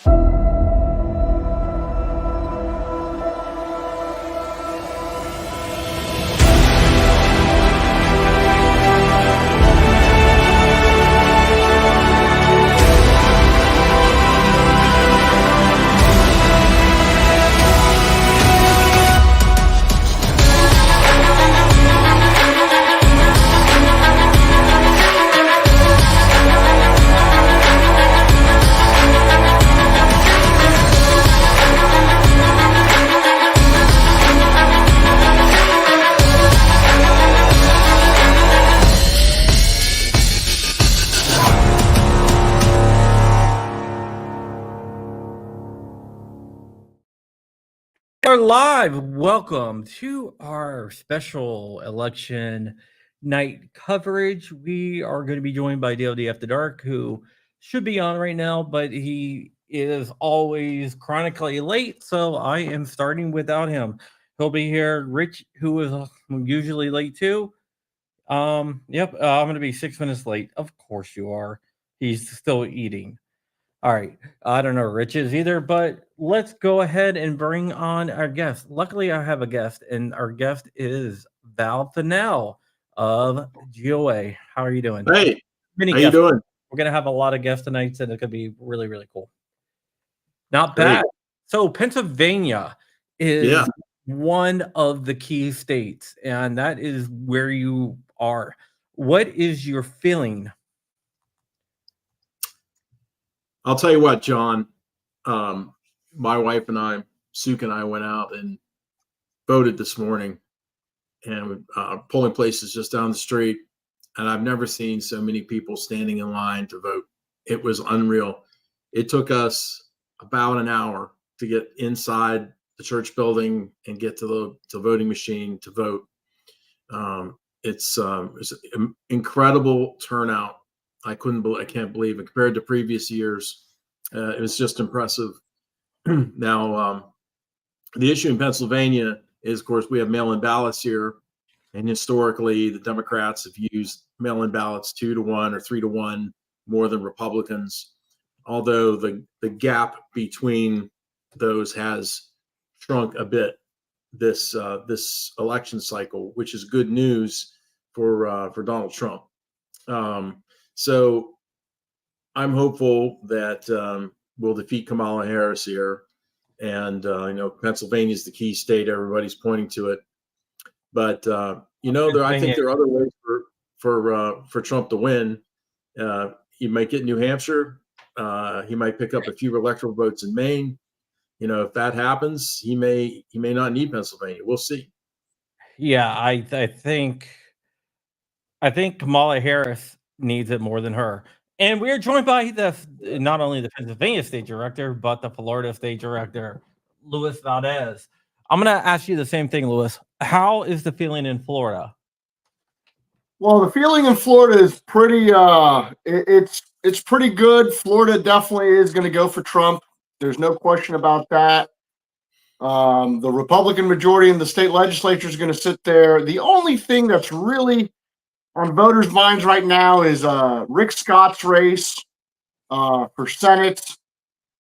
Are live. Welcome to our special election night coverage. We are going to be joined by DLD After Dark, who should be on right now, but he is always chronically late, so I am starting without him. He'll be here. Rich, who is usually late too. Yep, I'm going to be 6 minutes late. Of course you are. He's still eating. All right. I don't know Rich is either, but let's go ahead and bring on our guest. Luckily, I have a guest, and our guest is Val Fennell of GOA. How are you doing? Hey, Many how guests. you doing? We're going to have a lot of guests tonight, and it's going to be really, really cool. Not Great. bad. So Pennsylvania is one of the key states, and that is where you are. What is your feeling? I'll tell you what, John. My wife and I, Suk and I, went out and voted this morning, and polling places just down the street. And I've never seen so many people standing in line to vote. It was unreal. It took us about an hour to get inside the church building and get to the voting machine to vote. It's an incredible turnout. I can't believe it compared to previous years. It was just impressive. Now, the issue in Pennsylvania is, of course, we have mail-in ballots here, and historically, the Democrats have used mail-in ballots 2-1 or 3-1 more than Republicans. Although the gap between those has shrunk a bit this election cycle, which is good news for Donald Trump. So I'm hopeful that we'll defeat Kamala Harris here. And, Pennsylvania is the key state. Everybody's pointing to it. But, I think there are other ways for Trump to win. He might get New Hampshire. He might pick up a few electoral votes in Maine. If that happens, he may not need Pennsylvania. We'll see. Yeah, I think Kamala Harris needs it more than her. And we're joined by not only the Pennsylvania state director, but the Florida state director, Luis Valdez. I'm going to ask you the same thing, Luis. How is the feeling in Florida? Well, the feeling in Florida is pretty it's pretty good. Florida definitely is going to go for Trump. There's no question about that. The Republican majority in the state legislature is going to sit there. The only thing that's really on voters' minds right now is Rick Scott's race for Senate.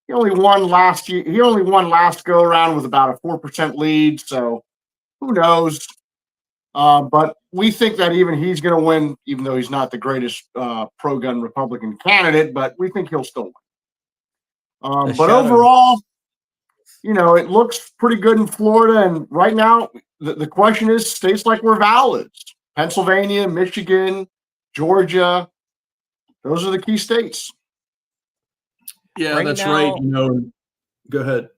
He only won last year. He only won last go around with about a 4% lead. So who knows? But we think that even he's going to win, even though he's not the greatest pro-gun Republican candidate. But we think he'll still win. But overall, it looks pretty good in Florida. And right now, the question is states like where Val is. Pennsylvania, Michigan, Georgia, those are the key states. Yeah, that's right. Go ahead.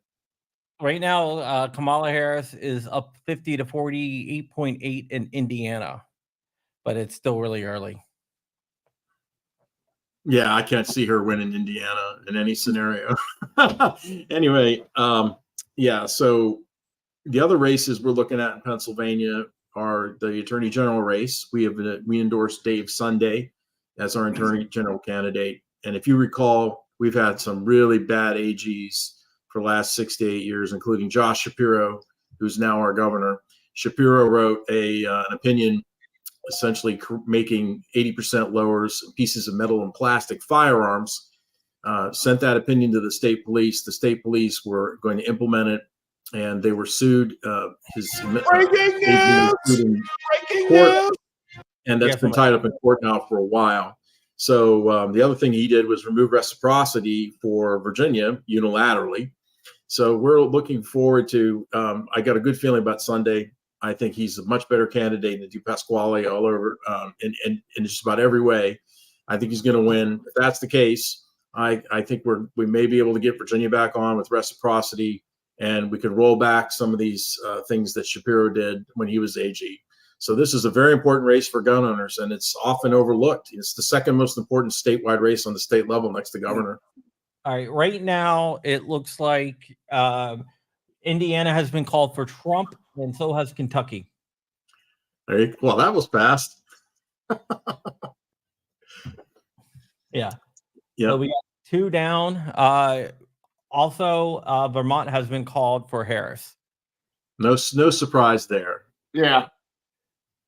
Right now, Kamala Harris is up 50 to 48.8 in Indiana, but it's still really early. Yeah, I can't see her winning Indiana in any scenario. Anyway, so the other races we're looking at in Pennsylvania are the Attorney General race. We endorsed Dave Sunday as our Attorney General candidate. And if you recall, we've had some really bad AGs for the last 6 to 8 years, including Josh Shapiro, who's now our governor. Shapiro wrote an opinion essentially making 80% lowers pieces of metal and plastic firearms sent that opinion to the state police. The state police were going to implement it, and they were sued. Breaking news! Breaking news! And that's been tied up in court now for a while. So the other thing he did was remove reciprocity for Virginia unilaterally. So we're looking forward to. I got a good feeling about Sunday. I think he's a much better candidate than DePasquale all over in just about every way. I think he's going to win. If that's the case, I think we may be able to get Virginia back on with reciprocity, and we could roll back some of these things that Shapiro did when he was AG. So this is a very important race for gun owners, and it's often overlooked. It's the second most important statewide race on the state level next to governor. All right. Right now, it looks like Indiana has been called for Trump, and so has Kentucky. Well, that was fast. Yeah. Yeah. So we got 2 down. Also, Vermont has been called for Harris. No surprise there. Yeah.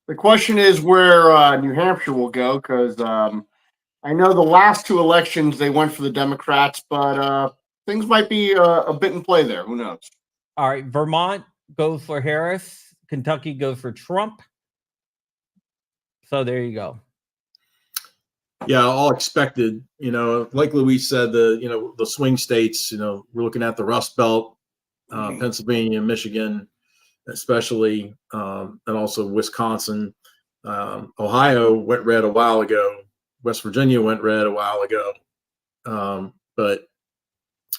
The question is where New Hampshire will go, because I know the last 2 elections they went for the Democrats, but things might be a bit in play there. Who knows? All right. Vermont goes for Harris. Kentucky goes for Trump. So there you go. Yeah, all expected. Like Louise said, the swing states. We're looking at the Rust Belt, Pennsylvania, Michigan, especially, and also Wisconsin. Ohio went red a while ago. West Virginia went red a while ago. But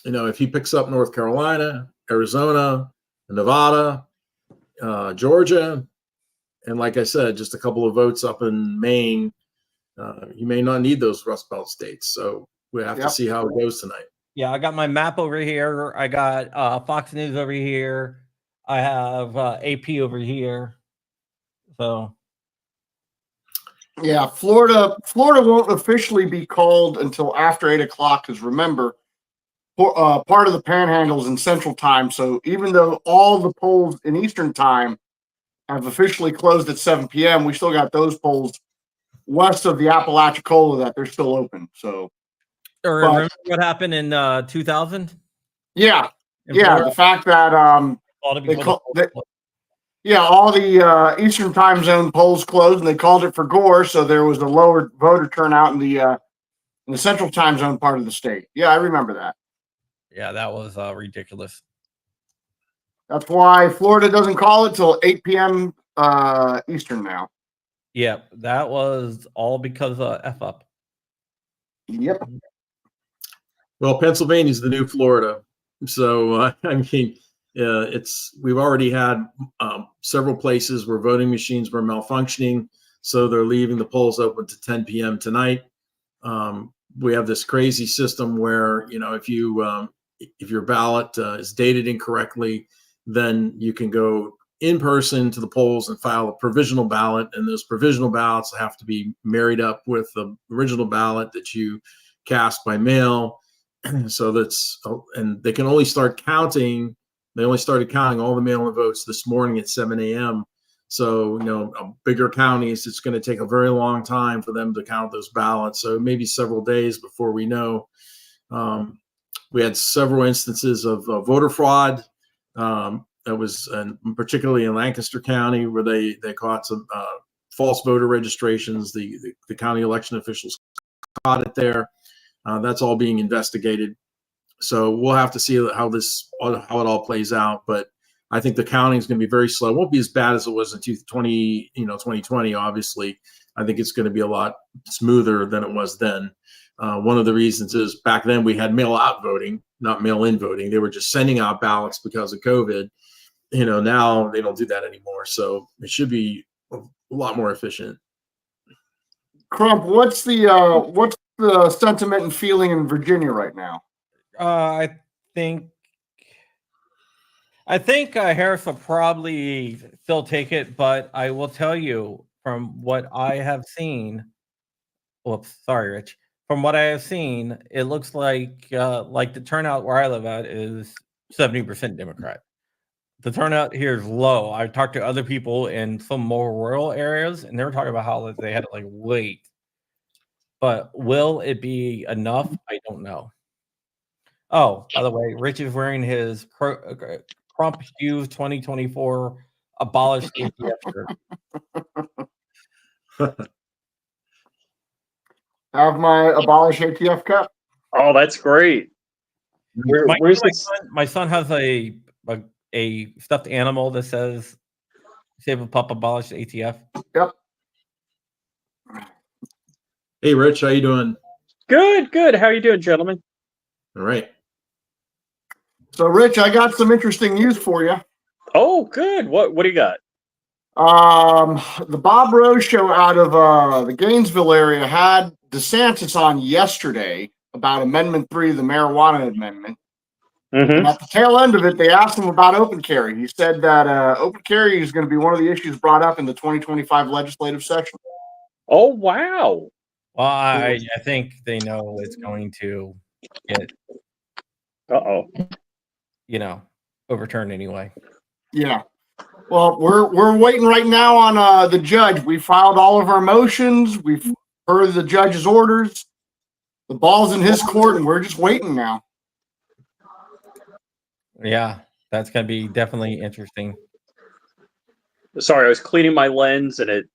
if he picks up North Carolina, Arizona, Nevada, Georgia, and like I said, just a couple of votes up in Maine, you may not need those Rust Belt states. So we have to see how it goes tonight. Yeah, I got my map over here. I got Fox News over here. I have AP over here. So yeah, Florida won't officially be called until after 8 o'clock, because remember, part of the Panhandle is in Central Time. So even though all the polls in Eastern Time have officially closed at 7 p.m., we still got those polls west of the Apalachicola that they're still open. So, remember what happened in 2000? Yeah, the fact that all the Eastern Time Zone polls closed, and they called it for Gore, so there was a lower voter turnout in the Central Time Zone part of the state. Yeah, I remember that. Yeah, that was ridiculous. That's why Florida doesn't call it till 8 p.m. Eastern now. Yep, that was all because of F up. Yep. Well, Pennsylvania's the new Florida, so we've already had several places where voting machines were malfunctioning, so they're leaving the polls open to 10 p.m. tonight. We have this crazy system where if your ballot is dated incorrectly, then you can go in person to the polls and file a provisional ballot, and those provisional ballots have to be married up with the original ballot that you cast by mail. So and they can only start counting. They only started counting all the mail-in votes this morning at 7 a.m. So, bigger counties, it's going to take a very long time for them to count those ballots. So maybe several days before we know. We had several instances of voter fraud. That was particularly in Lancaster County, where they caught some false voter registrations. The county election officials caught it there. That's all being investigated. So we'll have to see how it all plays out. But I think the counting is going to be very slow. It won't be as bad as it was in 2020. Obviously, I think it's going to be a lot smoother than it was then. One of the reasons is back then we had mail-out voting, not mail-in voting. They were just sending out ballots because of COVID. Now they don't do that anymore. So it should be a lot more efficient. Crump, what's the sentiment and feeling in Virginia right now? I think Harris will probably still take it, but I will tell you from what I have seen. Whoops, sorry, Rich. From what I have seen, it looks like the turnout where I live at is 70% Democrat. The turnout here is low. I talked to other people in some more rural areas, and they were talking about how they had to wait. But will it be enough? I don't know. Oh, by the way, Rich is wearing his Crump Shoes 2024 abolished ATF shirt. Have my abolish ATF cup. Oh, that's great. Where's this? My son has a stuffed animal that says "Save a Pup, abolish ATF." Yep. Hey, Rich, how you doing? Good. How you doing, gentlemen? All right. So, Rich, I got some interesting news for you. Oh, good. What do you got? The Bob Rose show out of the Gainesville area had DeSantis on yesterday about Amendment 3, the marijuana amendment. Mm-hmm. At the tail end of it, they asked him about open carry. He said that open carry is going to be one of the issues brought up in the 2025 legislative session. Oh, wow. Well, I think they know it's going to get overturned anyway. Yeah. Well, we're waiting right now on the judge. We filed all of our motions. We've heard the judge's orders. The ball's in his court, and we're just waiting now. Yeah, that's going to be definitely interesting. Sorry, I was cleaning my lens and it.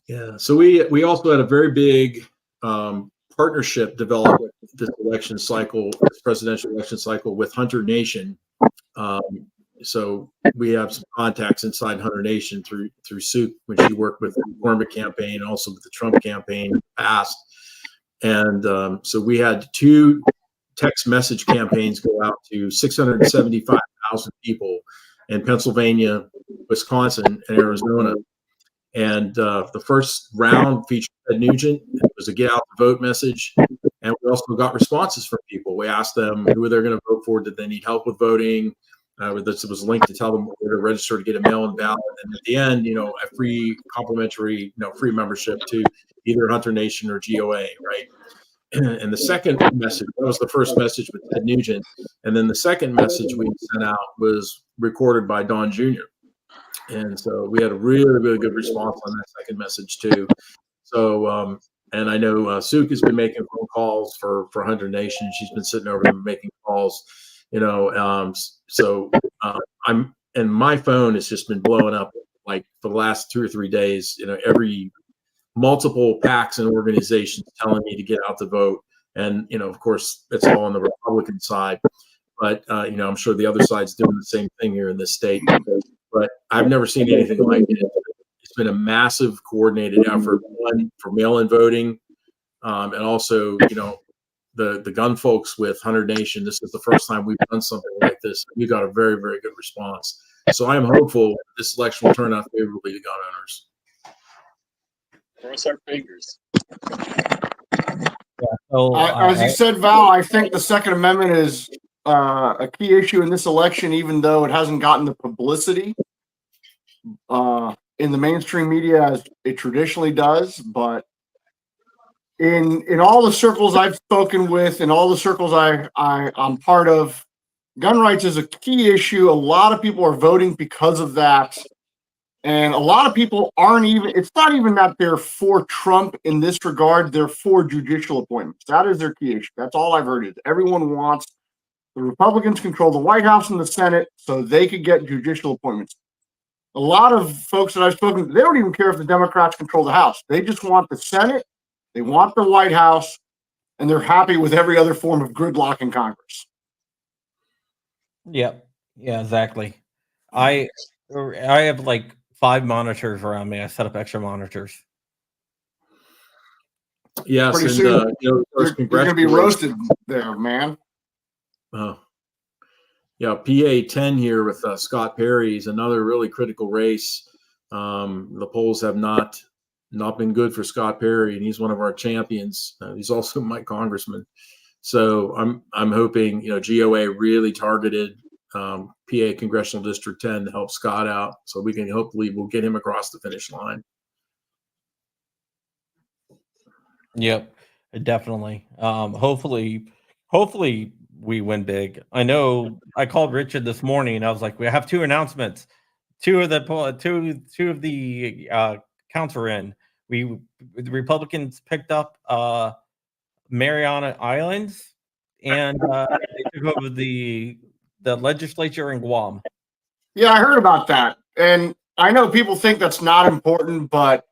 Yeah. So we also had a very big partnership developed this election cycle, this presidential election cycle, with Hunter Nation. So we have some contacts inside Hunter Nation through Suk when she worked with the McCormick campaign, also with the Trump campaign in the past. And so we had 2 text message campaigns go out to 675,000 people in Pennsylvania, Wisconsin, and Arizona. And the first round featured Ted Nugent. It was a get out the vote message. And we also got responses from people. We asked them who they're going to vote for. Did they need help with voting? This was a link to tell them where to register to get a mail-in ballot. And at the end, a free complimentary, free membership to either Hunter Nation or GOA, right? And the second message, that was the first message with Ted Nugent. And then the second message we sent out was recorded by Don Jr. And so we had a really, really good response on that second message too. So, and I know Suk has been making phone calls for Hunter Nation. She's been sitting over there making calls, and my phone has just been blowing up like for the last 2 or 3 days, every multiple PACs and organizations telling me to get out to vote. And, of course, it's all on the Republican side. But, I'm sure the other side's doing the same thing here in this state. But I've never seen anything like it. It's been a massive coordinated effort, one, for mail-in voting, and also, the gun folks with Hunter Nation. This is the first time we've done something like this. We got a very, very good response. So I am hopeful this election will turn out favorably to gun owners. Cross our fingers. Yeah, so, As you said, Val, I think the Second Amendment is a key issue in this election, even though it hasn't gotten the publicity in the mainstream media as it traditionally does. But in all the circles I've spoken with, in all the circles I'm part of, gun rights is a key issue. A lot of people are voting because of that. And a lot of people it's not even that they're for Trump in this regard. They're for judicial appointments. That is their key issue. That's all I've heard is everyone wants the Republicans control the White House and the Senate so they could get judicial appointments. A lot of folks that I've spoken to, they don't even care if the Democrats control the House. They just want the Senate, they want the White House, and they're happy with every other form of gridlock in Congress. Yep. Yeah, exactly. I have like 5 monitors around me. I set up extra monitors. Yes, Pretty and soon, you're You're going to be roasted there, man. Yeah, PA 10 here with Scott Perry is another really critical race. The polls have not been good for Scott Perry, and he's one of our champions. He's also my congressman. So I'm hoping, GOA really targeted PA Congressional District 10 to help Scott out, so we can hopefully we'll get him across the finish line. Yep, definitely. Hopefully we win big. I know I called Richard this morning and I was like, we have 2 announcements. 2 of the counts are in. The Republicans picked up Mariana Islands, and they took over the legislature in Guam. Yeah, I heard about that. And I know people think that's not important, but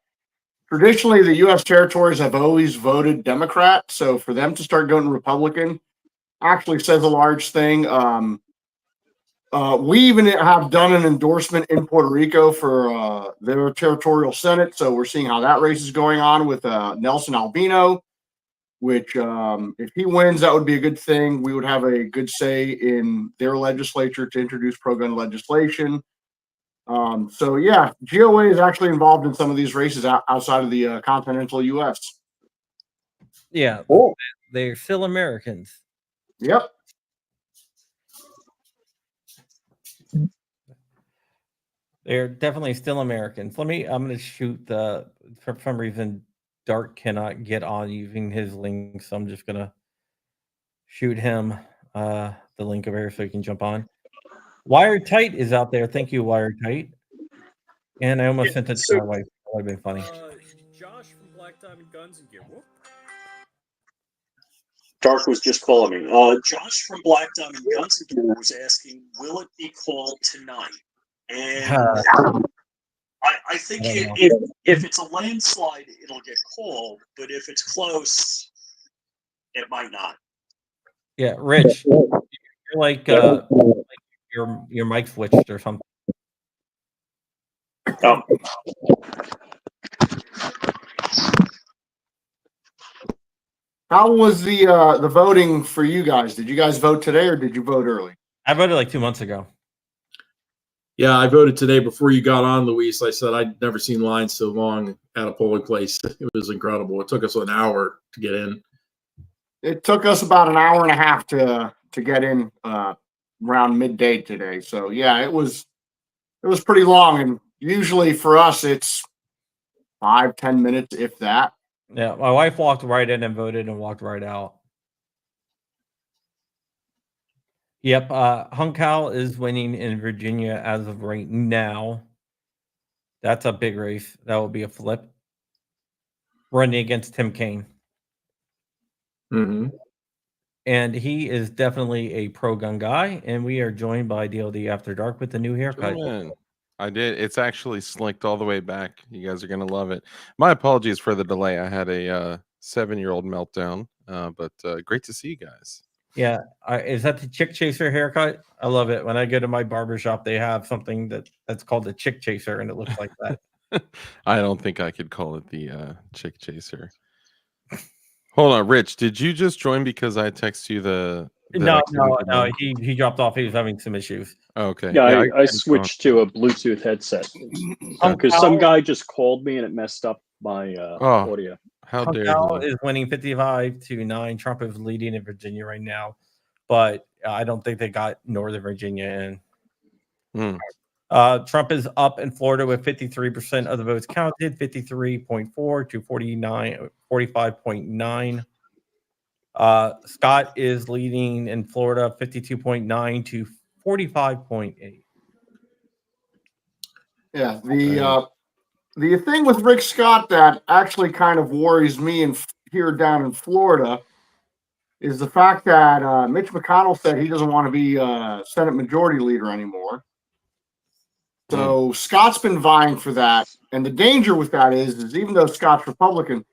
traditionally the U.S. territories have always voted Democrat. So for them to start going Republican actually says a large thing. We even have done an endorsement in Puerto Rico for their territorial senate. So we're seeing how that race is going on with Nelson Albino, which if he wins, that would be a good thing. We would have a good say in their legislature to introduce pro-gun legislation. So yeah, GOA is actually involved in some of these races outside of the continental U.S. Yeah, Cool. they're still Americans. Yep. They're definitely still Americans. I'm going to shoot for some reason, Dark cannot get on using his link, so I'm just going to shoot him the link over here so he can jump on. Wired Tight is out there. Thank you, Wired Tight. And I almost sent it to my wife. That would have been funny. Josh from Black Diamond Guns and Gear. Whoop. Dark was just calling me. Josh from Black Diamond Guns and Gear was asking, will it be called tonight? And I think if it's a landslide, it'll get called. But if it's close, it might not. Yeah, Rich, you're like your mic switched or something. Oh. How was the voting for you guys? Did you guys vote today or did you vote early? I voted like 2 months ago. Yeah, I voted today before you got on, Luis. I said I'd never seen lines so long at a polling place. It was incredible. It took us an hour to get in. It took us about an hour and a half to get in around midday today. So yeah, it was pretty long. And usually for us, it's 5-10 minutes, if that. Yeah, my wife walked right in and voted and walked right out. Yep, Hunkal is winning in Virginia as of right now. That's a big race. That will be a flip. Running against Tim Kaine. Mm-hmm. And he is definitely a pro-gun guy. And we are joined by DLD After Dark with the new haircut. Man, I did. It's actually slicked all the way back. You guys are going to love it. My apologies for the delay. I had a 7-year-old meltdown, but great to see you guys. Yeah. Is that the Chick Chaser haircut? I love it. When I go to my barbershop, they have something that's called the Chick Chaser, and it looks like that. I don't think I could call it the Chick Chaser. Hold on, Rich. Did you just join because I text you the No. He dropped off. He was having some issues. Okay. Yeah, I switched to a Bluetooth headset because some guy just called me and it messed up my audio. How dare Hunkal you? is winning 55-9. Trump is leading in Virginia right now, but I don't think they got Northern Virginia in. Trump is up in Florida with 53% of the votes counted, 53.4 to 45.9. Scott is leading in Florida, 52.9 to 45.8. Yeah, the thing with Rick Scott that actually kind of worries me here down in Florida is the fact that Mitch McConnell said he doesn't want to be Senate Majority Leader anymore. So Scott's been vying for that. And the danger with that is even though Scott's Republican,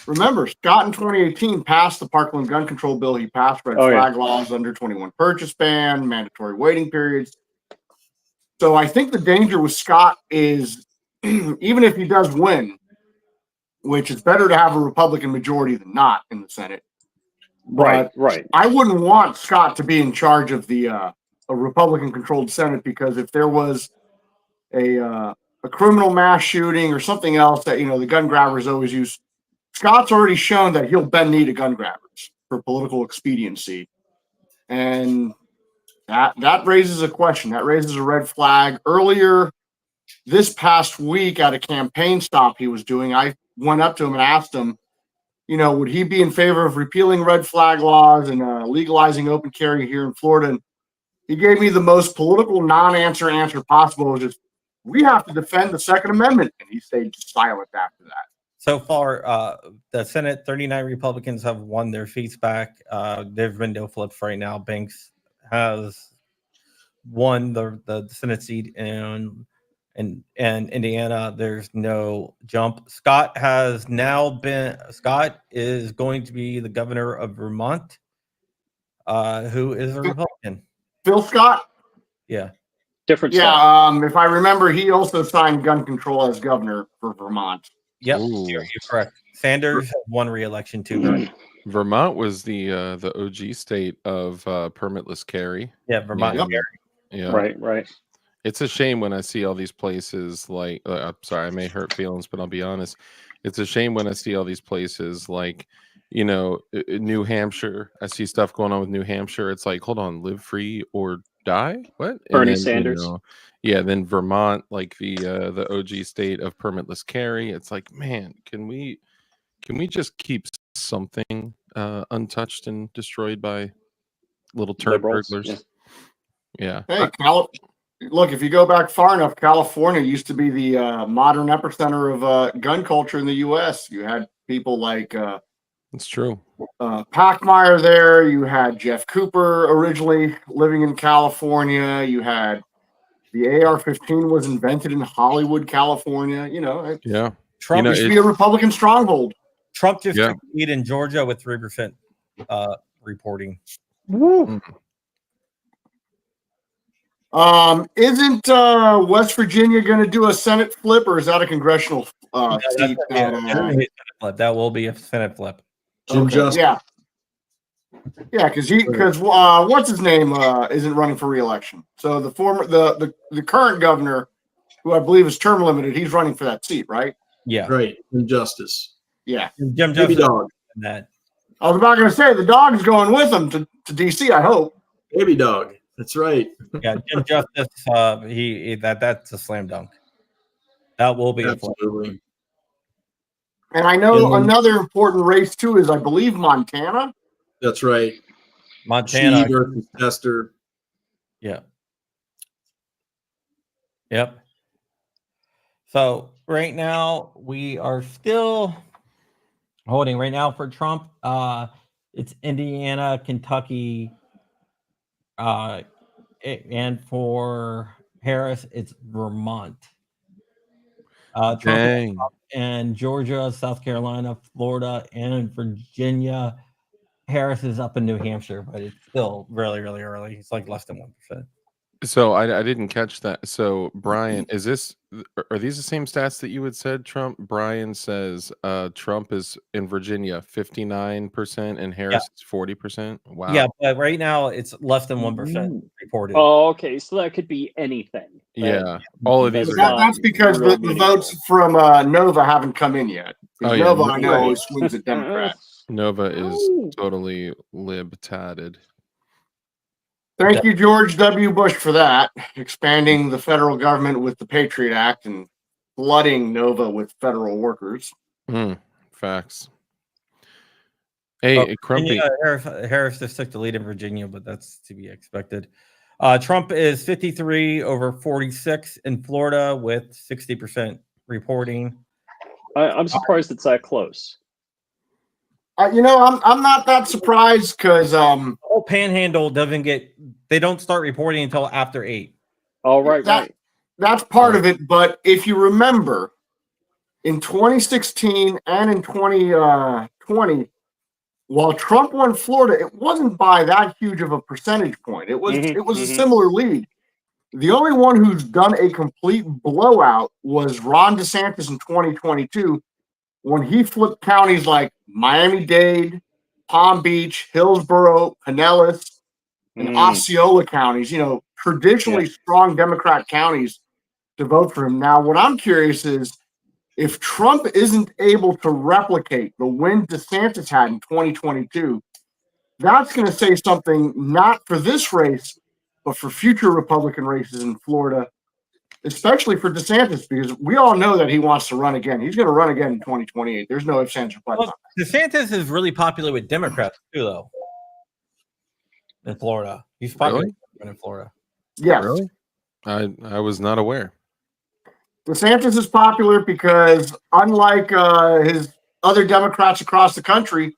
remember, Scott in 2018 passed the Parkland gun control bill. He passed red flag laws, under 21 purchase ban, mandatory waiting periods. So I think the danger with Scott is even if he does win, which is better to have a Republican majority than not in the Senate. Right. I wouldn't want Scott to be in charge of the a Republican-controlled Senate because if there was a criminal mass shooting or something else that the gun grabbers always use, Scott's already shown that he'll bend knee to gun grabbers for political expediency, and that raises a question. That raises a red flag. Earlier this past week at a campaign stop he was doing, I went up to him and asked him, would he be in favor of repealing red flag laws and legalizing open carry here in Florida? And he gave me the most political non-answer answer possible. It was just, we have to defend the Second Amendment. And he stayed silent after that. so far, the Senate, 39 Republicans have won their seats back. There's been no flips right now. Banks has won the Senate seat in Indiana. There's no jump. Scott is going to be the governor of Vermont, who is a Republican. Phil Scott. Yeah. Different stuff. Yeah. If I remember, he also signed gun control as governor for Vermont. Yep. Ooh. You're correct. Sanders has won re-election too. Right? Vermont was the OG state of permitless carry. Yeah, Vermont. And, yeah. Right. It's a shame when I see all these places like I'm sorry, I may hurt feelings, but I'll be honest. It's a shame when I see all these places like, New Hampshire. I see stuff going on with New Hampshire. It's like, hold on, live free or die? What? Bernie Sanders. Then Vermont, like the OG state of permitless carry. It's like, man, can we just keep something untouched and destroyed by little turd Liberals, burglars? Yeah. Hey, look, if you go back far enough, California used to be the modern epicenter of gun culture in the U.S. You had people like It's true. Packmeyer there. You had Jeff Cooper originally living in California. You had the AR-15 was invented in Hollywood, California. Yeah. Trump Used to be a Republican stronghold. Trump just Yeah. took the lead in Georgia with 3% reporting. Woo. Isn't West Virginia going to do a Senate flip, or is that a congressional seat? That will be a Senate flip. Jim Justice. Yeah, because what's his name isn't running for re-election. So the current governor, who I believe is term limited, he's running for that seat, right? Yeah. Right. Injustice. Yeah. Jim Baby Justice dog. that. I was about going to say the dog's going with him to DC. I hope. Baby dog. That's right. Yeah, Jim Justice. That's a slam dunk. That will be a flip. Absolutely. And I know And then- another important race too is, I believe, Montana. That's right. Montana. She versus Tester. Yeah. Yep. So right now we are still holding right now for Trump. It's Indiana, Kentucky, and for Harris, it's Vermont. Trump Dang. and Georgia, South Carolina, Florida, and Virginia. Harris is up in New Hampshire, but it's still really, really early. It's like less than 1%. So I didn't catch that. So Brian, are these the same stats that you had said, Trump? Brian says Trump is in Virginia 59% and Harris is 40%. Wow. Yeah, but right now it's less than 1% reported. Oh, okay. So that could be anything. Yeah. All of these That's are That's because the votes from Nova haven't come in yet. Oh, yeah. Nova, I know, always swings a Democrat. Nova is Oh. totally lib-tatted. Thank you, George W. Bush, for that. Expanding the federal government with the Patriot Act and flooding Nova with federal workers. Facts. Hey, Crumpy. Harris just took the lead in Virginia, but that's to be expected. Trump is 53 over 46 in Florida with 60% reporting. I'm surprised it's that close. I'm not that surprised because Whole Panhandle they don't start reporting until after 8. Oh, right. that's part of it. But if you remember, in 2016 and in 2020, while Trump won Florida, it wasn't by that huge of a percentage point. It was a similar lead. The only one who's done a complete blowout was Ron DeSantis in 2022, when he flipped counties like Miami-Dade, Palm Beach, Hillsborough, Pinellas, and Osceola counties, traditionally strong Democrat counties, to vote for him. Now, what I'm curious is, if Trump isn't able to replicate the win DeSantis had in 2022, that's going to say something not for this race, but for future Republican races in Florida, especially for DeSantis, because we all know that he wants to run again. He's going to run again in 2028. There's no ifs, ands, or buts. Well, DeSantis is really popular with Democrats too, though. In Florida, he's popular in Florida. Yes. Really? I was not aware. DeSantis is popular because, unlike his other Democrats across the country,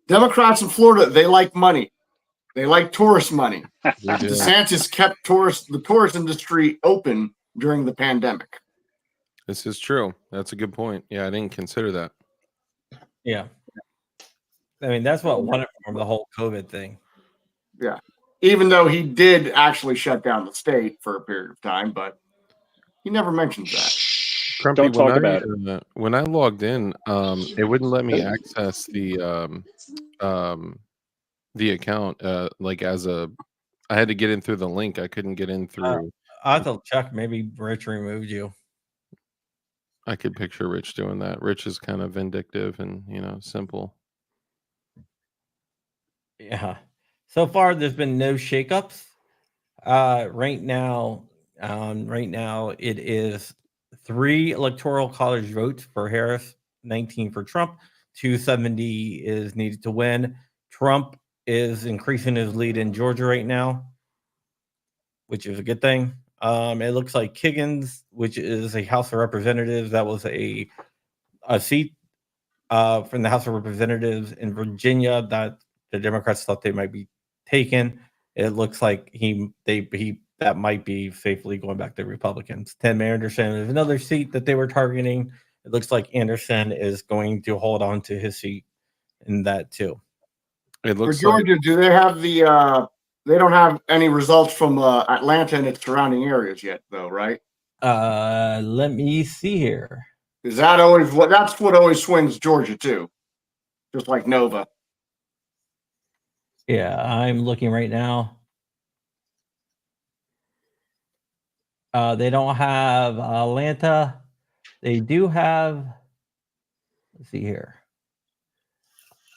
Democrats in Florida, they like money. They like tourist money. They do. DeSantis kept the tourist industry open during the pandemic. This is true. That's a good point. Yeah, I didn't consider that. Yeah. I mean, that's what won it from the whole COVID thing. Even though he did actually shut down the state for a period of time, but he never mentions that. Crumpy, Don't talk when about it. When I logged in, it wouldn't let me access the account. Like as a, I had to get in through the link. I couldn't get in through. I have to check. Maybe Rich removed you. I could picture Rich doing that. Rich is kind of vindictive and simple. Yeah. So far, there's been no shakeups. Right now, it is 3 electoral college votes for Harris, 19 for Trump, 270 is needed to win. Trump is increasing his lead in Georgia right now, which is a good thing. It looks like Kiggins, which is a House of Representatives, that was a seat from the House of Representatives in Virginia that the Democrats thought they might be taken. It looks like that might be safely going back to Republicans. Tim Anderson is another seat that they were targeting. It looks like Anderson is going to hold on to his seat in that too. It For looks Georgia, do they have they don't have any results from Atlanta and its surrounding areas yet, though, right? Let me see here. Is that that's what always swings Georgia too, just like Nova. Yeah, I'm looking right now. They don't have Atlanta. They do have, let's see here.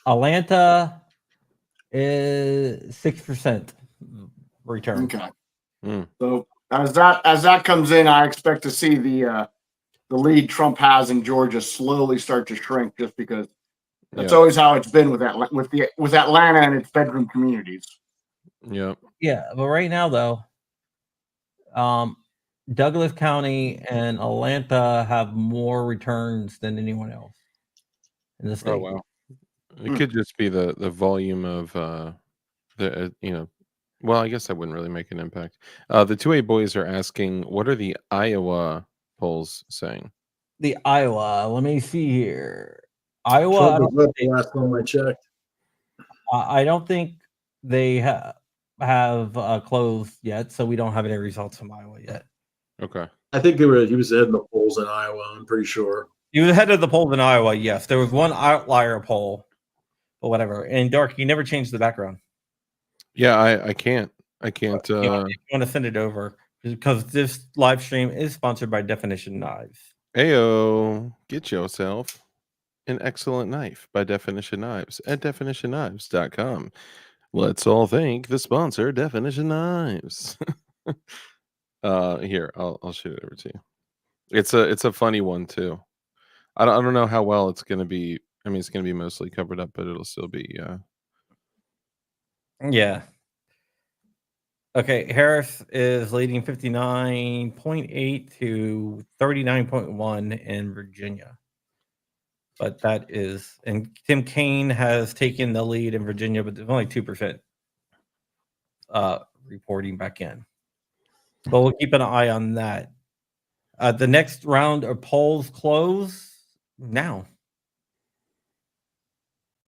Atlanta is 6% return. Okay. Mm. So as that comes in, I expect to see the lead Trump has in Georgia slowly start to shrink, just because that's always how it's been with Atlanta and its bedroom communities. Yeah. Yeah, but right now though, Douglas County and Atlanta have more returns than anyone else in the state. Oh wow. It could just be the volume of well, I guess that wouldn't really make an impact. The 2A boys are asking, what are the Iowa polls saying? The Iowa, let me see here. Iowa, Trump was up the last time I checked. I don't think they have closed yet, so we don't have any results from Iowa yet. Okay. I think he was ahead in the polls in Iowa. I'm pretty sure. He was ahead of the polls in Iowa, yes. There was one outlier poll, but whatever. And Dark, you never changed the background. Yeah, I can't. If you want to send it over, because this live stream is sponsored by Definition Knives. Ayo, get yourself an excellent knife by Definition Knives at definitionknives.com. Let's all thank the sponsor, Definition Knives. Here, I'll shoot it over to you. It's a funny one too. I don't know how well it's going to be. I mean, it's going to be mostly covered up, but it'll still be. Yeah. Okay, Harris is leading 59.8 to 39.1 in Virginia. But that is, and Tim Kaine has taken the lead in Virginia, but there's only 2% reporting back in. But we'll keep an eye on that. The next round of polls close now.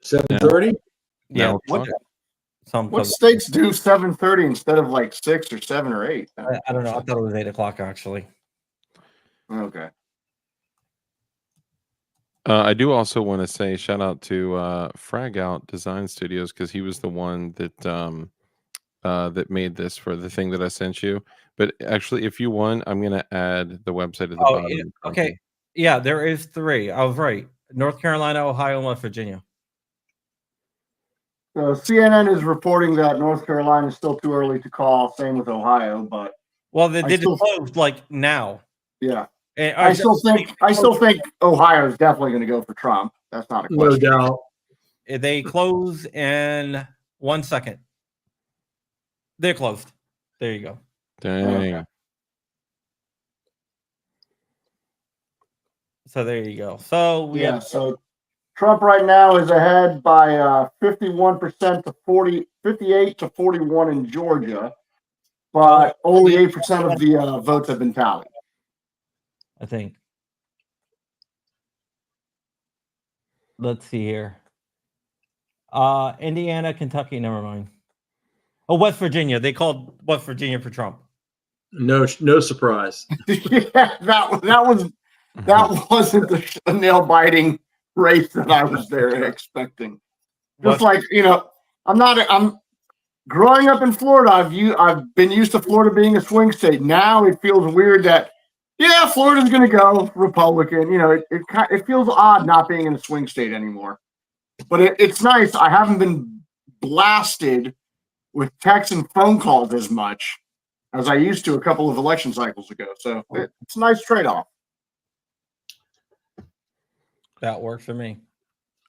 7:30. Yeah. Now, What states do 7:30 instead of like 6 or 7 or 8? I don't know. I thought it was 8 o'clock actually. Okay. I do also want to say shout out to Frag Out Design Studios, because he was the one that that made this for the thing that I sent you. But actually, if you want, I'm going to add the website at the bottom. Yeah. Okay. Yeah, there is 3. I was right. North Carolina, Ohio, and West Virginia. So CNN is reporting that North Carolina is still too early to call. Same with Ohio, but Well, they did close like now. yeah, And I still think Ohio is definitely going to go for Trump. That's not a question. No doubt. They close in 1 second. They're closed. There you go. Dang. Okay. So there you go. So we Yeah, have so Trump right now is ahead by 51% to 58 to 41 in Georgia, but only 8% of the votes have been tallied. I think. Let's see here. Indiana, Kentucky, never mind. Oh, West Virginia. They called West Virginia for Trump. No surprise. Yeah, that wasn't the nail biting race that I was there expecting. Just like, I'm growing up in Florida. I've been used to Florida being a swing state. Now it feels weird that, yeah, Florida's going to go Republican. It feels odd not being in a swing state anymore. But it's nice. I haven't been blasted with texts and phone calls as much as I used to a couple of election cycles ago. So it's a nice trade-off. That works for me.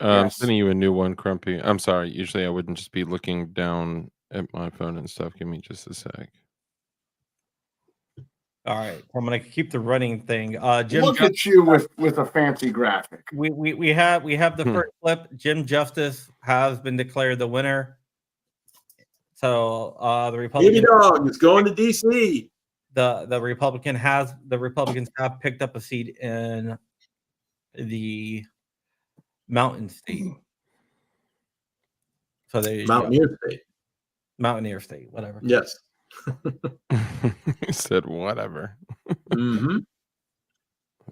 I'm Yes. sending you a new one, Crumpy. I'm sorry. Usually I wouldn't just be looking down at my phone and stuff. Give me just a sec. All right. I'm gonna keep the running thing. Jim Look at you with a fancy graphic. we have the first clip. Jim Justice has been declared the winner. So the Baby Republican dog is going to DC. the Republicans have picked up a seat in the Mountain State. So there you go. Mountaineer State. Mountaineer State, whatever. Yes. He said whatever. Mm-hmm.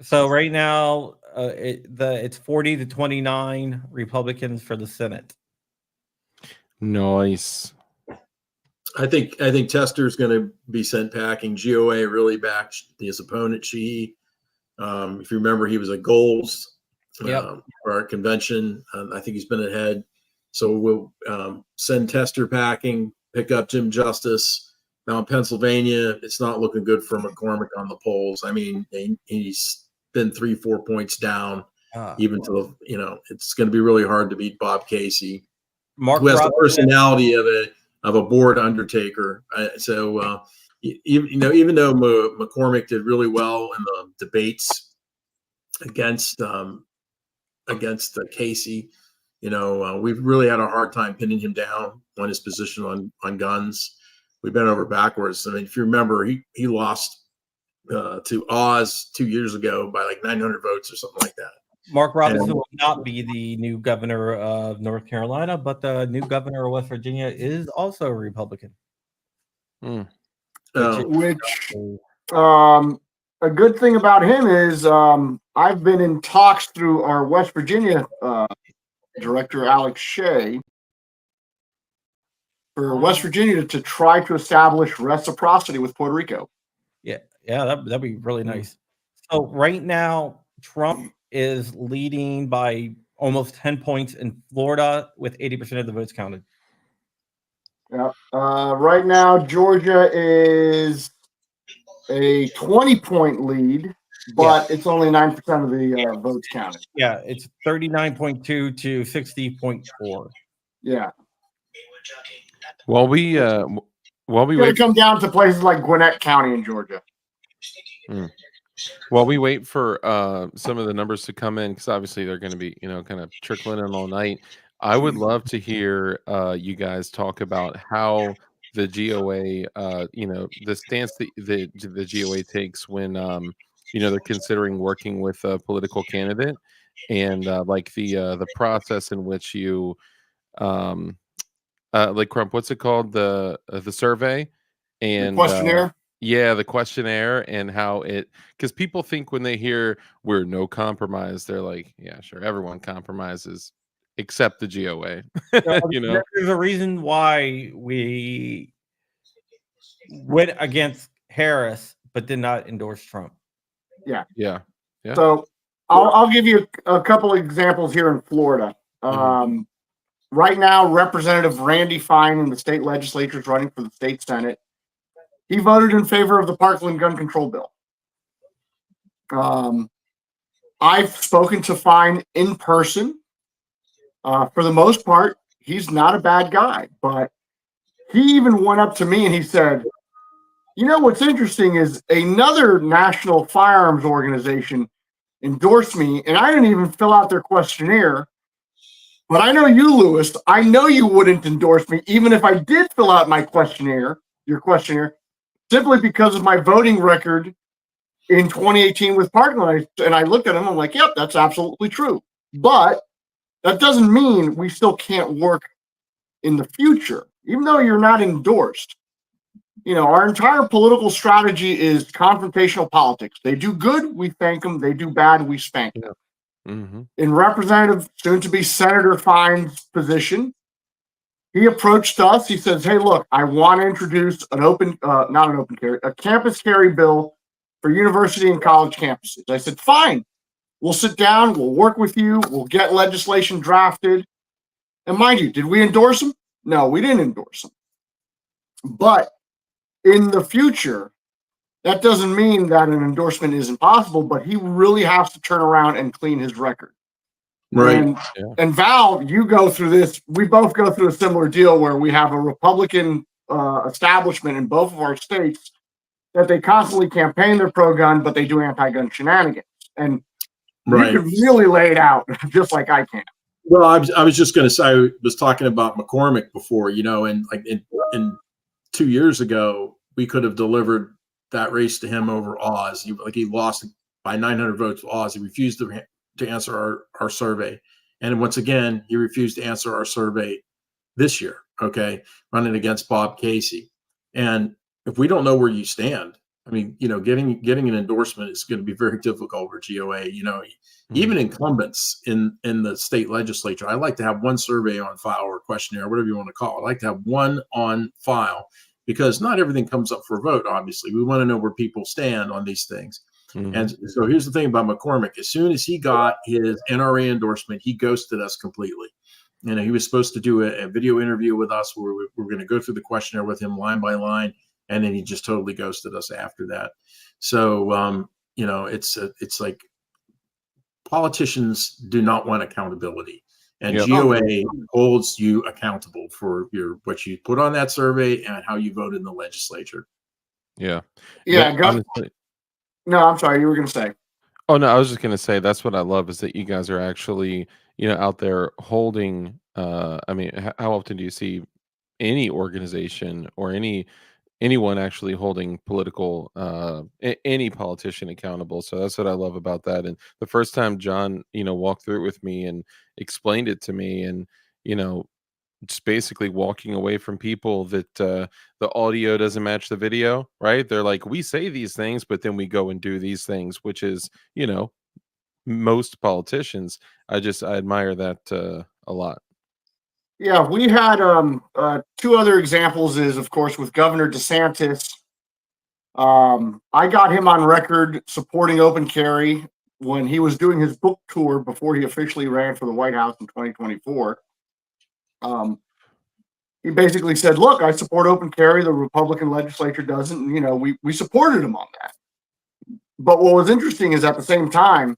So right now, it's 40 to 29 Republicans for the Senate. Nice. I think Tester's going to be sent packing. GOA really backed his opponent. If you remember, he was at Goals Yep. for our convention. I think he's been ahead. So we'll send Tester packing, pick up Jim Justice. Now in Pennsylvania, it's not looking good for McCormick on the polls. I mean, he's been 3-4 points down, even to it's going to be really hard to beat Bob Casey, who has the personality of a bored undertaker. Even though McCormick did really well in the debates against Casey, we've really had a hard time pinning him down on his position on guns. We've been over backwards. I mean, if you remember, he lost to Oz 2 years ago by like 900 votes or something like that. Mark Robinson will not be the new governor of North Carolina, but the new governor of West Virginia is also a Republican. Which a good thing about him is I've been in talks through our West Virginia director, Alex Shea, for West Virginia to try to establish reciprocity with Puerto Rico. Yeah, that'd be really nice. So right now, Trump is leading by almost 10 points in Florida with 80% of the votes counted. Yeah. Right now, Georgia is a 20-point lead, but it's only 9% of the votes counted. Yeah, it's 39.2 to 60.4. Yeah. While we It's wait, going to come down to places like Gwinnett County in Georgia. while we wait for some of the numbers to come in, because obviously they're going to be kind of trickling in all night. I would love to hear you guys talk about how the GOA, the stance that the GOA takes when they're considering working with a political candidate, and like the process in which you like Crump, what's it called, the survey and The questionnaire. the questionnaire, and how because people think when they hear we're no compromise, they're like, yeah, sure, everyone compromises except the GOA. There's a reason why we went against Harris but did not endorse Trump. Yeah. Yeah. So I'll give you a couple of examples here in Florida. Right now, Representative Randy Fine in the state legislature is running for the state Senate. He voted in favor of the Parkland gun control bill. I've spoken to Fine in person. For the most part, he's not a bad guy, but he even went up to me and he said, what's interesting is another national firearms organization endorse me, and I didn't even fill out their questionnaire. But I know you, Lewis. I know you wouldn't endorse me, even if I did fill out my questionnaire, your questionnaire, simply because of my voting record in 2018 with Parkland. And I looked at him, I'm like, yep, that's absolutely true. But that doesn't mean we still can't work in the future, even though you're not endorsed. You know, our entire political strategy is confrontational politics. They do good, we thank them. They do bad, we spank them. Mm-hmm. In Representative, soon to be Senator Fine's position, he approached us. He says, hey, look, I want to introduce a campus carry bill for university and college campuses. I said, fine, we'll sit down, we'll work with you, we'll get legislation drafted. And mind you, did we endorse him? No, we didn't endorse him. But in the future, that doesn't mean that an endorsement isn't possible, but he really has to turn around and clean his record. Right. And Val, you go through this. We both go through a similar deal where we have a Republican establishment in both of our states that they constantly campaign their pro-gun, but they do anti-gun shenanigans. And Right. you can really lay it out just like I can. Well, I was just going to say, I was talking about McCormick before, you know, and like in 2 years ago, we could have delivered that race to him over Oz. He lost by 900 votes to Oz. He refused to answer our survey. And once again, he refused to answer our survey this year, okay, running against Bob Casey. And if we don't know where you stand, I mean, you know, getting an endorsement is going to be very difficult for GOA. You know, even incumbents in the state legislature, I like to have one survey on file or questionnaire, whatever you want to call it. I like to have one on file because not everything comes up for a vote, obviously. We want to know where people stand on these things. Mm-hmm. And so here's the thing about McCormick. As soon as he got his NRA endorsement, he ghosted us completely. You know, he was supposed to do a video interview with us where we're going to go through the questionnaire with him line by line. And then he just totally ghosted us after that. So, you know, it's like politicians do not want accountability. And GOA holds you accountable for what you put on that survey and how you voted in the legislature. Yeah. Yeah. No, I'm sorry. You were going to say. Oh, no, I was just going to say that's what I love is that you guys are actually, you know, out there holding. I mean, how often do you see any organization or anyone actually holding political any politician accountable? So that's what I love about that. And the first time John, you know, walked through it with me and explained it to me, and you know, just basically walking away from people that the audio doesn't match the video, right? They're like, we say these things, but then we go and do these things, which is, you know, most politicians. I admire that a lot. Yeah, we had two other examples is, of course, with Governor DeSantis. I got him on record supporting open carry when he was doing his book tour before he officially ran for the White House in 2024. He basically said, look, I support open carry. The Republican legislature doesn't. And, you know, we supported him on that. But what was interesting is at the same time,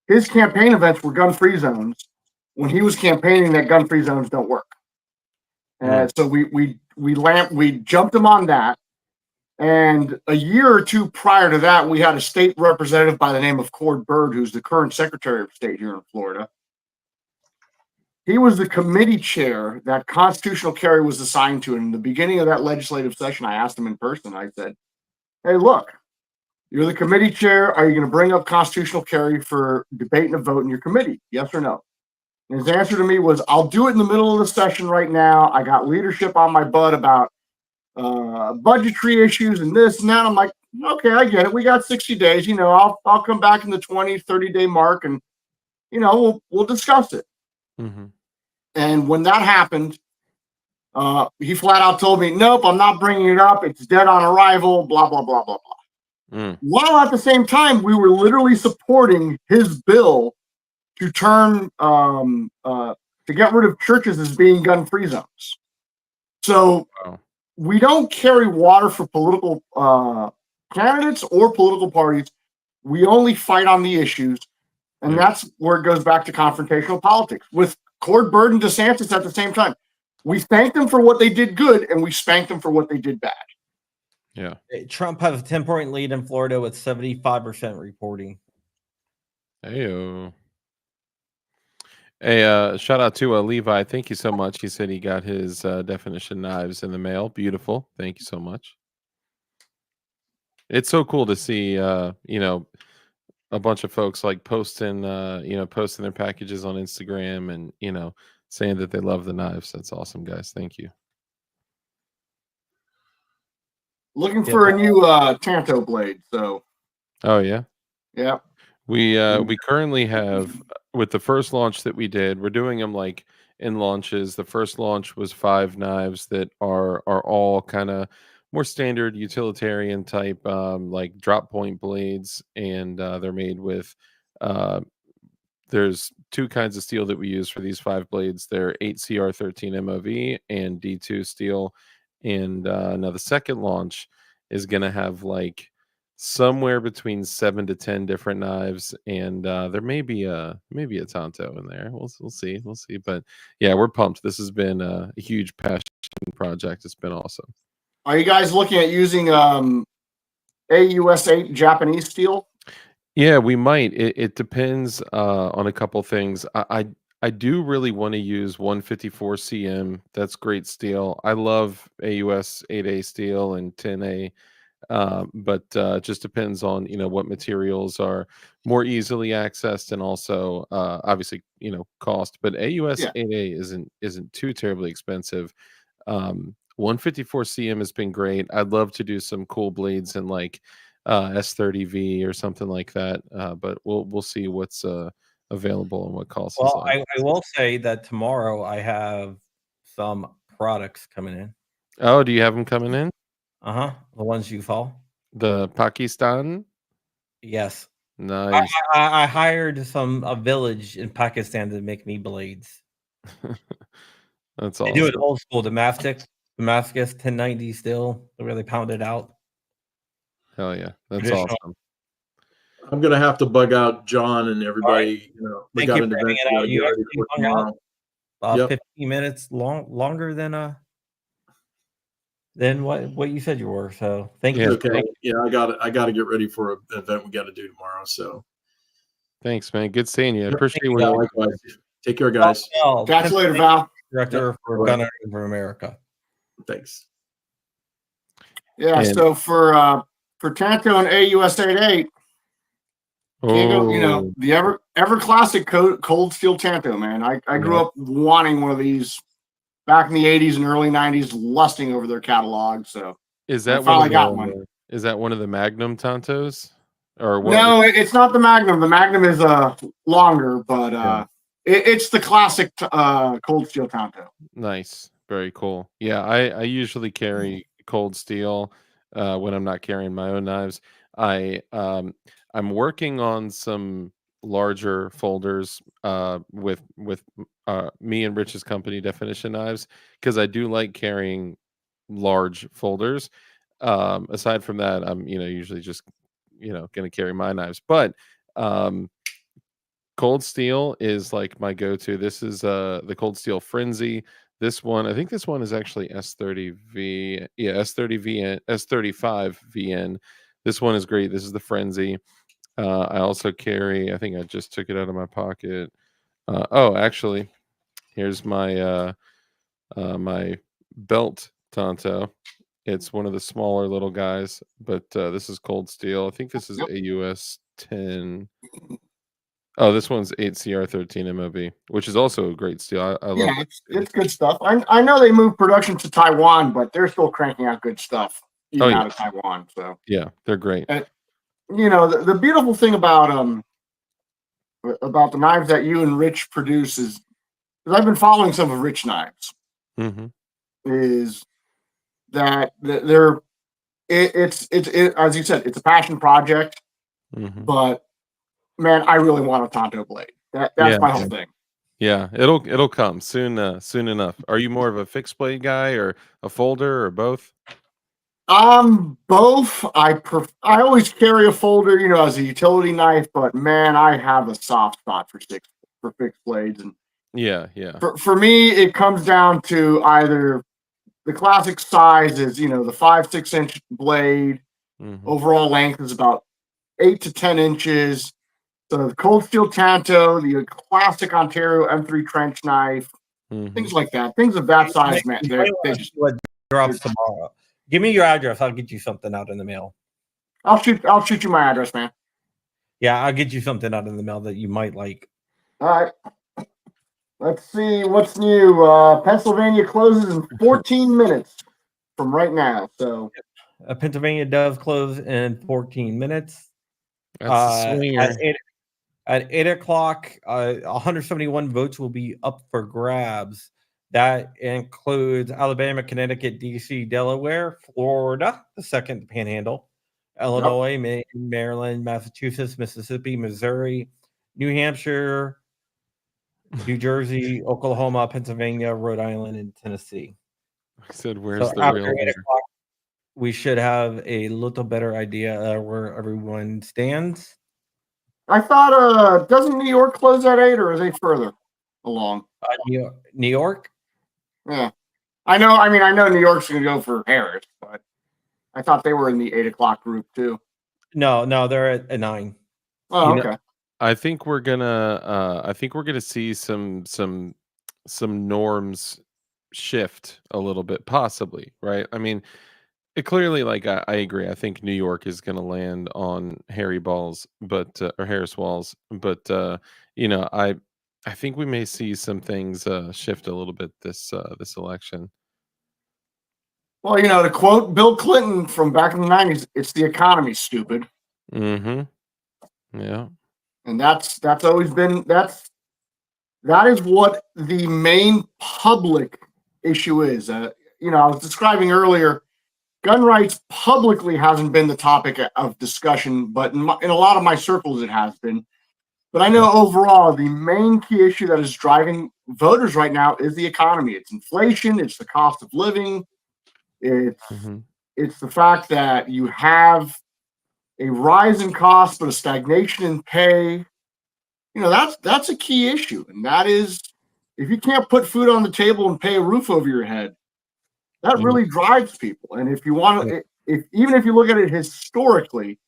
his campaign events were gun-free zones. When he was campaigning, that gun-free zones don't work. So we jumped him on that. And a year or two prior to that, we had a state representative by the name of Cord Byrd, who's the current Secretary of State here in Florida. He was the committee chair that constitutional carry was assigned to. And in the beginning of that legislative session, I asked him in person. I said, hey, look, you're the committee chair. Are you going to bring up constitutional carry for debate and a vote in your committee? Yes or no? And his answer to me was, I'll do it in the middle of the session right now. I got leadership on my butt about budgetary issues and this and that. I'm like, okay, I get it. We got 60 days. You know, I'll come back in the 30-day mark and, you know, we'll discuss it. Mm-hmm. And when that happened, he flat out told me, nope, I'm not bringing it up. It's dead on arrival, blah, blah, blah, blah, blah. While at the same time, we were literally supporting his bill to turn to get rid of churches as being gun-free zones. So we don't carry water for political candidates or political parties. We only fight on the issues. And that's where it goes back to confrontational politics. With Cord Byrd and DeSantis at the same time, we thanked them for what they did good, and we spanked them for what they did bad. Yeah. Trump has a 10-point lead in Florida with 75% reporting. Heyo. Hey, shout out to Levi. Thank you so much. He said he got his definition knives in the mail. Beautiful. Thank you so much. It's so cool to see, a bunch of folks like posting, posting their packages on Instagram and, saying that they love the knives. That's awesome, guys. Thank you. Looking Yeah. for a new Tanto blade. So Oh, yeah. yeah. We currently have with the first launch that we did, we're doing them like in launches. The first launch was 5 knives that are all kind of more standard utilitarian type, like drop point blades, and they're made with. There's 2 kinds of steel that we use for these 5 blades. They're 8CR13 MOV and D2 steel. And now the second launch is going to have like somewhere between 7 to 10 different knives, and there may be a Tonto in there. We'll see, but yeah, we're pumped. This has been a huge passion project. It's been awesome. Are you guys looking at using AUS8 Japanese steel? Yeah, we might. It depends on a couple things. I do really want to use 154 CM. That's great steel. I love AUS 8A steel and 10A. But it just depends on what materials are more easily accessed, and also obviously cost. But AUS Yeah. 8A isn't too terribly expensive. 154 CM has been great. I'd love to do some cool blades in like S30V or something like that. But we'll see what's available and what costs. is Well, on. I will say that tomorrow I have some products coming in. Oh, do you have them coming in? The ones you saw. The Pakistan? Yes. Nice. I hired a village in Pakistan to make me blades. That's They awesome. do it old school, Damascus 1090 still, where they pound it out. Hell yeah. That's Traditional. awesome. I'm gonna have to bug out John and everybody. We Thank got you an for event hanging out. we You gotta get ready actually for hung out tomorrow. Yep. 15 minutes longer than what you said you were. So thank Yeah. you. Okay. Yeah, I got to get ready for an event we got to do tomorrow. So Thanks, man. Good seeing you. I Yep. appreciate you, what yeah, you likewise. Take care, guys. Well, Catch you later, Val. Director for Bye-bye. Gun Owners for America. Thanks. Yeah. And- So for Tanto and AUS88, can't go. Oh, The ever classic cold steel Tanto, man. I grew up wanting one of these back in the 80s and early 90s, lusting over their catalog. So is I that finally one got of one. the, is that one of the Magnum Tontos? Or what? No, it's not the Magnum. The Magnum is longer, but it's the classic cold steel Tanto. Nice. Very cool. Yeah, I usually carry cold steel when I'm not carrying my own knives. I'm working on some larger folders with me and Rich's company, Definition Knives, because I do like carrying large folders. Aside from that, I'm usually just going to carry my knives, but cold steel is like my go-to. This is the Cold Steel Frenzy. This one, I think this one is actually S30V. Yeah, S30V, S35VN. This one is great. This is the Frenzy. I also carry, I think I just took it out of my pocket. Actually, here's my my belt Tonto. It's one of the smaller little guys, but this is cold steel. I think this is AUS 10. Oh, this one's 8CR13 MOB, which is also a great steel. I love Yeah, it. it's good stuff. I know they moved production to Taiwan, but they're still cranking out good stuff even out of Taiwan. So Yeah, they're great. the beautiful thing about the knives that you and Rich produce is, because I've been following some of Rich knives, Hmm. is that it's as you said, it's a passion project. Hmm. But man, I really want a Tonto blade. That's my whole thing. Yeah, it'll come soon. Soon enough. Are you more of a fixed blade guy or a folder or both? Both. I always carry a folder, as a utility knife, but man, I have a soft spot for fixed blades, and Yeah. for me, it comes down to either the classic size is the 5-6 inch blade. Mhm. Overall length is about 8 to 10 inches. So the cold steel Tanto, the classic Ontario M3 trench knife, Mhm. things like that. Things of that size, man. You They might they wanna just see what drops tomorrow. Give me your address. I'll get you something out in the mail. I'll shoot you my address, man. Yeah, I'll get you something out in the mail that you might like. All right. Let's see what's new. Pennsylvania closes in 14 minutes from right now. So Pennsylvania does close in 14 minutes. That's a At swinger. 8 o'clock, 171 votes will be up for grabs. That includes Alabama, Connecticut, DC, Delaware, Florida, the second panhandle, Illinois, Maine, Maryland, Massachusetts, Mississippi, Missouri, New Hampshire, New Jersey, Oklahoma, Pennsylvania, Rhode Island, and Tennessee. I said, "Where's So the after real 8 winner?" o'clock, we should have a little better idea where everyone stands. I thought, doesn't New York close at 8 or are they further along? New York, Yeah. I know. I mean, I know New York's going to go for Harris, but I thought they were in the 8 o'clock group too. no, they're at 9. Oh, You know, okay. I think we're gonna see some norms shift a little bit, possibly, right? I mean, it clearly, like, I agree. I think New York is gonna land on Harry Balls, but or Harris Walls, but I think we may see some things shift a little bit this election. Well, to quote Bill Clinton from back in the 90s, it's the economy, stupid. Mm-hmm. Yeah. And that's always been that is what the main public issue is. I was describing earlier, gun rights publicly hasn't been the topic of discussion, but in a lot of my circles it has been. But I know overall the main key issue that is driving voters right now is the economy. It's inflation, it's the cost of living, it's Mm-hmm. it's the fact that you have a rise in cost but a stagnation in pay. That's a key issue, and that is if you can't put food on the table and pay a roof over your head, that Mhm. really drives people. And if you want to, even if you look at it historically,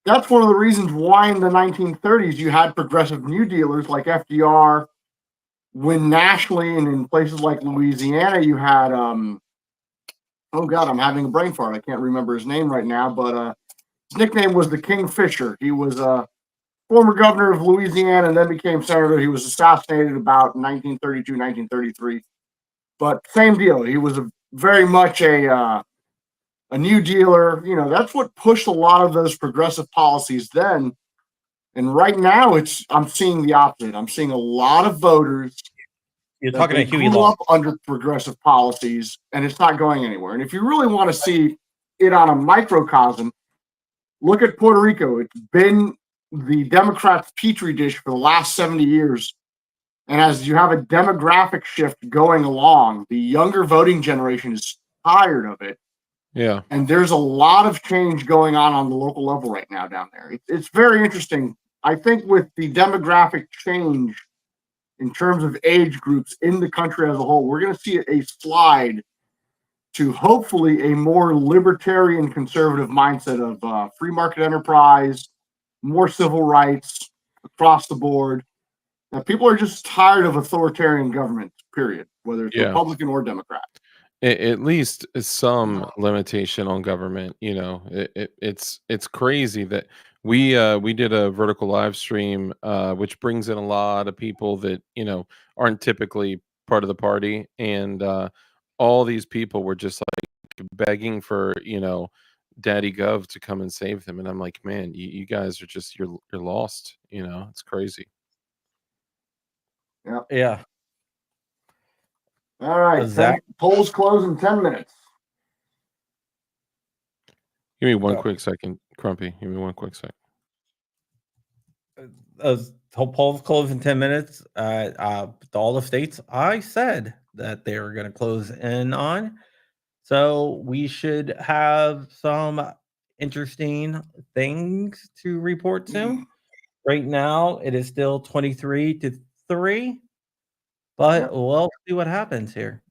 that's one of the reasons why in the 1930s you had progressive New Dealers like FDR. When nationally and in places like Louisiana, you had oh God, I'm having a brain fart. I can't remember his name right now, but his nickname was the Kingfisher. He was a former governor of Louisiana and then became senator. He was assassinated about 1932, 1933. But same deal. He was very much a New Dealer. That's what pushed a lot of those progressive policies then. And right now, I'm seeing the opposite. I'm seeing a lot of voters You're that talking they to Huey grew Long. up under progressive policies, and it's not going anywhere. And if you really want to see it on a microcosm, look at Puerto Rico. It's been the Democrats' petri dish for the last 70 years. And as you have a demographic shift going along, the younger voting generation is tired of it. Yeah. And there's a lot of change going on the local level right now down there. It's very interesting. I think with the demographic change in terms of age groups in the country as a whole, we're going to see a slide to hopefully a more libertarian conservative mindset of free market enterprise, more civil rights across the board. Now, people are just tired of authoritarian government, period, whether it's Yeah. Republican or Democrat. At least some limitation on government. It's crazy that we did a vertical live stream, which brings in a lot of people that aren't typically part of the party, and all these people were just like begging for Daddy Gov to come and save them, and I'm like, man, you guys are just you're lost. It's crazy. Yeah. All right. Zach? Polls close in 10 minutes. Give me one Oh. quick second, Crumpy. Give me one quick second. Polls close in 10 minutes. All the states I said that they were going to close in on. So we should have some interesting things to report soon. Right now, it is still 23-3, but we'll see what happens here.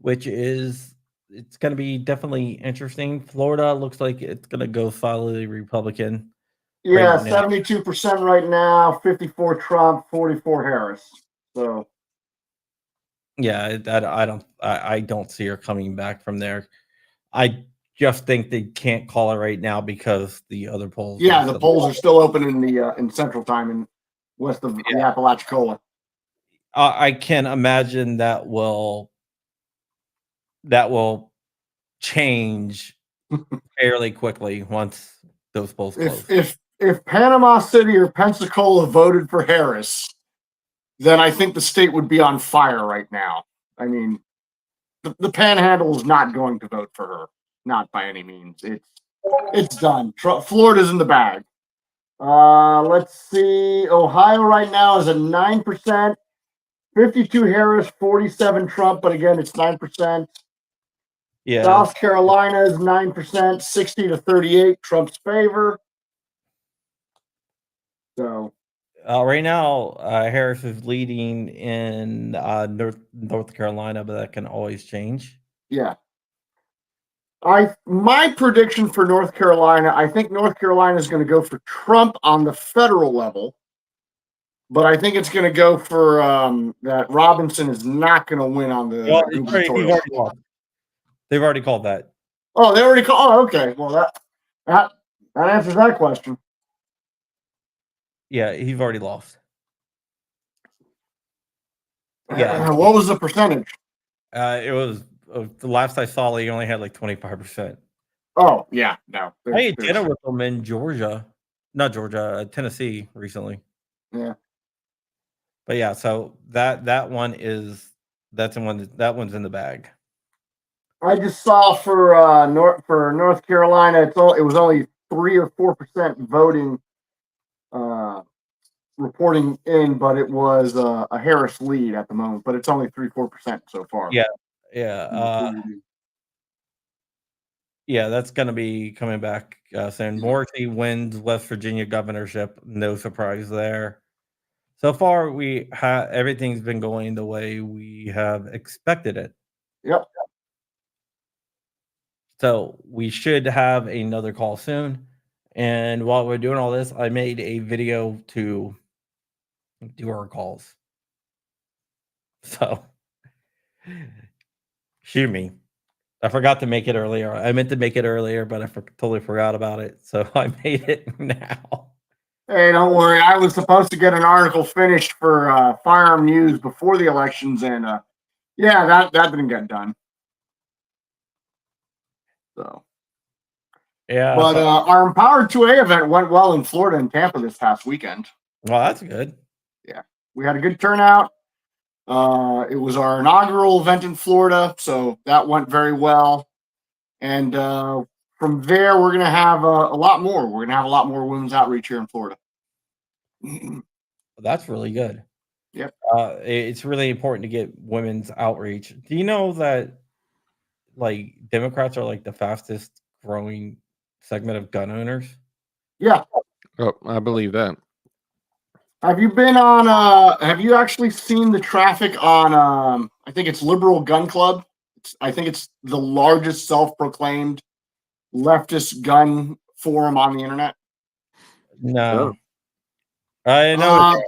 It's going to be definitely interesting. Florida looks like it's going to go solidly Republican. Yeah, Right now. 72% right now, 54 Trump, 44 Harris. So Yeah, I don't see her coming back from there. I just think they can't call it right now because the other polls. yeah, are the still- polls are still open in the in Central Time and west of the Apalachicola. I can imagine that will change fairly quickly once those polls close. If Panama City or Pensacola voted for Harris, then I think the state would be on fire right now. I mean, the Panhandle is not going to vote for her, not by any means. It's done. Florida's in the bag. Let's see. Ohio right now is at 9%, 52 Harris, 47 Trump, but again, it's 9%. Yeah, South Carolina is 9%, 60 to 38, Trump's favor. So right now Harris is leading in North Carolina, but that can always change. yeah. My prediction for North Carolina, I think North Carolina is going to go for Trump on the federal level, but I think it's going to go for that Robinson is not going to win on the Well, gubernatorial already level. lost. They've already called that. Oh, they already called. Oh, okay. Well, that answers that question. Yeah, he's already lost. Yeah. What was the percentage? It was the last I saw, he only had like 25%. Oh, yeah. No. I had dinner with him in Tennessee recently. Yeah. But yeah, so that one's in the bag. I just saw for North Carolina, it was only 3 or 4% voting reporting in, but it was a Harris lead at the moment. But it's only 3-4% so far. Yeah. Yeah, that's going to be coming back soon. Morrissey wins West Virginia governorship. No surprise there. So far, everything's been going the way we have expected it. Yep. So we should have another call soon. And while we're doing all this, I made a video to do our calls. So shoot me. I forgot to make it earlier. I meant to make it earlier, but I totally forgot about it. So I made it now. Hey, don't worry. I was supposed to get an article finished for Firearm News before the elections, and that didn't get done. So Yeah. but our Empowered 2A event went well in Florida and Tampa this past weekend. Well, that's good. Yeah, we had a good turnout. It was our inaugural event in Florida, so that went very well. And from there, we're going to have a lot more. We're going to have a lot more women's outreach here in Florida. That's really good. Yep. It's really important to get women's outreach. Do you know that like Democrats are like the fastest growing segment of gun owners? Yeah. Oh, I believe that. Have you been on? Have you actually seen the traffic on? I think it's Liberal Gun Club. I think it's the largest self-proclaimed leftist gun forum on the internet. No. I know.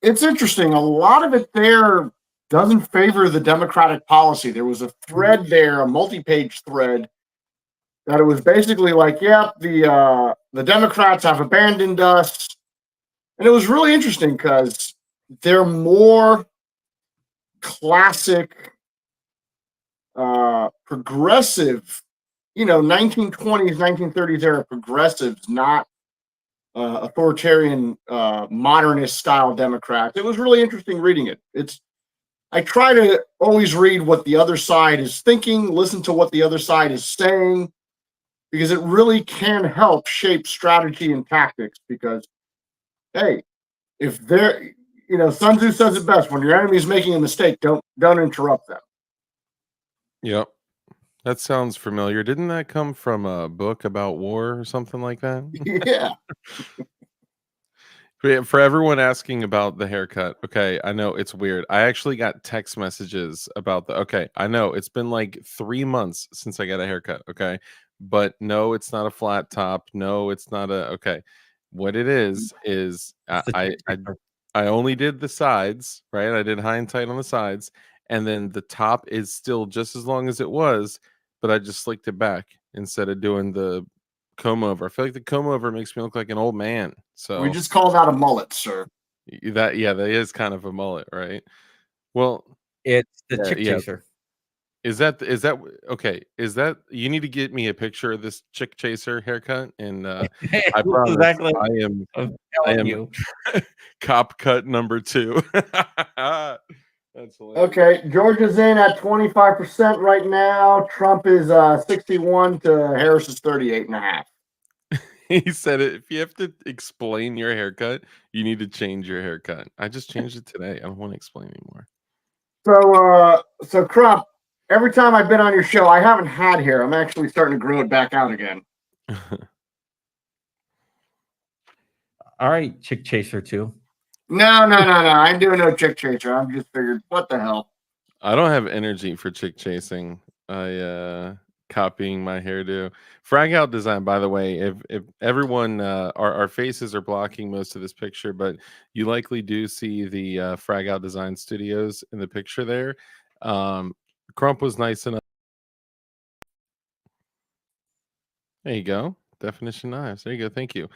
It's interesting. A lot of it there doesn't favor the Democratic policy. There was a thread there, a multi-page thread, that it was basically like, yeah, the Democrats have abandoned us. And it was really interesting because they're more classic, progressive, 1920s, 1930s era progressives, not authoritarian, modernist style Democrats. It was really interesting reading it. I try to always read what the other side is thinking, listen to what the other side is saying, because it really can help shape strategy and tactics. Because, hey, if they're, Sun Tzu says it best: when your enemy is making a mistake, don't interrupt them. Yep. That sounds familiar. Didn't that come from a book about war or something like that? Yeah. For everyone asking about the haircut, okay, I know it's weird. I actually got text messages about I know it's been like 3 months since I got a haircut, okay? But no, it's not a flat top. No, it's not okay. what it is I only did the sides, right? I did high and tight on the sides, and then the top is still just as long as it was, but I just slicked it back instead of doing the comb over. I feel like the comb over makes me look like an old man. So We just call that a mullet, sir. that is kind of a mullet, right? Well, It's the Yeah, chick yeah. chaser. is that okay? Is that you need to get me a picture of this chick chaser haircut, and I promise Exactly. I am I'm I telling am you. cop cut number 2. That's hilarious. Okay, Georgia's in at 25% right now. Trump is 61 to Harris is 38.5. He said it. If you have to explain your haircut, you need to change your haircut. I just changed it today. I don't want to explain anymore. So Trump, every time I've been on your show, I haven't had hair. I'm actually starting to grow it back out again. All right, chick chaser too. No. I ain't doing no chick chaser. I'm just figured, what the hell? I don't have energy for chick chasing. I copying my hairdo. Frag out design, by the way. If everyone our faces are blocking most of this picture, but you likely do see the Frag out design studios in the picture there. Crump was nice enough. There you go. Definition Knives. There you go. Thank you.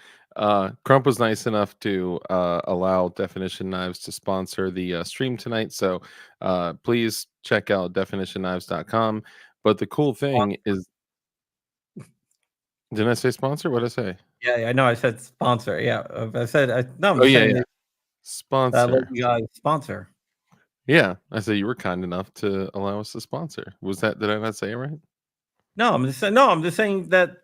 Crump was nice enough to allow Definition Knives to sponsor the stream tonight. So please check out definitionknives.com. But the cool thing is, didn't I say sponsor? What did I say? Yeah, I know. I said sponsor. Yeah, I said no. I'm Oh, yeah, saying yeah. that Sponsor. let you guys sponsor. Yeah. I said you were kind enough to allow us to sponsor. Did I not say it right? No, I'm just saying. No, I'm just saying that.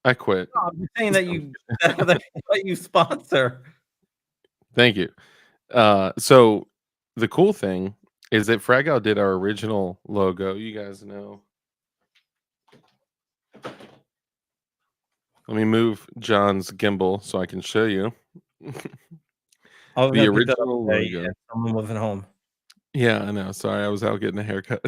I quit. No, I'm just saying that you that you sponsor. Thank you. So the cool thing is that Frag Out did our original logo. You guys know. Let me move John's gimbal so I can show you. I was The gonna pick that up original today logo. if someone wasn't home. Yeah, I know. Sorry, I was out getting a haircut.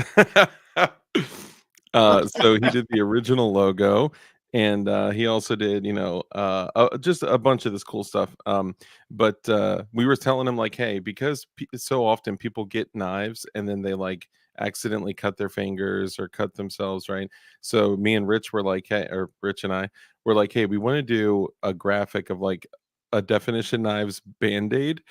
So he did the original logo, and he also did, just a bunch of this cool stuff. But we were telling him like, hey, because so often people get knives and then they like accidentally cut their fingers or cut themselves, right? So me and Rich were like, hey, or Rich and I were like, hey, we want to do a graphic of like a Definition Knives Band-Aid.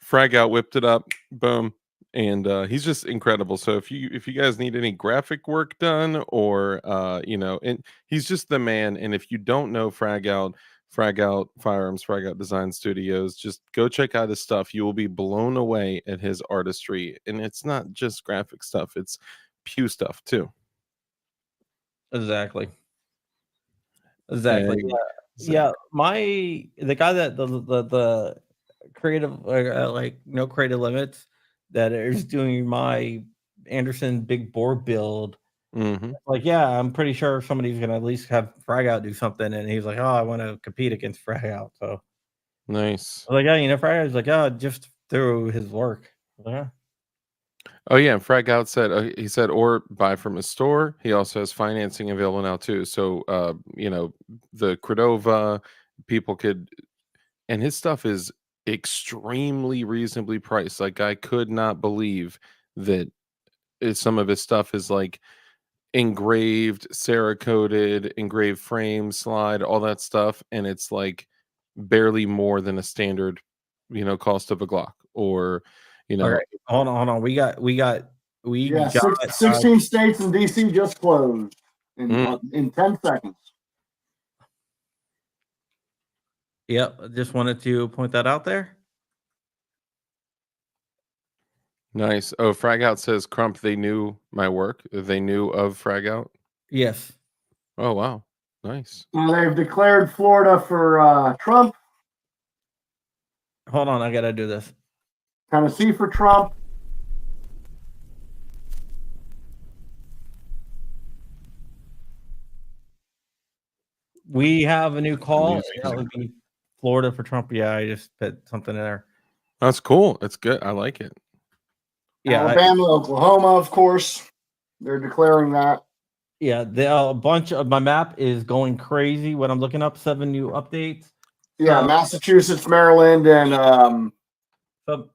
Frag Out whipped it up, boom, and he's just incredible. So if you guys need any graphic work done, or and he's just the man. And if you don't know Frag Out Firearms, Frag Out Design Studios, just go check out his stuff. You will be blown away at his artistry, and it's not just graphic stuff; it's pew stuff too. Exactly. Yeah. Yeah, the guy that the creative like no creative limits that is doing my Anderson big bore build. Mm-hmm. Like, yeah, I'm pretty sure somebody's gonna at least have Frag Out do something, and he's like, oh, I want to compete against Frag Out. So Nice. I was like, yeah, Frag Out's like, oh, just through his work. Yeah. Oh yeah, Frag Out said he said or buy from his store. He also has financing available now too. So the Cordova people could, and his stuff is extremely reasonably priced. Like I could not believe that some of his stuff is like engraved, Cerakoted, engraved frame, slide, all that stuff, and it's like barely more than a standard, cost of a Glock or. All right, hold on. We got 16 states and DC just closed in 10 seconds. Yep, I just wanted to point that out there. Nice. Oh, Frag Out says Crump, they knew my work. They knew of Frag Out. Yes. Oh wow. Nice. They've declared Florida for Trump. Hold on, I gotta do this. Tennessee for Trump. We have a new call. That would be Florida for Trump. Yeah, I just put something in there. That's cool. That's good. I like it. Yeah, Alabama, Oklahoma, of course. They're declaring that. Yeah, a bunch of my map is going crazy when I'm looking up 7 new updates. Yeah, Uh, Massachusetts, Maryland, So,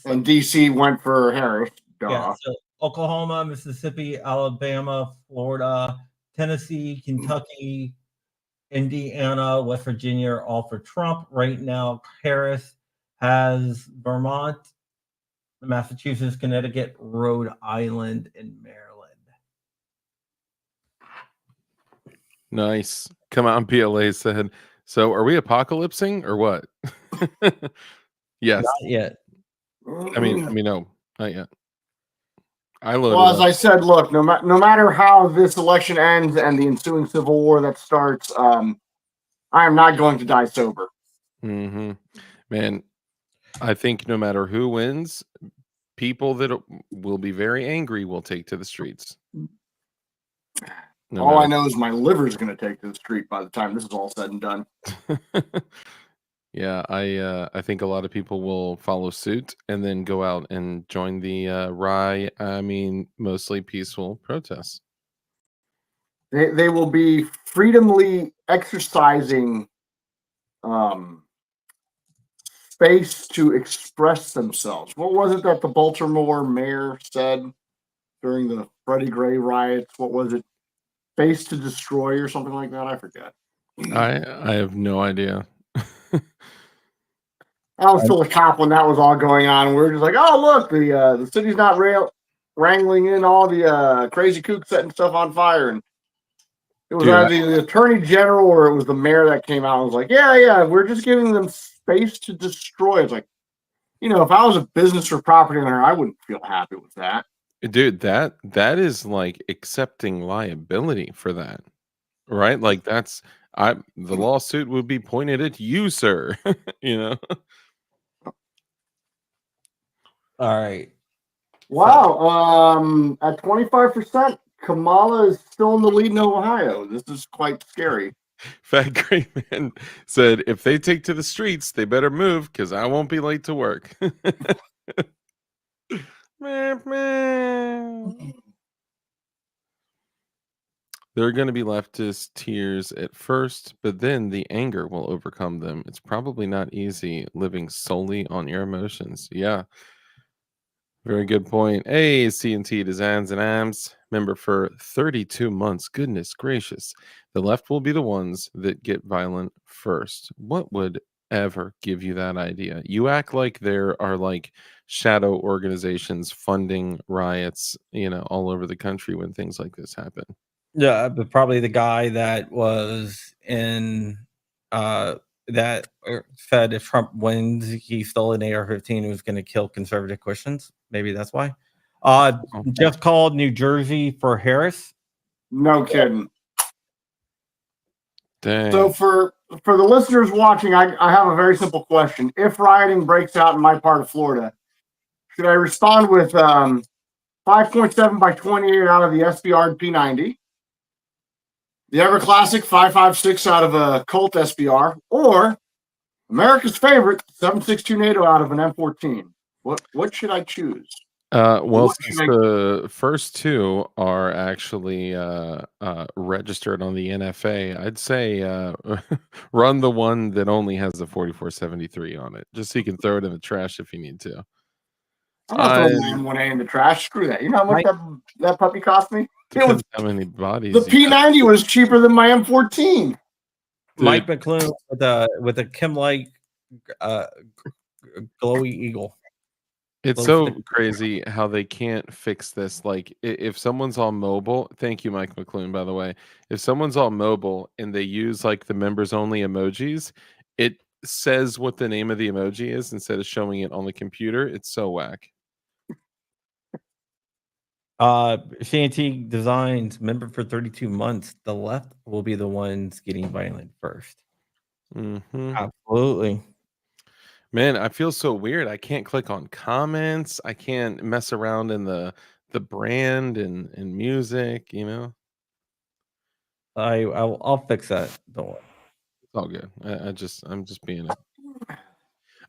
and DC went for Harris. Duh. yeah, so Oklahoma, Mississippi, Alabama, Florida, Tennessee, Kentucky, Indiana, West Virginia are all for Trump. Right now, Harris has Vermont, Massachusetts, Connecticut, Rhode Island, and Maryland. Nice. Come on, PLA said. So are we apocalypsing or what? Yes. Not yet. I mean, no, not yet. I loaded Well, as up. I said, look, no matter how this election ends and the ensuing civil war that starts, I am not going to die sober. Mm-hmm. Man, I think no matter who wins, people that will be very angry will take to the streets. All I know is my liver's going to take to the street by the time this is all said and done. Yeah, I think a lot of people will follow suit and then go out and join the mostly peaceful protests. They will be freedomly exercising space to express themselves. What was it that the Baltimore mayor said during the Freddie Gray riots? What was it? Space to destroy or something like that? I forget. I have no idea. I was still a cop when that was all going on. And we were just like, oh, look, the city's not wrangling in all the crazy kooks setting stuff on fire. And it was Dude, either the attorney general or it was the mayor that came out and was like, yeah, we're just giving them space to destroy. It's like, if I was a business or property owner, I wouldn't feel happy with that. dude, that is like accepting liability for that, right? Like the lawsuit would be pointed at you, sir. All right. Wow. At 25%, Kamala is still in the lead in Ohio. This is quite scary. Fat Gray Man said, if they take to the streets, they better move because I won't be late to work. There are going to be leftist tears at first, but then the anger will overcome them. It's probably not easy living solely on your emotions. Yeah. Very good point. Hey, C&T Designs and Ams, member for 32 months. Goodness gracious. The left will be the ones that get violent first. What would ever give you that idea? You act like there are like shadow organizations funding riots, all over the country when things like this happen. Yeah, but probably the guy that was in that said if Trump wins, he stole an AR-15 and was going to kill conservative Christians. Maybe that's why. Just called New Jersey for Harris. No kidding. Dang. So for the listeners watching, I have a very simple question. If rioting breaks out in my part of Florida, should I respond with 5.7 by 28 out of the SBR P90, the ever classic 5.56 out of a Colt SBR, or America's favorite 7.62 NATO out of an M14? What should I choose? Well, since the first two are actually registered on the NFA, I'd say run the one that only has the 4473 on it, just so you can throw it in the trash if you need to. I'm not throwing my M1A in the trash. Screw that. You know how much that puppy cost me? Depends how many bodies. The P90 was cheaper than my M14. Dude. Mike McClune with a Kim Light glowy eagle. It's so crazy how they can't fix this. Like, if someone's all mobile, thank you, Mike McClune, by the way. If someone's all mobile and they use like the members only emojis, it says what the name of the emoji is instead of showing it on the computer. It's so whack. CNT Designs, member for 32 months. The left will be the ones getting violent first. Mm-hmm. Absolutely. Man, I feel so weird. I can't click on comments. I can't mess around in the brand and music, I'll fix that. Don't worry. It's all good. I'm just being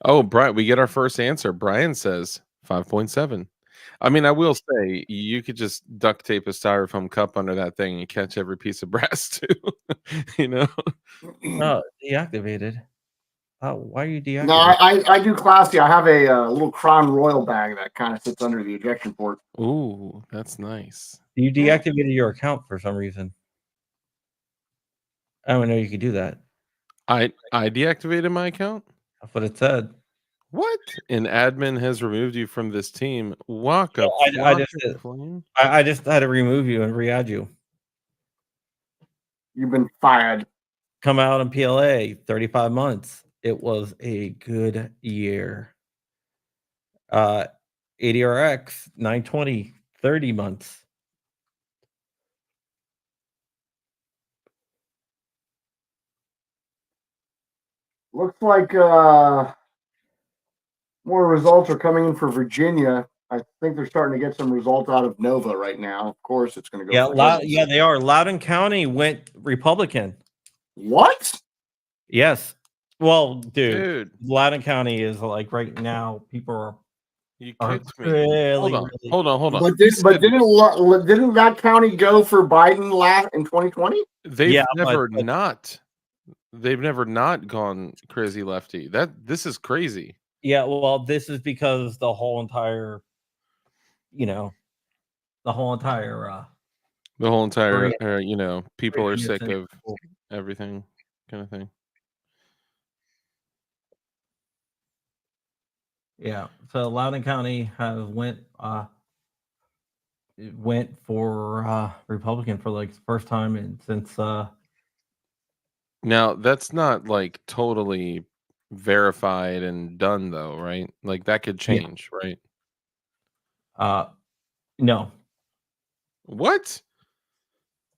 Oh, Brian, we get our first answer. Brian says 5.7. I mean, I will say you could just duct tape a styrofoam cup under that thing and catch every piece of brass too. Oh, deactivated. Why are you deactivating? No, I do classy. I have a little Crown Royal bag that kind of sits under the ejection port. Ooh, that's nice. You deactivated your account for some reason. I don't know you could do that. I deactivated my account. That's what it said. What? An admin has removed you from this team. Waka I just flocka did. flame. I just had to remove you and re-add you. You've been fired. Come out in PLA, 35 months. It was a good year. ADRX, 920, 30 months. Looks like more results are coming in for Virginia. I think they're starting to get some results out of Nova right now. Of course, it's going to go. Yeah, they are. Loudoun County went Republican. What? Yes. Well, Dude, Loudoun County is like right now. People you are kicked me. really, Hold on. But, You said didn't that county go for Biden last in 2020? they've Yeah, never but- not. They've never not gone crazy lefty. This is crazy. Yeah, well, this is because the whole entire, the whole entire The whole entire, Korea- people are Korea sick thing. of everything, kind of thing. Yeah. So Loudoun County went for Republican for like the first time since Now that's not like totally verified and done though, right? Like that could change, right? no. What?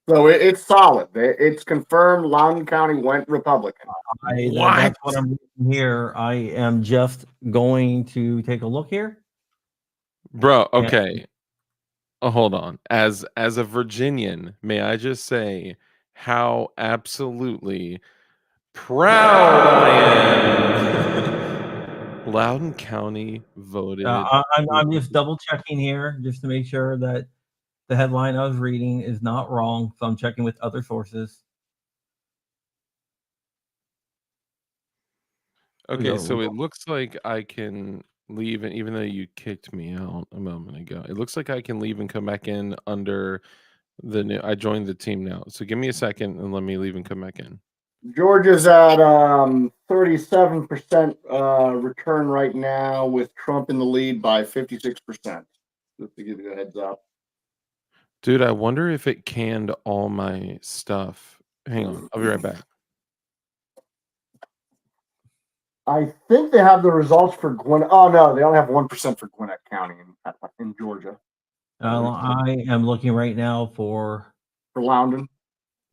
So it's solid. It's confirmed. Loudoun County went Republican. That's what I'm reading here. I am just going to take a look here. Bro, okay. Hold on. As a Virginian, may I just say how absolutely proud I am. Loudoun County voted. I'm just double checking here just to make sure that the headline I was reading is not wrong. So I'm checking with other sources. Okay, so it looks like I can leave, and even though you kicked me out a moment ago, it looks like I can leave and come back in under the new. I joined the team now, so give me a second and let me leave and come back in. Georgia's at 37% return right now, with Trump in the lead by 56%. Just to give you a heads up. Dude, I wonder if it canned all my stuff. Hang on, I'll be right back. I think they have the results for Gwinnett. Oh no, they only have 1% for Gwinnett County in Georgia. I am looking right now for Loudoun.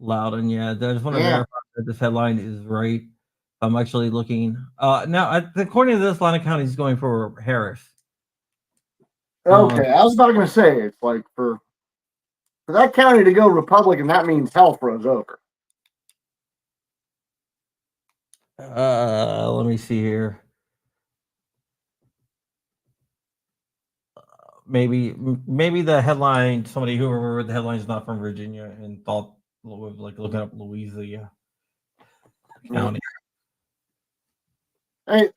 Loudoun. Yeah, I just want to verify that this headline is right. I'm actually looking. Now, according to this, Loudoun County is going for Harris. Okay, I was about going to say it's like for that county to go Republican, that means hell froze over. Let me see here. Maybe the headline. Somebody who read the headline is not from Virginia and thought was like looking up Louisiana County. Hey,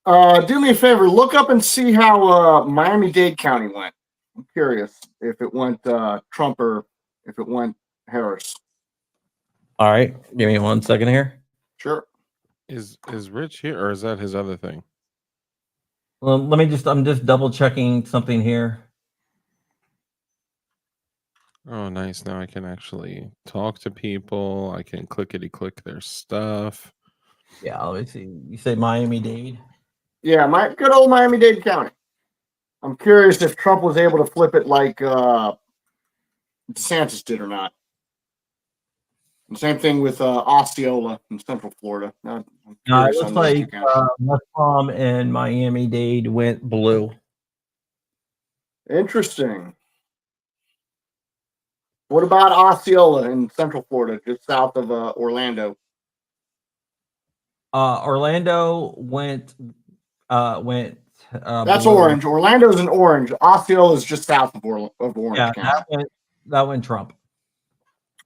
do me a favor. Look up and see how Miami-Dade County went. I'm curious if it went Trump or if it went Harris. All right, give me 1 second here. Sure. Is Rich here, or is that his other thing? Well, I'm just double checking something here. Oh, nice. Now I can actually talk to people. I can clickety-click their stuff. Yeah, let me see. You say Miami-Dade? Yeah, my good old Miami-Dade County. I'm curious if Trump was able to flip it like DeSantis did or not. And same thing with Osceola in Central Florida. It looks like West Palm and Miami-Dade went blue. Interesting. What about Osceola in Central Florida, just south of Orlando? Orlando went. That's blue. orange. Orlando's in orange. Osceola is just south of Orange Yeah, County. that went Trump.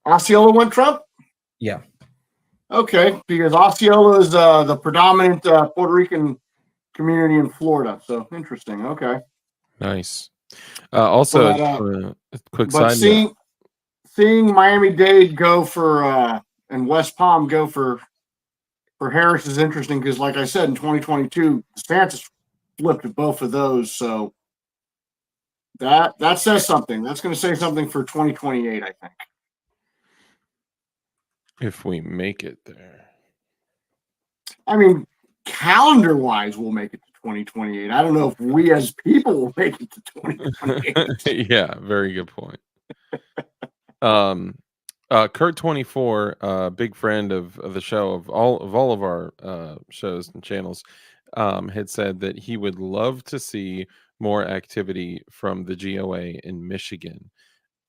Osceola went Trump? Yeah. Okay, because Osceola is the predominant Puerto Rican community in Florida. So interesting. Okay, Nice. Also, but a quick but side note. seeing Miami-Dade go for and West Palm go for Harris is interesting because, like I said, in 2022, DeSantis flipped both of those. So that says something. That's going to say something for 2028, I think. If we make it there. I mean, calendar-wise, we'll make it to 2028. I don't know if we as people will make it to 2028. Yeah, very good point. Kurt24, big friend of the show, of all of our shows and channels, had said that he would love to see more activity from the GOA in Michigan.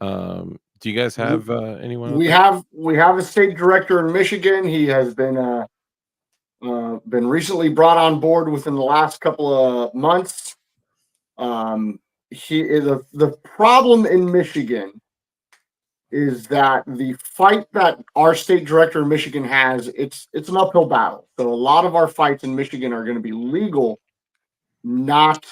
Do you guys have anyone out there? We have a state director in Michigan. He has been recently brought on board within the last couple of months. He is the problem in Michigan is that the fight that our state director in Michigan has, it's an uphill battle. So a lot of our fights in Michigan are going to be legal, not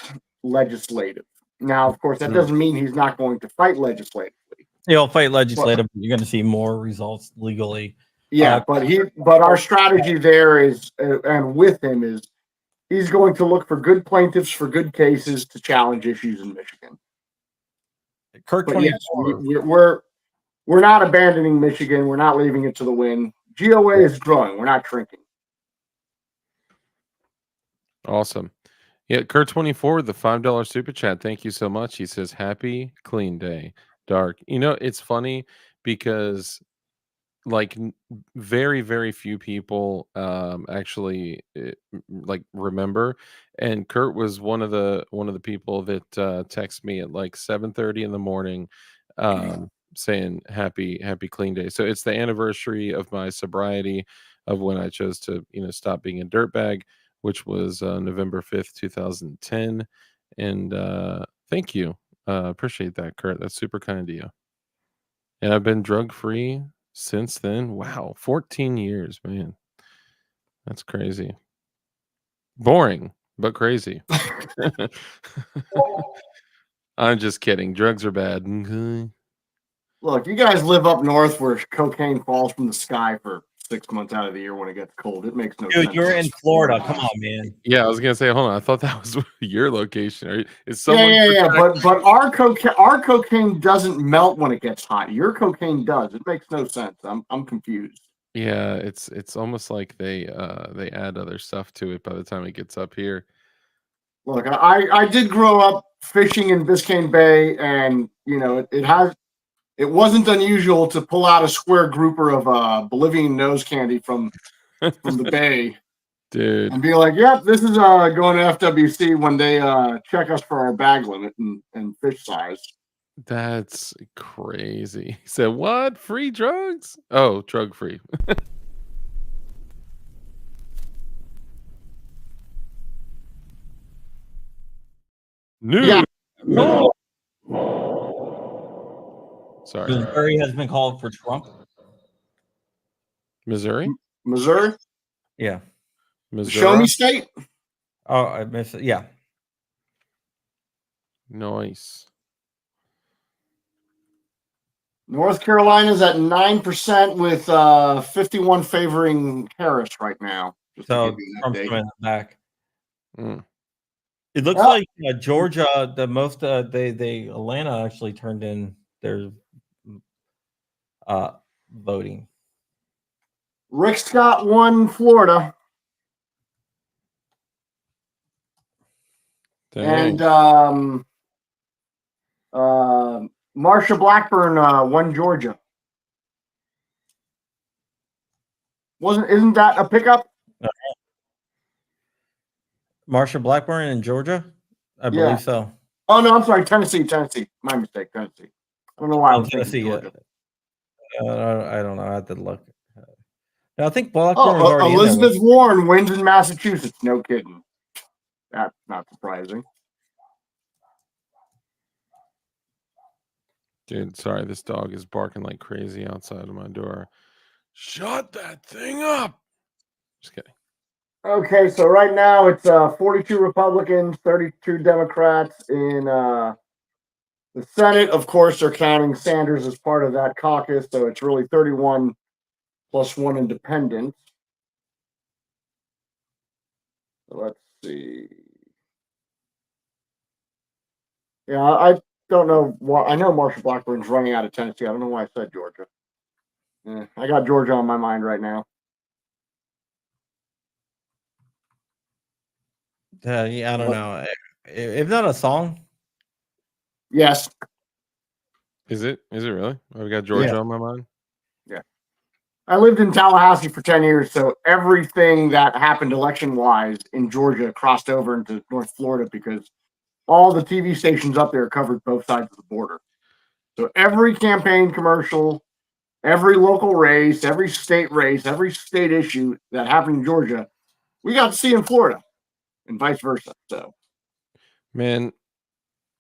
legislative. Now, of course, that doesn't mean he's not going to fight legislatively. He'll fight legislative. You're going to see more results legally. Yeah, but our strategy there is, and with him is, he's going to look for good plaintiffs for good cases to challenge issues in Michigan. Kurt But 24. yes, we're not abandoning Michigan. We're not leaving it to the wind. GOA is growing. We're not shrinking. Awesome. Yeah, Kurt24, the $5 super chat. Thank you so much. He says, "Happy clean day, Dark." You know, it's funny because like very, very few people actually like remember, and Kurt was one of the people that text me at like 7:30 in the morning saying happy clean day. So it's the anniversary of my sobriety, of when I chose to stop being a dirtbag, which was November 5th 2010. And thank you, appreciate that, Kurt. That's super kind of you. And I've been drug free since then. Wow, 14 years, man. That's crazy. Boring, but crazy. I'm just kidding. Drugs are bad. Okay. Look, you guys live up north where cocaine falls from the sky for 6 months out of the year when it gets cold. It makes no sense. Dude, you're in Florida. Come on, man. Yeah, I was gonna say, hold on. I thought that was your location. Is Yeah, someone? yeah. But our cocaine doesn't melt when it gets hot. Your cocaine does. It makes no sense. I'm confused. Yeah, it's almost like they add other stuff to it by the time it gets up here. Look, I did grow up fishing in Biscayne Bay, and it wasn't unusual to pull out a square grouper of Bolivian nose candy from the bay, Dude, and be like, "Yep, this is going to FWC when they check us for our bag limit and fish size." that's crazy. He said, "What? Free drugs? Oh, drug free." New. Yeah. Sorry, Missouri has been called for Trump. Missouri. Missouri, Yeah. Missouri. show me state. Oh, I missed it. Yeah. Nice. North Carolina's at 9% with 51 favoring Harris right now. Just to So give you an Trump's update. coming back. Mm. It looks Yeah. like Georgia, the most they Atlanta actually turned in their voting. Rick Scott won Florida, Dang. and Marsha Blackburn won Georgia. Isn't that a pickup? Marsha Blackburn in Georgia, I believe so. Oh no, I'm sorry, Tennessee. My mistake, Tennessee. I don't know why I was Tennessee. thinking Georgia. I don't know. I have to look. I think Blackburn was already Elizabeth Warren wins in Massachusetts. No kidding. That's not surprising. Dude, sorry, this dog is barking like crazy outside of my door. Shut that thing up. Just kidding. Okay, so right now it's 42 Republicans, 32 Democrats in the Senate. Of course, they're counting Sanders as part of that caucus, so it's really 31 plus one independent. So let's see. Yeah, I don't know why. I know Marsha Blackburn's running out of Tennessee. I don't know why I said Georgia. I got Georgia on my mind right now. Yeah, I don't know. If not a song, Yes. Is it? Is it really? I've got Georgia on my mind. I lived in Tallahassee for 10 years, so everything that happened election-wise in Georgia crossed over into North Florida because all the TV stations up there covered both sides of the border. So every campaign commercial, every local race, every state issue that happened in Georgia, we got to see in Florida and vice versa. So, Man,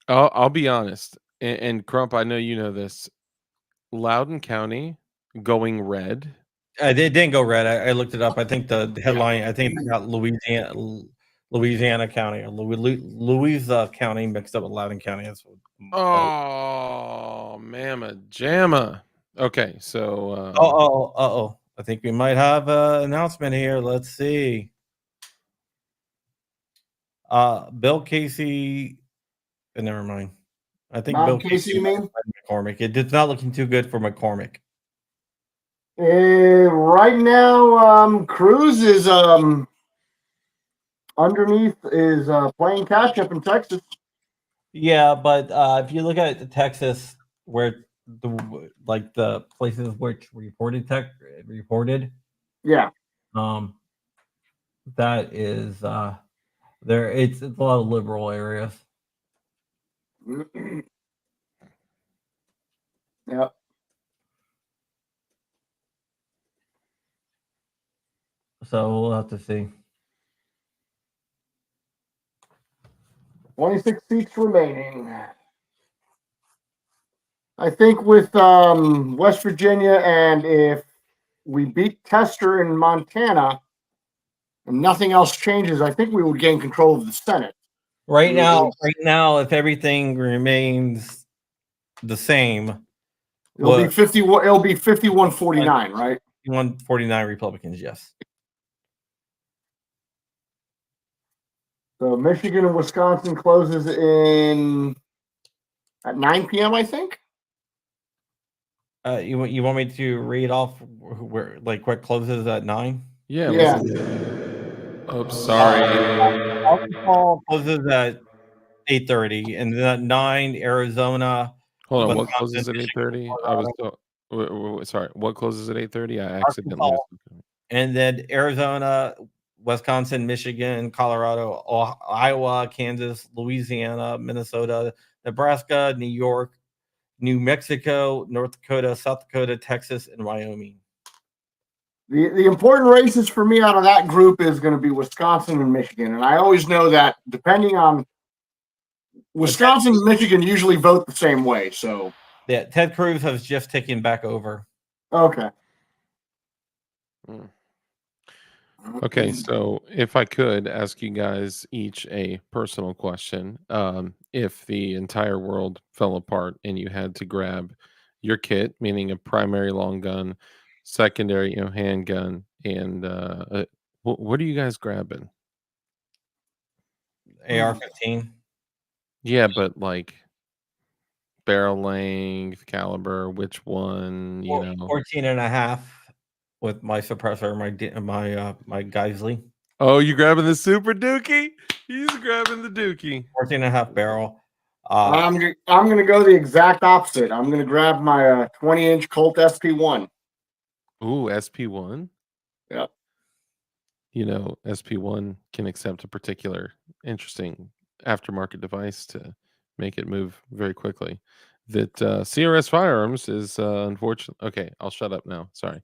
I'll be honest. And Crump, I know you know this. Loudon County going red. it didn't go red. I looked it up. I think the headline. I think it got Louisiana County or Louisa County mixed up with Loudoun County. That's what. Oh, mamma jamma. Okay, so Oh. I think we might have an announcement here. Let's see. Bill Casey. Never mind. I think Bob Bill Casey, you mean? McCormick. It's not looking too good for McCormick. Right now, Cruz is underneath is playing catch up in Texas. Yeah, but if you look at Texas, where the places which reported Yeah. that is there. It's a lot of liberal areas. Yep. So we'll have to see. 26 seats remaining. I think with West Virginia, and if we beat Tester in Montana and nothing else changes, I think we would gain control of the Senate. Right now, if everything remains the same, It'll be 51. It'll be 51-49, right? 149 Republicans, yes. So Michigan and Wisconsin closes at 9 p.m. I think. You want me to read off where what closes at 9? yeah. Yeah. Oh, sorry. Arkansas closes at 8:30, and then at 9, Arizona. Hold on. What Wisconsin, closes at 8:30? I was sorry. What closes at 8:30? I accidentally. Arkansas. And then Arizona, Wisconsin, Michigan, Colorado, Iowa, Kansas, Louisiana, Minnesota, Nebraska, New York, New Mexico, North Dakota, South Dakota, Texas, and Wyoming. The important races for me out of that group is going to be Wisconsin and Michigan, and I always know that depending on Wisconsin and Michigan usually vote the same way. So yeah, Ted Cruz has just taken back over. Okay. Okay, so if I could ask you guys each a personal question, if the entire world fell apart and you had to grab your kit, meaning a primary long gun, secondary, handgun, and what are you guys grabbing? AR-15. Yeah, but like barrel length, caliber, which one? 14 and a half with my suppressor, my Geisley. Oh, you grabbing the Super Dookie? He's grabbing the Dookie. 14 and a half barrel. I'm going to go the exact opposite. I'm going to grab my 20-inch Colt SP1. Ooh, SP1? Yep. SP1 can accept a particular interesting aftermarket device to make it move very quickly. That CRS Firearms is unfortunate. Okay, I'll shut up now. Sorry.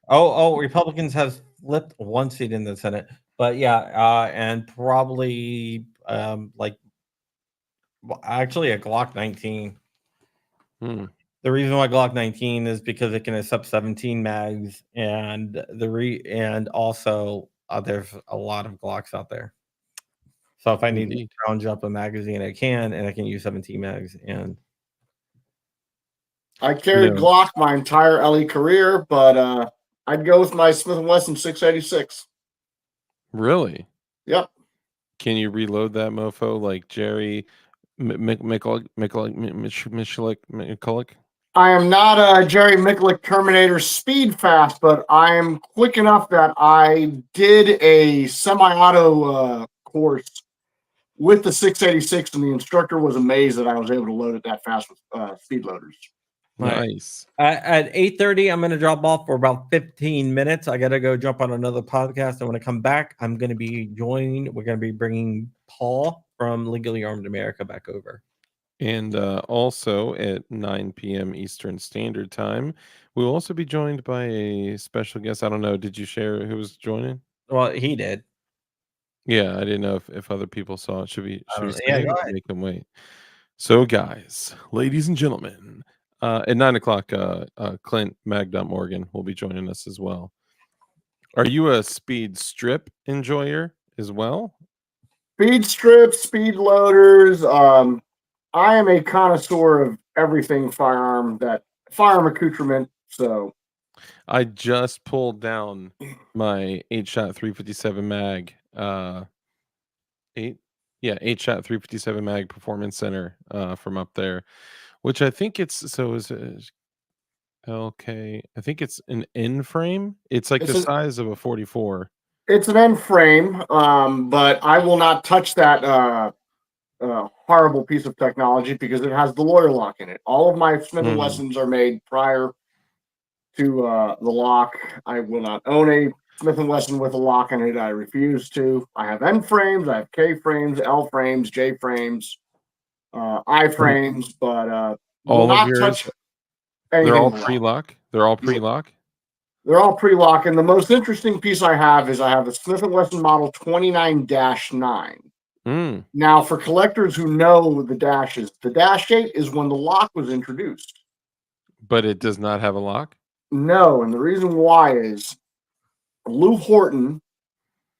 Oh, Republicans have flipped one seat in the Senate, but yeah, and probably actually a Glock 19. The reason why Glock 19 is because it can accept 17 mags, and and also there's a lot of Glocks out there. So if I need to Indeed. round up a magazine, I can, and I can use 17 mags. And I carried No. Glock my entire LE career, but I'd go with my Smith & Wesson 686. Really? Yep. Can you reload that mofo like Jerry McCulloch? I am not a Jerry Miculek Terminator speed fast, but I am quick enough that I did a semi-auto course with the 686, and the instructor was amazed that I was able to load it that fast with speed loaders. Right. Nice. At 8:30, I'm going to drop off for about 15 minutes. I got to go jump on another podcast. And when I come back, we're going to be bringing Paul from Legally Armed America back over. And also at 9 p.m. Eastern Standard Time, we will also be joined by a special guest. I don't know. Did you share who was joining? Well, he did. Yeah, I didn't know if other people saw it. Should we Yeah, say go it or ahead. make them wait? So, guys, ladies and gentlemen, at 9 o'clock, Clint Magdump Morgan will be joining us as well. Are you a speed strip enjoyer as well? Speed strips, speed loaders. I am a connoisseur of everything firearm accoutrement. So I just pulled down my 8-shot 357 mag. 8-shot 357 mag performance center from up there, which I think is okay. I think it's an N frame. It's like It's the an- size of a 44. it's an end frame, but I will not touch that horrible piece of technology because it has the lawyer lock in it. All of my Smith & Wessons are made prior to the lock. I will not own a Smith & Wesson with a lock in it. I refuse to. I have N frames, I have K frames, L frames, J frames, I frames, but will All of not yours, touch anything. they're all with a lock. pre-lock. They're all pre-lock. They're all pre-lock, and the most interesting piece I have is I have a Smith & Wesson model 29-9. Now, for collectors who know the dashes, the Dash 8 is when the lock was introduced. But it does not have a lock. No, and the reason why is Lou Horton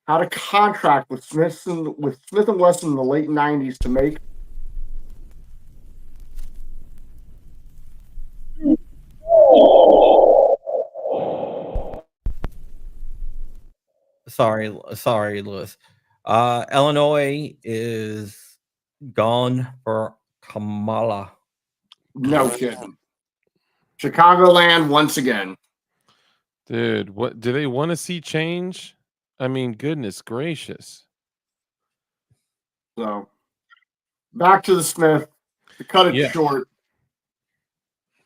had a contract with Smith & Wesson in the late 90s to make Sorry, Lewis. Illinois is gone for Kamala. no kidding. Chicagoland once again. Dude, what do they want to see change? I mean, goodness gracious. So back to the Smith. To cut it short,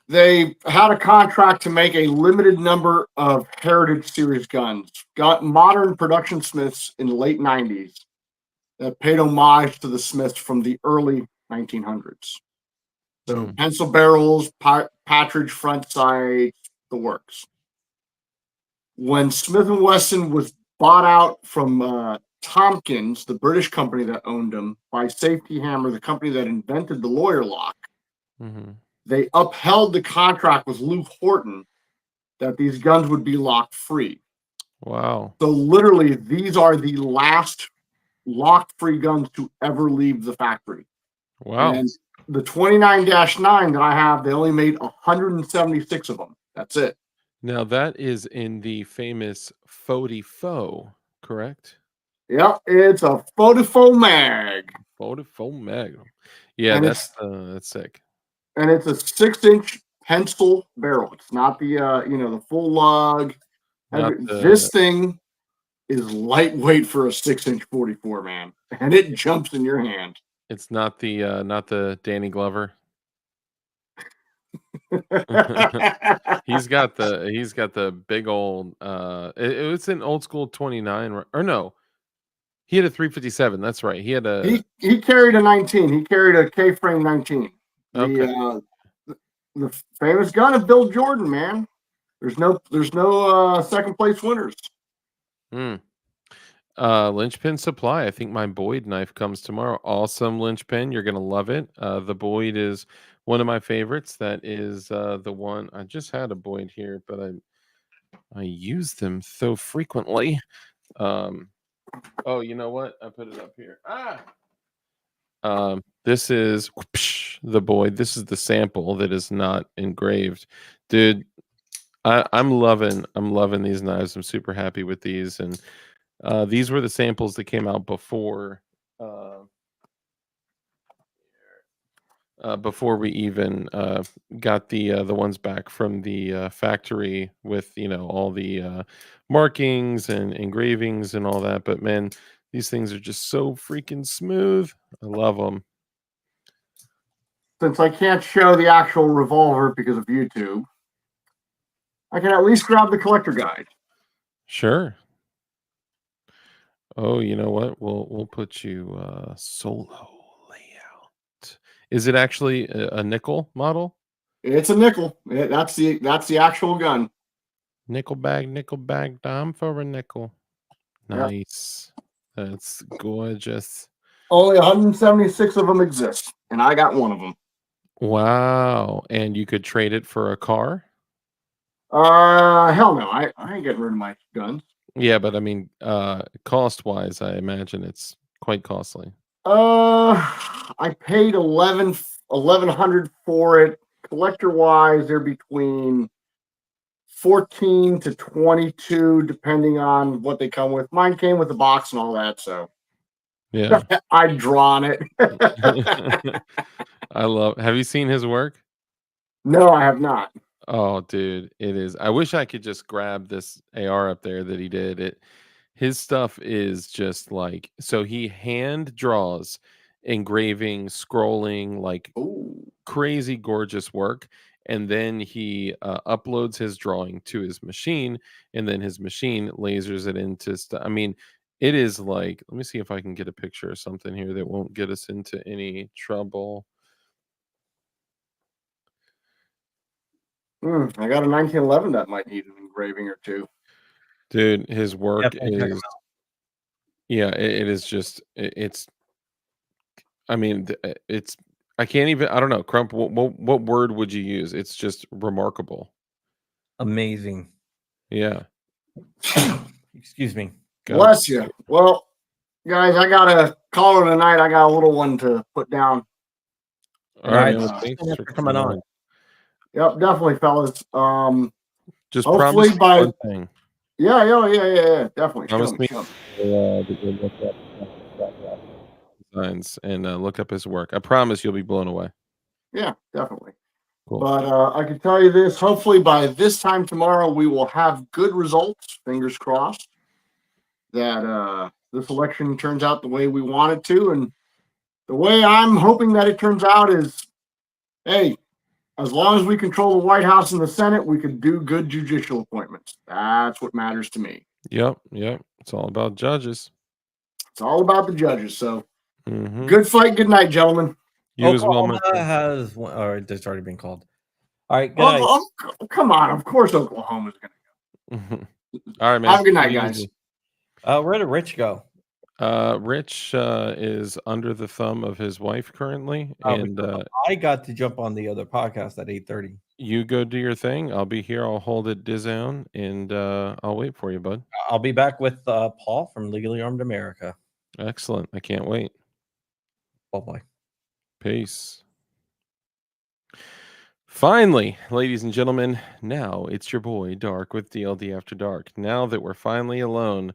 they had a contract to make a limited number of Heritage Series guns. Got modern production Smiths in the late 90s that paid homage to the Smiths from the early 1900s. So pencil barrels, patridge front sights, the works. When Smith & Wesson was bought out from Tompkins, the British company that owned them, by Safety Hammer, the company that invented the lawyer lock, they upheld the contract with Lou Horton that these guns would be lock free. Wow. So literally, these are the last lock free guns to ever leave the factory. Wow. And the 29-9 that I have, they only made 176 of them. That's it. Now that is in the famous 44, correct? Yep, it's a 44 mag. 44 Magnum. Yeah, And that's sick. And it's a 6-inch pencil barrel. It's not the the full lug. This thing is lightweight for a 6-inch 44, man, and it jumps in your hand. It's not the Danny Glover. he's got the big old it's an old school 29 or no, he had a 357. That's right. He had a he carried a 19. He carried a K frame 19. Okay. The famous gun of Bill Jordan, man. There's no second place winners. Lynchpin Supply. I think my Boyd knife comes tomorrow. Awesome Lynchpin. You're gonna love it. The Boyd is one of my favorites. That is the one I just had a Boyd here, but I use them so frequently. Oh, you know what? I put it up here. This is the Boyd. This is the sample that is not engraved, dude. I'm loving these knives. I'm super happy with these, and these were the samples that came out before we even got the ones back from the factory with all the markings and engravings and all that. But man, these things are just so freaking smooth. I love them. Since I can't show the actual revolver because of YouTube, I can at least grab the collector guide. Sure. Oh, you know what? We'll put you solo layout. Is it actually a nickel model? It's a nickel. That's the actual gun. Nickel bag, dime for a nickel. Yep. Nice. That's gorgeous. Only 176 of them exist, and I got one of them. Wow. And you could trade it for a car? Hell no. I ain't getting rid of my guns. Yeah, but I mean, cost wise, I imagine it's quite costly. I paid 1100 for it. Collector wise, they're between 14 to 22, depending on what they come with. Mine came with the box and all that, so Yeah. I'd drawn it. Have you seen his work? No, I have not. Oh, dude, it is. I wish I could just grab this AR up there that he did. His stuff is just like, so he hand draws, engraving, scrolling, like Ooh. crazy gorgeous work, and then he uploads his drawing to his machine, and then his machine lasers it into stuff. I mean, it is like, let me see if I can get a picture or something here that won't get us into any trouble. I got a 1911 that might need an engraving or two. Dude, his work Definitely check 'em is, yeah, it is just, it's, I mean, it's, I can't even, I don't know, Crump, what word would you use? It's just remarkable. Amazing. Yeah. Excuse me. God. Bless you. Well, guys, I got a caller tonight. I got a little one to put down. All right, All man, right. thanks Thanks for for coming on. Yep, definitely, fellas. Just Hopefully promise me by- one thing. Yeah, definitely. Promise Show me. show That you'll look up designs and look up his work. I promise you'll be blown away. Yeah, definitely. Cool. But I can tell you this, hopefully by this time tomorrow, we will have good results, fingers crossed, that this election turns out the way we want it to. And the way I'm hoping that it turns out is, hey, as long as we control the White House and the Senate, we can do good judicial appointments. That's what matters to me. Yep. It's all about judges. It's all about the judges. So Mhm. good fight, good night, gentlemen. You as well, my Oklahoma friend. has one. All right, that's already been called. All right, good night. Oh, come on. Of course Oklahoma's going to. All right, man. Have a good night, Take it guys. easy. Where did Rich go? Rich is under the thumb of his wife currently, Oh, and I got to jump on the other podcast at 8:30. you go do your thing. I'll be here. I'll hold it down, and I'll wait for you, bud. I'll be back with Paul from Legally Armed America. Excellent. I can't wait. Bye-bye. Peace. Finally, ladies and gentlemen, now it's your boy Dark with DLD After Dark. Now that we're finally alone,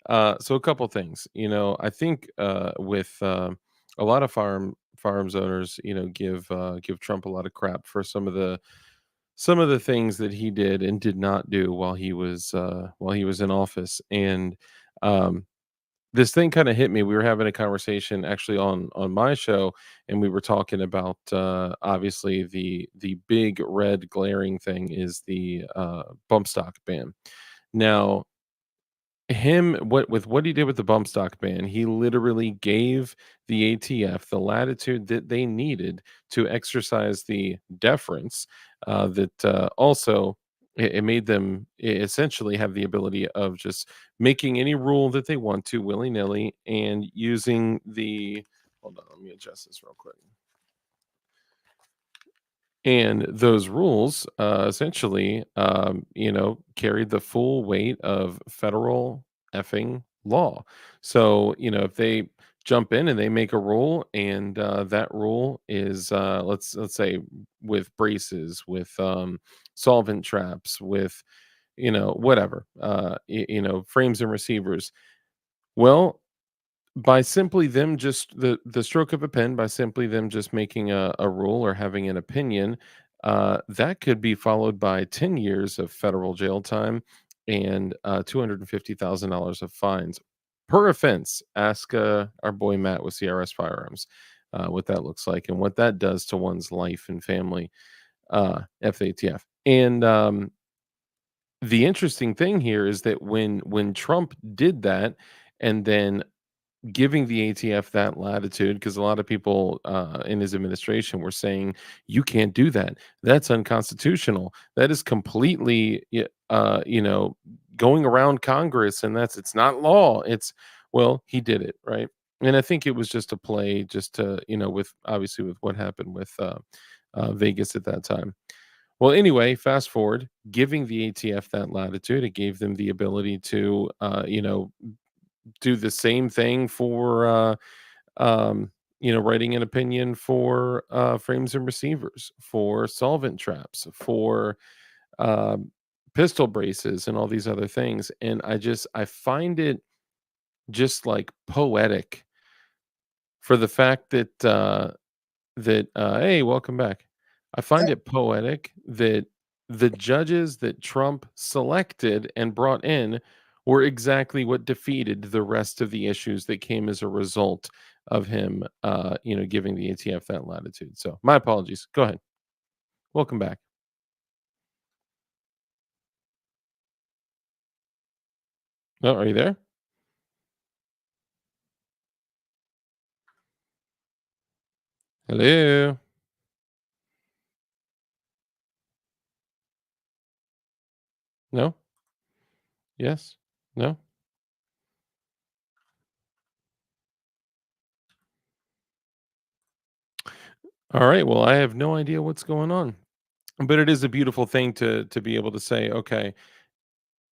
so a couple things. I think with a lot of farms owners, give Trump a lot of crap for some of the things that he did and did not do while he was in office. And this thing kind of hit me. We were having a conversation actually on my show, and we were talking about obviously the big red glaring thing is the bump stock ban. Now, what he did with the bump stock ban, he literally gave the ATF the latitude that they needed to exercise the deference that also it made them essentially have the ability of just making any rule that they want to willy-nilly and using the, hold on, let me adjust this real quick. And those rules essentially, carried the full weight of federal effing law. So, if they jump in and they make a rule, and that rule is, let's say, with braces, with solvent traps, with whatever, frames and receivers. Well, by simply them just the stroke of a pen, by simply them just making a rule or having an opinion, that could be followed by 10 years of federal jail time and $250,000 of fines per offense. Ask our boy Matt with CRS Firearms what that looks like and what that does to one's life and family. FATF. And the interesting thing here is that when Trump did that, and then giving the ATF that latitude, because a lot of people in his administration were saying, you can't do that. That's unconstitutional. That is completely, going around Congress, and it's not law. Well, he did it, right? And I think it was just a play, just to, with obviously with what happened with Vegas at that time. Well, anyway, fast forward, giving the ATF that latitude, it gave them the ability to, do the same thing for writing an opinion for frames and receivers, for solvent traps, for uh, pistol braces, and all these other things. And I find it just like poetic for the fact that hey, welcome back. I find it poetic that the judges that Trump selected and brought in were exactly what defeated the rest of the issues that came as a result of him, giving the ATF that latitude. So my apologies. Go ahead. Welcome back. Oh, are you there? Hello. No? Yes? No? All right. Well, I have no idea what's going on, but it is a beautiful thing to be able to say, okay,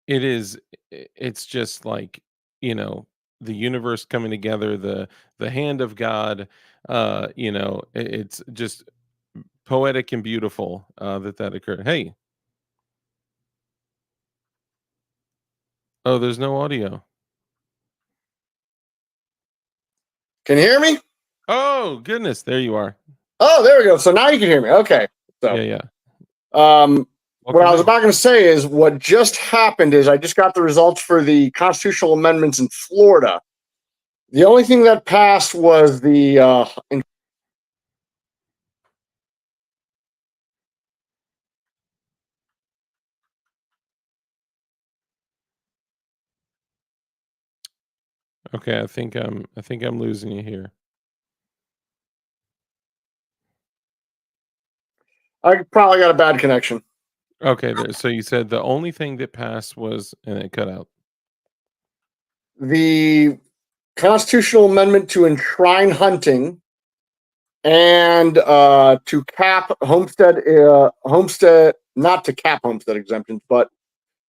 it is. It's just like, the universe coming together, the hand of God. It's just poetic and beautiful that occurred. Hey, oh, there's no audio. Can you hear me? Oh goodness, there you are. Oh, there we go. So now you can hear me. Okay. So, Yeah. what I was Welcome about to say is what just happened is I just got the results for the constitutional amendments in Florida. The only thing that passed was the Okay, I think I'm losing you here. I probably got a bad connection. Okay, so you said the only thing that passed was, and it cut out. The constitutional amendment to enshrine hunting and to cap homestead, not to cap homestead exemptions, but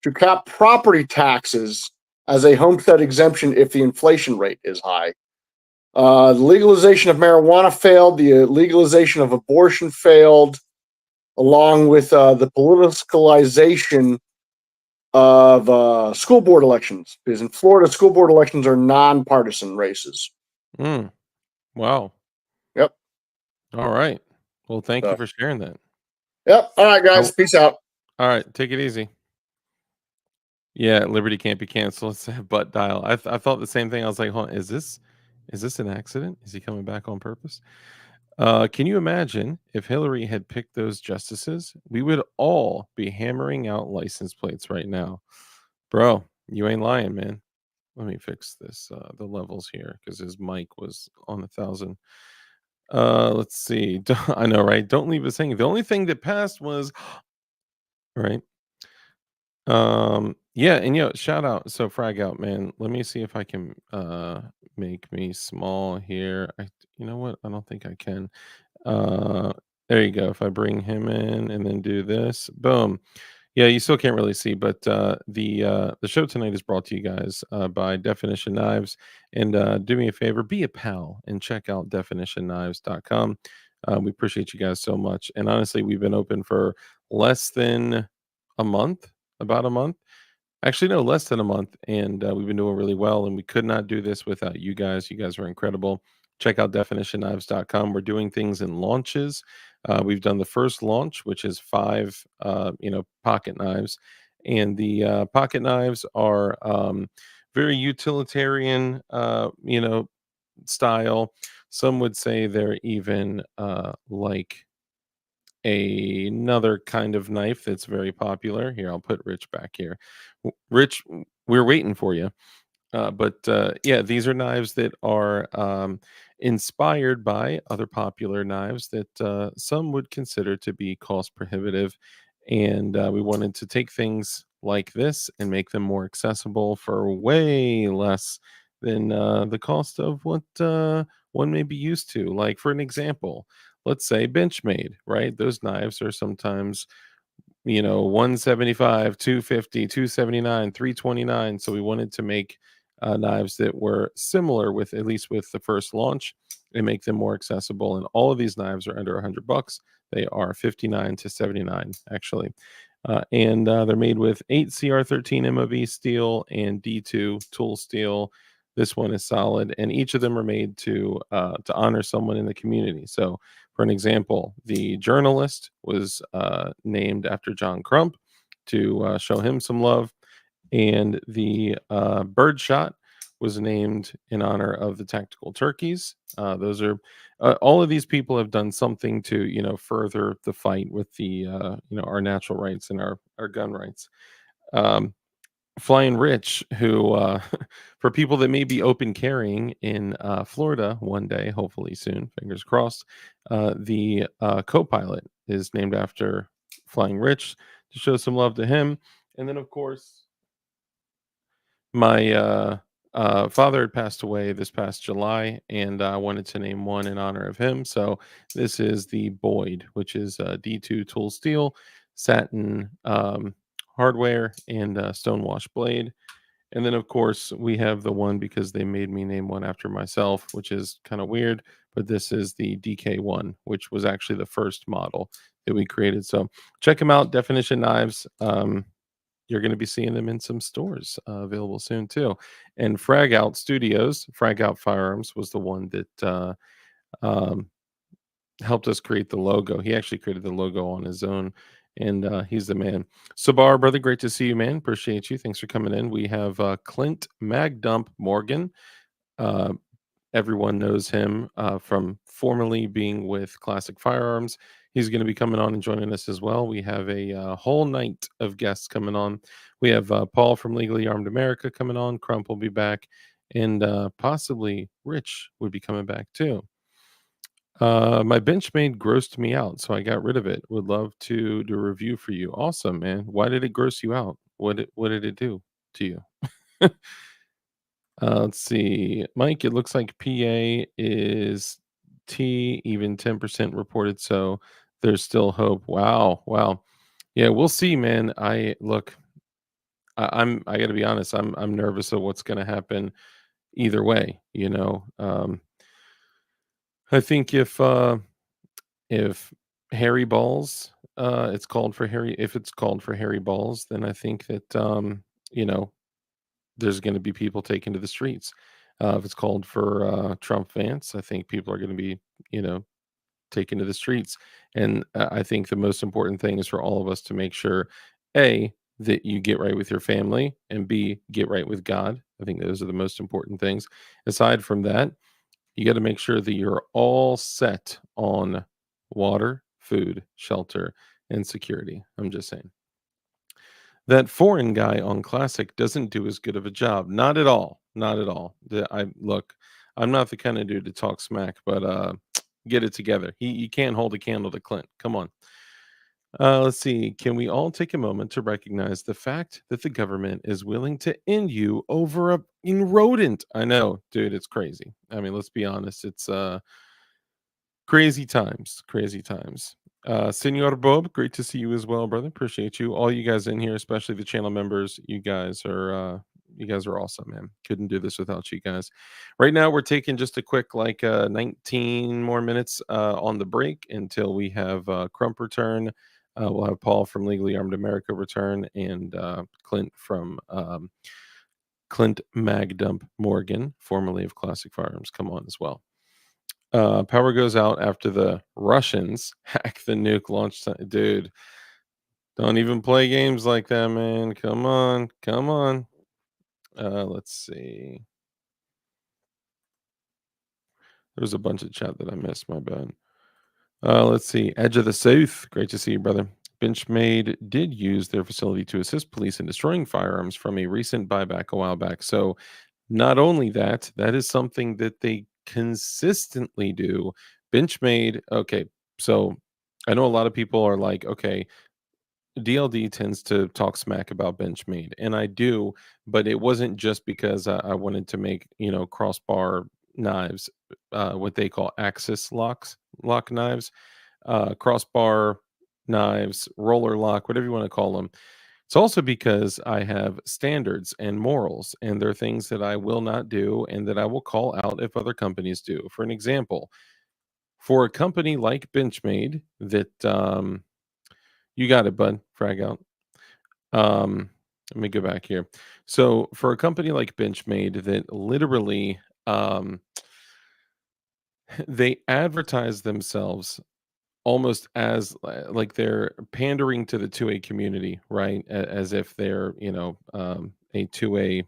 to cap property taxes as a homestead exemption if the inflation rate is high. The legalization of marijuana failed. The legalization of abortion failed, along with the politicalization of school board elections. Because in Florida, school board elections are nonpartisan races. Wow. Yep. All right. Well, thank you for sharing that. Yep. All right, guys. Peace out. All right. Take it easy. Yeah, Liberty can't be canceled. It's a butt dial. I thought the same thing. I was like, hold on, is this an accident? Is he coming back on purpose? Can you imagine if Hillary had picked those justices? We would all be hammering out license plates right now. Bro, you ain't lying, man. Let me fix this, the levels here, because his mic was on 1,000. Let's see. I know, right? Don't leave us hanging. The only thing that passed was right. Yeah, and shout out. So frag out, man. Let me see if I can make me small here. You know what? I don't think I can. There you go. If I bring him in and then do this, boom. Yeah, you still can't really see, but the show tonight is brought to you guys by Definition Knives. And do me a favor, be a pal and check out definitionknives.com. We appreciate you guys so much. And honestly, we've been open for less than a month, about a month. Actually, no, less than a month, and we've been doing really well. And we could not do this without you guys. You guys are incredible. Check out definitionknives.com. We're doing things in launches. We've done the first launch, which is 5, pocket knives, and the pocket knives are very utilitarian, style. Some would say they're even like another kind of knife that's very popular. Here, I'll put Rich back here. Rich, we're waiting for you. But yeah, these are knives that are inspired by other popular knives that some would consider to be cost prohibitive. And we wanted to take things like this and make them more accessible for way less than the cost of what one may be used to. Like, for an example, let's say Benchmade, right? Those knives are sometimes 175, 250, 279, 329. So we wanted to make knives that were similar, with at least with the first launch, and make them more accessible. And all of these knives are under $100. They are 59 to 79 actually. And they're made with 8 CR13 MOV steel and D2 tool steel. This one is solid, and each of them are made to honor someone in the community. So, for an example, the journalist was named after John Crump to show him some love, and the bird shot was named in honor of the tactical turkeys. Those are all of these people have done something to further the fight with the our natural rights and our gun rights. Um, Flying Rich, who, for people that may be open carrying in Florida one day, hopefully soon, fingers crossed, the co-pilot is named after Flying Rich to show some love to him. And then, of course, my father had passed away this past July, and I wanted to name one in honor of him. So this is the Boyd, which is D2 tool steel, satin hardware, and stonewash blade. And then, of course, we have the one, because they made me name one after myself, which is kind of weird. But this is the DK1, which was actually the first model that we created. So check them out, Definition Knives. You're going to be seeing them in some stores available soon, too. And Frag Out Studios, Frag Out Firearms, was the one that um, helped us create the logo. He actually created the logo on his own, and he's the man. Sabar, brother, great to see you, man. Appreciate you. Thanks for coming in. We have Clint Magdump Morgan. Uh, Everyone knows him from formerly being with Classic Firearms. He's going to be coming on and joining us as well. We have a whole night of guests coming on. We have Paul from Legally Armed America coming on. Crump will be back, and possibly Rich would be coming back too. My Benchmade grossed me out, so I got rid of it. Would love to do a review for you. Awesome, man. Why did it gross you out? What did it do to you? Let's see, Mike. It looks like PA is T, even 10% reported. So there's still hope. Wow, wow. Yeah, we'll see, man. I look. I got to be honest. I'm nervous of what's going to happen either way. I think if Harry Balls, it's called for Harry. If it's called for Harry Balls, then I think that you know there's going to be people taken to the streets. If it's called for Trump Vance, I think people are going to be taken to the streets. And I think the most important thing is for all of us to make sure, A, that you get right with your family, and B, get right with God. I think those are the most important things. Aside from that, you got to make sure that you're all set on water, food, shelter, and security. I'm just saying. That foreign guy on Classic doesn't do as good of a job. Not at all. Not at all. I'm not the kind of dude to talk smack, but get it together. He can't hold a candle to Clint. Come on. Let's see. Can we all take a moment to recognize the fact that the government is willing to end you over a in rodent? I know, dude, it's crazy. I mean, let's be honest. Crazy times, crazy times. Senor Bob, great to see you as well, brother. Appreciate you. All you guys in here, especially the channel members, you guys are awesome, man. Couldn't do this without you guys. Right now, we're taking just a quick 19 more minutes on the break until we have Crump return. We'll have Paul from Legally Armed America return, and Clint from Clint Magdump Morgan, formerly of Classic Firearms, come on as well. Power goes out after the Russians hack the nuke launch site. Dude, don't even play games like that, man. Come on, come on. Let's see. There's a bunch of chat that I missed. My bad. Let's see. Edge of the South. Great to see you, brother. Benchmade did use their facility to assist police in destroying firearms from a recent buyback a while back. So, not only that, that is something that they consistently do. Benchmade, okay, so I know a lot of people are like, okay, DLD tends to talk smack about Benchmade, and I do, but it wasn't just because I wanted to make, crossbar knives, what they call axis lock knives, crossbar knives, roller lock, whatever you want to call them. It's also because I have standards and morals, and there are things that I will not do and that I will call out if other companies do. For an example, for a company like Benchmade that you got it, bud, frag out. Let me go back here. So for a company like Benchmade that literally they advertise themselves almost as like they're pandering to the 2A community, right? As if they're, a 2A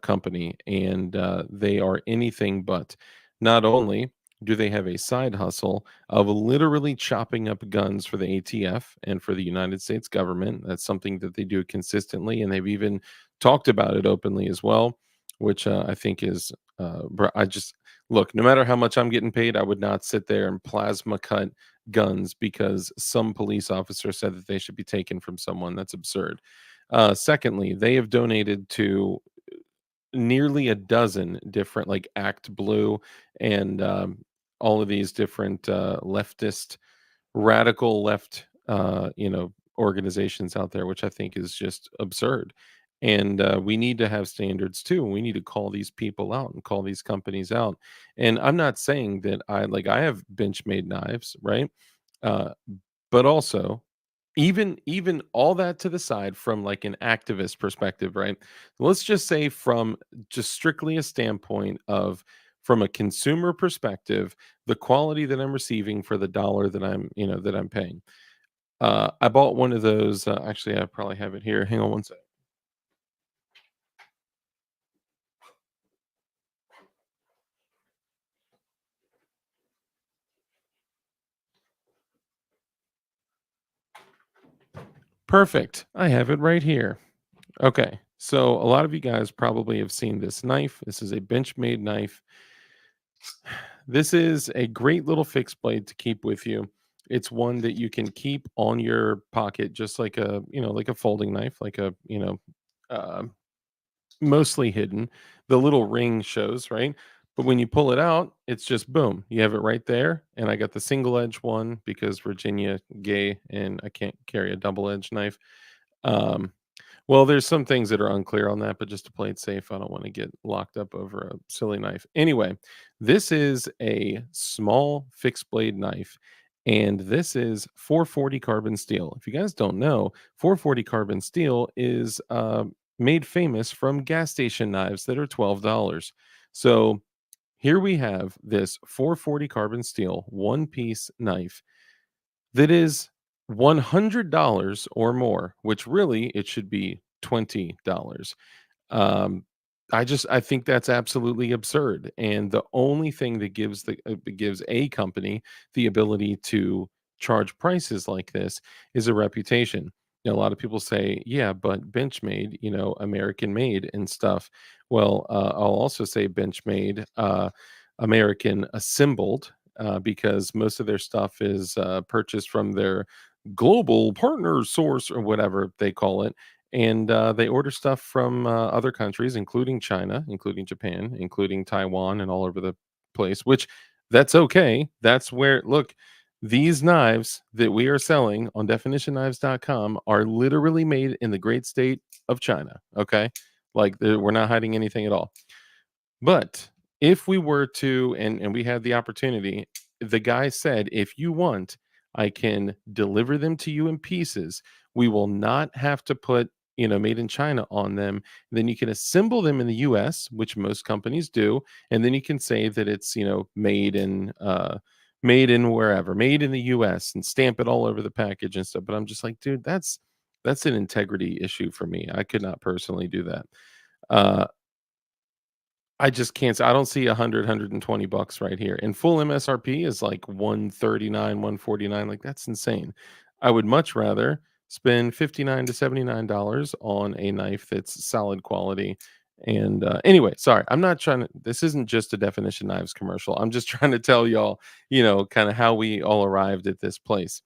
company, and they are anything but. Not only do they have a side hustle of literally chopping up guns for the ATF and for the United States government. That's something that they do consistently, and they've even talked about it openly as well, which I think is, I just look, no matter how much I'm getting paid, I would not sit there and plasma cut guns because some police officer said that they should be taken from someone. That's absurd. Secondly, they have donated to nearly a dozen different like Act Blue and all of these different leftist, radical left, organizations out there, which I think is just absurd. And we need to have standards too. We need to call these people out and call these companies out. And I'm not saying that I have Benchmade knives, right? Uh, but also even all that to the side from like an activist perspective, right? Let's just say from just strictly a standpoint of from a consumer perspective, the quality that I'm receiving for the dollar that I'm paying. I bought one of those. Actually, I probably have it here. Hang on one sec. Perfect. I have it right here. Okay. So a lot of you guys probably have seen this knife. This is a Benchmade knife. This is a great little fixed blade to keep with you. It's one that you can keep on your pocket, just like like a folding knife, like uh, mostly hidden. The little ring shows, right? But when you pull it out, it's just boom. You have it right there. And I got the single edge one because Virginia gay and I can't carry a double edge knife. Um, well, there's some things that are unclear on that, but just to play it safe, I don't want to get locked up over a silly knife. Anyway, this is a small fixed blade knife, and this is 440 carbon steel. If you guys don't know, 440 carbon steel is made famous from gas station knives that are $12. So here we have this 440 carbon steel one piece knife that is $100 or more, which really it should be $20. Um, I think that's absolutely absurd. And the only thing that gives a company the ability to charge prices like this is a reputation. A lot of people say, yeah, but Benchmade, American made and stuff. Well, I'll also say Benchmade, American assembled, because most of their stuff is purchased from their global partner source or whatever they call it. And they order stuff from other countries, including China, including Japan, including Taiwan, and all over the place, which That's okay. That's where, look, these knives that we are selling on definitionknives.com are literally made in the great state of China. Okay. Like we're not hiding anything at all. But if we were to, and we had the opportunity, the guy said, if you want, I can deliver them to you in pieces. We will not have to put, made in China on them. Then you can assemble them in the US, which most companies do. And then you can say that it's, made in wherever, made in the US, and stamp it all over the package and stuff. But I'm just like, dude, that's an integrity issue for me. I could not personally do that. I just can't. I don't see 120 bucks right here. And full MSRP is like 139, 149. Like that's insane. I would much rather spend $59 to $79 on a knife that's solid quality. And anyway, sorry, I'm not trying to. This isn't just a Definition Knives commercial. I'm just trying to tell y'all, kind of how we all arrived at this place.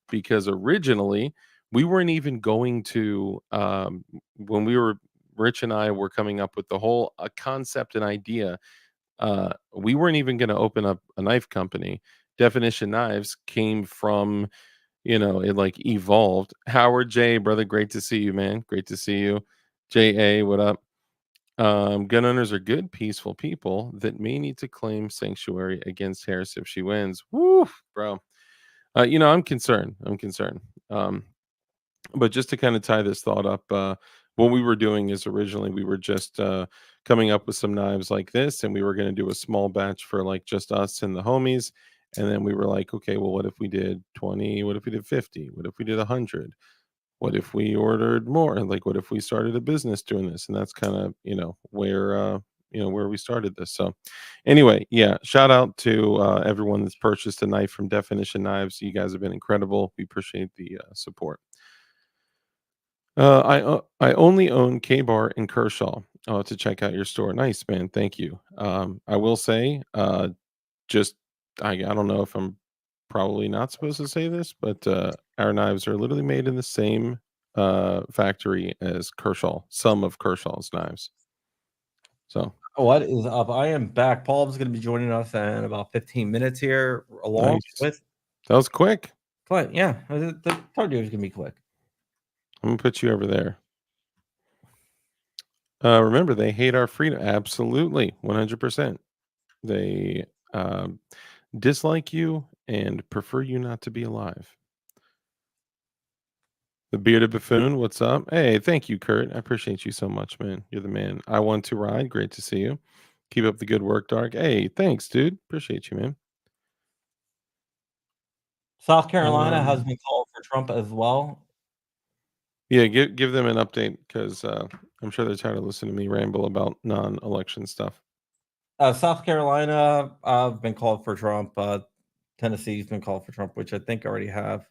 Because originally we weren't even going to, when Rich and I were coming up with the whole concept and idea. We weren't even going to open up a knife company. Definition Knives came from, it like evolved. Howard J, brother, great to see you, man. Great to see you. JA, what up? Gun owners are good, peaceful people that may need to claim sanctuary against Harris if she wins. Woo, bro. I'm concerned. But just to kind of tie this thought up, what we were doing is originally we were just coming up with some knives like this, and we were going to do a small batch for like just us and the homies. And then we were like, okay, well, what if we did 20? What if we did 50? What if we did 100? What if we ordered more? And like, what if we started a business doing this? And that's kind of, where we started this. So anyway, yeah, shout out to everyone that's purchased a knife from Definition Knives. You guys have been incredible. We appreciate the support. I only own K-Bar in Kershaw. I'll have to check out your store. Nice, man. Thank you. I will say, just I don't know if I'm probably not supposed to say this, but our knives are literally made in the same factory as Kershaw. Some of Kershaw's knives. So What is up? I am back. Paul's going to be joining us in about 15 minutes here, along nice. with That was quick. Clint. Yeah, the told you it was going to be quick. I'm gonna put you over there. Remember, they hate our freedom. Absolutely, 100%. They dislike you and prefer you not to be alive. The bearded buffoon, what's up? Hey, thank you, Kurt. I appreciate you so much, man. You're the man. I want to ride. Great to see you. Keep up the good work, Dark. Hey, thanks, dude. Appreciate you, man. South Carolina has been called for Trump as well. Yeah, give them an update because I'm sure they're tired of listening to me ramble about non-election stuff. South Carolina have been called for Trump. Tennessee's been called for Trump, which I think I already have.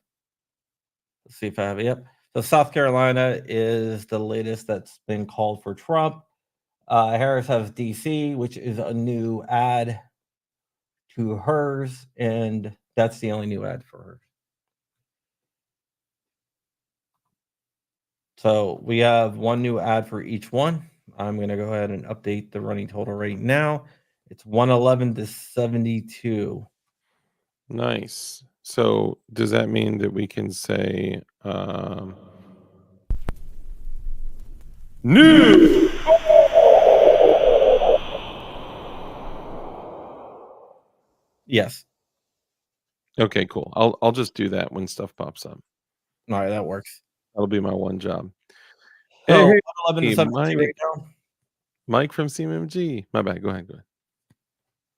Let's see if I have it. Yep. So South Carolina is the latest that's been called for Trump. Harris has DC, which is a new ad to hers, and that's the only new ad for her. So we have one new ad for each one. I'm going to go ahead and update the running total right now. It's 111 to 72. Nice. So does that mean that we can say new? Yes. Okay, cool. I'll just do that when stuff pops up. All right, that works. That'll be my one job. So Hey, 111 to 72 right now. Mike from CMMG. My bad. Go ahead.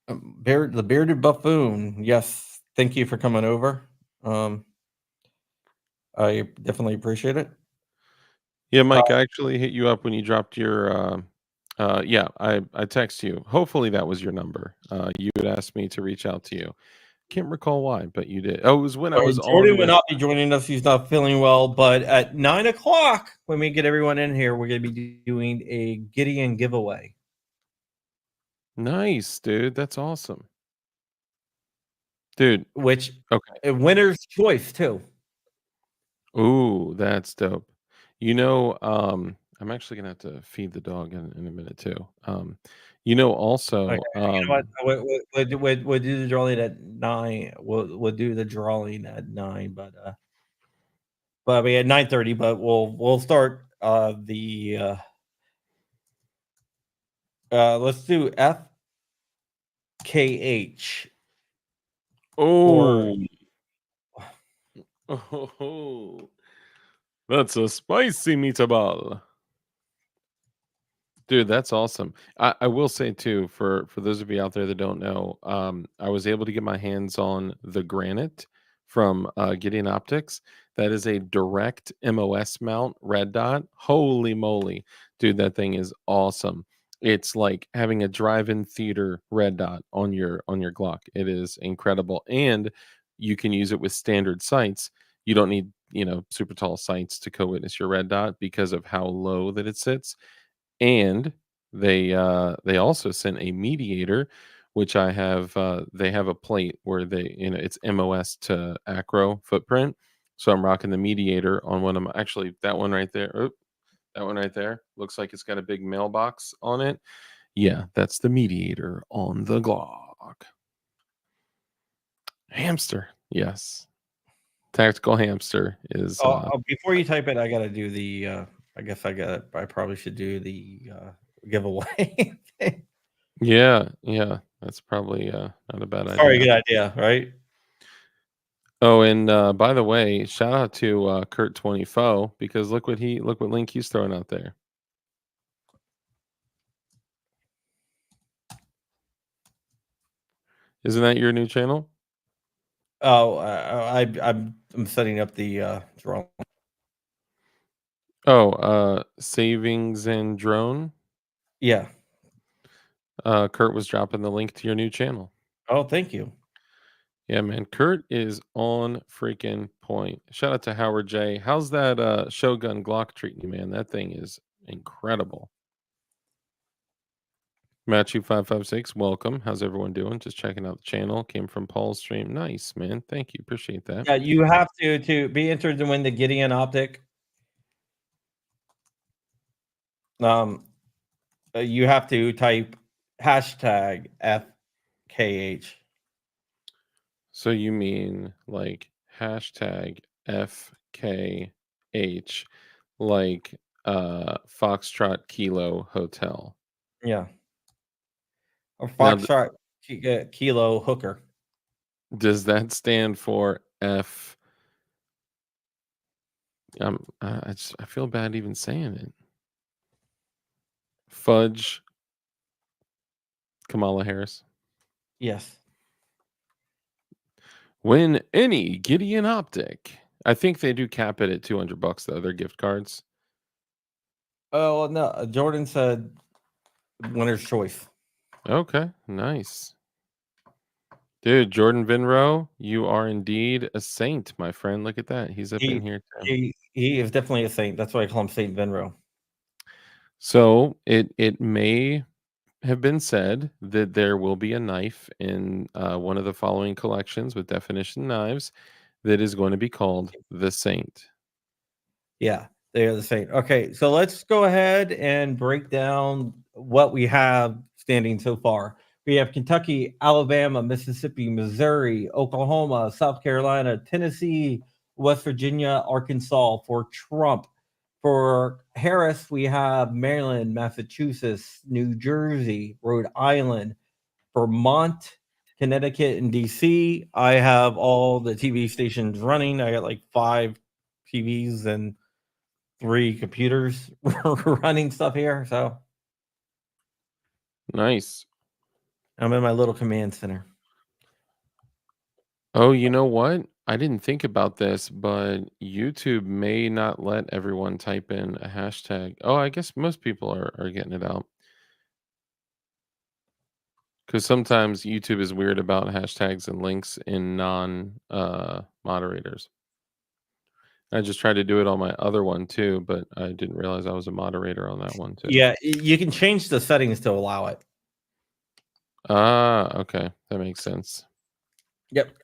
The bearded buffoon. Yes, thank you for coming over. I definitely appreciate it. Yeah, Mike, I actually hit you up when you dropped your I text you. Hopefully that was your number. You had asked me to reach out to you. Can't recall why, but you did. Oh, it was when I was Jordan on. will not be joining us. He's not feeling well, but at 9 o'clock, when we get everyone in here, we're going to be doing a Gideon giveaway. Nice, dude. That's awesome. Dude. Which, okay. A winner's choice, too. Ooh, that's dope. I'm actually gonna have to feed the dog in a minute too. You know, also, Okay, you know what? We'll do the drawing at 9. We'll do the drawing at 9, but I mean at 9:30. But we'll start let's do FKH or oh, that's a spicy meatball. Dude, that's awesome. I will say too, for those of you out there that don't know, I was able to get my hands on the Granite from Gideon Optics. That is a direct MOS mount red dot. Holy moly, dude, that thing is awesome. It's like having a drive-in theater red dot on your Glock. It is incredible, and you can use it with standard sights. You don't need super tall sights to co-witness your red dot because of how low that it sits. And they also sent a mediator, which I have. They have a plate where it's MOS to acro footprint. So I'm rocking the mediator on one of my, actually that one right there. Oop, that one right there looks like it's got a big mailbox on it. Yeah, that's the mediator on the Glock. Hamster, yes. Tactical hamster is. Before you type it, I gotta do the. I probably should do the giveaway. Yeah, that's probably not a bad idea. Sorry, good idea, right? Oh, and by the way, shout out to Kurt 20 because look what link he's throwing out there. Isn't that your new channel? Oh, I'm setting up the draw. Oh, Savings and Drone. Yeah. Kurt was dropping the link to your new channel. Oh, thank you. Yeah, man. Kurt is on freaking point. Shout out to Howard J. How's that Shogun Glock treating you, man? That thing is incredible. Matthew556, welcome. How's everyone doing? Just checking out the channel. Came from Paul's stream. Nice, man. Thank you. Appreciate that. Yeah, you have to be entered to win the Gideon Optic. You have to type hashtag FKH. So you mean like hashtag FKH, like Foxtrot Kilo Hotel. Yeah. Or Foxtrot Kilo Hooker. Does that stand for F? I feel bad even saying it. Fudge Kamala Harris. Yes. Win any Gideon Optic. I think they do cap it at $200 though. They're gift cards. Oh no, Jordan said winner's choice. Okay, nice. Dude, Jordan Vinro, you are indeed a saint, my friend. Look at that. He's up in here too. He is definitely a saint. That's why I call him Saint Vinro. So it may have been said that there will be a knife in one of the following collections with definition knives that is going to be called the Saint. Yeah, they are the Saint. Okay, so let's go ahead and break down what we have standing so far. We have Kentucky, Alabama, Mississippi, Missouri, Oklahoma, South Carolina, Tennessee, West Virginia, Arkansas for Trump. For Harris, we have Maryland, Massachusetts, New Jersey, Rhode Island, Vermont, Connecticut, and DC. I have all the TV stations running. I got like 5 TVs and 3 computers running stuff here. So nice. I'm in my little command center. Oh, you know what? I didn't think about this, but YouTube may not let everyone type in a hashtag. Oh, I guess most people are getting it out. Because sometimes YouTube is weird about hashtags and links in non-moderators. I just tried to do it on my other one too, but I didn't realize I was a moderator on that one too. Yeah, you can change the settings to allow it. Ah, okay. That makes sense. Yep.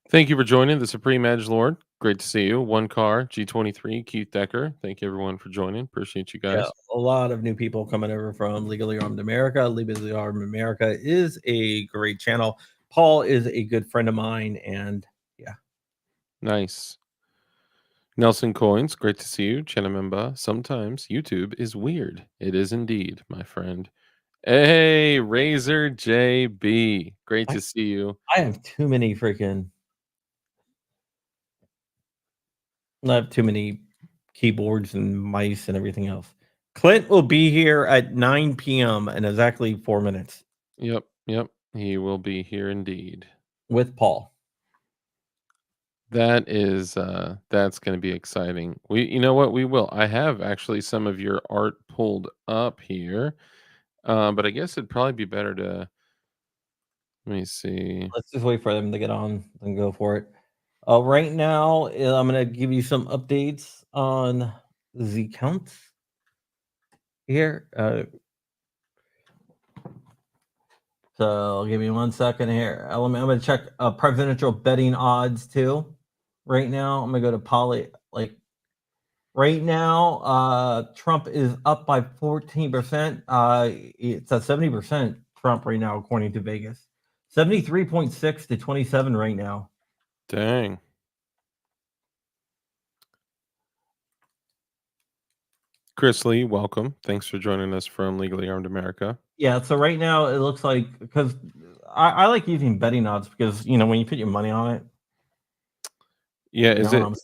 Thank you for joining the Supreme Edge Lord. Great to see you. One car, G23, Keith Decker. Thank you everyone for joining. Appreciate you guys. Yeah, a lot of new people coming over from Legally Armed America. Legally Armed America is a great channel. Paul is a good friend of mine, and Nice. Nelson Coins, great to see you. Chenamemba, sometimes YouTube is weird. It is indeed, my friend. Hey, Razor JB, great to see you. I have too many freaking. I have too many keyboards and mice and everything else. Clint will be here at 9 p.m. in exactly 4 minutes Yep, he will be here indeed. with Paul. That is that's going to be exciting. You know what, we will. I have actually some of your art pulled up here. But I guess it'd probably be better to let me see. Let's just wait for them to get on and go for it. Right now, I'm going to give you some updates on the counts here. So give me 1 second here. I'm going to check presidential betting odds too. Right now, I'm going to go to Poly. Like right now, Trump is up by 14%. It's at 70% Trump right now, according to Vegas. 73.6 to 27 right now. Dang. Chris Lee, welcome. Thanks for joining us from Legally Armed America. Yeah, so right now it looks like, because I like using betting odds because when you put your money on it. Yeah, you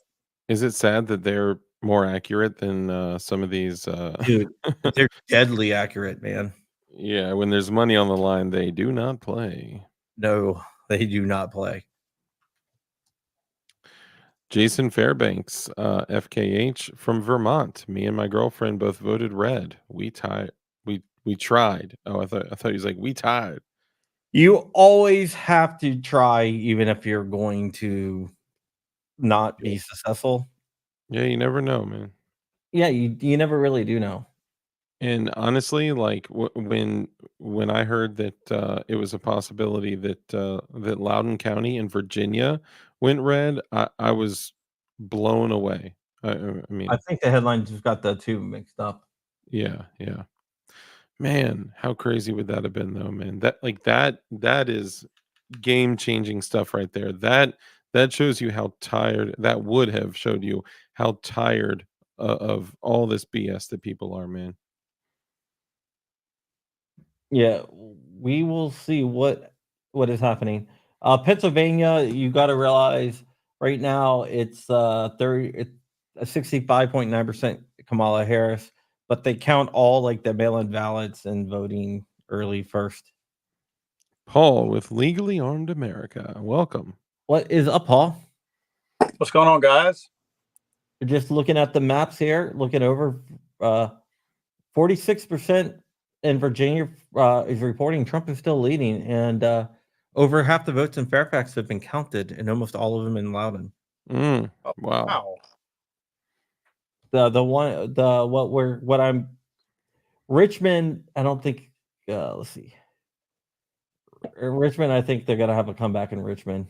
is it sad that they're more accurate than some of these Dude, they're deadly accurate, man. Yeah, when there's money on the line, they do not play. No, they do not play. Jason Fairbanks, FKH from Vermont. Me and my girlfriend both voted red. We tried. Oh, I thought he was like, we tied. You always have to try, even if you're going to not be successful. Yeah, you never know, man. Yeah, you never really do know. And honestly, like when I heard that it was a possibility that that Loudoun County in Virginia went red, I was blown away. I mean, I think the headline just got the two mixed up. yeah. Man, how crazy would that have been, though, man? That is game-changing stuff right there. That shows you how tired. That would have showed you how tired of all this BS that people are, man. Yeah, we will see what is happening. Pennsylvania, you got to realize right now it's 65.9% Kamala Harris, but they count all like the mail-in ballots and voting early first. Paul with Legally Armed America. Welcome. What is up, Paul? What's going on, guys? You're just looking at the maps here, looking over 46% in Virginia is reporting Trump is still leading, and over half the votes in Fairfax have been counted, and almost all of them in Loudoun. Wow. Richmond, I don't think. Let's see. Richmond, I think they're gonna have a comeback in Richmond.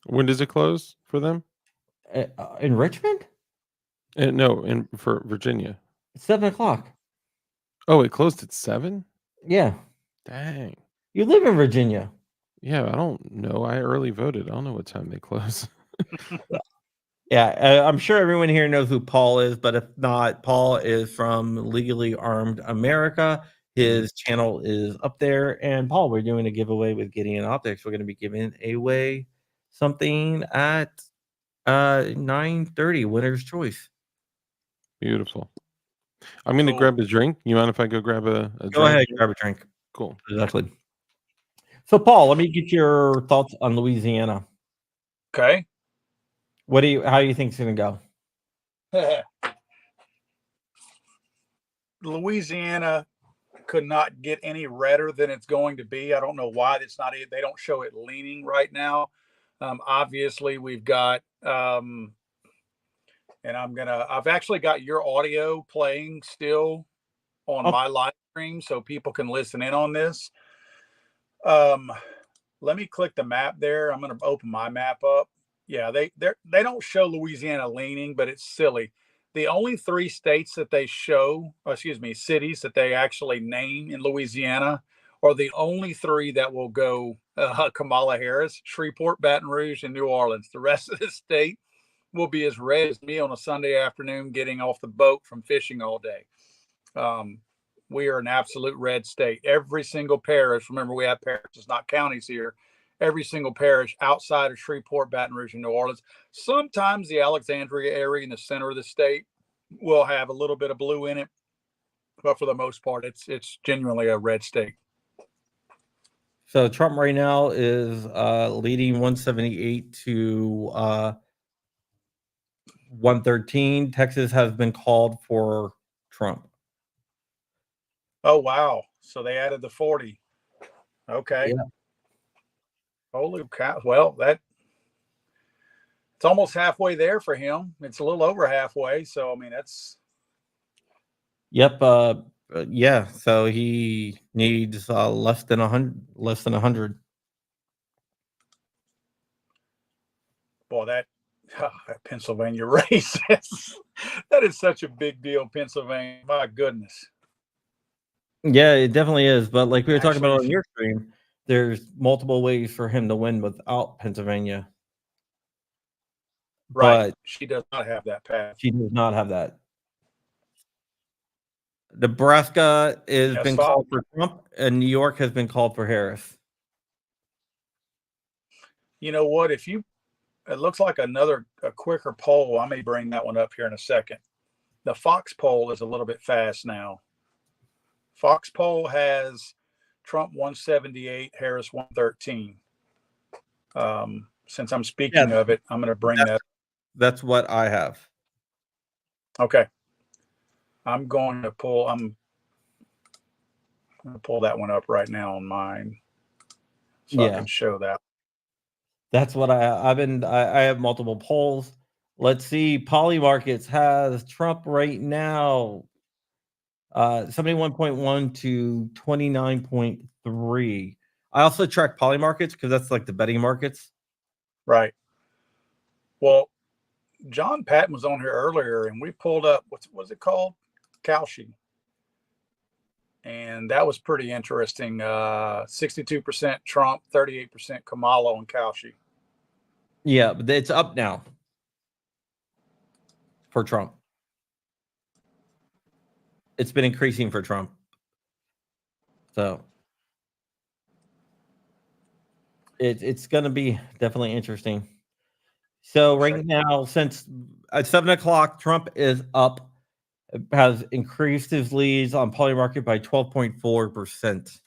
When does it close for them? In Richmond? No, for Virginia. 7:00. Oh, it closed at 7? Yeah. Dang. You live in Virginia. Yeah, I don't know. I early voted. I don't know what time they close. Yeah, I'm sure everyone here knows who Paul is, but if not, Paul is from Legally Armed America. His channel is up there. And Paul, we're doing a giveaway with Gideon Optics. We're going to be giving away something at 9:30, winner's choice. Beautiful. I'm going to grab a drink. You mind if I go grab a drink? Go ahead, grab a drink. Cool. Exactly. So, Paul, let me get your thoughts on Louisiana. Okay. How do you think it's going to go? Louisiana could not get any redder than it's going to be. I don't know why they don't show it leaning right now. Obviously we've got, and I've actually got your audio playing still on my live stream so people can listen in on this. let me click the map there. I'm going to open my map up. Yeah, they don't show Louisiana leaning, but it's silly. The only 3 states that they show, cities that they actually name in Louisiana are the only 3 that will go Kamala Harris: Shreveport, Baton Rouge, and New Orleans. The rest of the state will be as red as me on a Sunday afternoon getting off the boat from fishing all day. We are an absolute red state. Every single parish, remember we have parishes, not counties here. Every single parish outside of Shreveport, Baton Rouge, and New Orleans. Sometimes the Alexandria area in the center of the state will have a little bit of blue in it, but for the most part, it's genuinely a red state. So Trump right now is leading 178 to 113. Texas has been called for Trump. Oh wow! So they added the 40. Okay. Yeah. Holy cow! Well, it's almost halfway there for him. It's a little over halfway. So I mean, that's. Yep. Yeah. So he needs less than 100. Less than 100. Boy, that Pennsylvania race. That is such a big deal, Pennsylvania. My goodness. Yeah, it definitely is. But like we were talking about Actually, on your stream, there's multiple ways for him to win without Pennsylvania. Right. But She does not have that path. she does not have that. Nebraska has Yes, been Bob. called for Trump, and New York has been called for Harris. You know what? It looks like a quicker poll. I may bring that one up here in a second. The Fox poll is a little bit fast now. Fox poll has Trump 178, Harris 113. Since I'm speaking of it, I'm going to bring that. That's what I have. Okay. I'm going to pull that one up right now on mine, so I can show that. That's what I have multiple polls. Let's see. Polymarkets has Trump right now 71.1 to 29.3. I also track Polymarkets because that's like the betting markets. Right. Well, John Patton was on here earlier, and we pulled up what's it called? Kalshi. And that was pretty interesting. 62% Trump, 38% Kamala on Kalshi. Yeah, but it's up now for Trump. It's been increasing for Trump. So it's going to be definitely interesting. So right now, since at 7 o'clock, Trump is up, has increased his leads on Polymarket by 12.4%.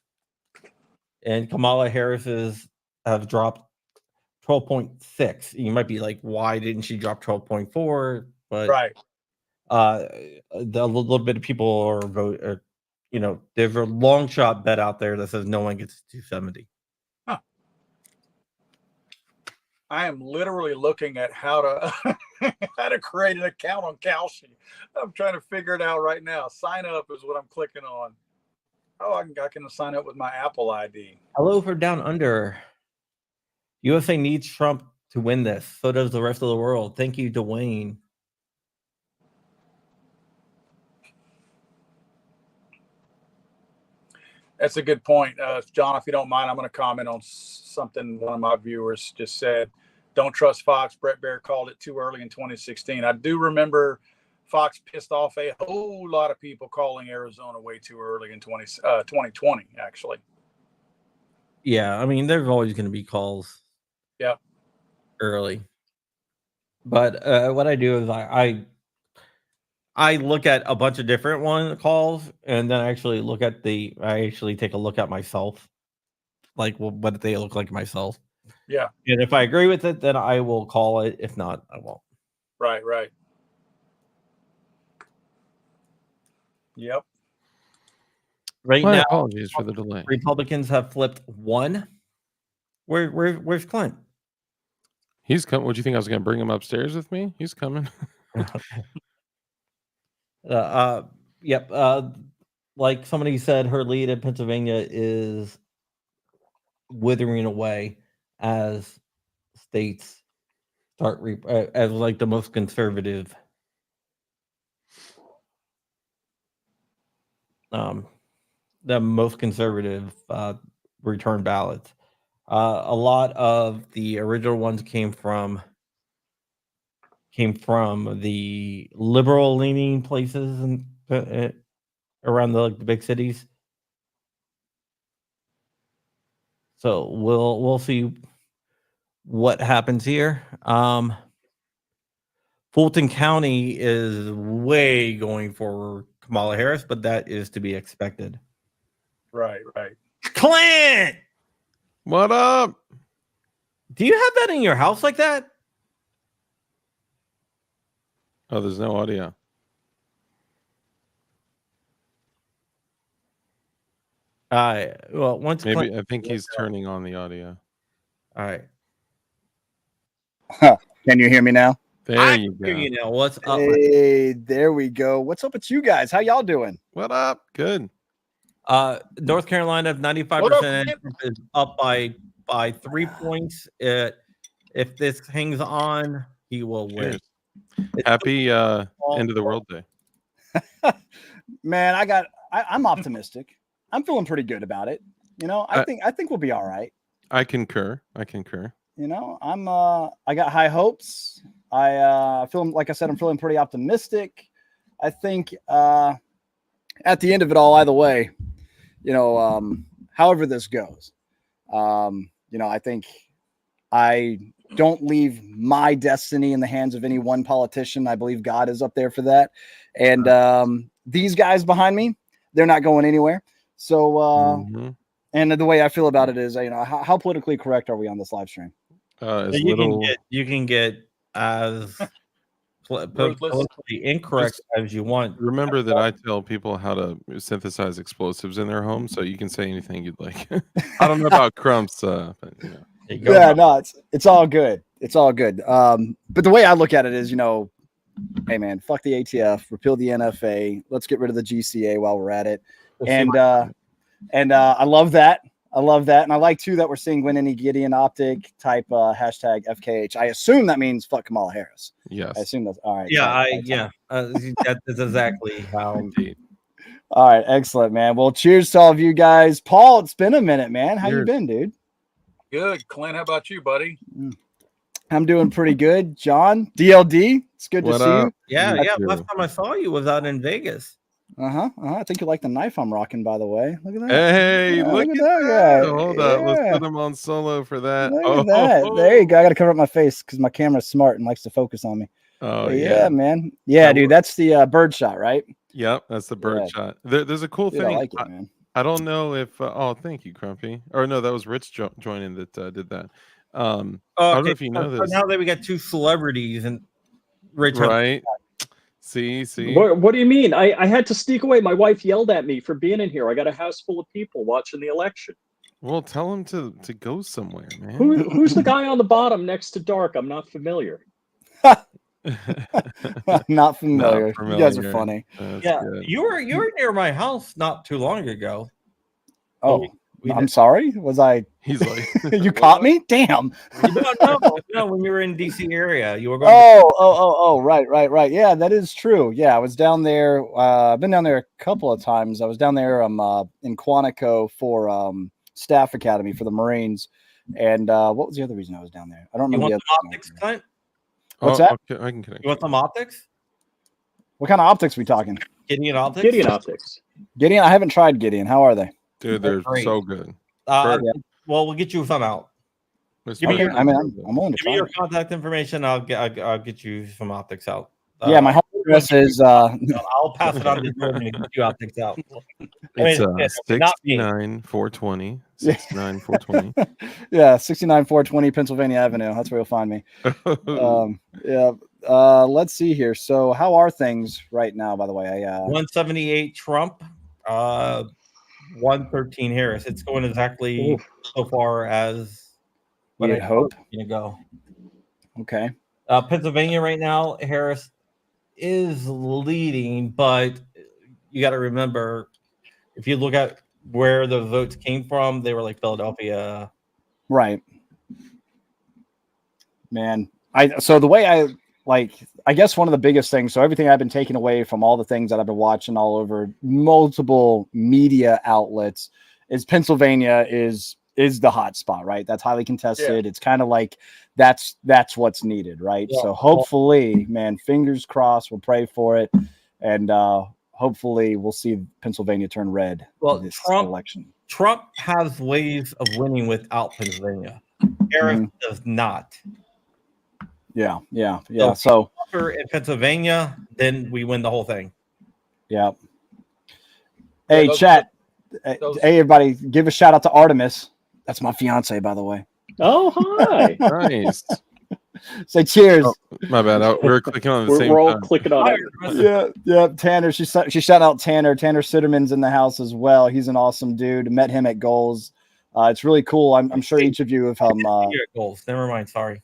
And Kamala Harris's have dropped 12.6. You might be like, why didn't she drop 12.4? But right. The little bit of people are vote, there's a long shot bet out there that says no one gets 270. Huh. I am literally looking at how to create an account on Kalshi. I'm trying to figure it out right now. Sign up is what I'm clicking on. Oh, I can sign up with my Apple ID. Hello for Down Under. USA needs Trump to win this. So does the rest of the world. Thank you, Dwayne. That's a good point. John, if you don't mind, I'm going to comment on something one of my viewers just said. Don't trust Fox. Brett Baer called it too early in 2016. I do remember Fox pissed off a whole lot of people calling Arizona way too early in 2020, actually. Yeah, I mean, there's always going to be calls. Yep. Early. But what I do is I look at a bunch of different calls, and then I actually take a look at myself. Like, well, what they look like myself. Yeah. And if I agree with it, then I will call it. If not, I won't. Right. Yep. Right My now, apologies for the delay. Republicans have flipped one. Where's Clint? He's coming. What do you think I was going to bring him upstairs with me? He's coming. Yep. Like somebody said, her lead in Pennsylvania is withering away as states start as like the most conservative return ballots. A lot of the original ones came from the liberal leaning places and around the big cities. So we'll see what happens here. Fulton County is way going for Kamala Harris, but that is to be expected. Right. Clint, What up? do you have that in your house like that? Oh, there's no audio. Well, once Maybe Clint, I think he's turning on the audio. all right. Can you hear me now? There I you hear go. you know what's up. Hey, there we go. What's up with you guys? How y'all doing? What up? Good. North Carolina 95% What up, is up by 3 points. If this hangs on, he will win. Cheers. It's Happy all- end of the world day. Man, I'm optimistic. I'm feeling pretty good about it. You know, I think we'll be all right. I concur. You know, I got high hopes. I feel like I said, I'm feeling pretty optimistic. I think at the end of it all, either way, you know, however this goes, you know, I think I don't leave my destiny in the hands of any one politician. I believe God is up there for that. And these guys behind me, they're not going anywhere. So, and the way I feel about it is, you know, how politically correct are we on this live stream? As you little can get as Ruthless. politically incorrect as you want. remember that I tell people how to synthesize explosives in their home, so you can say anything you'd like. I don't know about Crump's, but you know. There you go. Yeah, no, it's all good. It's all good. But the way I look at it is, you know, hey man, fuck the ATF, repeal the NFA, let's get rid of the GCA while we're at it. And I love that. I love that. And I like too that we're seeing win any Gideon optic type hashtag FKH. I assume that means fuck Kamala Harris. Yes. I assume that's all right. Yeah, that is exactly how. Indeed. All right, excellent, man. Well, cheers to all of you guys. Paul, it's been a minute, man. How you Cheers. been, dude? Good. Clint, how about you, buddy? I'm doing pretty good. John, DLD, it's good What to see up? Yeah. You Last too. time I saw you was out in Vegas. you. I think you like the knife I'm rocking, by the way. Look at that. Hey, Yeah, look look at at that that. guy. Hold up. Let's Yeah. put him on solo for that. Look at that. There you go. I got to cover up my face because my camera's smart and likes to focus on me. Oh, But yeah. man. Yeah, That dude. That's the bird shot, right? Yep, that's the bird Yeah. shot. There's a cool Dude, thing. I like it, man. I don't know if oh, thank you, Crumpy. Or no, that was Rich joining that did that. I don't know if you know so this, now that we got two celebrities and Rich, right? See. What do you mean? I had to sneak away. My wife yelled at me for being in here. I got a house full of people watching the election. Well, tell him to go somewhere, man. Who's the guy on the bottom next to Dark? I'm not familiar. Not familiar. Not You guys are familiar. funny. That's yeah, good. you were near my house not too long ago. Oh, We I'm did- sorry. Was I? He's like, You caught me? Damn. no, when you were in DC area, you were going. Oh, right. Yeah, that is true. Yeah, I was down there. I've been down there a couple of times. I was down there in Quantico for Staff Academy for the Marines. And what was the other reason I was down there? I don't You remember want the some other optics, reason. Clint? What's that? Okay, I can connect. You want some optics? What kind of optics we talking? Gideon optics. Gideon Optics. Gideon? I haven't tried Gideon. How are they? Dude, they're Great. so good. Uh, Sure. well, we'll get you some out. Let's Give me put your- it- I mean, I'm willing to Give me try. your contact information. I'll get you some optics out. Yeah, my home address is I'll pass it on to Jordan to get you optics out. It's not me. 69 420. 69 420. yeah, 69420 Pennsylvania Avenue. That's where you'll find me. Yeah. Let's see here. So, how are things right now? By the way, 178 Trump, 113 Harris. It's going exactly so far as what You'd I hope. going to go. Okay. Pennsylvania right now, Harris is leading, but you got to remember if you look at where the votes came from, they were like Philadelphia, Right. Man, so the way I guess one of the biggest things, so everything I've been taking away from all the things that I've been watching all over multiple media outlets is Pennsylvania is the hot spot, right? That's highly contested. It's kind of like that's what's needed, right? Yeah. So hopefully, man, fingers crossed, we'll pray for it, and hopefully we'll see Pennsylvania turn red Well, this Trump- election. Trump has ways of winning without Pennsylvania. Harris does not. Yeah. So- So In Pennsylvania, then we win the whole thing. yeah. Hey, those- chat. those- Hey, everybody, give a shout out to Artemis. That's my fiance, by the way. Oh, hi. Nice. Say cheers. Oh, my bad. We're clicking on the we're same all time. clicking on it. Yeah. Tanner. She's shouting out Tanner. Tanner Sitterman's in the house as well. He's an awesome dude. Met him at Goals. It's really cool. I'm sure each of you have You're at goals. Never mind. Sorry.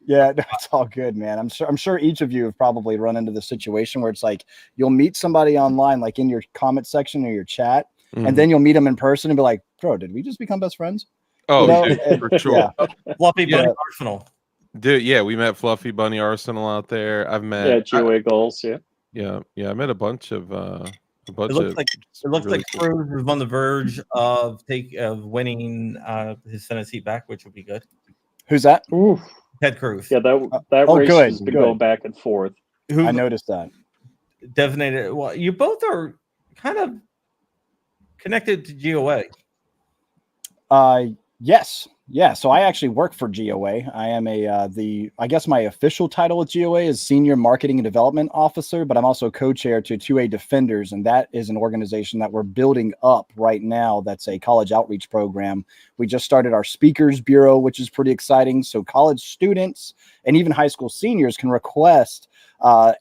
yeah, no, it's all good, man. I'm sure each of you have probably run into the situation where it's like you'll meet somebody online, like in your comment section or your chat, Mhm. and then you'll meet them in person and be like, "Bro, did we just become best friends?" Oh, you know, dude, and- for sure. yeah. Fluffy Bunny Yeah. Arsenal. Dude, yeah, we met Fluffy Bunny Arsenal out there. I've met Yeah, GOA goals. Yeah. I met a bunch of It looks like really cool. Cruz is on the verge of winning his Senate seat back, which would be good. Who's that? Oof. Ted Cruz, Yeah, that Oh, race good, has been good. going back and forth. who I noticed that. designated. Well, you both are kind of connected to GOA. Yes. Yeah. So I actually work for GOA. I am I guess my official title at GOA is Senior Marketing and Development Officer, but I'm also co-chair to 2A Defenders. And that is an organization that we're building up right now. That's a college outreach program. We just started our speakers bureau, which is pretty exciting. So college students and even high school seniors can request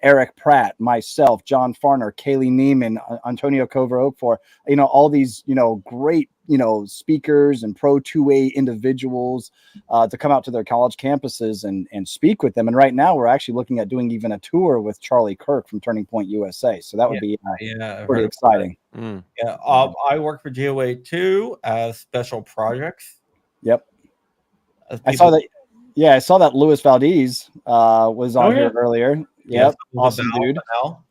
Eric Pratt, myself, John Farner, Kaylee Neiman, Antonio Cover-Oakfor, all these, great, speakers and pro 2A individuals to come out to their college campuses and speak with them. And right now we're actually looking at doing even a tour with Charlie Kirk from Turning Point USA. So that would be Yeah, pretty exciting. Mm. Yeah, I work for GOA too as special projects. Yep. As I people- saw that. Yeah, I saw that Luis Valdez was on Oh, here yeah. earlier. Yeah, Yep. Awesome Val- dude. Val.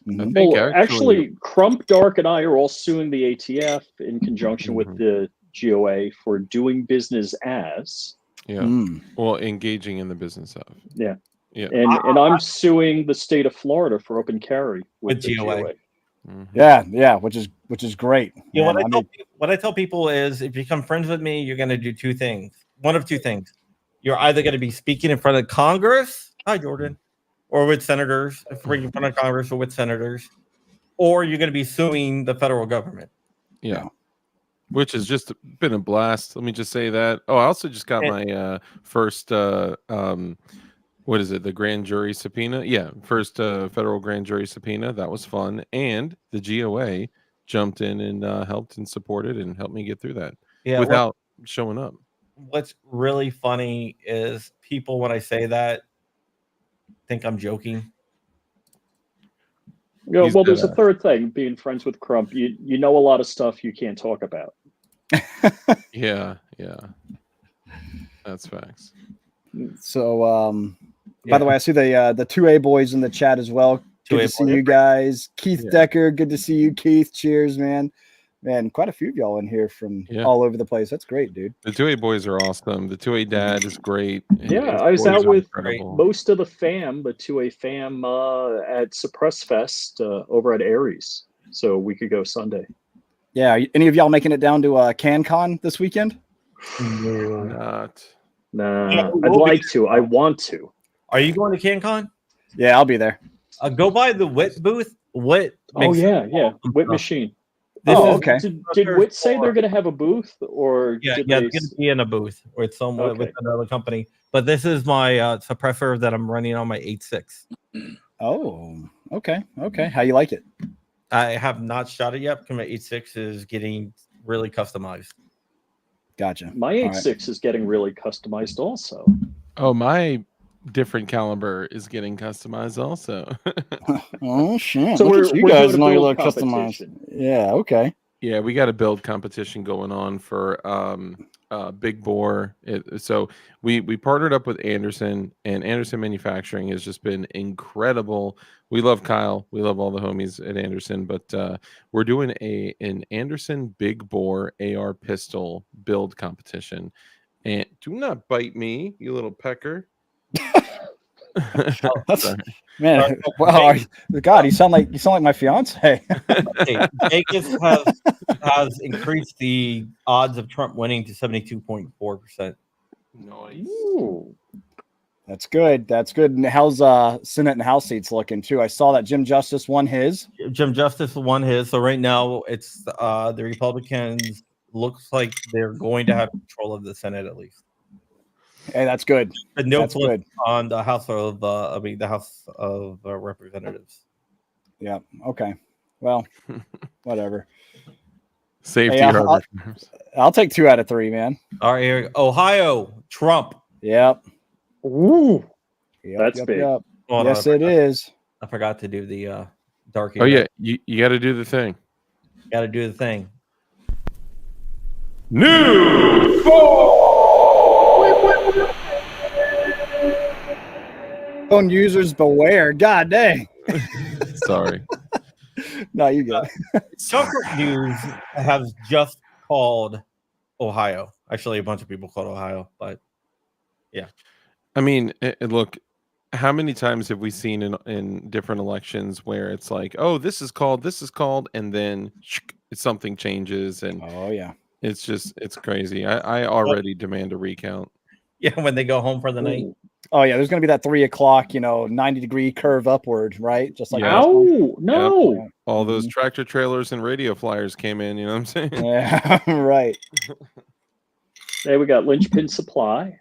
Mhm. I think Well, actually, Crump, Dark, and I are all suing the ATF in conjunction with the GOA for doing business as. Yeah. Mm. Well, engaging in the business of. Yeah. Yeah. And I'm suing the state of Florida for open carry with With the GOA. GOA. Mhm. Yeah, which is great. Yeah, man. what I tell people is if you become friends with me, you're going to do two things. One of two things. You're either going to be speaking in front of Congress, hi Jordan, or with senators, in front of Congress or with senators, or you're going to be suing the federal government. Yeah. Which has just been a blast. Let me just say that. Oh, I also just got my first what is it? The grand jury subpoena? Yeah, first federal grand jury subpoena. That was fun. And the GOA jumped in and helped and supported and helped me get through that Yeah. without showing up. What's really funny is people, when I say that, think I'm joking. Yeah, He's well, got there's a third thing. Being friends with Crump, you know a lot of stuff you can't talk about. Yeah. That's facts. So by the way, I see the 2A boys in the chat as well. Good 2A to see boys. you guys. Keith Yeah. Decker, good to see you, Keith. Cheers, man. Man, quite a few of y'all in here from Yeah. all over the place. That's great, dude. The 2A boys are awesome. The 2A dad is great. and Yeah, his I was boys out are with incredible. most of the fam, the 2A fam, at Suppress Fest over at Aries. So we could go Sunday. Yeah, any of y'all making it down to CanCon this weekend? Not. Nah, Yeah, I'd we'll be- like to. I want to. Are you going to CanCon? Yeah, I'll be there. Go by the WIT booth. WIT. Oh makes yeah, yeah. awesome Whip stuff. machine. This Oh, is- okay. Did Wit say they're going to have a booth, or Yeah, did yeah, they it's going to be in a booth with someone Okay. with another company. But this is my suppressor that I'm running on my 8.6. Oh, okay. How you like it? I have not shot it yet because my 8.6 is getting really customized. Gotcha. My All right. 8.6 is getting really customized also. Oh, my different caliber is getting customized also. Oh shit! So Look we're- at you we're guys doing a know you build look customized. competition. Yeah. Okay. Yeah, we got a build competition going on for Big Bore. So we partnered up with Anderson, and Anderson Manufacturing has just been incredible. We love Kyle. We love all the homies at Anderson, but we're doing an Anderson Big Bore AR pistol build competition. And do not bite me, you little pecker. That's, Sorry. man, wow, God, you sound like my fiance. Hey, Vegas has increased the odds of Trump winning to 72.4%. Nice. Ooh. That's good. That's good. And how's Senate and House seats looking too? I saw that Jim Justice won his. Jim Justice won his, so right now it's the Republicans. Looks like they're going to have control of the Senate at least. Hey, that's good. But no That's flip good. on the House of the House of Representatives. Yeah. Okay. Well, whatever. Safety Hey, harbor. I'll take 2 out of 3, man. All right, here, Ohio, Trump. Yep. Ooh. Yep, That's yep, big. Yep. Hold Yes, on, it is. I forgot to do the dark. Oh yeah, you got to do the thing. Got to do the thing. New Phone users beware. God dang. Sorry. No, you got it. Comfort News has just called Ohio. Actually, a bunch of people called Ohio, but I mean, look, how many times have we seen in different elections where it's like, oh, this is called, and then something changes, and Oh yeah. it's crazy. I already demand a recount. yeah, when they go home for the night. Ooh. Oh yeah. There's gonna be that 3 o'clock, 90-degree curve upward, right? Just like Yeah. last one. Ow! No. All those tractor trailers and radio flyers came in. You know what I'm saying? Yeah. Right. There we got Linchpin Supply.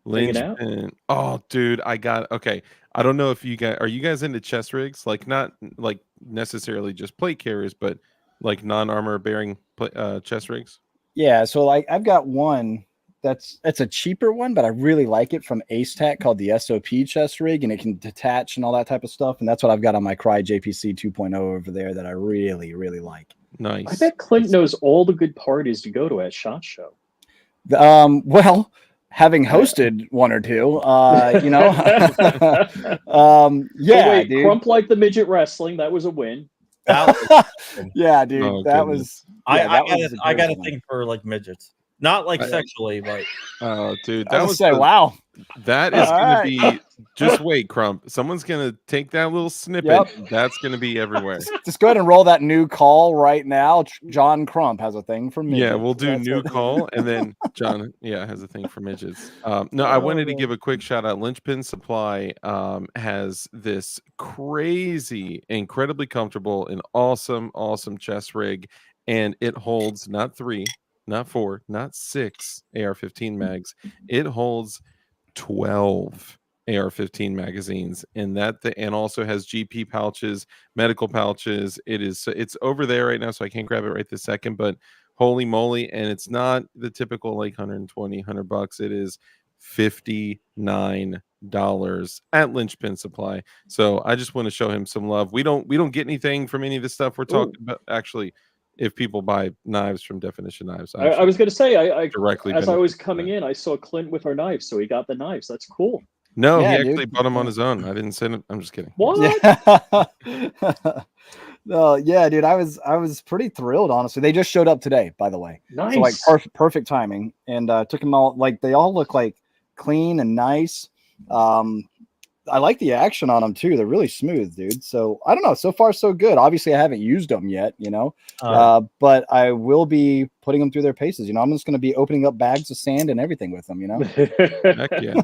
Linchpin. Oh, dude, okay. I don't know if you guys are you guys into chest rigs, like not like necessarily just plate carriers, but like non-armor bearing chest rigs. Yeah. So like I've got one that's a cheaper one, but I really like it from Ace Tac called the SOP chest rig, and it can detach and all that type of stuff. And that's what I've got on my Cry JPC 2.0 over there that I really, really like. Nice. I bet Clint knows all the good parties to go to at SHOT Show. Well, having hosted one or two, yeah, Oh, wait, dude. Crump like the midget wrestling. That was a win. Yeah, dude. Oh, that goodness. was. Yeah, I got a one. thing for like midgets, not like sexually, but Oh, dude, I that was was say, wow. that is All gonna right. be. Just wait, Crump. Someone's gonna take that little snippet. Yep. That's gonna be everywhere. Just go ahead and roll that new call right now. John Crump has a thing for midgets. Yeah, we'll do That's new it. call, and then John, has a thing for midgets. No, I wanted to give a quick shout out. Linchpin Supply has this crazy, incredibly comfortable, and awesome chest rig, and it holds not 3, not 4, not 6 AR-15 mags. It holds 12 AR-15 magazines, and also has GP pouches, medical pouches. It's over there right now, so I can't grab it right this second, but holy moly. And it's not the typical like $100 it is $59 at Linchpin Supply. So I just want to show him some love. We don't get anything from any of the stuff we're talking about. Actually, if people buy knives from Definition Knives, I was going to say, I directly as I was benefit from coming that. in, I saw Clint with our knives, so he got the knives. That's cool. No, Yeah, he actually dude. bought them on his own. I didn't send him. I'm just kidding. What? Yeah. No, yeah, dude. I was pretty thrilled, honestly. They just showed up today, by the way. Nice. So like perfect timing, and took them all. Like they all look like clean and nice. I like the action on them too. They're really smooth, dude. So I don't know. So far, so good. Obviously, I haven't used them yet, but I will be putting them through their paces. I'm just going to be opening up bags of sand and everything with them. Heck yeah.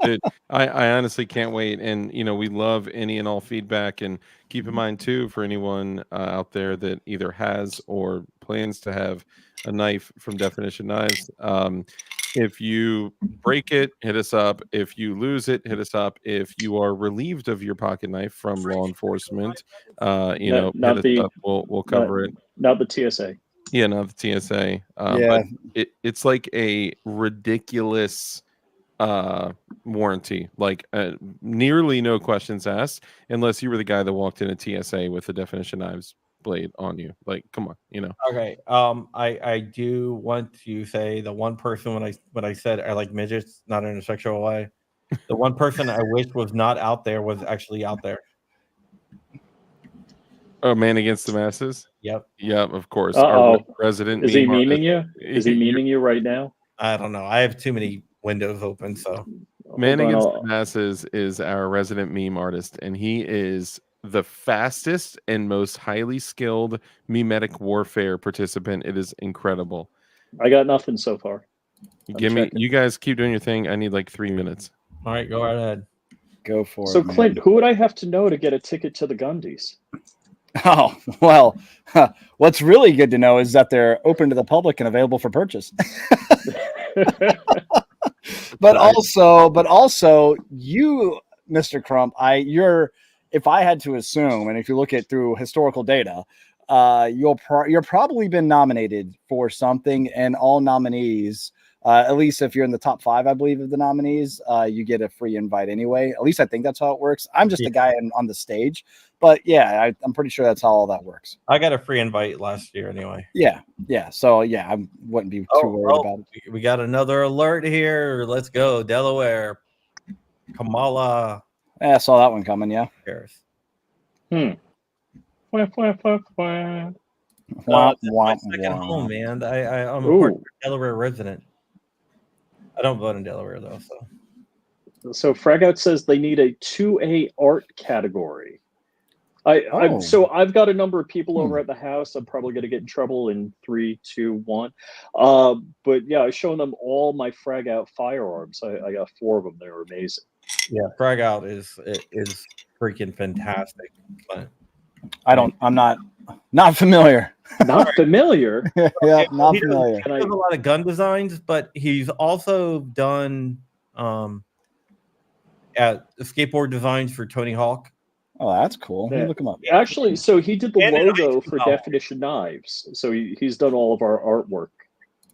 Dude, I honestly can't wait. And, we love any and all feedback. And keep in mind, too, for anyone out there that either has or plans to have a knife from Definition Knives, if you break it, hit us up. If you lose it, hit us up. If you are relieved of your pocket knife from law enforcement, Not hit us the- up. We'll cover it. Not the TSA. Yeah, not the TSA. Yeah. But it's like a ridiculous warranty, like nearly no questions asked, unless you were the guy that walked in a TSA with the Definition Knives blade on you. Like, come on, Okay. I do want to say the one person when I said I like midgets, not in a sexual way, the one person I wish was not out there was actually out there. Oh, Man Against the Masses. Yep. Yep, of course. Uh-oh. Our resident Is he meme artist. memeing you? Is he memeing you right now? I don't know. I have too many windows open, so Man Hold on, Against I'll- the Masses is our resident meme artist, and he is the fastest and most highly skilled memetic warfare participant. It is incredible. I got nothing so far. You guys keep doing your thing. I need like 3 minutes. all right, go right ahead. Go for So it. man. Clint, who would I have to know to get a ticket to the Gundies? Oh, well, what's really good to know is that they're open to the public and available for purchase. but also you, Mr. Crump, if I had to assume, and if you look at through historical data, you're probably been nominated for something, and all nominees, at least if you're in the top 5, I believe, of the nominees, you get a free invite anyway. At least I think that's how it works. I'm just a guy on the stage, but yeah, I'm pretty sure that's how all that works. I got a free invite last year anyway. Yeah. So yeah, I wouldn't be too worried about it. We got another alert here. Let's go, Delaware. Kamala Yeah, I saw that one coming. Yeah. Harris. Wah, wah, wah, wah. Womp, This is my womp, second womp. home, man. I'm a Ooh. Delaware resident. I don't vote in Delaware though, so So Fragout says they need a 2A art category. Oh. So I've got a number of people over at the house. I'm probably going to get in trouble in 3, 2, 1. But yeah, I've shown them all my Fragout firearms. I got 4 of them. They were amazing. yeah, Frag Out is freaking fantastic. But I'm not familiar. Not familiar. Yeah, not he does- familiar. He does a lot of gun designs, but he's also done skateboard designs for Tony Hawk. Oh, that's cool. Let me Yeah. look him up. Actually, so he did the And an logo ice for cream Definition Knives. So he's done all of our artwork.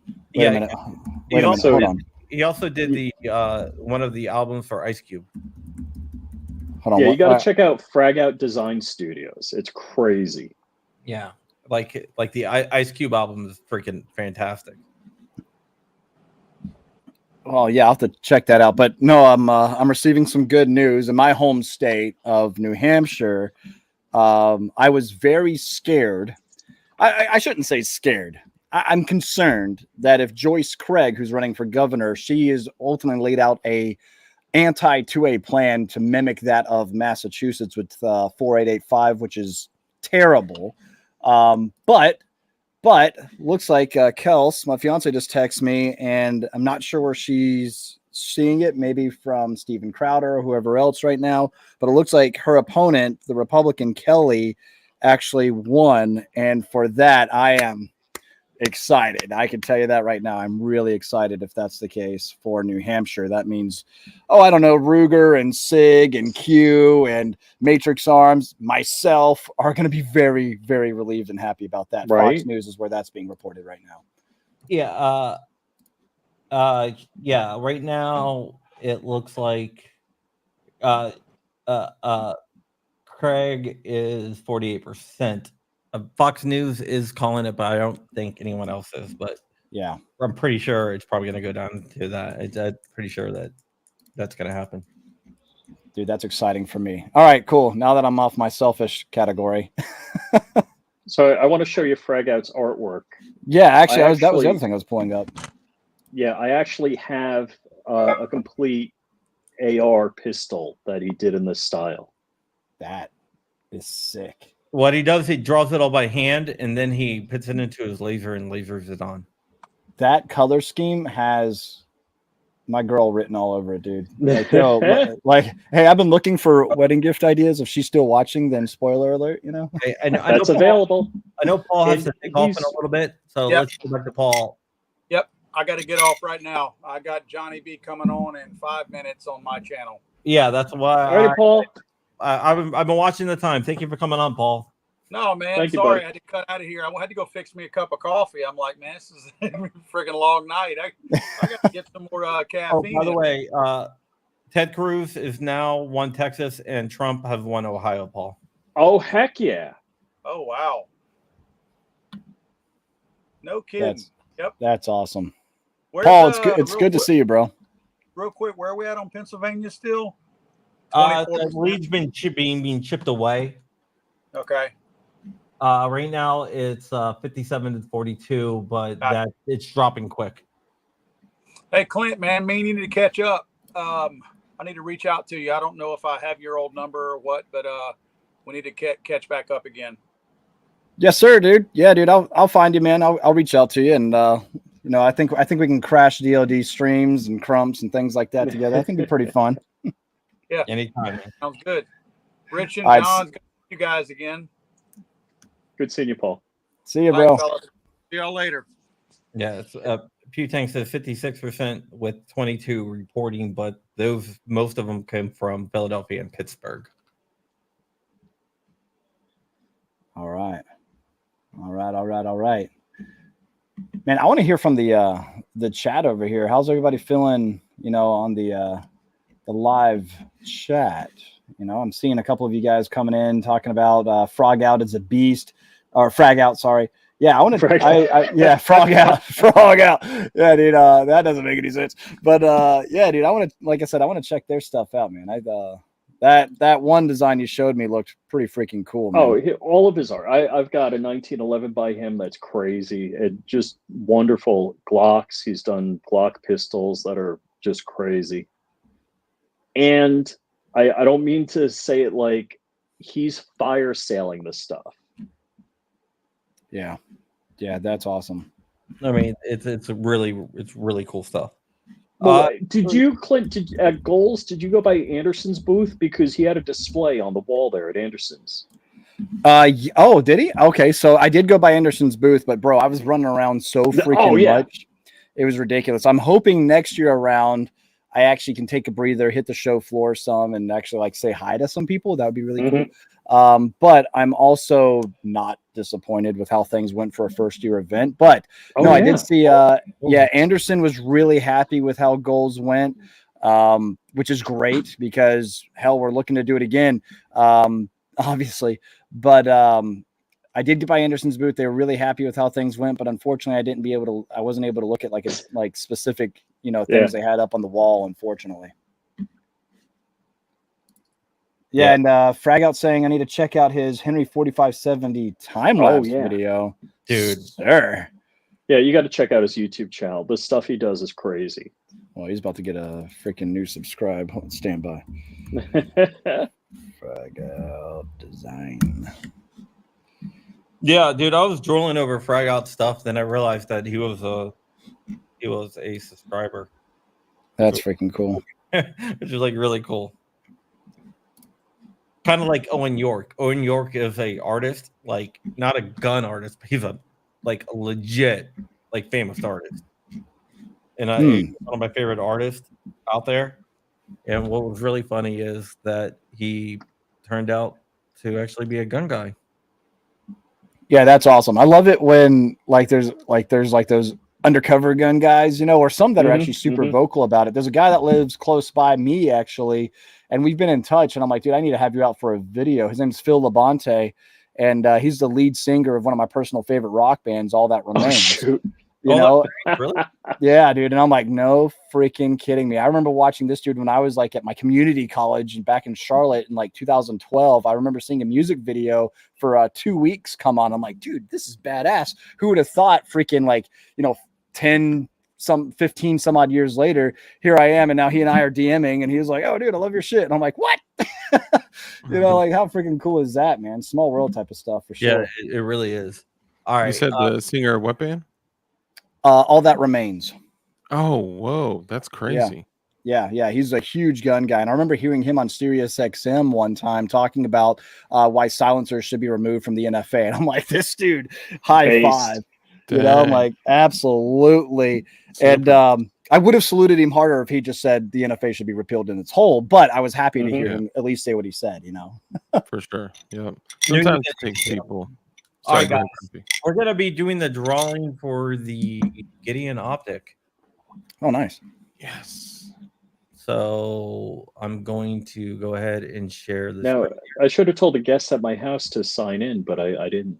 Wait a Yeah, minute. he Wait a minute. also Hold did- on. He also did the one of the albums for Ice Cube. Hold on. Yeah, you got to What- check out Fragout Design Studios. It's crazy. Yeah, like the Ice Cube album is freaking fantastic. Well, yeah, I'll have to check that out. But no, I'm receiving some good news in my home state of New Hampshire. I was very scared. I shouldn't say scared. I'm concerned that if Joyce Craig, who's running for governor, she is ultimately laid out a anti-2A plan to mimic that of Massachusetts with 4885, which is terrible. But looks like Kels, my fiance, just texted me, and I'm not sure where she's seeing it. Maybe from Steven Crowder or whoever else right now. But it looks like her opponent, the Republican Kelly, actually won, and for that, I am excited. I can tell you that right now. I'm really excited if that's the case for New Hampshire. That means, I don't know, Ruger and Sig and Q and Matrix Arms, myself, are going to be very, very relieved and happy about that. Right. Fox News is where that's being reported right now. Yeah, yeah. Right now, it looks like Craig is 48%. Fox News is calling it, but I don't think anyone else is. But Yeah. I'm pretty sure it's probably going to go down to that. I'm pretty sure that's going to happen. Dude, that's exciting for me. All right, cool. Now that I'm off my selfish category. So I want to show you Fragout's artwork. Yeah, actually, that was the actually- other thing I was pulling up. Yeah, I actually have a complete AR pistol that he did in this style. That is sick. What he does, he draws it all by hand, and then he puts it into his laser and lasers it on. That color scheme has my girl written all over it, dude. Like, yo, like, hey, I've been looking for wedding gift ideas. If she's still watching, then spoiler alert, you know. I know That's Paul, available. I know Paul has to And take off in he's- a little bit, so Yep. let's go back to Paul. I got to get off right now. I got Johnny B coming on in 5 minutes on my channel. Yeah, that's why All right, Paul. I've been watching the time. Thank you for coming on, Paul. No, man. Thank you, Sorry, buddy. I had to cut out of here. I had to go fix me a cup of coffee. I'm like, man, this is a freaking long night. I got to get some more Oh, caffeine. by the in. way, Ted Cruz is now won Texas, and Trump has won Ohio. Paul. Oh, heck yeah. Oh, wow. No kidding. Yep. That's awesome. Where's, Paul, it's good. It's real good to quick- see you, bro. Real quick, where are we at on Pennsylvania still? The 24%? lead's been being chipped away. Okay. Right now it's 57-42, but Gotcha. that it's dropping quick. Hey, Clint, man, me and you need to catch up. I need to reach out to you. I don't know if I have your old number or what, but we need to catch back up again. Yes, sir, dude. Yeah, dude. I'll find you, man. I'll reach out to you, and you know, I think we can crash DLD streams and crumps and things like that together. I think it'd be pretty fun. Yeah, Anytime. Man. sounds good. Rich and All right, John, good to see you guys again. Good seeing you, Paul. See you, All right, bro. fellas. See y'all later. Yeah, it's Pew Tank says 56% with 22 reporting, but most of them came from Philadelphia and Pittsburgh. All right. Man, I want to hear from the chat over here. How's everybody feeling, you know, on the live chat? You know, I'm seeing a couple of you guys coming in talking about Frog Out is a beast, or Frag Out, sorry. Yeah, I want to Frag Frog Out. Frog Out. Yeah, dude, that doesn't make any sense. But yeah, dude, I want to, like I said, I want to check their stuff out, man. That one design you showed me looked pretty freaking cool, man. Oh, all of his art. I've got a 1911 by him that's crazy. It just wonderful Glocks. He's done Glock pistols that are just crazy. And I don't mean to say it like he's fire sailing this stuff. Yeah, that's awesome. I mean, it's really cool stuff. Well, did you, Clint, at Goals, did you go by Anderson's booth? Because he had a display on the wall there at Anderson's. Oh, did he? Okay, so I did go by Anderson's booth, but bro, I was running around so freaking much. It was ridiculous. I'm hoping next year around I actually can take a breather, hit the show floor some, and actually like say hi to some people. That would be really cool. But I'm also not disappointed with how things went for a first year event. But I did see Anderson was really happy with how Goals went, which is great because hell, we're looking to do it again, obviously. But I did get by Anderson's booth. They were really happy with how things went, but unfortunately I wasn't able to look at like specific, you know, things they had up on the wall, unfortunately. Yeah, and Frag Out saying I need to check out his Henry 4570 time lapse video. Dude. Sir. Yeah, you got to check out his YouTube channel. The stuff he does is crazy. Well, he's about to get a freaking new subscribe. Stand by. Frag Out design. Yeah, dude, I was drooling over Frag Out stuff, then I realized that he was a subscriber. That's freaking cool. Which is like really cool. Kind of like Owen York. Owen York is a artist, like not a gun artist, but he's a legit like famous artist. And one of my favorite artists out there. And what was really funny is that he turned out to actually be a gun guy. Yeah, that's awesome. I love it when there's those undercover gun guys, you know, or some that are actually super vocal about it. There's a guy that lives close by me actually, and we've been in touch, and I'm like, dude, I need to have you out for a video. His name's Phil Labonte, and he's the lead singer of one of my personal favorite rock bands, All That Remains. You know, really? Yeah, dude. And I'm like, no freaking kidding me. I remember watching this dude when I was like at my community college and back in Charlotte in like 2012. I remember seeing a music video for 2 weeks come on. I'm like, dude, this is badass. Who would have thought freaking 15 some odd years later, here I am. And now he and I are DMing and he was like, oh, dude, I love your shit. And I'm like, what? You know, like how freaking cool is that, man? Small world type of stuff for sure. Yeah, it really is. All right. You said the singer of what band? All That Remains. Oh, whoa, that's crazy. Yeah, he's a huge gun guy, and I remember hearing him on Sirius XM one time talking about why silencers should be removed from the NFA, and I'm like, this dude, high five. You know, I'm like, absolutely. And I would have saluted him harder if he just said the NFA should be repealed in its whole, but I was happy to hear him at least say what he said, you know. For sure. Yeah. Sometimes it takes people. All right, guys. We're going to be doing the drawing for the Gideon Optic. Oh, nice. Yes. So I'm going to go ahead and share this. Now, I should have told the guests at my house to sign in, but I didn't.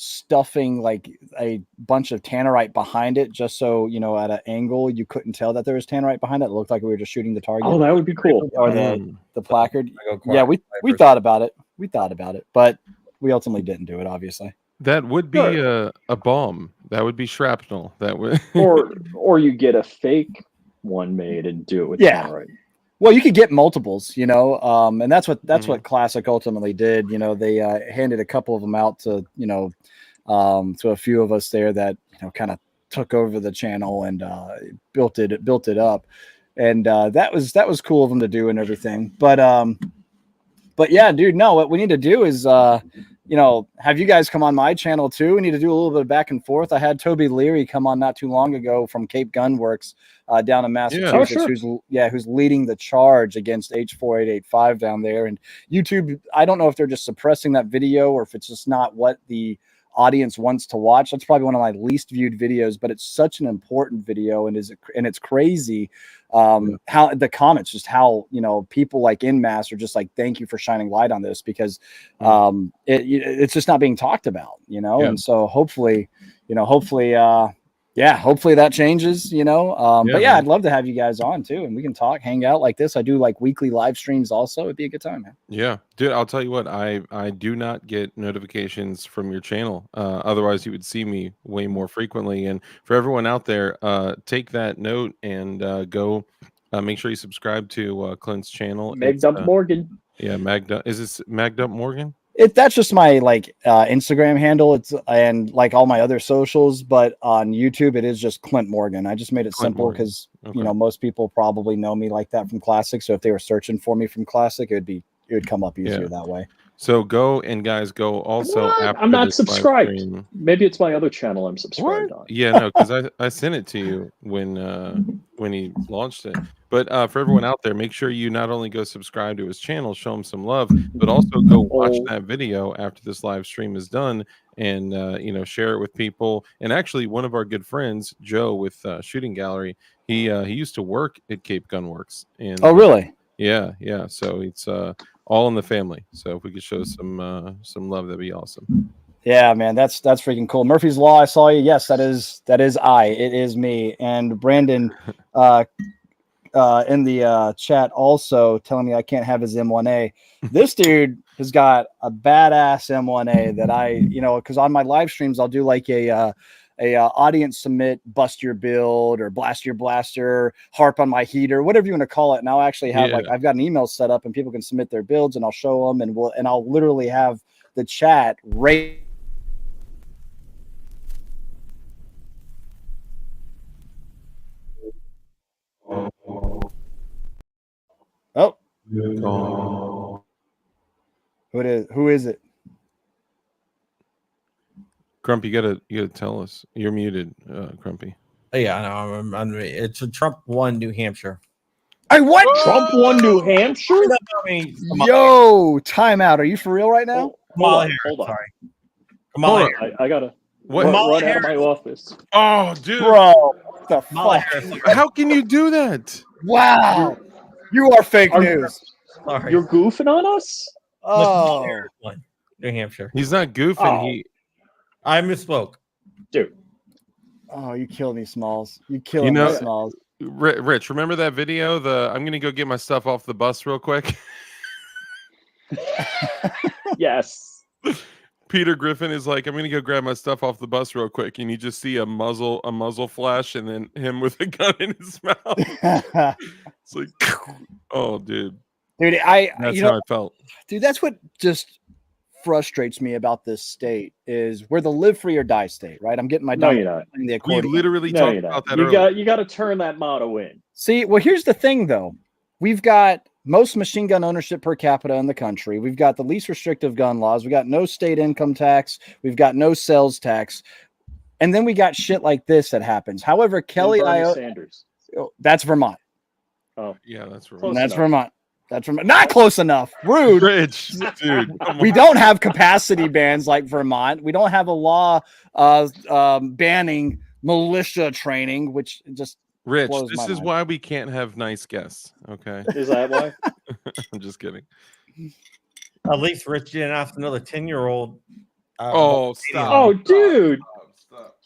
stuffing like a bunch of tannerite behind it, just so at an angle you couldn't tell that there was tannerite behind it. It looked like we were just shooting the target. Oh, that would be cool. Or the placard. Yeah, we thought about it. We thought about it, but we ultimately didn't do it, obviously. That would be a bomb. That would be shrapnel. That would or you get a fake one made and do it with tannerite. Well, you could get multiples, and that's what Classic ultimately did. They handed a couple of them out to to a few of us there that kind of took over the channel and built it up, and that was cool of them to do and everything. But yeah, dude, no, what we need to do is have you guys come on my channel too. We need to do a little bit of back and forth. I had Toby Leary come on not too long ago from Cape Gunworks down in Massachusetts, who's leading the charge against H4885 down there. And YouTube, I don't know if they're just suppressing that video or if it's just not what the audience wants to watch. That's probably one of my least viewed videos, but it's such an important video, and it's crazy how the comments, just how people like in mass are just like, thank you for shining light on this, because it's just not being talked about, and so hopefully that changes, but yeah, I'd love to have you guys on too, and we can talk, hang out like this. I do like weekly live streams also. It'd be a good time, man. Yeah, dude, I'll tell you what, I do not get notifications from your channel. Otherwise you would see me way more frequently. And for everyone out there, take that note and go make sure you subscribe to Clint's channel. Magdump Morgan. Yeah, is this Magdump Morgan? That's just my Instagram handle. It's and like all my other socials, but on YouTube it is just Clint Morgan. I just made it simple because most people probably know me like that from Classic. So if they were searching for me from Classic, it would come up easier that way. So go also. After I'm not subscribed. Maybe it's my other channel I'm subscribed on. Yeah, no, because I sent it to you when he launched it. But for everyone out there, make sure you not only go subscribe to his channel, show him some love, but also go watch that video after this live stream is done, and share it with people. And actually, one of our good friends, Joe with Shooting Gallery, he used to work at Cape Gunworks. And oh, really? Yeah. So it's all in the family. So if we could show some love, that'd be awesome. Yeah, man, that's freaking cool. Murphy's Law, I saw you. Yes, that is it is me. And Brandon in the chat also telling me I can't have his M1A. This dude has got a badass M1A that because on my live streams I'll do like a audience submit, bust your build or blast your blaster, harp on my heater, whatever you want to call it. And I'll actually have I've got an email set up and people can submit their builds and I'll show them, and I'll literally have the chat rate. Oh, who is it? Grumpy, you gotta tell us. You're muted, Grumpy. Yeah, no, it's a Trump won New Hampshire. What? Trump won New Hampshire? Yo, timeout. Are you for real right now? Hold on. Sorry. Kamala. I gotta run out of my office. Oh, dude. Bro, what the fuck? How can you do that? Wow. You are fake news. Sorry. You're goofing on us? Oh, New Hampshire. He's not goofing. I misspoke. Dude. Oh, you killed me, Smalls. You killed me, Smalls. Rich, remember that video? I'm gonna go get my stuff off the bus real quick. Yes. Peter Griffin is like, I'm gonna go grab my stuff off the bus real quick, and you just see a muzzle flash, and then him with a gun in his mouth. It's like, oh, dude. Dude, that's how I felt. Dude, that's what just frustrates me about this state is we're the live free or die state, right? I'm getting my no, you're not. The we literally talked about that. You got to turn that motto in. See, well, here's the thing, though. We've got most machine gun ownership per capita in the country. We've got the least restrictive gun laws. We got no state income tax. We've got no sales tax. And then we got shit like this that happens. However, Kelly Sanders. That's Vermont. Oh, yeah, that's Vermont. That's Vermont. That's Vermont. Not close enough. Rude. Rich, dude. We don't have capacity bans like Vermont. We don't have a law banning militia training, which just Rich, this is why we can't have nice guests. Okay. Is that why? I'm just kidding. At least Rich didn't ask another 10-year-old Oh, stop. Oh, dude. Stop.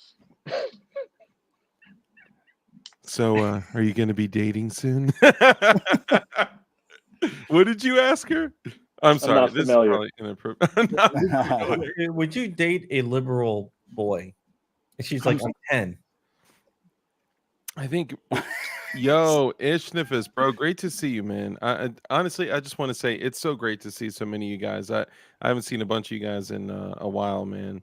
So, are you going to be dating soon? What did you ask her? I'm sorry. not This familiar. is probably inappropriate. Would you date a liberal boy? And she's like, I'm 10. I think, yo, Ishnifis, bro, great to see you, man. Honestly, I just want to say it's so great to see so many of you guys. I haven't seen a bunch of you guys in a while, man.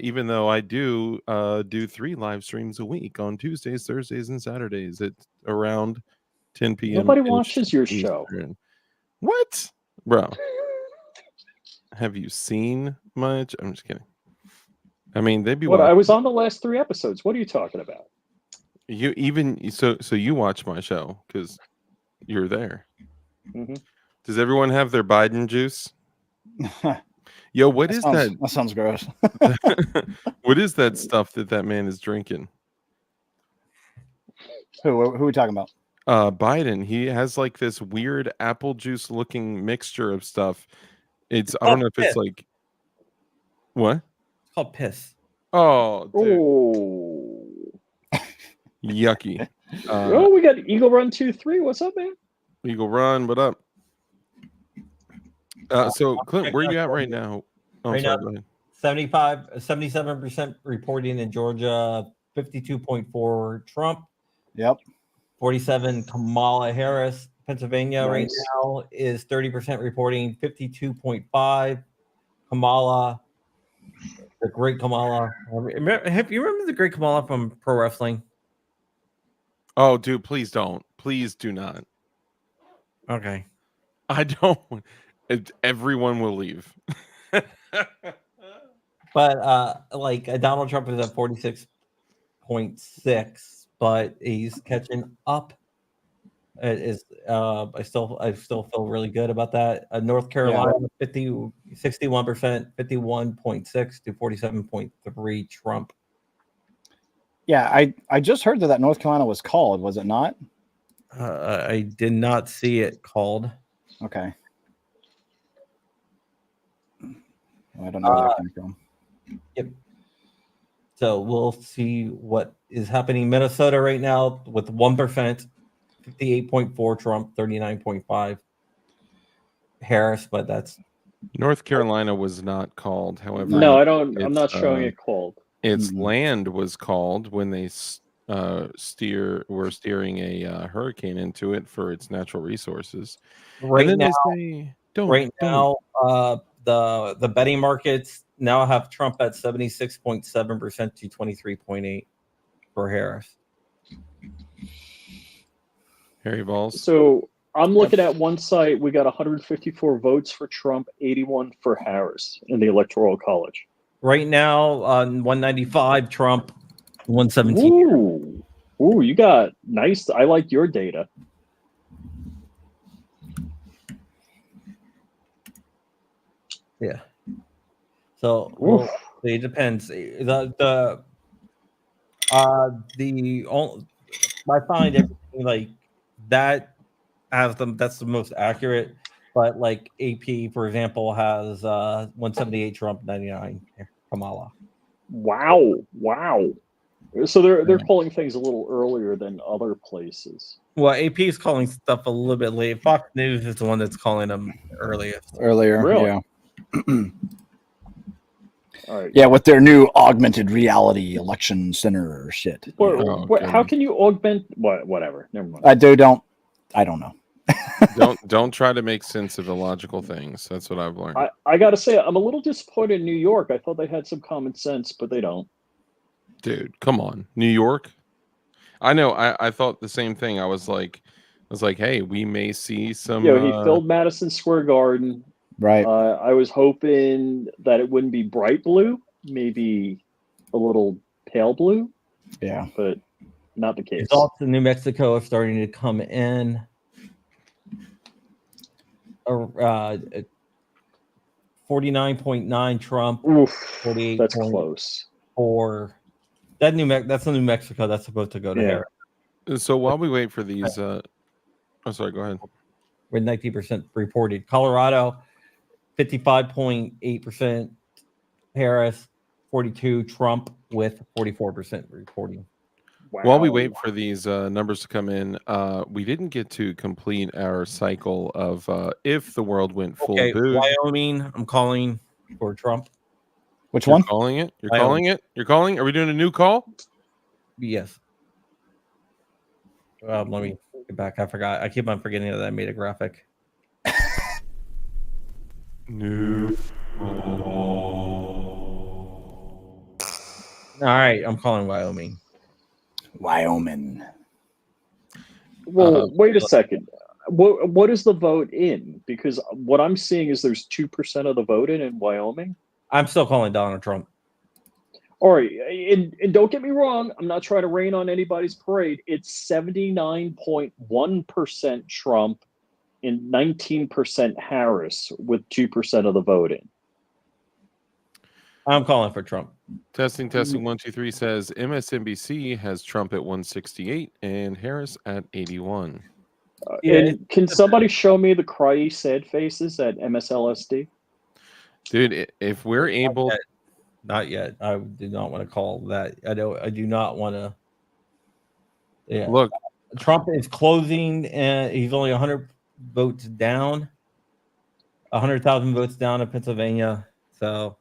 Even though I do 3 live streams a week on Tuesdays, Thursdays, and Saturdays at around 10 p.m. Nobody watches your show. Eastern. What, bro? Have you seen much? I'm just kidding. I mean, they'd be. What? I watching. was on the last 3 episodes. What are you talking about? You even so you watch my show because you're there. Mhm. Does everyone have their Biden juice? Yo, what is that? That sounds gross. What is that stuff that man is drinking? Who are we talking about? Biden. He has like this weird apple juice looking mixture of stuff. It's I don't know if it's like what? It's called piss. Oh, dude. Oh. Yucky. Oh, we got Eagle Run 2-3. What's up, man? Eagle Run, what up? So Clint, where you at right now? Oh, Right sorry, now- go ahead. 77% reporting in Georgia, 52.4 Trump, Yep. 47 Kamala Harris. Pennsylvania right Nice. now is 30% reporting, 52.5 Kamala, the great Kamala. Have you remember the great Kamala from pro wrestling? Oh, dude, please don't. Please do not. Okay. I don't. Everyone will leave. But like Donald Trump is at 46.6, but he's catching up. It is I still feel really good about that. North Carolina 61%, 51.6 to 47.3 Trump. Yeah, I just heard that North Carolina was called, was it not? I did not see it called. Okay. I don't know where that came from. Yep. So we'll see what is happening. Minnesota right now with 1%, 58.4 Trump, 39.5 Harris, but that's North Carolina was not called. However, No, I don't. I'm it's, not showing it called. Its Mhm. land was called when they were steering a hurricane into it for its natural resources. right and then now. they say, don't. Right don't. now, the betting markets now have Trump at 76.7% to 23.8 for Harris. Harry Balls. So I'm looking at one site. We got 154 votes for Trump, 81 for Harris in the Electoral College. Right now, on 195 Trump, 117. Ooh, you got nice. I like your data. Yeah. So Oof. well, it depends. I find everything like that that's the most accurate. But like AP, for example, has 178 Trump, 99 Kamala. Wow. So they're calling things a little earlier than other places. Well, AP is calling stuff a little bit late. Fox News is the one that's calling them earliest. Earlier. Really? Yeah. All right. Yeah, with their new augmented reality election center shit. Oh, How goodness. can you augment whatever? Never mind. I don't know. don't try to make sense of illogical things. That's what I've learned. I got to say, I'm a little disappointed in New York. I thought they had some common sense, but they don't. Dude, come on. New York? I know. I thought the same thing. I was like, hey, we may see some. He filled Madison Square Garden. Right. I was hoping that it wouldn't be bright blue, maybe a little pale blue, Yeah. but not the case. Results in New Mexico are starting to come in. 49.9 Trump, Oof, 48. that's close. That's the New Mexico that's supposed to go to Yeah. Harris. So while we wait for these, oh, sorry, go ahead. With 19% reported. Colorado, 55.8%. Harris, 42, Trump with 44% reporting. While we Wow. wait for these numbers to come in, we didn't get to complete our cycle of if the world went full Okay, boog. Wyoming, I'm calling for Trump. Which You're one? calling it? You're Wyoming. calling it? You're calling? Are we doing a new call? Yes. Let me get back. I forgot. I keep on forgetting that I made a graphic. New. All right, I'm calling Wyoming. Wyoming. Well, wait a second. What is the vote in? Because what I'm seeing is there's 2% of the vote in Wyoming. I'm still calling Donald Trump. All right, and don't get me wrong, I'm not trying to rain on anybody's parade. It's 79.1% Trump and 19% Harris with 2% of the vote in. I'm calling for Trump. Testing 1 2 3 says MSNBC has Trump at 168 and Harris at 81. And can somebody show me the cryy sad faces at MSLSD? Dude, if we're able, Not yet. I do not want to call that. I do not want to. Yeah. look, Trump is closing, and he's only 100 votes down. 100,000 votes down in Pennsylvania. So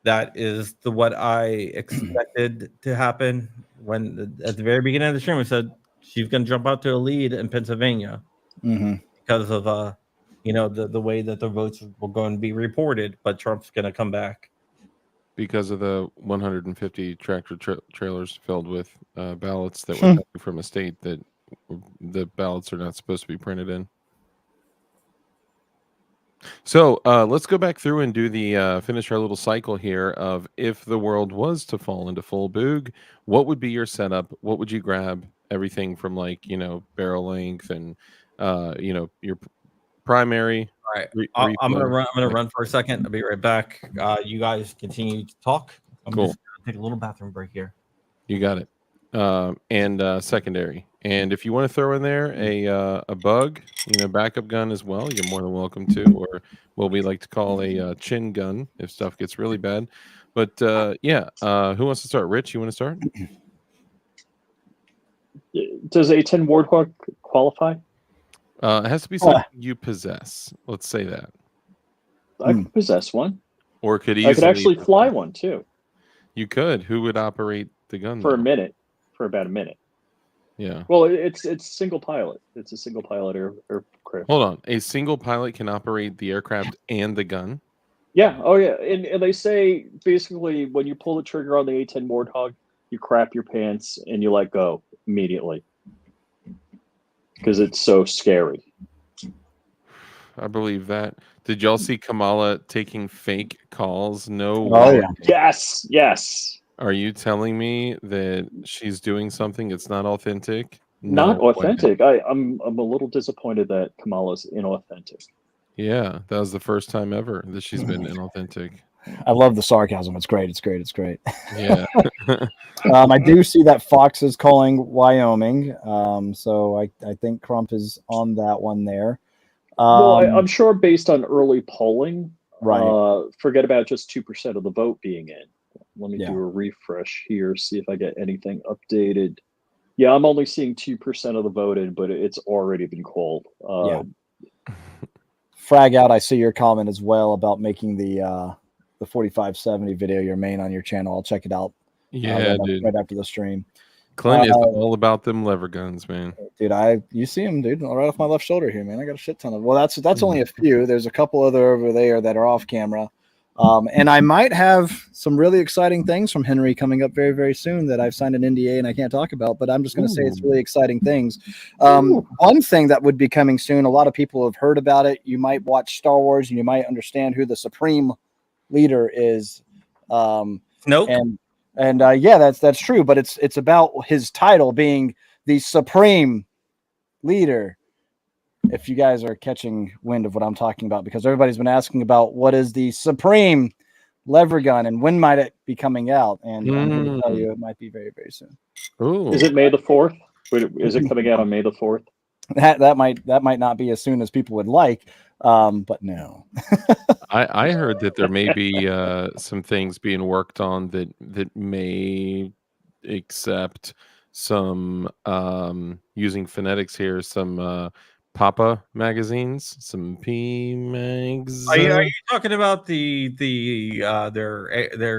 that is what I expected to happen when at the very beginning of the stream I said she's going to jump out to a lead in Pennsylvania because of the way that the votes were going to be reported, but Trump's going to come back because of the 150 tractor trailers filled with ballots that were coming from a state that the ballots are not supposed to be printed in. So let's go back through and do the finish our little cycle here of if the world was to fall into full boog, what would be your setup? What would you grab? Everything from barrel length and your primary. All right, I'm gonna run. I'm gonna run for a second. I'll be right back. You guys continue to talk. I'm Cool. just gonna take a little bathroom break here. You got it. And secondary. And if you want to throw in there a bug, backup gun as well, you're more than welcome to, or what we like to call a chin gun if stuff gets really bad. But who wants to start? Rich, you want to start? Does A10 Warthog qualify? It has to be something you possess. Let's say that. I could possess one. Or could I could actually fly one too. You could. Who would operate the gun for though? a minute? For about a minute. Yeah. Well, it's single pilot. It's a single pilot aircraft. Hold on. A single pilot can operate the aircraft and the gun? Yeah. Oh, yeah. And they say basically when you pull the trigger on the A10 Warthog, you crap your pants and you let go immediately because it's so scary. I believe that. Did y'all see Kamala taking fake calls? No. Oh, yeah. Yes. Yes. Are you telling me that she's doing something that's not authentic? Not No way. authentic. I'm a little disappointed that Kamala's inauthentic. Yeah, that was the first time ever that she's been inauthentic. I love the sarcasm. It's great. It's great. It's great. Yeah. I do see that Fox is calling Wyoming. So I think Trump is on that one there. Well, I'm sure based on early polling, Right. Forget about just 2% of the vote being in. Let me Yeah. do a refresh here, see if I get anything updated. Yeah, I'm only seeing 2% of the vote in, but it's already been called. Yeah. Frag out. I see your comment as well about making the 4570 video your main on your channel. I'll check it out. Yeah, dude. Right after the stream. Clint is all about them lever guns, man. Dude, you see him, dude, right off my left shoulder here, man. I got a shit ton of. Well, that's only a few. There's a couple other over there that are off camera, and I might have some really exciting things from Henry coming up very, very soon that I've signed an NDA and I can't talk about. But I'm just going to say it's really exciting things. One thing that would be coming soon. A lot of people have heard about it. You might watch Star Wars and you might understand who the Supreme Leader is. Nope. And yeah, that's true, but it's about his title being the Supreme Leader. If you guys are catching wind of what I'm talking about, because everybody's been asking about what is the Supreme lever gun and when might it be coming out, and I'm here to tell you it might be very, very soon. Ooh. Is it May the 4th? Is it coming out on May the 4th? That might not be as soon as people would like, but no. I heard that there may be some things being worked on that may accept some using phonetics here, some Papa magazines, some P mags. Are you talking about their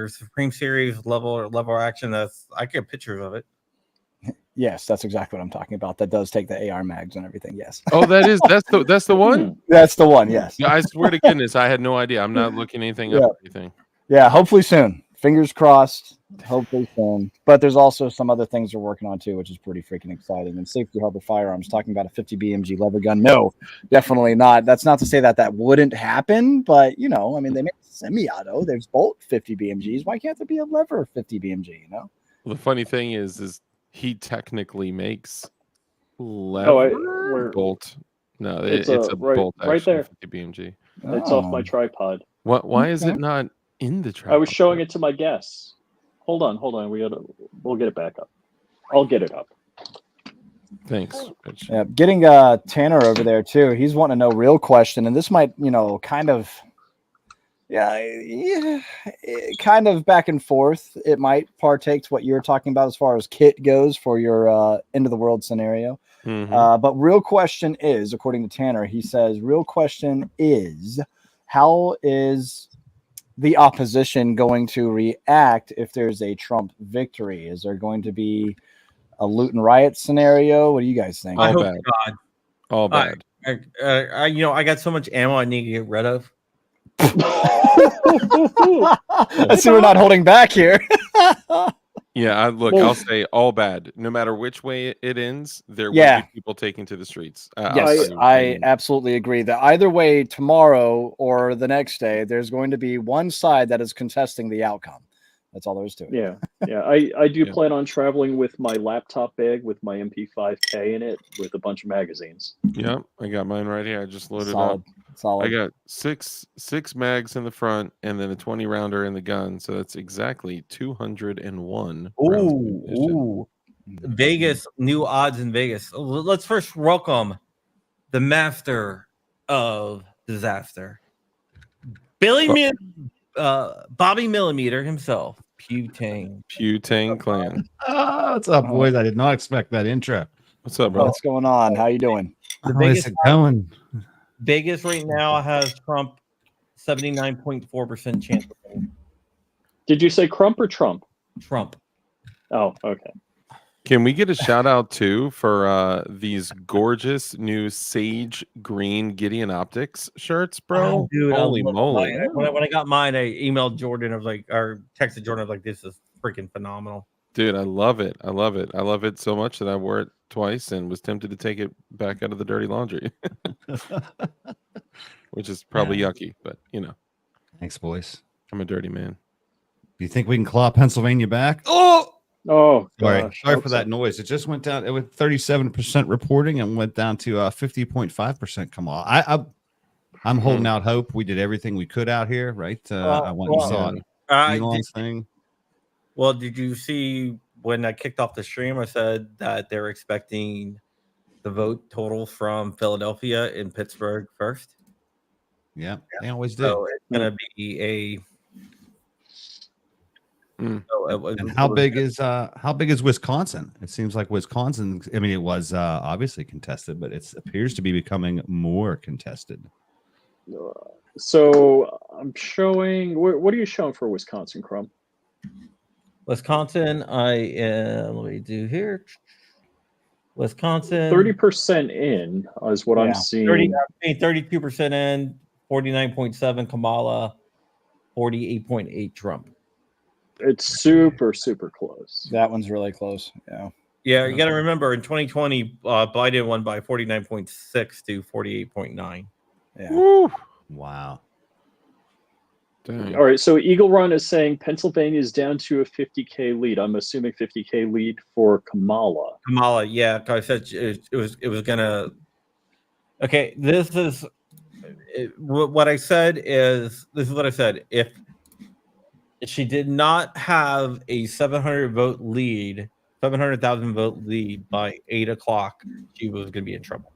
Supreme Series level action? I get pictures of it. Yes, that's exactly what I'm talking about. That does take the AR mags and everything. Yes. Oh, that's the one. That's the one. Yes. Yeah, I swear to goodness, I had no idea. I'm not looking anything up or anything. Yeah. Hopefully soon. Fingers crossed. Hopefully soon. But there's also some other things they're working on too, which is pretty freaking exciting. And Safety Harbor Firearms talking about a 50 BMG lever gun. No, definitely not. That's not to say that wouldn't happen, but I mean, they make semi-auto. There's bolt 50 BMGs. Why can't there be a lever 50 BMG? Well, the funny thing is he technically makes lever bolt. No, it's a bolt right there. 50 BMG. It's off my tripod. Why is it not in the tripod? I was showing it to my guests. Hold on. We'll get it back up. I'll get it up. Thanks, Rich. Yeah, getting Tanner over there too. He's wanting to know real question, and this might, kind of, kind of back and forth. It might partake to what you're talking about as far as kit goes for your end of the world scenario. Mhm. But real question is, according to Tanner, he says, real question is, how is the opposition going to react if there's a Trump victory? Is there going to be a loot and riot scenario? What do you guys think? I hope bad. to God. All bad. I got so much ammo I need to get rid of. I see we're not holding back here. Yeah, I'll say all bad. No matter which way it ends, there will be people taking to the streets. Yes, I absolutely agree that either way, tomorrow or the next day, there's going to be one side that is contesting the outcome. That's all there is to it. Yeah. I do plan on traveling with my laptop bag with my MP5K in it with a bunch of magazines. Yeah, I got mine right here. I just loaded Solid. up. Solid. I got six mags in the front and then a 20 rounder in the gun. So that's exactly 201. Ooh. Vegas, new odds in Vegas. Let's first welcome the master of disaster, Bobby Millimeter himself, Putang Clan. What's up, boys? I did not expect that intro. What's up, bro? What's going on? How you doing? The How is it going? Vegas right now has Trump 79.4% chance of winning. Did you say Crump or Trump? Trump. Oh, okay. Can we get a shout out too for these gorgeous new sage green Gideon Optics shirts, bro? Oh, dude, holy moly! When I got mine, I emailed Jordan. I was like, or texted Jordan. I was like, this is freaking phenomenal. Dude, I love it. I love it. I love it so much that I wore it twice and was tempted to take it back out of the dirty laundry, which is probably yucky, but Thanks, boys. I'm a dirty man. Do you think we can claw Pennsylvania back? Oh, Sorry gosh, for that noise. It just went down. It was 37% reporting and went down to 50.5% Kamala. I'm holding out hope. We did everything we could out here, right? I went and saw Elon's thing. Well, did you see when I kicked off the stream? I said that they're expecting the vote total from Philadelphia and Pittsburgh first. Yeah, they always do. So it's going to be a. And how big is Wisconsin? It seems like Wisconsin. I mean, it was obviously contested, but it appears to be becoming more contested. So I'm showing. What are you showing for Wisconsin, Crump? Wisconsin, let me do here. Wisconsin 30% in is what I'm seeing. 32% in, 49.7 Kamala, 48.8 Trump. It's super close. That one's really close. Yeah. Yeah, you got to remember in 2020, Biden won by 49.6 to 48.9. Yeah. Woo. Wow. Dang. All right, so Eagle Run is saying Pennsylvania is down to a 50K lead. I'm assuming 50K lead for Kamala. Kamala, yeah, because I said it was gonna. Okay, this is what I said. This is what I said. If she did not have a 700,000 vote lead by 8 o'clock, she was going to be in trouble.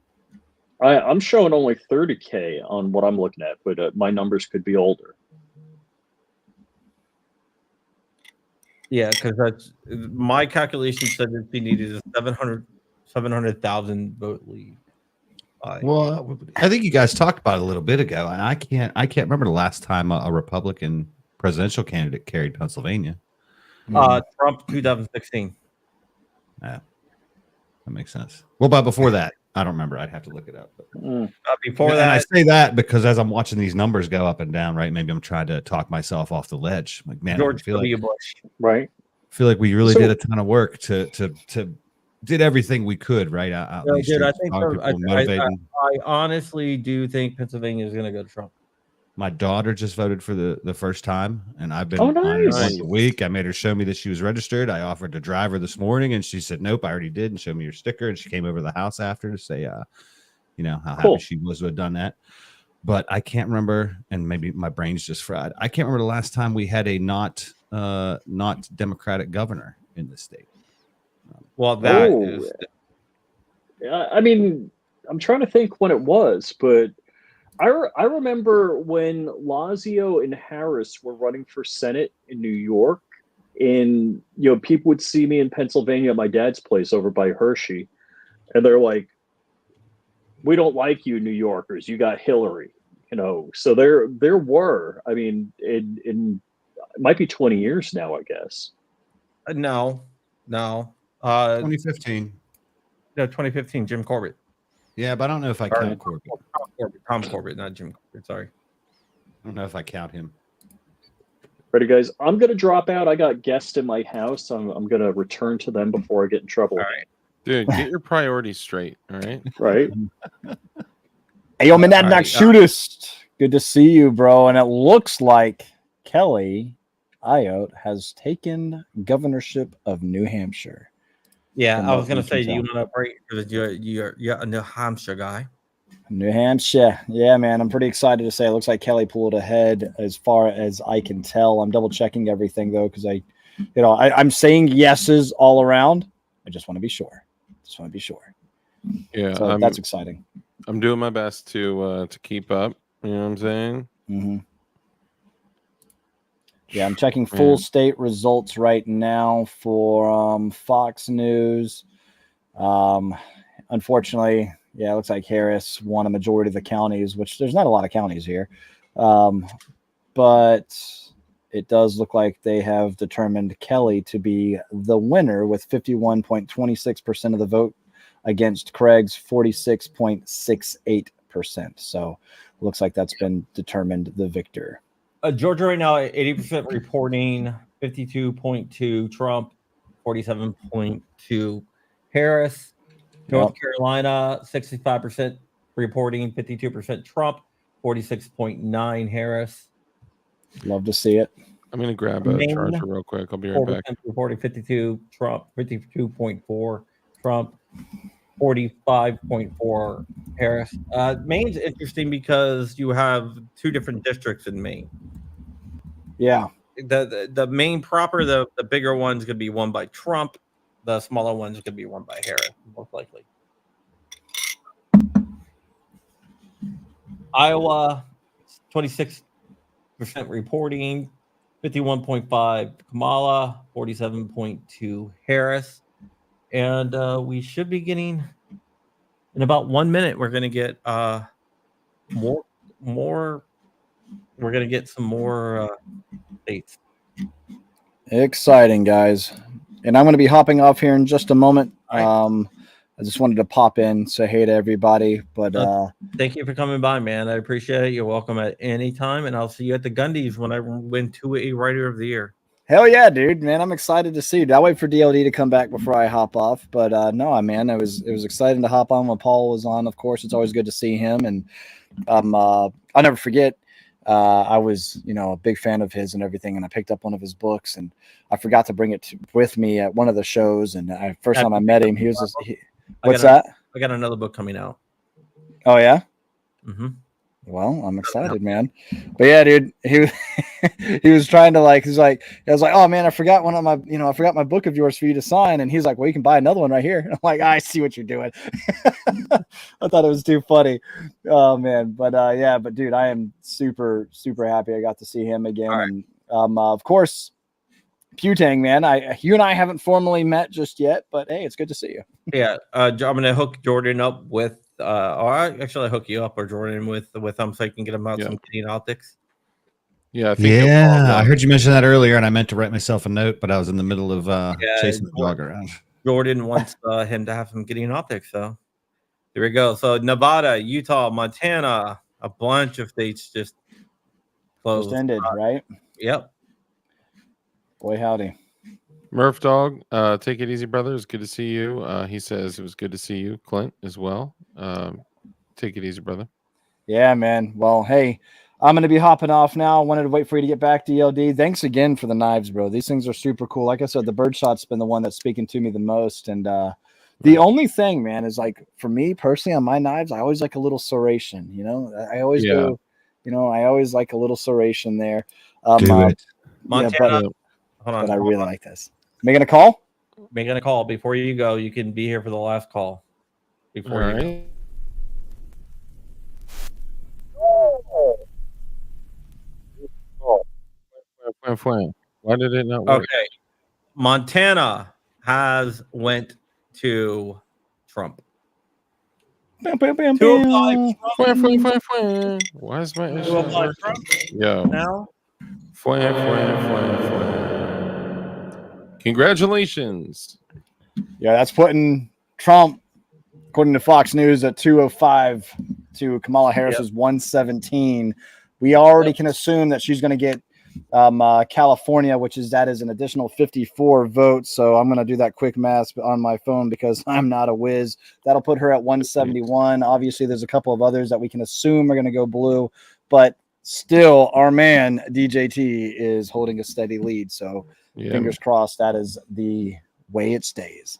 I'm showing only 30K on what I'm looking at, but my numbers could be older. Yeah, because that's my calculation said that he needed a 700,000 vote lead. Well, I think you guys talked about it a little bit ago, and I can't remember the last time a Republican presidential candidate carried Pennsylvania. Trump 2016. Yeah, that makes sense. Well, but before that, I don't remember. I'd have to look it up. But. Before And that, I say that because as I'm watching these numbers go up and down, right? Maybe I'm trying to talk myself off the ledge. Like, man, George I feel W. like, Bush. Right. we really So- did a ton of work to did everything we could, right? Out No, these dude, I streets, think talking to people, motivating. I honestly do think Pennsylvania is going to go to Trump. My daughter just voted for the first time, and I've been Oh, on it nice. once a week. I made her show me that she was registered. I offered to drive her this morning, and she said, "Nope, I already did," and showed me your sticker. And she came over to the house after to say, how Cool. happy she was to have done that. But I can't remember, and maybe my brain's just fried. I can't remember the last time we had a not Democratic governor in this state. Well, that Oh. is I mean, I'm trying to think when it was, but I remember when Lazio and Harris were running for Senate in New York, and people would see me in Pennsylvania at my dad's place over by Hershey, and they're like, "We don't like you, New Yorkers. You got Hillary." So there were. I mean, it might be 20 years now, I guess. no. 2015. No, 2015, Jim Corbett. Yeah, but I don't know if I Sorry. count Corbett. Tom Corbett, not Jim Corbett. Sorry. I don't know if I count him. Ready, guys? I'm gonna drop out. I got guests in my house. I'm gonna return to them before I get in trouble. All right. Dude, get your priorities straight. All right. Right? Hey, yo, man, All right, shootist. Good to see you, bro. And it looks like Kelly Ayotte has taken governorship of New Hampshire. Yeah, From I what was going we to say, can do you tell. want to break because you're a New Hampshire guy? New Hampshire. Yeah, man. I'm pretty excited to say it looks like Kelly pulled ahead as far as I can tell. I'm double checking everything though, because I'm saying yeses all around. I just want to be sure. Yeah, So that's exciting. I'm doing my best to keep up. You know what I'm saying? Mm-hmm. Yeah, I'm checking full state results right now for Fox News. Unfortunately, it looks like Harris won a majority of the counties, which there's not a lot of counties here. But it does look like they have determined Kelly to be the winner with 51.26% of the vote against Craig's 46.68%. So it looks like that's been determined the victor. Georgia right now at 80% reporting, 52.2 Trump, 47.2 Harris. North Carolina, 65% reporting, 52% Trump, 46.9 Harris. Love to see it. I'm going to grab a charger real quick. I'll be right back. Reporting 52 Trump, 52.4 Trump, 45.4 Harris. Maine's interesting because you have two different districts in Maine. Yeah. The Maine proper, the bigger one's going to be won by Trump. The smaller one's going to be won by Harris, most likely. Iowa, 26% reporting, 51.5 Kamala, 47.2 Harris. And we should be getting, in about 1 minute, we're going to get more. We're going to get some more states. Exciting, guys. And I'm going to be hopping off here in just a moment. Right. I just wanted to pop in, say hey to everybody. But thank you for coming by, man. I appreciate it. You're welcome at any time, and I'll see you at the Gundies when I win 2A Writer of the Year. Hell yeah, dude, man! I'm excited to see you. I'll wait for DLD to come back before I hop off. But no, man, it was exciting to hop on when Paul was on. Of course, it's always good to see him, and I'll never forget. I was, a big fan of his and everything, and I picked up one of his books, and I forgot to bring it with me at one of the shows. And first time I met him, he was what's that? I got another book coming out. Oh yeah. Mm-hmm. Well, I'm excited, man. But yeah, dude, he was trying to I was like, oh man, I forgot one of my, I forgot my book of yours for you to sign. And he's like, well, you can buy another one right here. And I'm like, I see what you're doing. I thought it was too funny. Oh man. But yeah, but dude, I am super, super happy I got to see him again. Right. And of course, Putang, man, you and I haven't formally met just yet, but hey, it's good to see you. Yeah, I'm gonna hook Jordan up with or I hook you up or Jordan with him so I can get him out some Canadian optics. Yeah, I think he'll follow I up. heard you mention that earlier, and I meant to write myself a note, but I was in the middle of chasing the dog around. Jordan wants him to have some Canadian optics, so here we go. So Nevada, Utah, Montana, a bunch of states just closed. Just ended, right? Yep. Boy, howdy. Murph Dog, take it easy, brother. It's good to see you. He says it was good to see you, Clint, as well. Take it easy, brother. Yeah, man. Well, hey, I'm going to be hopping off now. I wanted to wait for you to get back to ELD. Thanks again for the knives, bro. These things are super cool. Like I said, the birdshot's been the one that's speaking to me the most. And the only thing, man, is for me personally on my knives, I always like a little serration. I always do. I always like a little serration there. Do it. Montana. Yeah, Hold on. but I really like this. Making a call? Making a call before you go. You can be here for the last call. Before All you right. Why did it not work? Okay. Montana has went to Trump. Bam, bam, bam, To bam. apply Why is my To issue apply working? Trump Yo. now. Congratulations. Yeah, that's putting Trump, according to Fox News, at 205 to Kamala Harris's 117. We already can assume that she's going to get California, that is an additional 54 votes. So I'm going to do that quick math on my phone because I'm not a whiz. That'll put her at 171. Obviously, there's a couple of others that we can assume are going to go blue, but still, our man DJT is holding a steady lead. So fingers crossed that is the way it stays.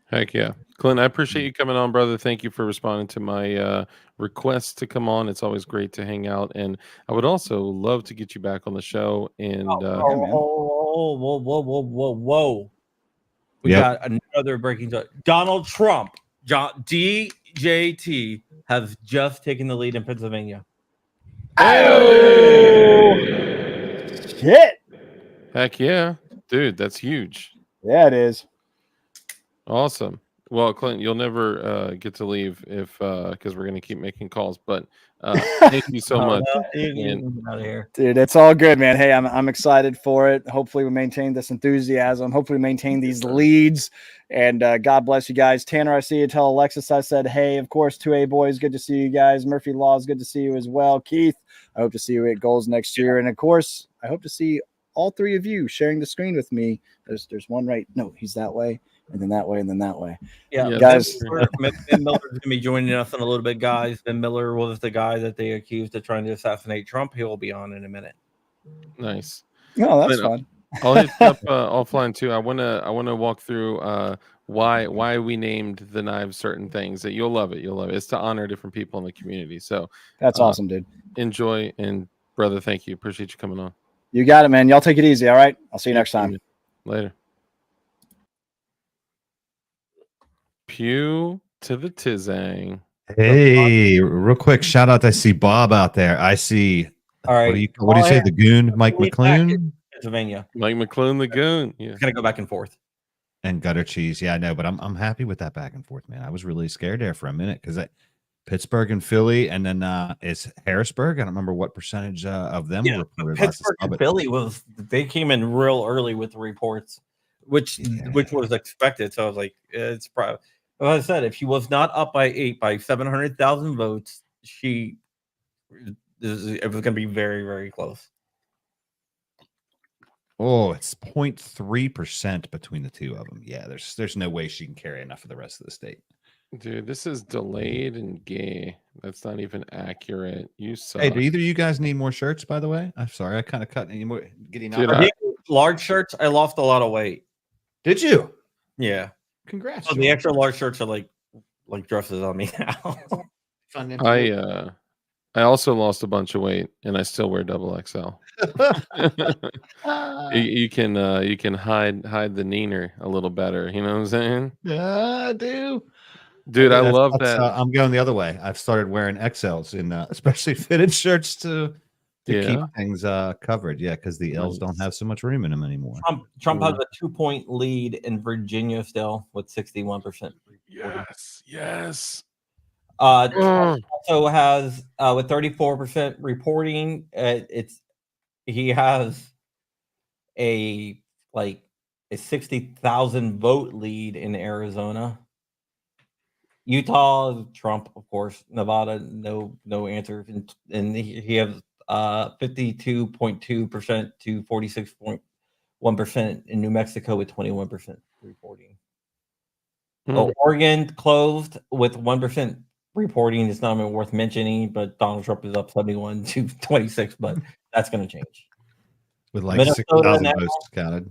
Heck yeah. Clint, I appreciate you coming on, brother. Thank you for responding to my request to come on. It's always great to hang out. And I would also love to get you back on the show. And whoa. We got another breaking news. Donald Trump, DJT, has just taken the lead in Pennsylvania. Oh, shit. Heck yeah. Dude, that's huge. Yeah, it is. Awesome. Well, Clint, you'll never get to leave if because we're going to keep making calls. But thank you so much. Out of here. Dude, it's all good, man. Hey, I'm excited for it. Hopefully we maintain this enthusiasm. Hopefully we maintain these leads. And God bless you guys. Tanner, I see you. Tell Alexis I said, hey, of course, 2A boys, good to see you guys. Murphy Laws, good to see you as well. Keith, I hope to see you at Goals next year. And of course, I hope to see all three of you sharing the screen with me. There's one right. No, he's that way. And then that way, and then that way. Yeah, guys. Ben Miller's going to be joining us in a little bit, guys. Ben Miller was the guy that they accused of trying to assassinate Trump. He will be on in a minute. Nice. Oh, that's fun. I'll hit you up offline too. I wanna walk through why we named the knives certain things. That you'll love it. You'll love it. It's to honor different people in the community. So that's awesome, dude. Enjoy, and brother, thank you. Appreciate you coming on. You got it, man. Y'all take it easy. All right. I'll see you next time. Later. Pew to the Tizang. Hey, real quick shout out. I see Bob out there. I see. All right. What do you say? The goon, Mike McClune? Pennsylvania. Mike McClune, the goon. Yeah. It's going to go back and forth. And gutter cheese. Yeah, I know, but I'm happy with that back and forth, man. I was really scared there for a minute because Pittsburgh and Philly, and then it's Harrisburg. I don't remember what percentage of them were reported. Pittsburgh and Philly they came in real early with the reports, which was expected. So I was like, it's probably. As I said, if she was not up by 700,000 votes, it was going to be very, very close. Oh, it's 0.3% between the two of them. Yeah, there's no way she can carry enough of the rest of the state. Dude, this is delayed and gay. That's not even accurate. You suck. Hey, do either of you guys need more shirts, by the way? I'm sorry, I kind of cut any more getting Dude, out. Large shirts, I lost a lot of weight. Did you? Yeah. Congrats. So the extra large shirts are like dresses on me now. I I also lost a bunch of weight, and I still wear double XL. You can hide the neener a little better. You know what I'm saying? Yeah, I do. Dude, I love that. I'm going the other way. I've started wearing XLs in especially fitted shirts to keep things covered. Yeah, because the L's don't have so much room in them anymore. Trump has a 2-point lead in Virginia still with 61%. Yes. Trump also has with 34% reporting. He has a 60,000 vote lead in Arizona. Utah, Trump, of course. Nevada, no answer, and he has 52.2% to 46.1% in New Mexico with 21% reporting. Oregon closed with 1% reporting. It's not even worth mentioning, but Donald Trump is up 71 to 26, but that's going to change. With like 6,000 votes counted.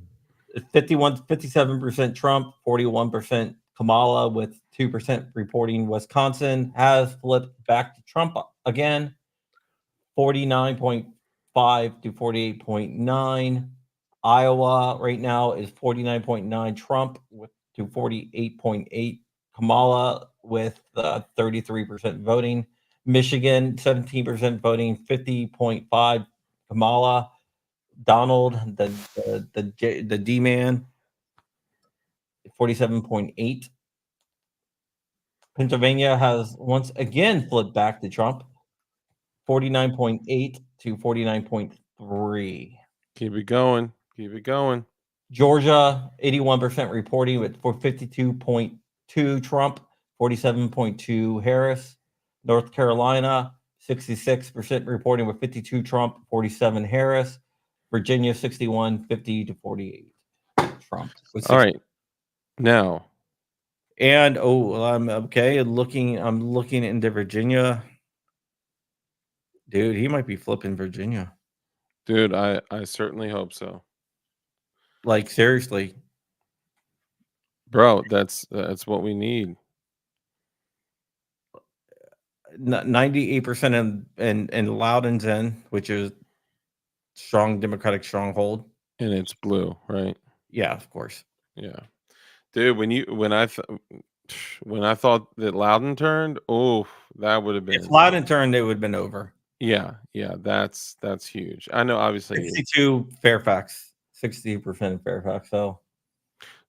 57% Trump, 41% Kamala with 2% reporting. Wisconsin has flipped back to Trump again, 49.5 to 48.9. Iowa right now is 49.9 Trump to 48.8 Kamala with 33% voting. Michigan 17% voting, 50.5 Kamala. Donald, the D man, 47.8. Pennsylvania has once again flipped back to Trump, 49.8 to 49.3. Keep it going. Keep it going. Georgia, 81% reporting with 52.2 Trump, 47.2 Harris. North Carolina, 66% reporting with 52 Trump, 47 Harris. Virginia, 61, 50 to 48 Trump. All right. Now. And I'm okay. I'm looking into Virginia. Dude, he might be flipping Virginia. Dude, I certainly hope so. Like, seriously. Bro, that's what we need. 98% in Loudoun's in, which is strong Democratic stronghold. And it's blue, right? Yeah, of course. Yeah. Dude, when I thought that Loudoun turned, that would have been. If Loudoun turned, it would have been over. Yeah, that's huge. I know, obviously. 62 Fairfax, 60% in Fairfax. So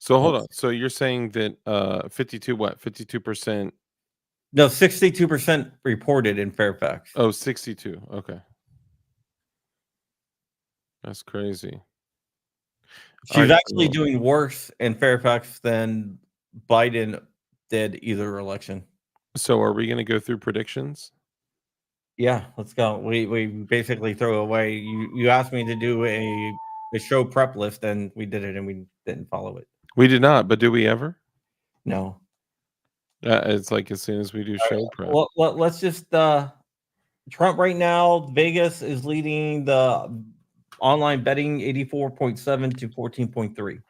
hold on. So you're saying that 52%? No, 62% reported in Fairfax. Oh, 62. Okay. That's crazy. She's actually doing worse in Fairfax than Biden did either election. So are we going to go through predictions? Yeah, let's go. We basically throw away. You asked me to do a show prep list, and we did it, and we didn't follow it. We did not, but do we ever? No. It's like as soon as we do show prep. Well, let's just Trump right now. Vegas is leading the online betting 84.7 to 14.3.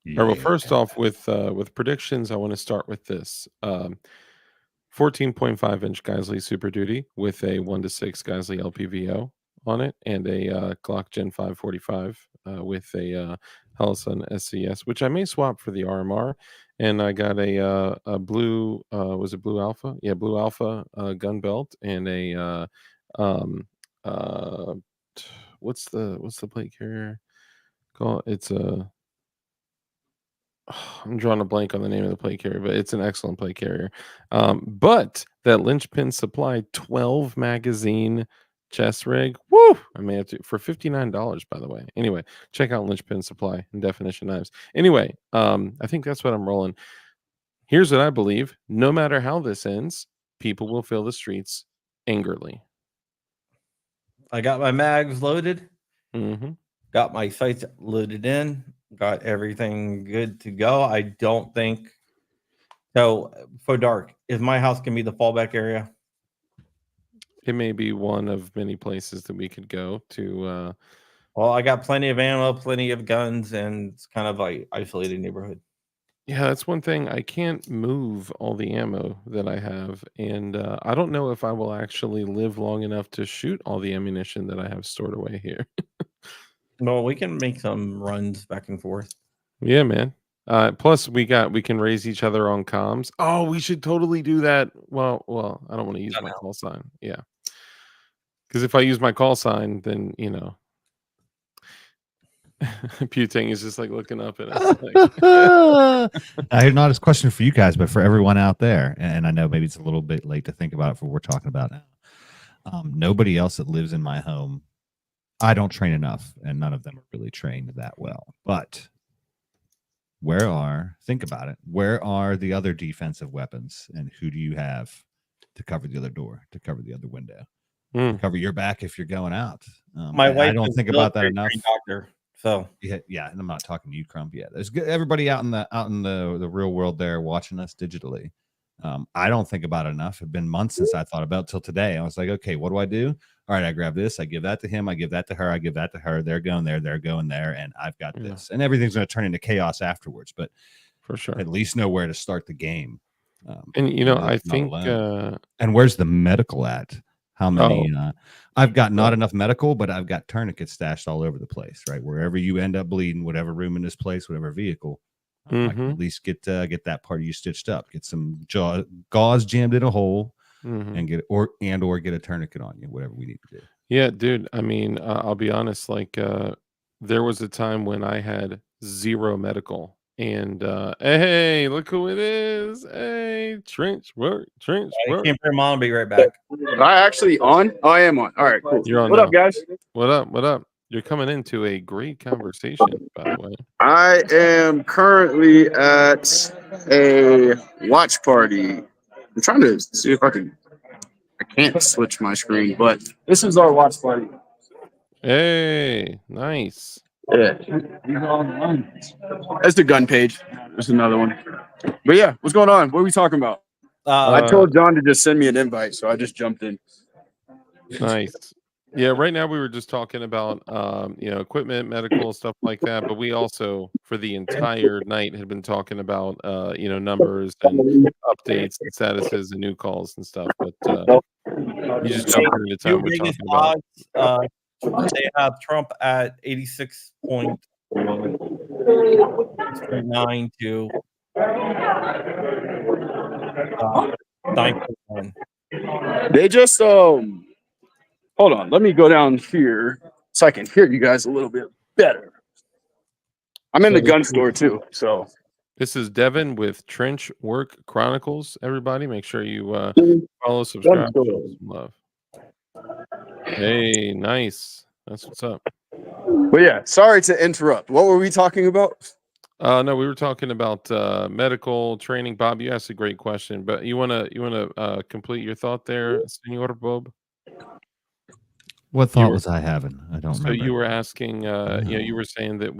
Yeah. Well, first off, with predictions, I want to start with this. 14.5-inch Geisley Super Duty with a 1-6 Geisley LPVO on it, and a Glock Gen 545 with a Hellison SCS, which I may swap for the RMR. And I got a blue, was it Blue Alpha? Yeah, Blue Alpha gun belt, and a what's the plate carrier called? It's a I'm drawing a blank on the name of the plate carrier, but it's an excellent plate carrier. But that Lynchpin Supply 12 magazine chest rig, woo! I may have to for $59, by the way. Anyway, check out Lynchpin Supply and Definition Knives. Anyway, I think that's what I'm rolling. Here's what I believe: no matter how this ends, people will fill the streets angrily. I got my mags loaded. Mm-hmm. Got my sights loaded in. Got everything good to go. I don't think so. For dark, is my house gonna be the fallback area? It may be one of many places that we could go to. Well, I got plenty of ammo, plenty of guns, and it's kind of like isolated neighborhood. Yeah, that's one thing. I can't move all the ammo that I have, and I don't know if I will actually live long enough to shoot all the ammunition that I have stored away here. Well, we can make some runs back and forth. Yeah, man. Plus, we can raise each other on comms. Oh, we should totally do that. Well, I don't want to use my call sign. Yeah, because if I use my call sign, then Puting is just like looking up at us. Like, not a question for you guys, but for everyone out there. And I know maybe it's a little bit late to think about it for what we're talking about now. Nobody else that lives in my home, I don't train enough, and none of them are really trained that well. But think about it, where are the other defensive weapons, and who do you have to cover the other door, to cover the other window, to cover your back if you're going out? My wife I don't think about that enough. Doctor, so yeah, and I'm not talking to you, Crump. Yeah, there's everybody out in the real world there watching us digitally. I don't think about it enough. It's been months since I thought about it till today. I was like, okay, what do I do? All right, I grab this, I give that to him, I give that to her, I give that to her. They're going there, they're going there, and I've got this. And everything's going to turn into chaos afterwards, but for sure, at least know where to start the game. And I think, and where's the medical at? How many? I've got not enough medical, but I've got tourniquets stashed all over the place. Right, wherever you end up bleeding, whatever room in this place, whatever vehicle, I can at least get that part of you stitched up. Get some gauze jammed in a hole, and get or get a tourniquet on you. Whatever we need to do. Yeah, dude. I mean, I'll be honest. Like, there was a time when I had zero medical. And hey, look who it is! Hey, trench work. I'll be right back. Am I actually on? Oh, I am on. All right, cool. You're on. What now. up, guys? What up? You're coming into a great conversation, by the way. I am currently at a watch party. I'm trying to see if I can't switch my screen, but this is our watch party. Hey, nice. Yeah. That's the gun page. There's another one. But yeah, what's going on? What are we talking about? I told John to just send me an invite, so I just jumped in. Nice. Yeah, right now we were just talking about equipment, medical, stuff like that. But we also, for the entire night, had been talking about numbers and updates and statuses and new calls and stuff. But you just jumped into time we're talking about. They have Trump at 86.9 to 9.1. They just hold on. Let me go down here so I can hear you guys a little bit better. I'm in the gun store too, so. This is Devin with Trench Work Chronicles. Everybody, make sure you follow, subscribe, show some love. Hey, nice. That's what's up. But yeah, sorry to interrupt. What were we talking about? No, we were talking about medical training. Bob, you asked a great question, but you wanna complete your thought there, Senor Bob? What thought was I having? I don't remember. So you were asking, you were saying that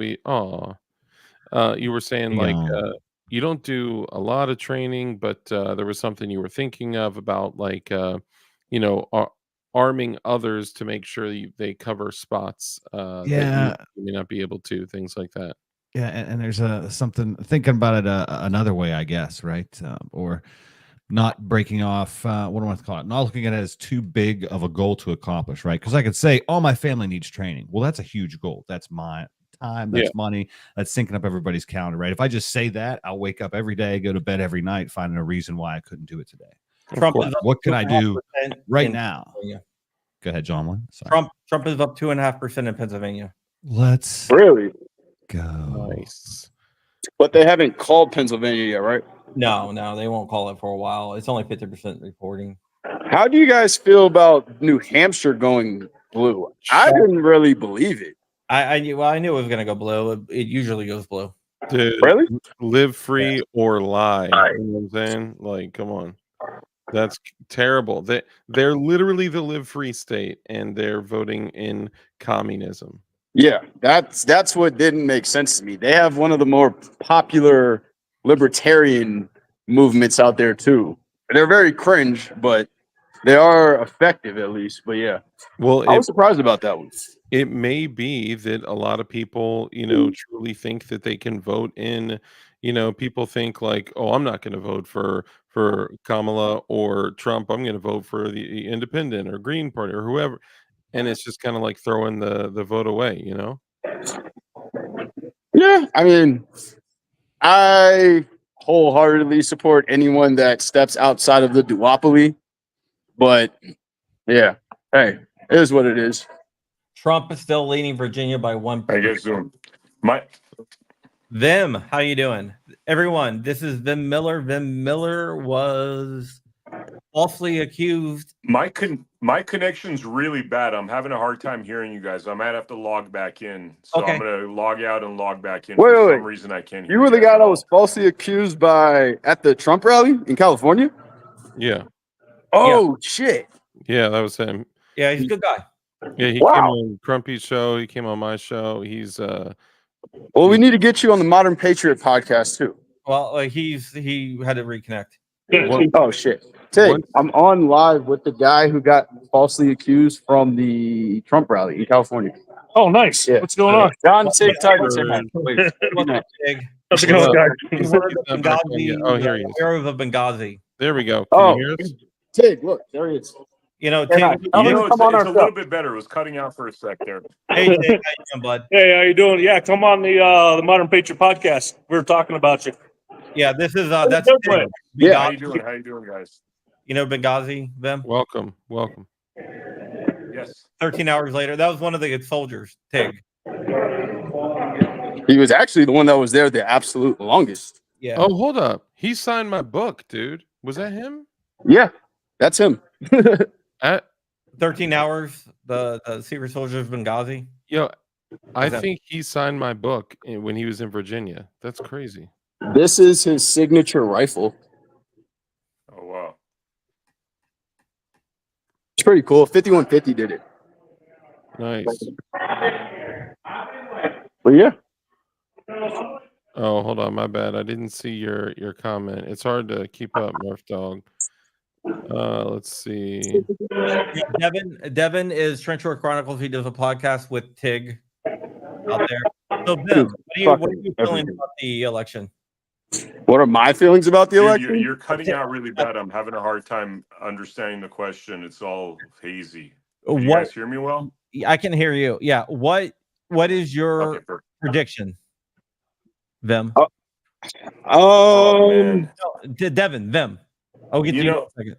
you were saying you don't do a lot of training, but there was something you were thinking of about arming others to make sure they cover spots that you may not be able to, things like that. Yeah, and there's something thinking about it another way, I guess, right? Or not breaking off, what do I want to call it? Not looking at it as too big of a goal to accomplish, right? Because I could say, all my family needs training. Well, that's a huge goal. That's my time. That's money. That's syncing up everybody's calendar, right? If I just say that, I'll wake up every day, go to bed every night, finding a reason why I couldn't do it today. What can I do right now? Go ahead, John. Sorry. Trump is up 2.5% in Pennsylvania. Let's really go. Nice. But they haven't called Pennsylvania yet, right? No, they won't call it for a while. It's only 50% reporting. How do you guys feel about New Hampshire going blue? I didn't really believe it. I knew it was going to go blue. It usually goes blue. Dude, really? Live free or lie. You know what I'm saying? Like, come on. That's terrible. They're literally the live free state, and they're voting in communism. Yeah, that's what didn't make sense to me. They have one of the more popular libertarian movements out there too. They're very cringe, but they are effective at least. But yeah, well, I was surprised about that one. It may be that a lot of people, truly think that they can vote in, you know, people think like, oh, I'm not going to vote for Kamala or Trump. I'm going to vote for the Independent or Green Party or whoever, and it's just kind of like throwing the vote away, you know. Yeah, I mean, I wholeheartedly support anyone that steps outside of the duopoly, but yeah, hey, it is what it is. Trump is still leading Virginia by 1%. I guess so. My Vim, how you doing? Everyone, this is Vim Miller. Vim Miller was falsely accused. my connection's really bad. I'm having a hard time hearing you guys. I might have to log back in. So Okay. I'm gonna log out and log back in. Wait, For wait, some wait. reason I can't hear You were the guys guy at that all. was falsely accused at the Trump rally in California? Yeah, Oh, shit. yeah, that was him. Yeah, he's a good guy. Yeah, he Wow. came on Crumpy's show. He came on my show. He's Well, we need to get you on the Modern Patriot podcast too. Well, he had to reconnect. Oh shit. Tig, What? I'm on live with the guy who got falsely accused from the Trump rally in California. Oh, nice. Yeah. What's going on? John Sig Tiger. What's up, Big? How's it going, guys? He's one of the He's not back on yet. Benghazi, Oh, here he is. heroes of Benghazi. There we go. Can Oh. you hear us? Tig, look, there he is. You know, Yeah, Tim, nice. You know, Come on our it's a show. little bit better. It was cutting out for a sec there. hey, Tim, how you doing, bud? Hey, how you doing? Yeah, come on the Modern Patriot podcast. We were talking about you. Yeah, this is that's Good Tim. plan. Yeah. How Benghazi. you doing? How you doing, guys? You know Benghazi, Vim? Welcome. 13 hours later. That was one of the soldiers, Tig. He was actually the one that was there the absolute longest. Yeah. Oh, hold up. He signed my book, dude. Was that him? Yeah, that's him. At 13 hours, the Secret Soldiers of Benghazi. Yo, I Is that- think he signed my book when he was in Virginia. That's crazy. This is his signature rifle. Oh wow. It's pretty cool. 5150 did it. Nice. But yeah. Oh, hold on. My bad. I didn't see your comment. It's hard to keep up, Murph Dog. Let's see. Devin is Trenchworth Chronicles. He does a podcast with Tig out there. So, Vim, what are you feeling about the election? What are my feelings about the Dude, election? you're cutting out really bad. I'm having a hard time understanding the question. It's all hazy. Can you What guys hear me well? I can hear you. Yeah. What is your Okay, perfect. prediction, Vim? Oh, man. Devin, Vim. I'll get to you in a second.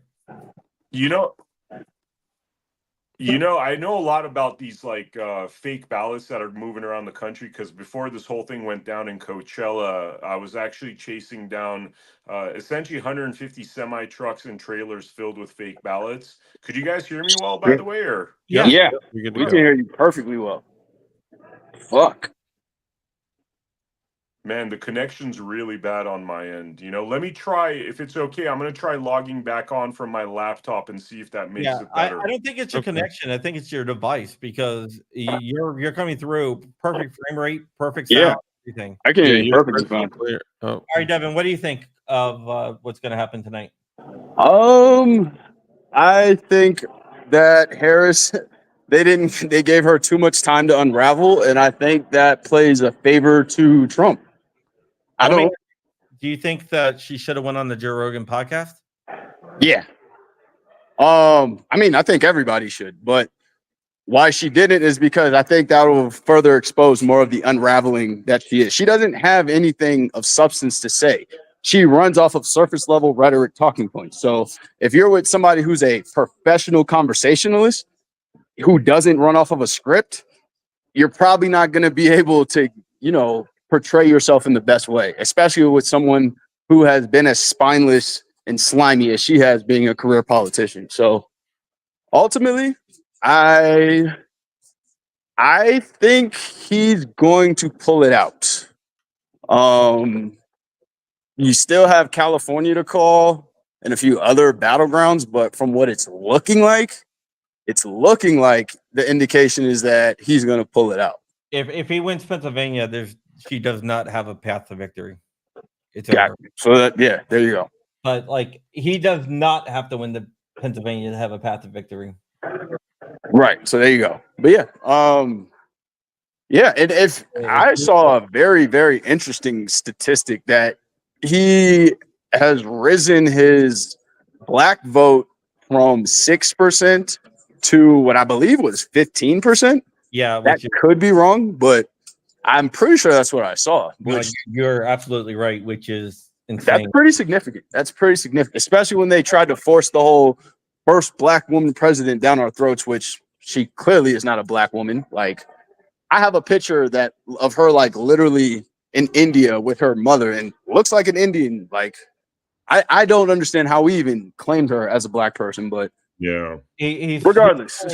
You know, I know a lot about these like fake ballots that are moving around the country because before this whole thing went down in Coachella, I was actually chasing down essentially 150 semi trucks and trailers filled with fake ballots. Could you guys hear me well, by the way? Or Yeah. Yeah, We we can hear you perfectly well. Fuck. man, the connection's really bad on my end. You know, let me try. If it's okay, I'm gonna try logging back on from my laptop and see if that makes Yeah, it I better. don't think it's your Okay. connection. I think it's your device because you're coming through perfect frame rate, perfect Yeah. sound, everything. I can hear you you're perfectly fine. clear. Oh, All right, Devin, what do you think of what's going to happen tonight? I think that Harris they gave her too much time to unravel, and I think that plays a favor to Trump. I Let me- don't Do you think that she should have went on the Joe Rogan podcast? yeah. I mean, I think everybody should, but why she didn't is because I think that will further expose more of the unraveling that she is. She doesn't have anything of substance to say. She runs off of surface level rhetoric talking points. So if you're with somebody who's a professional conversationalist who doesn't run off of a script, you're probably not going to be able to, portray yourself in the best way, especially with someone who has been as spineless and slimy as she has being a career politician. So ultimately, I think he's going to pull it out. You still have California to call and a few other battlegrounds, but from what it's looking like the indication is that he's going to pull it out. If he wins Pennsylvania, she does not have a path to victory. It's Yeah. over. So there you go. But like he does not have to win the Pennsylvania to have a path to victory. Right. So there you go. But yeah, Yeah, and if I saw a very, very interesting statistic that he has risen his black vote from 6% to what I believe was 15%. Yeah, That could be wrong, but I'm pretty sure that's what I saw. no, Which you're absolutely right, which is that's insane. pretty significant. That's pretty significant, especially when they tried to force the whole first black woman president down our throats, which she clearly is not a black woman. Like, I have a picture that of her like literally in India with her mother and looks like an Indian. Like, I don't understand how we even claimed her as a black person, but Yeah. regardless.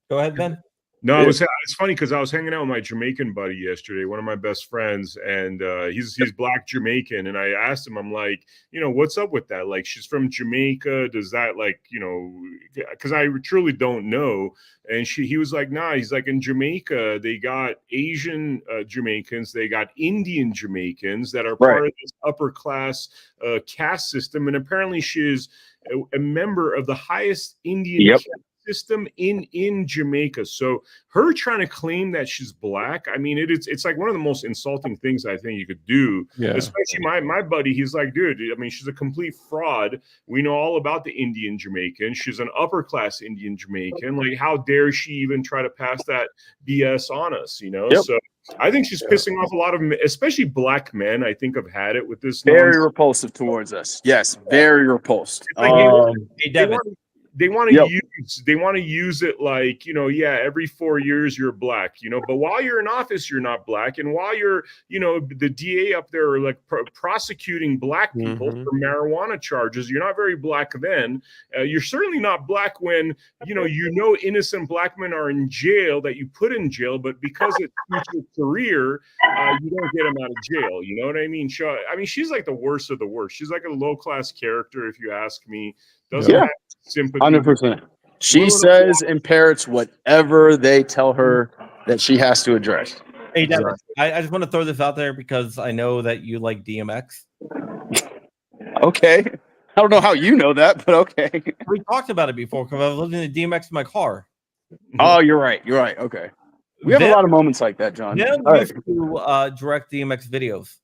Go ahead, Ben. No, it's funny because I was hanging out with my Jamaican buddy yesterday, one of my best friends, and he's black Jamaican, and I asked him, I'm like, what's up with that? Like, she's from Jamaica. Does that because I truly don't know. And he was like, nah. He's like, in Jamaica, they got Asian Jamaicans, they got Indian Jamaicans that are part of this upper class caste system, and apparently she is a member of the highest Indian caste system in Jamaica. So her trying to claim that she's black, I mean, it's like one of the most insulting things I think you could do. Yeah. Especially my buddy, he's like, dude, I mean, she's a complete fraud. We know all about the Indian Jamaican. She's an upper class Indian Jamaican. Like, how dare she even try to pass that BS on us, So I think she's pissing off a lot of men, especially black men. I think have had it with this. Very repulsive towards us. Yes, very repulsed. They want to use it like, every 4 years you're black, but while you're in office, you're not black. And while you're, the DA up there are like prosecuting black people for marijuana charges, you're not very black then. You're certainly not black when, innocent black men are in jail that you put in jail, but because it's your career, you don't get them out of jail. You know what I mean? She's like the worst of the worst. She's like a low-class character, if you ask me. Doesn't have sympathy. 100%. She says and parrots whatever they tell her that she has to address. Hey, Devin, I just want to throw this out there because I know that you like DMX. Okay. I don't know how you know that, but okay. We talked about it before because I was listening to DMX in my car. Oh, you're right. You're right. Okay. We have a lot of moments like that, John. Yeah, we used to direct DMX videos.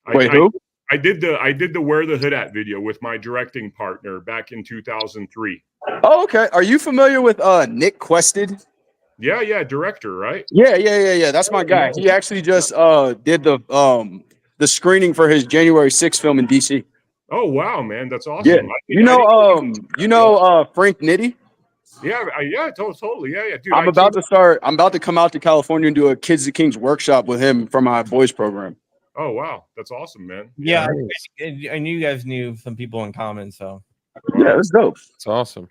Wait, who? I did the Wear the Hood at video with my directing partner back in 2003. Oh, okay. Are you familiar with Nick Quested? Yeah, director, right? Yeah. That's my guy. He actually just did the screening for his January 6th film in DC. Oh wow, man, that's awesome. Yeah. Frank Nitti? Yeah, totally. Yeah, dude. I'm about to come out to California and do a Kids the Kings workshop with him for my boys program. Oh wow, that's awesome, man. Yeah, I knew you guys knew some people in common, so yeah, that's dope. It's awesome.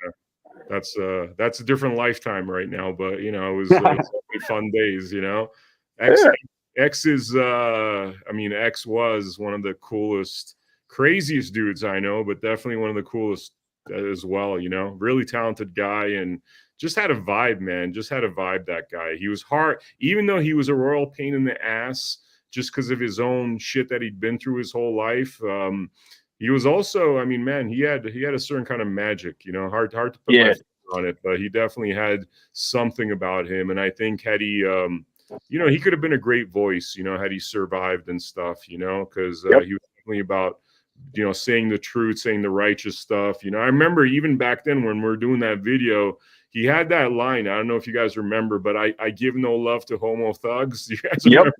That's a different lifetime right now, but it was fun days. X is X was one of the coolest, craziest dudes I know, but definitely one of the coolest as well. Really talented guy and just had a vibe, man. Just had a vibe. That guy. He was hard, even though he was a royal pain in the ass. Just because of his own shit that he'd been through his whole life. He was also, he had a certain kind of magic, hard to put my finger on it, but he definitely had something about him. And I think had he, he could have been a great voice, had he survived and stuff, because he was definitely about, saying the truth, saying the righteous stuff. I remember even back then when we were doing that video, he had that line. I don't know if you guys remember, but I give no love to homo thugs. You guys remember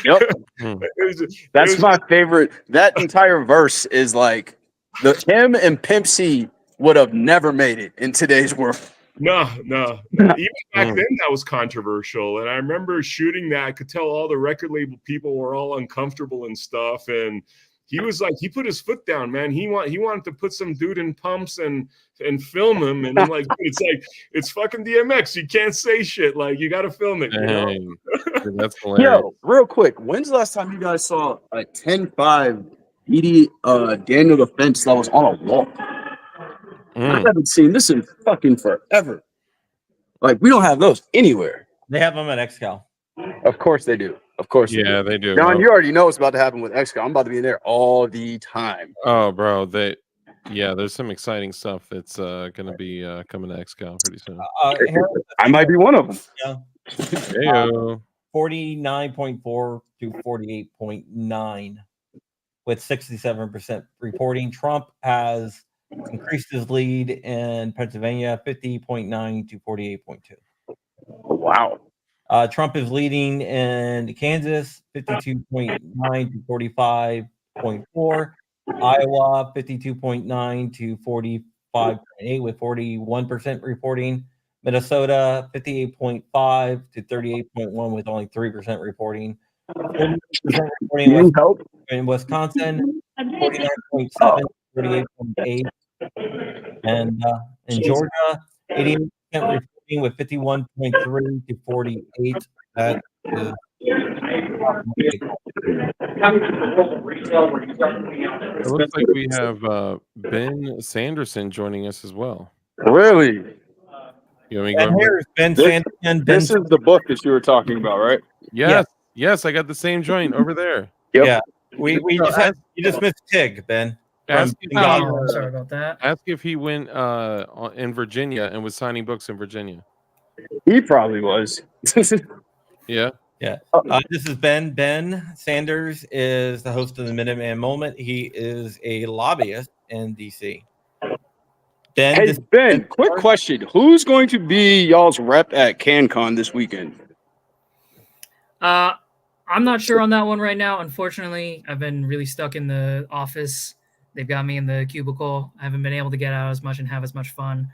that? That's my favorite. That entire verse is like him and Pimp C would have never made it in today's world. No. Even back then that was controversial. And I remember shooting that. I could tell all the record label people were all uncomfortable and stuff. And he was like, he put his foot down, man. He wanted to put some dude in pumps and film him. And I'm like, it's fucking DMX. You can't say shit. Like, you got to film it. That's hilarious. Yo, real quick. When's the last time you guys saw a 10-5 Edie Daniel defense that was on a wall? I haven't seen this in fucking forever. Like, we don't have those anywhere. They have them at XCal. Of course they do. Of course. Yeah, they do. John, you already know what's about to happen with XCal. I'm about to be in there all the time. Oh, bro. There's some exciting stuff that's going to be coming to XCal pretty soon. I might be one of them. Yeah. Heyo. 49.4 to 48.9, with 67% reporting. Trump has increased his lead in Pennsylvania, 50.9 to 48.2. Wow. Trump is leading in Kansas, 52.9 to 45.4. Iowa, 52.9 to 45.8, with 41% reporting. Minnesota, 58.5 to 38.1, with only 3% reporting. 40% reporting in Wisconsin, 49.7 to 48.8. And in Georgia, 88% reporting with 51.3 to 48. That is It looks like we have Ben Sanderson joining us as well. Really? You want me to Ben go? here's Ben This- Sanderson. This is the book that you were talking about, right? Yes, yes, I got the same joint over there. Yep. Yeah, we So just had you just missed Tig, Ben. Ask From if, Benghazi. I'm sorry about that. ask if he went in Virginia and was signing books in Virginia. He probably was. Yeah. Yeah. This is Ben. Ben Sanders is the host of the Minuteman Moment. He is a lobbyist in DC. Ben, Hey, this Ben, quick question. Who's going to be y'all's rep at CanCon this weekend? I'm not sure on that one right now. Unfortunately, I've been really stuck in the office. They've got me in the cubicle. I haven't been able to get out as much and have as much fun.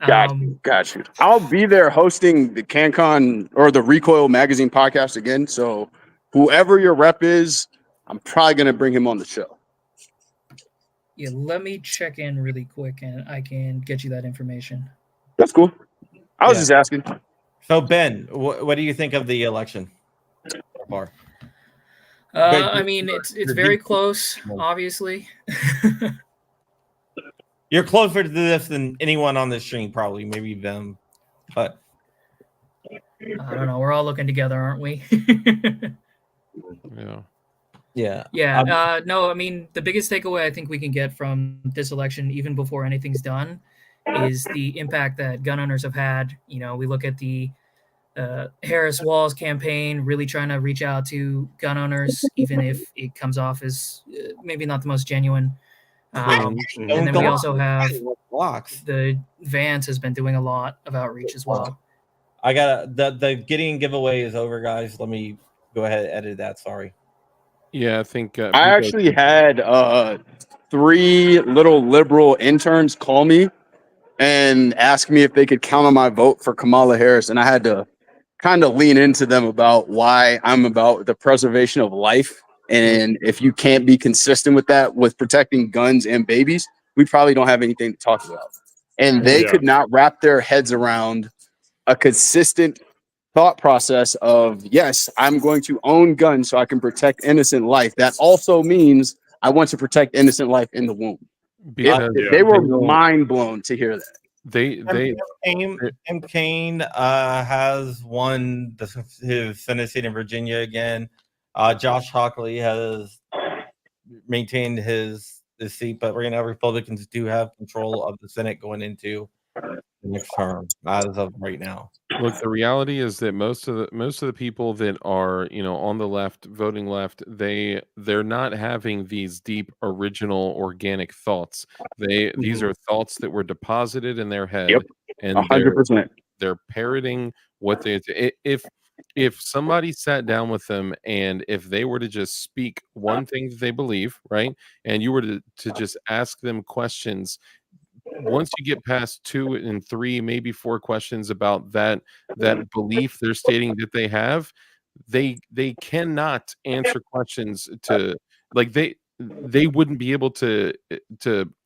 Got you. I'll be there hosting the CanCon or the Recoil Magazine podcast again. So whoever your rep is, I'm probably going to bring him on the show. Yeah, let me check in really quick and I can get you that information. That's cool. I was just asking. So Ben, what do you think of the election so far? I mean, it's very close, obviously. You're closer to this than anyone on this stream, probably, maybe them, but I don't know. We're all looking together, aren't we? Yeah. Yeah. Yeah. No, I mean, the biggest takeaway I think we can get from this election, even before anything's done, is the impact that gun owners have had. You know, we look at the Harris Walls campaign, really trying to reach out to gun owners, even if it comes off as maybe not the most genuine. And then we also have the Vance has been doing a lot of outreach as well. I got the Gideon giveaway is over, guys. Let me go ahead and edit that. Sorry. Yeah, I think I actually had 3 little liberal interns call me and ask me if they could count on my vote for Kamala Harris. And I had to kind of lean into them about why I'm about the preservation of life. And if you can't be consistent with that, with protecting guns and babies, we probably don't have anything to talk about. And they could not wrap their heads around a consistent thought process of, yes, I'm going to own guns so I can protect innocent life. That also means I want to protect innocent life in the womb. They were mind blown to hear that. Tim Kaine has won his Senate seat in Virginia again. Josh Hockley has maintained his seat, but right now Republicans do have control of the Senate going into the next term as of right now. Look, the reality is that most of the people that are, on the left, voting left, they're not having these deep, original, organic thoughts. These are thoughts that were deposited in their head, and 100%. They're parroting what they. If somebody sat down with them and if they were to just speak one thing that they believe, right, and you were to just ask them questions. Once you get past 2 and 3, maybe 4 questions about that belief they're stating that they have, they cannot answer questions to, like, they wouldn't be able to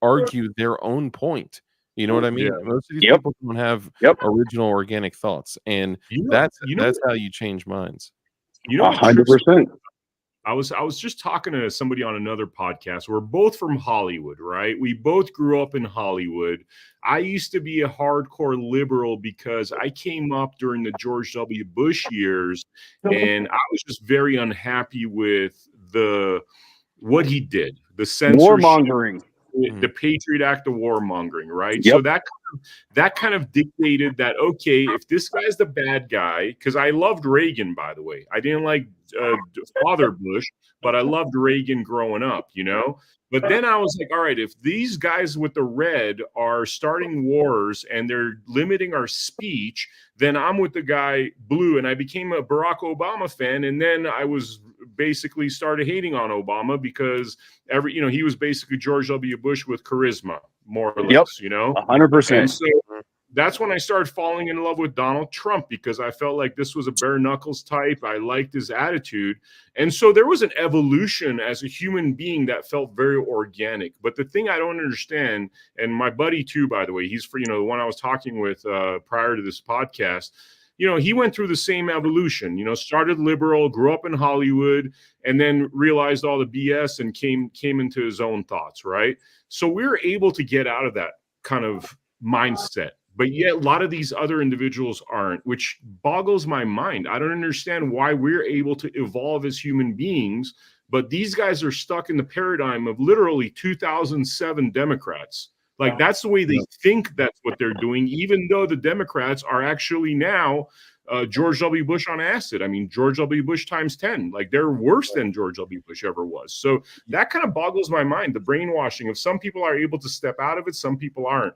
argue their own point. You know what I mean? Yeah. Most of these people don't have original organic thoughts, and that's how you change minds. 100%. I was just talking to somebody on another podcast. We're both from Hollywood, right? We both grew up in Hollywood. I used to be a hardcore liberal because I came up during the George W. Bush years, and I was just very unhappy with what he did. The censorship, Warmongering. the Patriot Act, the warmongering, right? Yep. So that kind of dictated that, okay, if this guy's the bad guy, because I loved Reagan, by the way. I didn't like Father Bush, but I loved Reagan growing up, you know? But then I was like, all right, if these guys with the red are starting wars and they're limiting our speech, then I'm with the guy blue. And I became a Barack Obama fan. And then I was basically started hating on Obama because he was basically George W. Bush with charisma, more or less, you know? 100%. And so that's when I started falling in love with Donald Trump, because I felt like this was a bare knuckles type. I liked his attitude. And so there was an evolution as a human being that felt very organic. But the thing I don't understand, and my buddy too, by the way, he's the one I was talking with prior to this podcast, he went through the same evolution, started liberal, grew up in Hollywood, and then realized all the BS and came into his own thoughts, right? So we were able to get out of that kind of mindset. But yet a lot of these other individuals aren't, which boggles my mind. I don't understand why we're able to evolve as human beings, but these guys are stuck in the paradigm of literally 2007 Democrats. Like, that's the way they think that's what they're doing, even though the Democrats are actually now George W. Bush on acid. I mean, George W. Bush times 10. Like, they're worse than George W. Bush ever was. So that kind of boggles my mind, the brainwashing of some people are able to step out of it, some people aren't,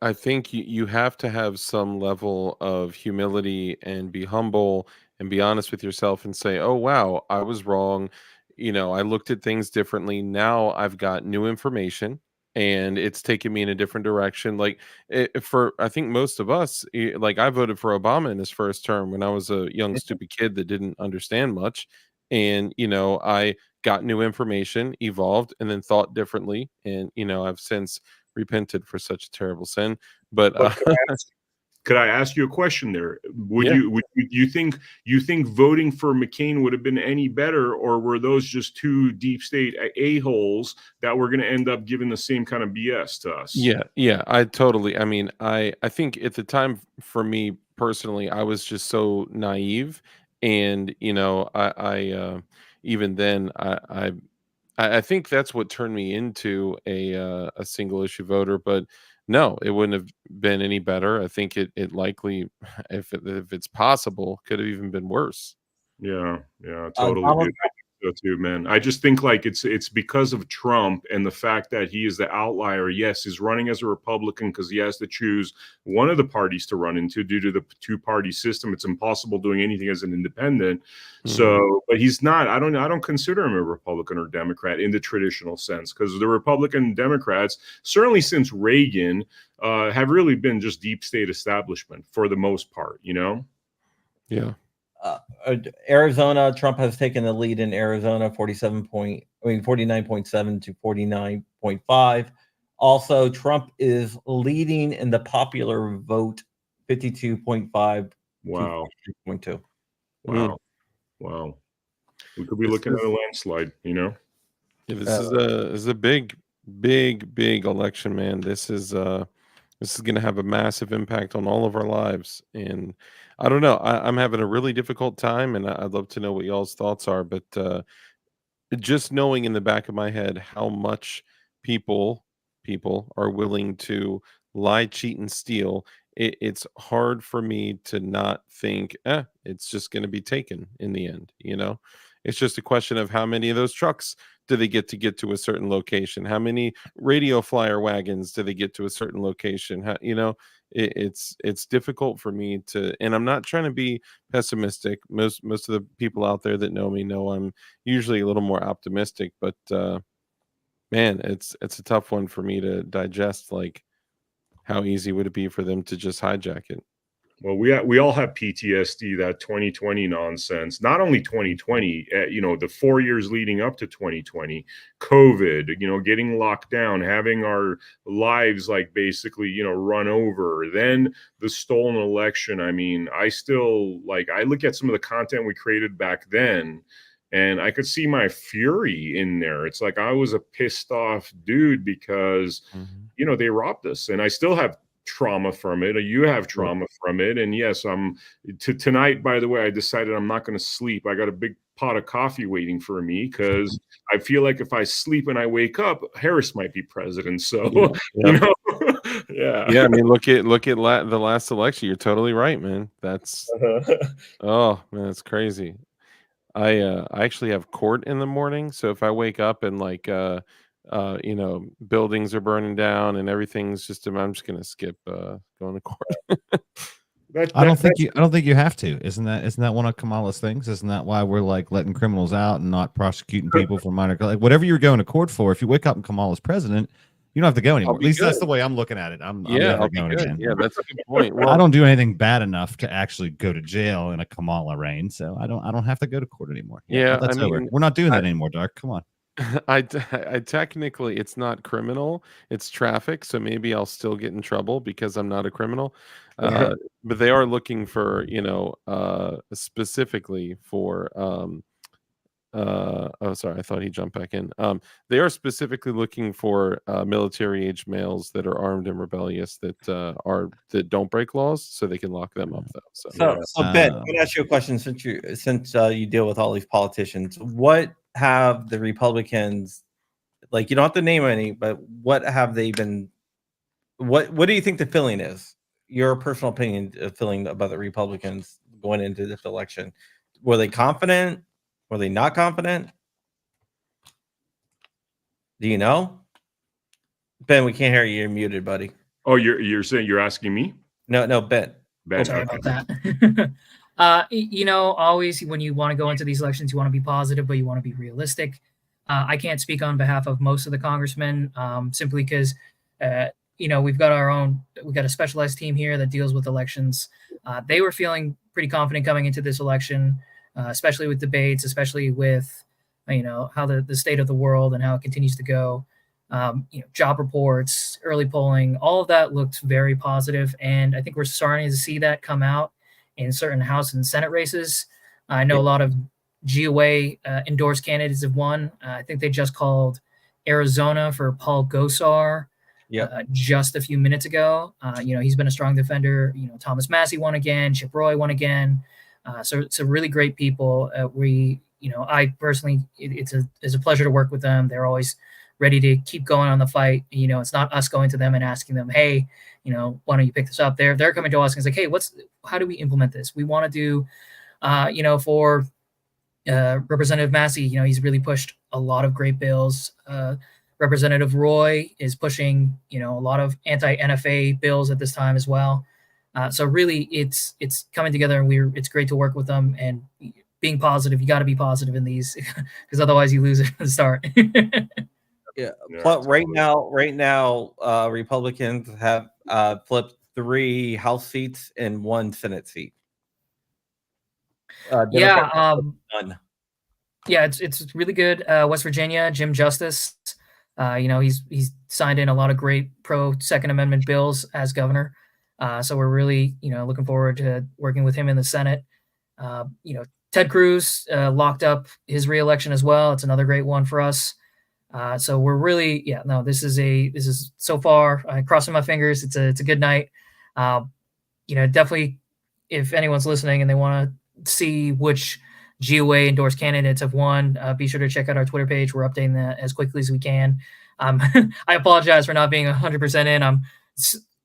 I think you have to have some level of humility and be humble and be honest with yourself and say, oh, wow, I was wrong. I looked at things differently. Now I've got new information and it's taken me in a different direction. Like, I think most of us, like, I voted for Obama in his first term when I was a young, stupid kid that didn't understand much. And, I got new information, evolved, and then thought differently. And, I've since repented for such a terrible sin. But could I ask you a question there? Would you think voting for McCain would have been any better, or were those just two deep state a-holes that were going to end up giving the same kind of BS to us? Yeah, I totally. I mean, I think at the time, for me personally, I was just so naive, and I even then I think that's what turned me into a single issue voter. But no, it wouldn't have been any better. I think it likely, if it's possible, could have even been worse. Yeah, totally. Dude. So too, man. I just think like it's because of Trump and the fact that he is the outlier. Yes, he's running as a Republican because he has to choose one of the parties to run into due to the two-party system. It's impossible doing anything as an independent. So, but he's not. I don't consider him a Republican or Democrat in the traditional sense, because the Republican and Democrats, certainly since Reagan, have really been just deep state establishment for the most part. Yeah. Arizona, Trump has taken the lead in Arizona, 49.7 to 49.5. Also, Trump is leading in the popular vote, 52.5 Wow. to 52.2. Wow. We could be looking at a landslide, Yeah, this is a big election, man. This is going to have a massive impact on all of our lives. And I don't know. I'm having a really difficult time, and I'd love to know what y'all's thoughts are. But just knowing in the back of my head how much people are willing to lie, cheat, and steal, it's hard for me to not think, it's just going to be taken in the end. It's just a question of how many of those trucks do they get to a certain location? How many radio flyer wagons do they get to a certain location? It's difficult for me to, and I'm not trying to be pessimistic. Most of the people out there that know me know I'm usually a little more optimistic, but man, it's a tough one for me to digest. Like, how easy would it be for them to just hijack it? Well, we all have PTSD, that 2020 nonsense. Not only 2020, the 4 years leading up to 2020, COVID, getting locked down, having our lives like basically, run over. Then the stolen election. I mean, I still I look at some of the content we created back then, and I could see my fury in there. It's like I was a pissed off dude because, they robbed us, and I still have trauma from it. You have trauma from it. And yes, tonight, by the way, I decided I'm not going to sleep. I got a big pot of coffee waiting for me because I feel like if I sleep and I wake up, Harris might be president. So you know, Yeah, I mean, look at the last election. You're totally right, man. That's oh man, that's crazy. I actually have court in the morning, so if I wake up and like you know, buildings are burning down and everything's just, I'm just gonna skip going to court. I don't think you have to. Isn't that one of Kamala's things? Isn't that why we're like letting criminals out and not prosecuting people for minor, like whatever you're going to court for? If you wake up and Kamala's president, you don't have to go anymore. At least that's the way I'm looking at it. I'm never going again. Yeah, that's a good point. Well, I don't do anything bad enough to actually go to jail in a Kamala reign, so I don't have to go to court anymore. Yeah, that's I over. mean, We're not doing that anymore, Dark. Come on. I technically, it's not criminal, it's traffic, so maybe I'll still get in trouble because I'm not a criminal. But they are looking for, you know, specifically for oh sorry, I thought he jumped back in. They are specifically looking for military age males that are armed and rebellious that don't break laws, so they can lock them up though. So Ben, I'm gonna ask you a question since you deal with all these politicians. What have the Republicans, like, you don't have to name any, but what have they been? What do you think the feeling is? Your personal opinion, feeling about the Republicans going into this election? Were they confident? Were they not confident? Do you know? Ben, we can't hear you. You're muted, buddy. Oh, you're saying, you're asking me? No, Ben. Sorry about that. You know, always when you want to go into these elections, you want to be positive, but you want to be realistic. I can't speak on behalf of most of the congressmen, simply because, you know, we've got a specialized team here that deals with elections. They were feeling pretty confident coming into this election, especially with debates, especially with, you know, how the state of the world and how it continues to go. You know, job reports, early polling, all of that looked very positive, and I think we're starting to see that come out in certain House and Senate races. I know a lot of GOA endorsed candidates have won. I think they just called Arizona for Paul Gosar just a few minutes ago. You know, he's been a strong defender. You know, Thomas Massey won again. Chip Roy won again. So really great people. You know, I personally, it's a pleasure to work with them. They're always ready to keep going on the fight. You know, it's not us going to them and asking them, hey, you know, why don't you pick this up? They're coming to us and it's like, hey, how do we implement this? We want to do, you know, for Representative Massey, you know, he's really pushed a lot of great bills. Representative Roy is pushing, you know, a lot of anti-NFA bills at this time as well. So really, it's coming together, and it's great to work with them and being positive. You got to be positive in these, because otherwise you lose it at the start. Yeah. But right now, Republicans have flipped 3 House seats and 1 Senate seat. Yeah, it's really good. West Virginia, Jim Justice. You know, he's signed in a lot of great pro Second Amendment bills as governor. So we're really, you know, looking forward to working with him in the Senate. You know, Ted Cruz locked up his reelection as well. It's another great one for us. So we're really, this is so far, crossing my fingers. It's a good night. You know, definitely, if anyone's listening and they want to see which GOA endorsed candidates have won, be sure to check out our Twitter page. We're updating that as quickly as we can. I apologize for not being 100% in. I'm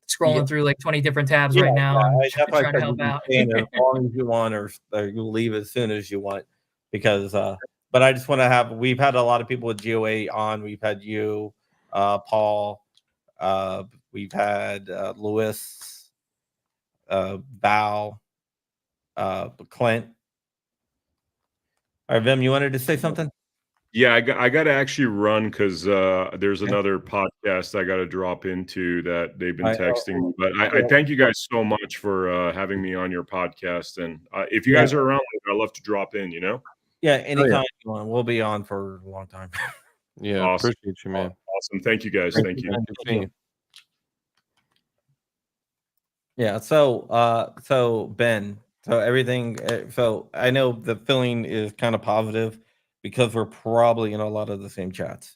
scrolling through like 20 different tabs right now. I'm trying to help out. As long as you want, or you'll leave as soon as you want, because but I just want to we've had a lot of people with GOA on. We've had you, Paul, we've had Lewis, Val, Clint. All right, Vim, you wanted to say something? Yeah, I got to actually run because there's another podcast I got to drop into that they've been texting me. But I thank you guys so much for having me on your podcast. And if you guys are around, I'd love to drop in, you know? Yeah, anytime you want. We'll be on for a long time. Yeah, awesome. Appreciate you, man. Awesome. Thank you, guys. Thank you. Yeah, so Ben, so everything, so I know the feeling is kind of positive because we're probably in a lot of the same chats.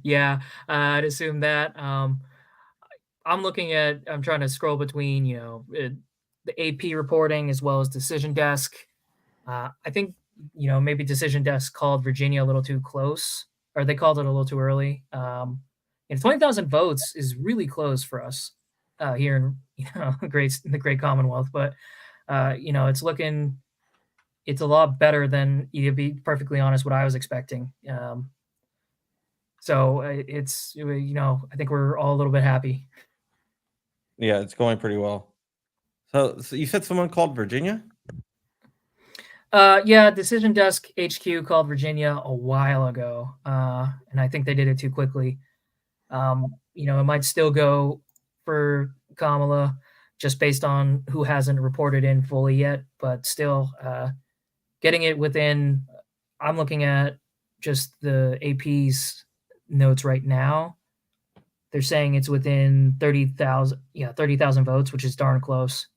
Yeah, I'd assume that. I'm trying to scroll between, you know, the AP reporting as well as Decision Desk. I think, maybe Decision Desk called Virginia a little too close, or they called it a little too early. And 20,000 votes is really close for us here in the great Commonwealth. But it's a lot better than, to be perfectly honest, what I was expecting. So it's I think we're all a little bit happy. Yeah, it's going pretty well. So you said someone called Virginia? Yeah, Decision Desk HQ called Virginia a while ago, and I think they did it too quickly. It might still go for Kamala just based on who hasn't reported in fully yet, but still getting it within. I'm looking at just the AP's notes right now. They're saying it's within 30,000 votes, which is darn close.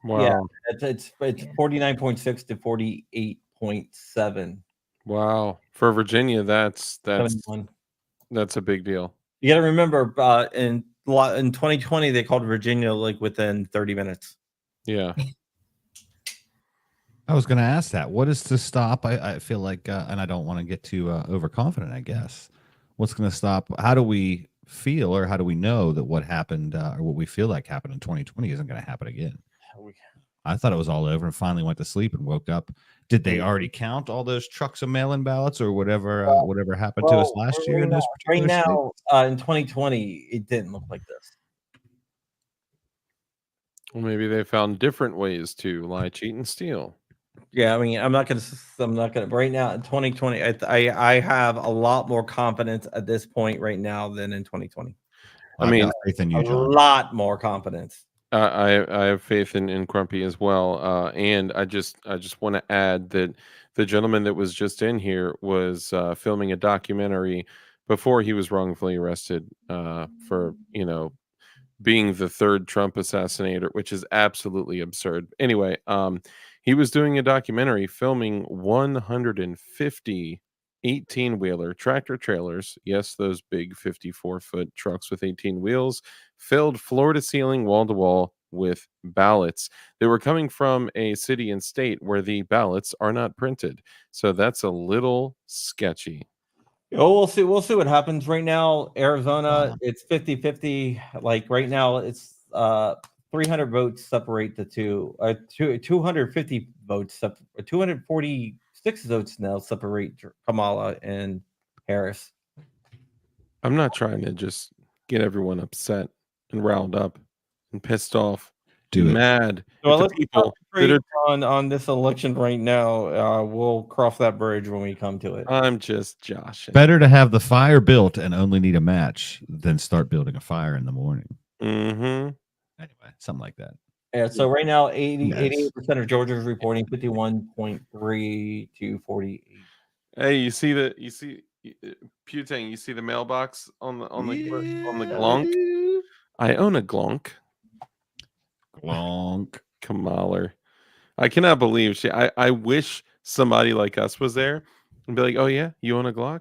Wow. Yeah, it's 49.6 to 48.7. Wow. For Virginia, that's 71. a big deal. You got to remember, in 2020 they called Virginia like within 30 minutes. Yeah. I was going to ask that. What is to stop? I feel like, and I don't want to get too overconfident, I guess. What's going to stop? How do we feel, or how do we know that what happened, or what we feel like happened in 2020 isn't going to happen again? I thought it was all over and finally went to sleep and woke up. Did they already count all those trucks of mail-in ballots, or whatever happened to us last year in those Right particular now, in 2020, it didn't look like this. Well, maybe they found different ways to lie, cheat, and steal. Yeah, I mean, I'm not gonna. Right now, in 2020, I have a lot more confidence at this point right now than in 2020. I mean, faith in you, a John. lot more confidence. I have faith in Crumpy as well, and I just want to add that the gentleman that was just in here was filming a documentary before he was wrongfully arrested for being the third Trump assassinator, which is absolutely absurd. Anyway, he was doing a documentary filming 150 18-wheeler tractor trailers. Yes, those big 54-foot trucks with 18 wheels, filled floor to ceiling, wall to wall with ballots. They were coming from a city and state where the ballots are not printed. So that's a little sketchy. Oh, we'll see what happens. Right now, Arizona, it's 50-50. Like right now, it's 300 votes separate the two. 250 votes, 246 votes now separate Kamala and Harris. I'm not trying to just get everyone upset and riled up and pissed off. Mad. Well, at the let's people that are. on this election right now. We'll cross that bridge when we come to it. I'm just joshing. Better to have the fire built and only need a match than start building a fire in the morning. Mm-hmm. Anyway, something like that. Yeah, so right now 88% of Georgia is reporting, 51.3 to 48. Hey, you see Putang, you see the mailbox on the Glonk? I own a Glonk. Glonk. Kamaler. I cannot believe I wish somebody like us was there and be like, oh yeah, you own a Glock?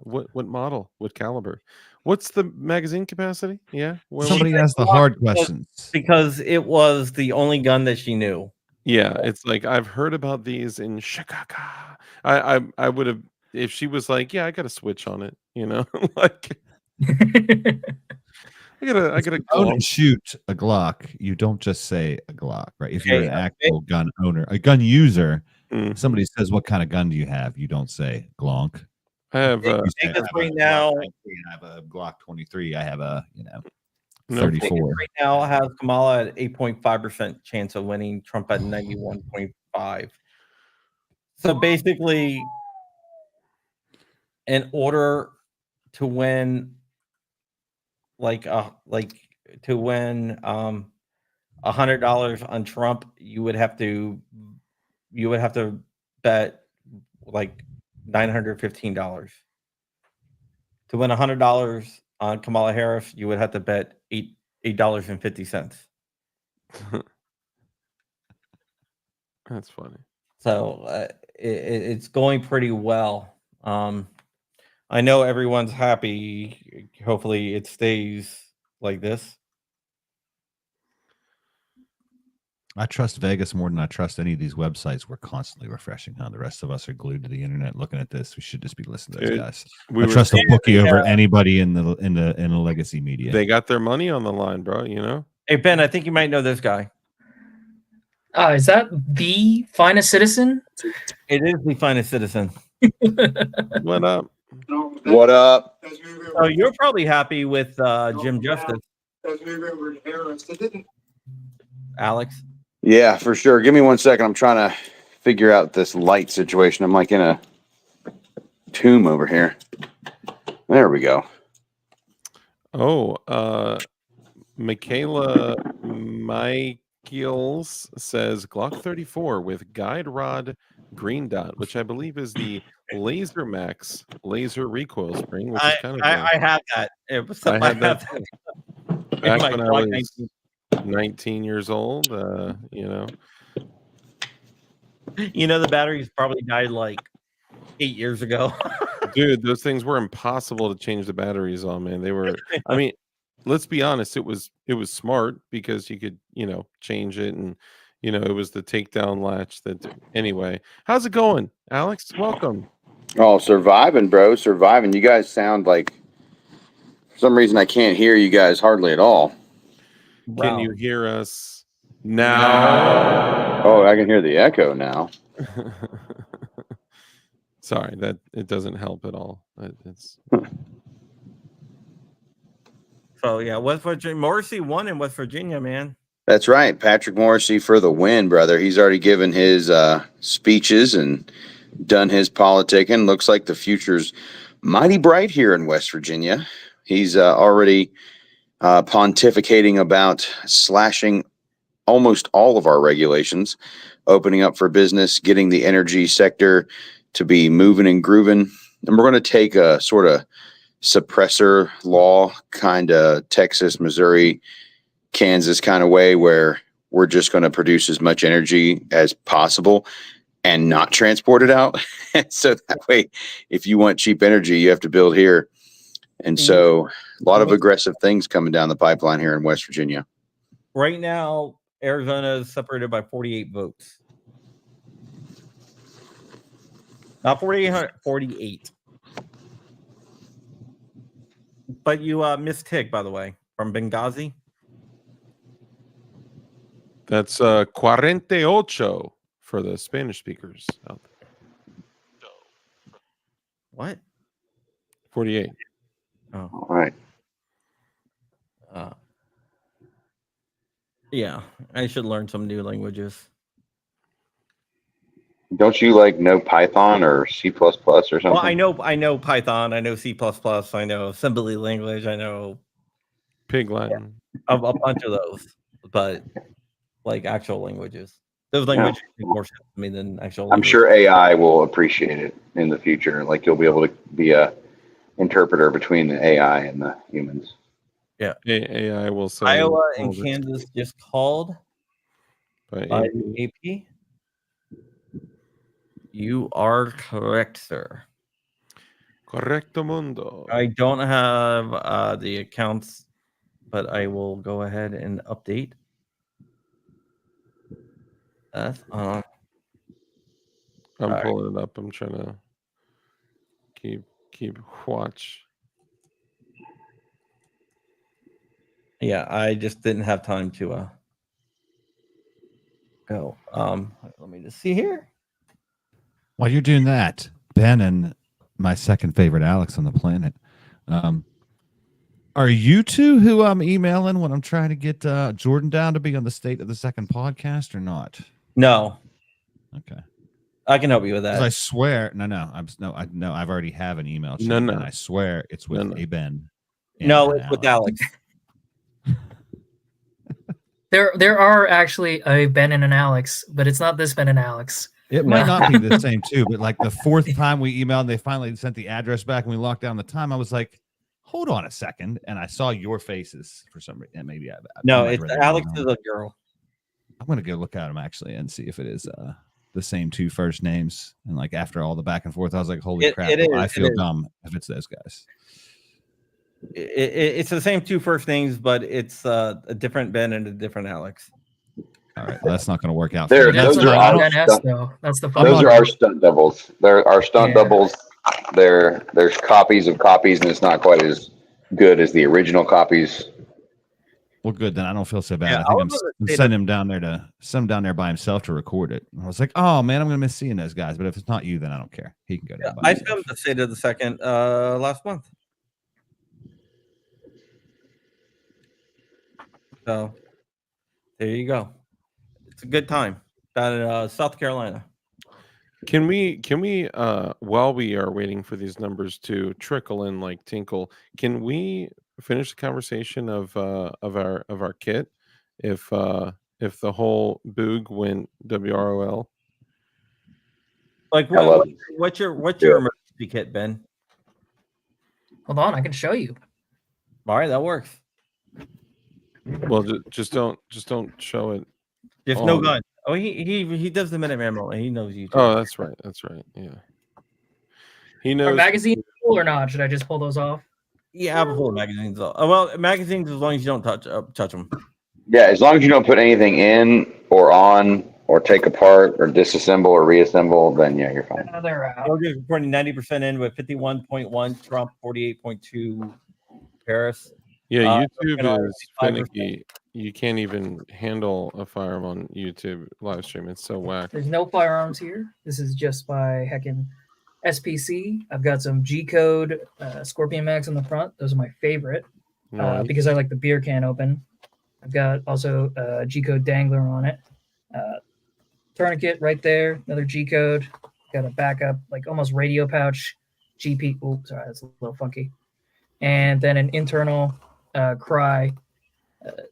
What model? What caliber? What's the magazine capacity? Yeah. Somebody asked the hard questions. Because it was the only gun that she knew. Yeah, it's like I've heard about these in Chicago. I would have, if she was like, yeah, I got a switch on it, like I gotta own and shoot a Glock. You don't just say a Glock, right? If you're an actual gun owner, a gun user, somebody says, "What kind of gun do you have?" You don't say Glonk. I have right now. I have a Glock 23. I have a 34. No, right now, I have Kamala at 8.5% chance of winning, Trump at 91.5. So basically, in order to win, to win $100 on Trump, you would have to bet like $915. To win $100 on Kamala Harris, you would have to bet $8.50. That's funny. So it's going pretty well. I know everyone's happy. Hopefully, it stays like this. I trust Vegas more than I trust any of these websites. We're constantly refreshing. Huh? The rest of us are glued to the internet looking at this. We should just be listening to those guys. I trust a bookie over anybody in the legacy media. They got their money on the line, bro. You know. Hey Ben, I think you might know this guy. Is that the Finest Citizen? It is the Finest Citizen. What up? What up? Oh, you're probably happy with Jim Justice, Alex. Yeah, for sure. Give me 1 second. I'm trying to figure out this light situation. I'm like in a tomb over here. There we go. Oh, Michaela Michaels says Glock 34 with guide rod green dot, which I believe is the Laser Max laser recoil spring. Which is kind of I have that. It was I had that in back my when I Glock was 19 years old. You know. You know, the batteries probably died like 8 years ago. Dude, those things were impossible to change the batteries on, man. They were, I mean, let's be honest, it was smart because you could, you know, change it, and you know, it was the takedown latch that anyway. How's it going, Alex? Welcome. Oh, surviving, bro. Surviving. You guys sound like, for some reason I can't hear you guys hardly at all. Can you hear us now? Oh, I can hear the echo now. Sorry, that it doesn't help at all. It's So yeah, West Virginia. Morrissey won in West Virginia, man. That's right. Patrick Morrissey for the win, brother. He's already given his speeches and done his politicking. Looks like the future's mighty bright here in West Virginia. He's already pontificating about slashing almost all of our regulations, opening up for business, getting the energy sector to be moving and grooving. And we're going to take a sort of suppressor law kind of Texas, Missouri, Kansas kind of way where we're just going to produce as much energy as possible and not transport it out. So that way, if you want cheap energy, you have to build here. And so a lot of aggressive things coming down the pipeline here in West Virginia. Right now, Arizona is separated by 48 votes. Not 4,800, 48. But you missed Tick, by the way, from Benghazi. That's 48 for the Spanish speakers out there. What? 48. Oh, All right. Yeah, I should learn some new languages. Don't you like know Python or C++ or something? Well, I know Python, I know C++, I know assembly language, I know Pig Latin. a bunch of those, but like actual languages. Those languages make more sense to me than actual I'm language. sure AI will appreciate it in the future. Like you'll be able to be a interpreter between the AI and the humans. Yeah. AI will say Iowa and Kansas just called by the AP. You are correct, sir. Correcto mundo. I don't have the accounts, but I will go ahead and update. That's I'm pulling it up. I'm trying to keep watch. Yeah, I just didn't have time to go. Let me just see here. While you're doing that, Ben and my second favorite Alex on the planet, are you two who I'm emailing when I'm trying to get Jordan down to be on the State of the Second podcast or not? No. Okay. I can help you with that. I swear, I've already have an email. No. And I swear it's with a Ben. No, it's with Alex. There are actually a Ben and an Alex, but it's not this Ben and Alex. It might not be the same too, but like the fourth time we emailed, they finally sent the address back and we locked down the time. I was like, hold on a second. And I saw your faces for some reason. Maybe no, it's Alex is a girl. I'm going to go look at him actually and see if it is the same two first names. And like after all the back and forth, I was like, holy crap, I feel dumb if it's those guys. It's the same two first names, but it's a different Ben and a different Alex. All right, well, that's not going to work out. There, That's those what are I our NS though. That's the fun those part. are our stunt doubles. They're our stunt Yeah. doubles. There's copies of copies, and it's not quite as good as the original copies. Well, good. Then I don't feel so bad. Yeah, I I think was gonna I'm say sending him down there to send him down there by himself to record it. And I was like, oh man, I'm going to miss seeing those guys. But if it's not you, then I don't care. He can go down by I himself. filmed the State of the Second last month. So there you go. It's a good time down in South Carolina. Can we while we are waiting for these numbers to trickle in like tinkle, can we finish the conversation of our kit if the whole boog went WROL? Like what's your emergency kit, Ben? Hold on, I can show you. All right, that works. Well, just don't show it. There's no gun. Oh, he does the Minuteman role, and he knows you. Oh, that's right. That's right. Yeah. He Are knows. magazines cool or not? Should I just pull those off? Yeah, I have a whole magazines. Well, magazines as long as you don't touch them. Yeah, as long as you don't put anything in or on or take apart or disassemble or reassemble, then yeah, you're fine. They're out. We're just reporting 90% in with 51.1 Trump, 48.2 Paris. Yeah, YouTube American is 5%. finicky. You can't even handle a firearm on YouTube live stream. It's so whack. There's no firearms here. This is just by heckin' SPC. I've got some G-Code Scorpion Mags on the front. Those are my favorite Nice. because I like the beer can open. I've got also a G-Code dangler on it. Tourniquet right there. Another G-Code. Got a backup, like almost radio pouch. GP. Oh, sorry, that's a little funky. And then an internal Cry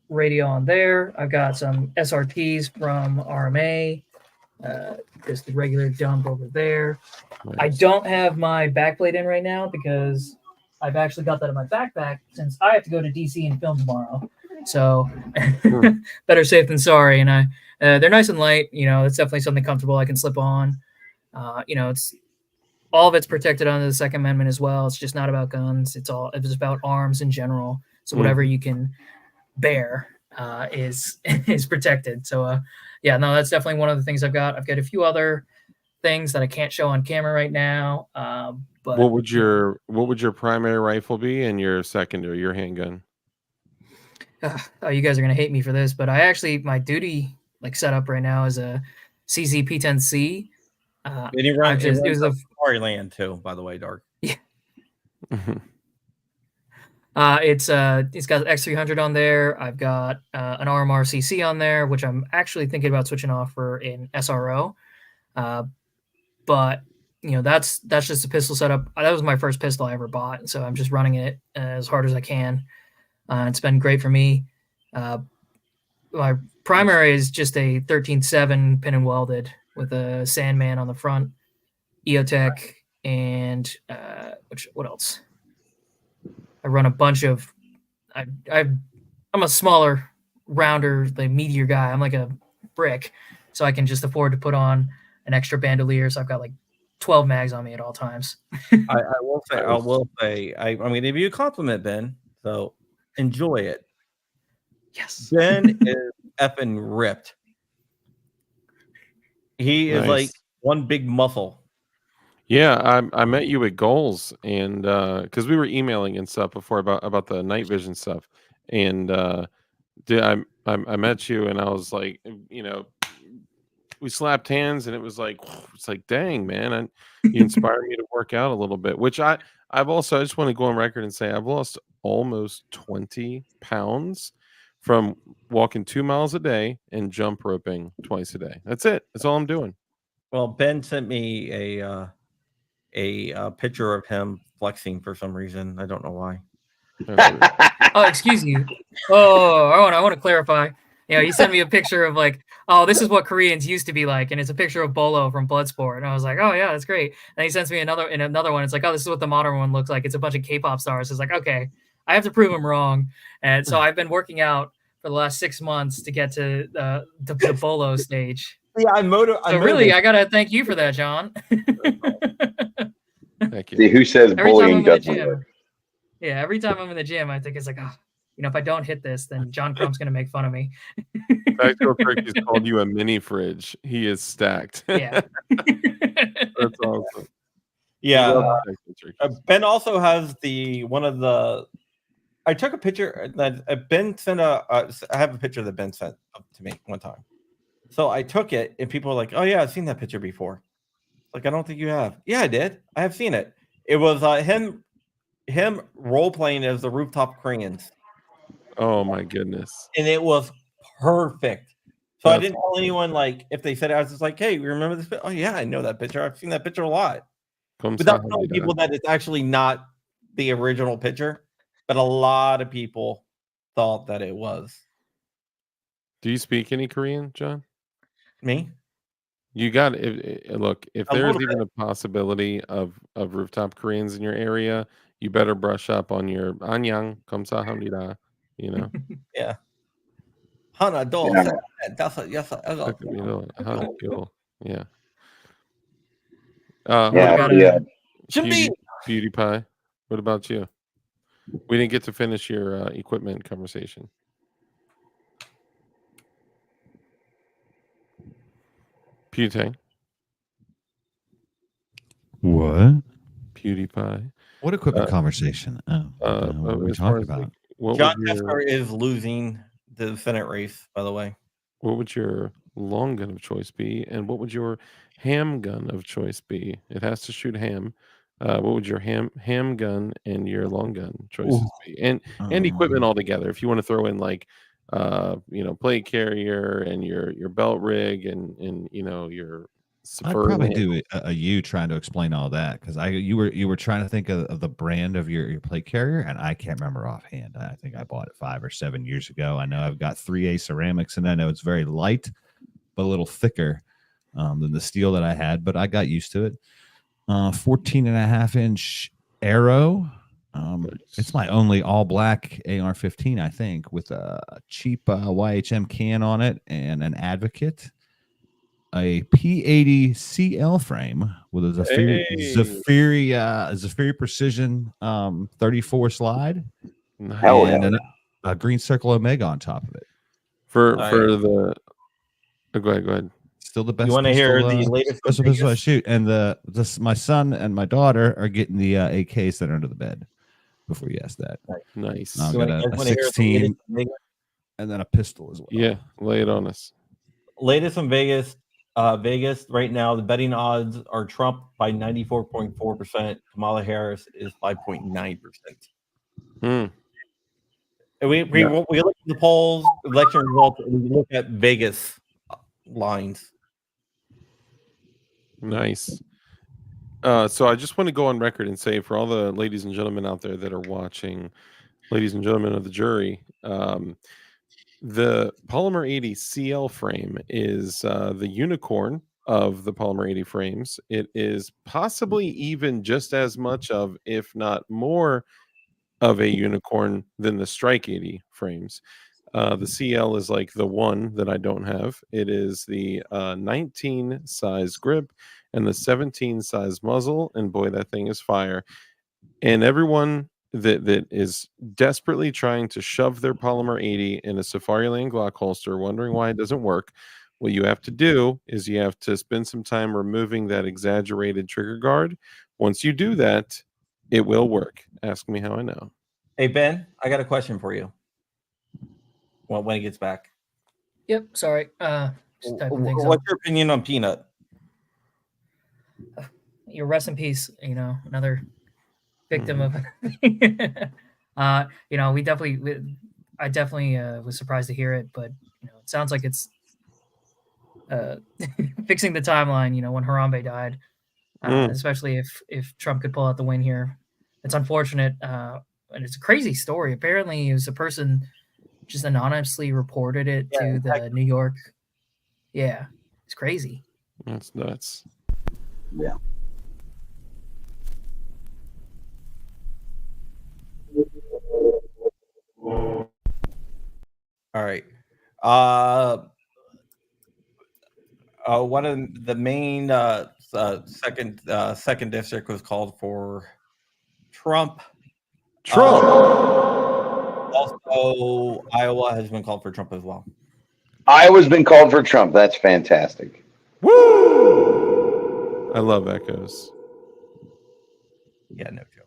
radio on there. I've got some SRTs from RMA. Just the regular dump over there. I don't have my backplate in right now because I've actually got that in my backpack since I have to go to DC and film tomorrow. So better safe than sorry. And they're nice and light. You know, it's definitely something comfortable I can slip on. You know, it's all of it's protected under the Second Amendment as well. It's just not about guns. It's about arms in general. So whatever you can bear is protected. So yeah, no, that's definitely one of the things I've got. I've got a few other things that I can't show on camera right now. But what would your primary rifle be and your secondary, your handgun? Oh, you guys are gonna hate me for this, but I actually my duty like setup right now is a CZ P10C. And it runs a Safari Land too, by the way, Dark. Yeah. It's got X300 on there. I've got an RMR CC on there, which I'm actually thinking about switching off for an SRO. But you know, that's just a pistol setup. That was my first pistol I ever bought, so I'm just running it as hard as I can. It's been great for me. My primary is just a 13.7 pin and welded with a Sandman on the front, EOTech, and what else? I run a bunch of. I'm a smaller, rounder, like meteor guy. I'm like a brick, so I can just afford to put on an extra bandolier. So I've got like 12 mags on me at all times. I will say, I'm going to give you a compliment, Ben. So enjoy it. Yes. Ben is effing ripped. He is Nice. like one big muscle. Yeah, I met you at Goals, and because we were emailing and stuff before about the night vision stuff, and I met you, and I was like, you know, we slapped hands, and it was like, dang, man, you inspired me to work out a little bit. Which I just want to go on record and say I've lost almost 20 pounds from walking 2 miles a day and jump roping twice a day. That's it. That's all I'm doing. Well, Ben sent me a picture of him flexing for some reason. I don't know why. Oh, excuse you. Oh, I want to clarify. Yeah, he sent me a picture of like, oh, this is what Koreans used to be like, and it's a picture of Bolo from Bloodsport, and I was like, oh yeah, that's great. And he sends me another one. It's like, oh, this is what the modern one looks like. It's a bunch of K-pop stars. It's like, okay, I have to prove him wrong. And so I've been working out for the last 6 months to get to the Bolo stage. Yeah, I gotta thank you for that, John. Thank you. See, who says Every time I'm bullying in the doesn't gym. work? Yeah, every time I'm in the gym, I think it's like, oh, if I don't hit this, then John Crump's going to make fun of me. Tactical Turkey's called you a mini fridge. He is stacked. Yeah. That's awesome. Yeah. Tactical Turkeys. Ben also has I took a picture that Ben sent I have a picture that Ben sent to me one time. So I took it and people were like, "Oh yeah, I've seen that picture before." Like, I don't think you have. Yeah, I did. I have seen it. It was him role playing as the rooftop Koreans. Oh my goodness. And it was perfect. So I That's didn't tell anyone, like, if they said it, I was just like, "Hey, you remember this? Oh yeah, I know that picture. I've seen that picture a lot." Without telling people that it's actually not the original picture, but a lot of people thought that it was. Do you speak any Korean, John? Me? You got it. Look, if A there's little even a possibility of rooftop Koreans in your area, you better brush up on your 안녕, 감사합니다. You know. Yeah. Hana do. Yeah. That's a yes. Yeah. Yeah. Beauty Pie. What about you? We didn't get to finish your equipment conversation. PewDiePie. What? PewDiePie. What equipment conversation? Oh, what are we talking about? John Tester is losing the Senate race, by the way. What would your long gun of choice be, and what would your ham gun of choice be? It has to shoot ham. What would your ham gun and your long gun choices be, and equipment altogether? If you want to throw in like, plate carrier and your belt rig and your. I'd probably do you trying to explain all that because you were trying to think of the brand of your plate carrier, and I can't remember offhand. I think I bought it 5 or 7 years ago. I know I've got 3A ceramics, and I know it's very light but a little thicker than the steel that I had, but I got used to it. 14.5-inch Arrow. It's my only all black AR-15, I think, with a cheap YHM can on it and an Advocate. A P80 CL frame with a Zafiri Precision 34 slide, and a Green Circle Omega on top of it. Go ahead. Still the best. You want to hear the latest pistol I shoot, and my son and my daughter are getting the AKs that are under the bed. Before you ask that, nice. I've got a 16 and then a pistol as well. Yeah, lay it on us. Latest in Vegas. Vegas right now, the betting odds are Trump by 94.4%. Kamala Harris is 5.9%. And we look at the polls, election results, and we look at Vegas lines. Nice. So I just want to go on record and say, for all the ladies and gentlemen out there that are watching, ladies and gentlemen of the jury, the Polymer 80 CL frame is the unicorn of the Polymer 80 frames. It is possibly even just as much of, if not more, of a unicorn than the Strike 80 frames. The CL is like the one that I don't have. It is the 19 size grip and the 17 size muzzle, and boy, that thing is fire. And everyone that is desperately trying to shove their Polymer 80 in a Safariland Glock holster, wondering why it doesn't work, what you have to do is you have to spend some time removing that exaggerated trigger guard. Once you do that, it will work. Ask me how I know. Hey, Ben, I got a question for you. Well, when he gets back. Yep, sorry. Just typing things What's up. your opinion on Peanut? Your rest in peace, another victim of I definitely was surprised to hear it, but it sounds like it's fixing the timeline, when Harambe died, especially if Trump could pull out the win here. It's unfortunate, and it's a crazy story. Apparently it was a person just anonymously reported it to the New York. Yeah, it's crazy. That's nuts. Yeah. All right. One of the main second district was called for Trump. Also, Iowa has been called for Trump as well. Iowa's been called for Trump. That's fantastic. Woo! I love echoes. Yeah, no joke.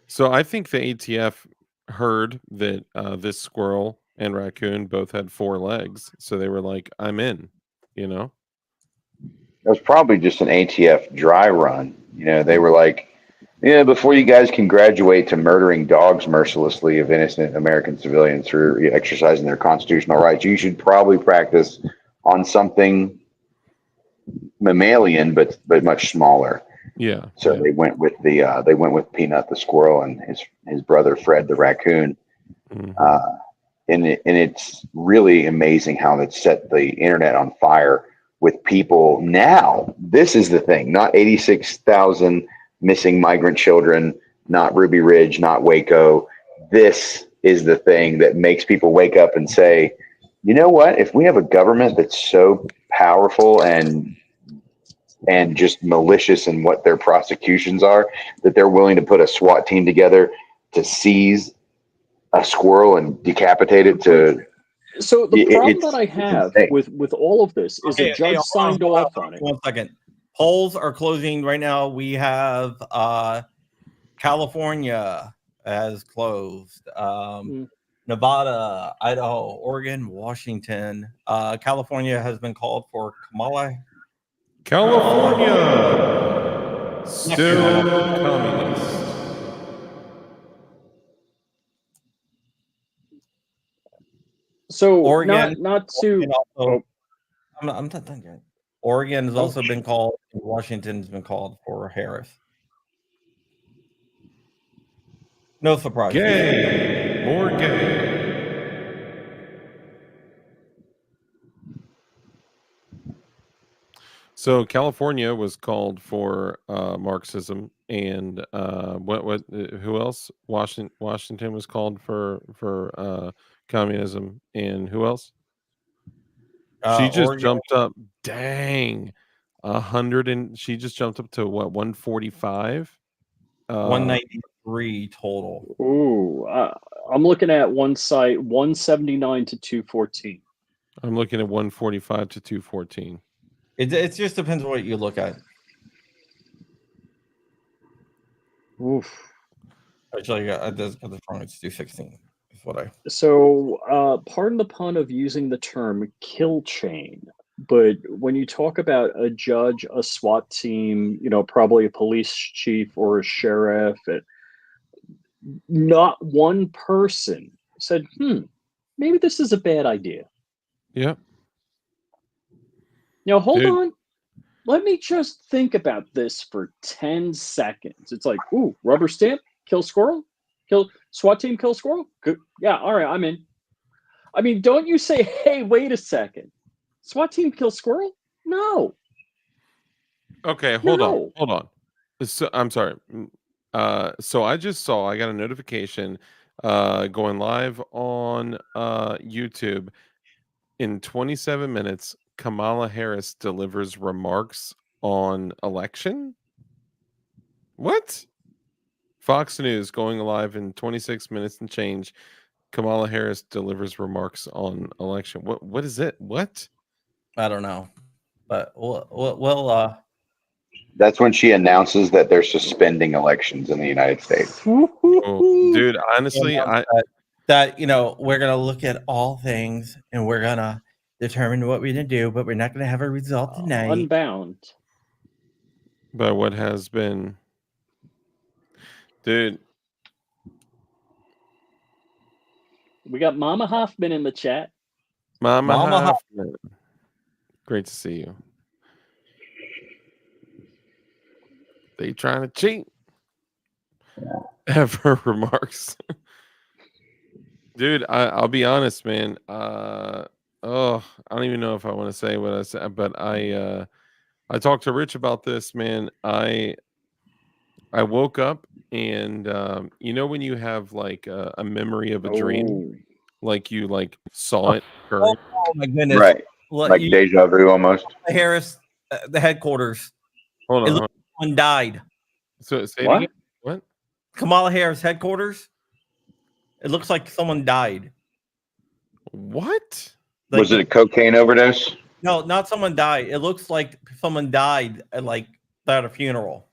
So I think the ATF heard that this squirrel and raccoon both had 4 legs, so they were like, "I'm in," you know. It was probably just an ATF dry run. You know, they were like, "Yeah, before you guys can graduate to murdering dogs mercilessly of innocent American civilians through exercising their constitutional rights, you should probably practice on something mammalian, but much smaller." Yeah. So yeah. they went with Peanut the squirrel and his brother Fred the raccoon. Mhm. And it's really amazing how it set the internet on fire with people. Now, this is the thing, not 86,000 missing migrant children, not Ruby Ridge, not Waco. This is the thing that makes people wake up and say, you know what? If we have a government that's so powerful and just malicious in what their prosecutions are, that they're willing to put a SWAT team together to seize a squirrel and decapitate it to. So the problem that I have with all of this is a judge signed off on it. 1 second. Polls are closing right now. We have California has closed. Nevada, Idaho, Oregon, Washington. California has been called for Kamala. California still communist. So Oregon, not to. Also, I'm not done yet. Oregon has also been called. Washington's been called for Harris. No surprise. Gay, more gay. So California was called for Marxism, and who else? Washington was called for communism, and who else? She just Oregon. jumped up. Dang, 100 and she just jumped up to what 145. 193 total. Ooh, I'm looking at one site 179 to 214. I'm looking at 145 to 214. It just depends on what you look at. Oof. Actually, at this point, it's 216. Is what I. So, pardon the pun of using the term kill chain, but when you talk about a judge, a SWAT team, probably a police chief or a sheriff, not one person said, maybe this is a bad idea. Yep. Now, hold on. Let me just think about this for 10 seconds. It's like, ooh, rubber stamp, kill squirrel, kill SWAT team, kill squirrel. Good. Yeah, all right, I'm in. I mean, don't you say, hey, wait a second. SWAT team kill squirrel? No. Okay, hold on. So, I'm sorry. So I got a notification going live on YouTube. In 27 minutes, Kamala Harris delivers remarks on election. What? Fox News going live in 26 minutes and change. Kamala Harris delivers remarks on election. What is it? What? I don't know, but well, that's when she announces that they're suspending elections in the United States. Oh, dude, honestly, we're gonna look at all things and we're gonna determine what we're gonna do, but we're not gonna have a result tonight. Unbound. By what has been, dude. We got Mama Hoffman in the chat. Mama Hoffman. Great to see you. They trying to cheat. Have her remarks. Dude, I'll be honest, man. I don't even know if I want to say what I said, but I talked to Rich about this, man. I woke up and when you have like a memory of a dream, like you saw it occur. Oh my goodness! Right, like deja vu almost. Harris, the headquarters. Hold on. One died. So say what? It again. What? Kamala Harris headquarters. It looks like someone died. What? Like, Was it a cocaine overdose? No, not someone died. It looks like someone died at a funeral.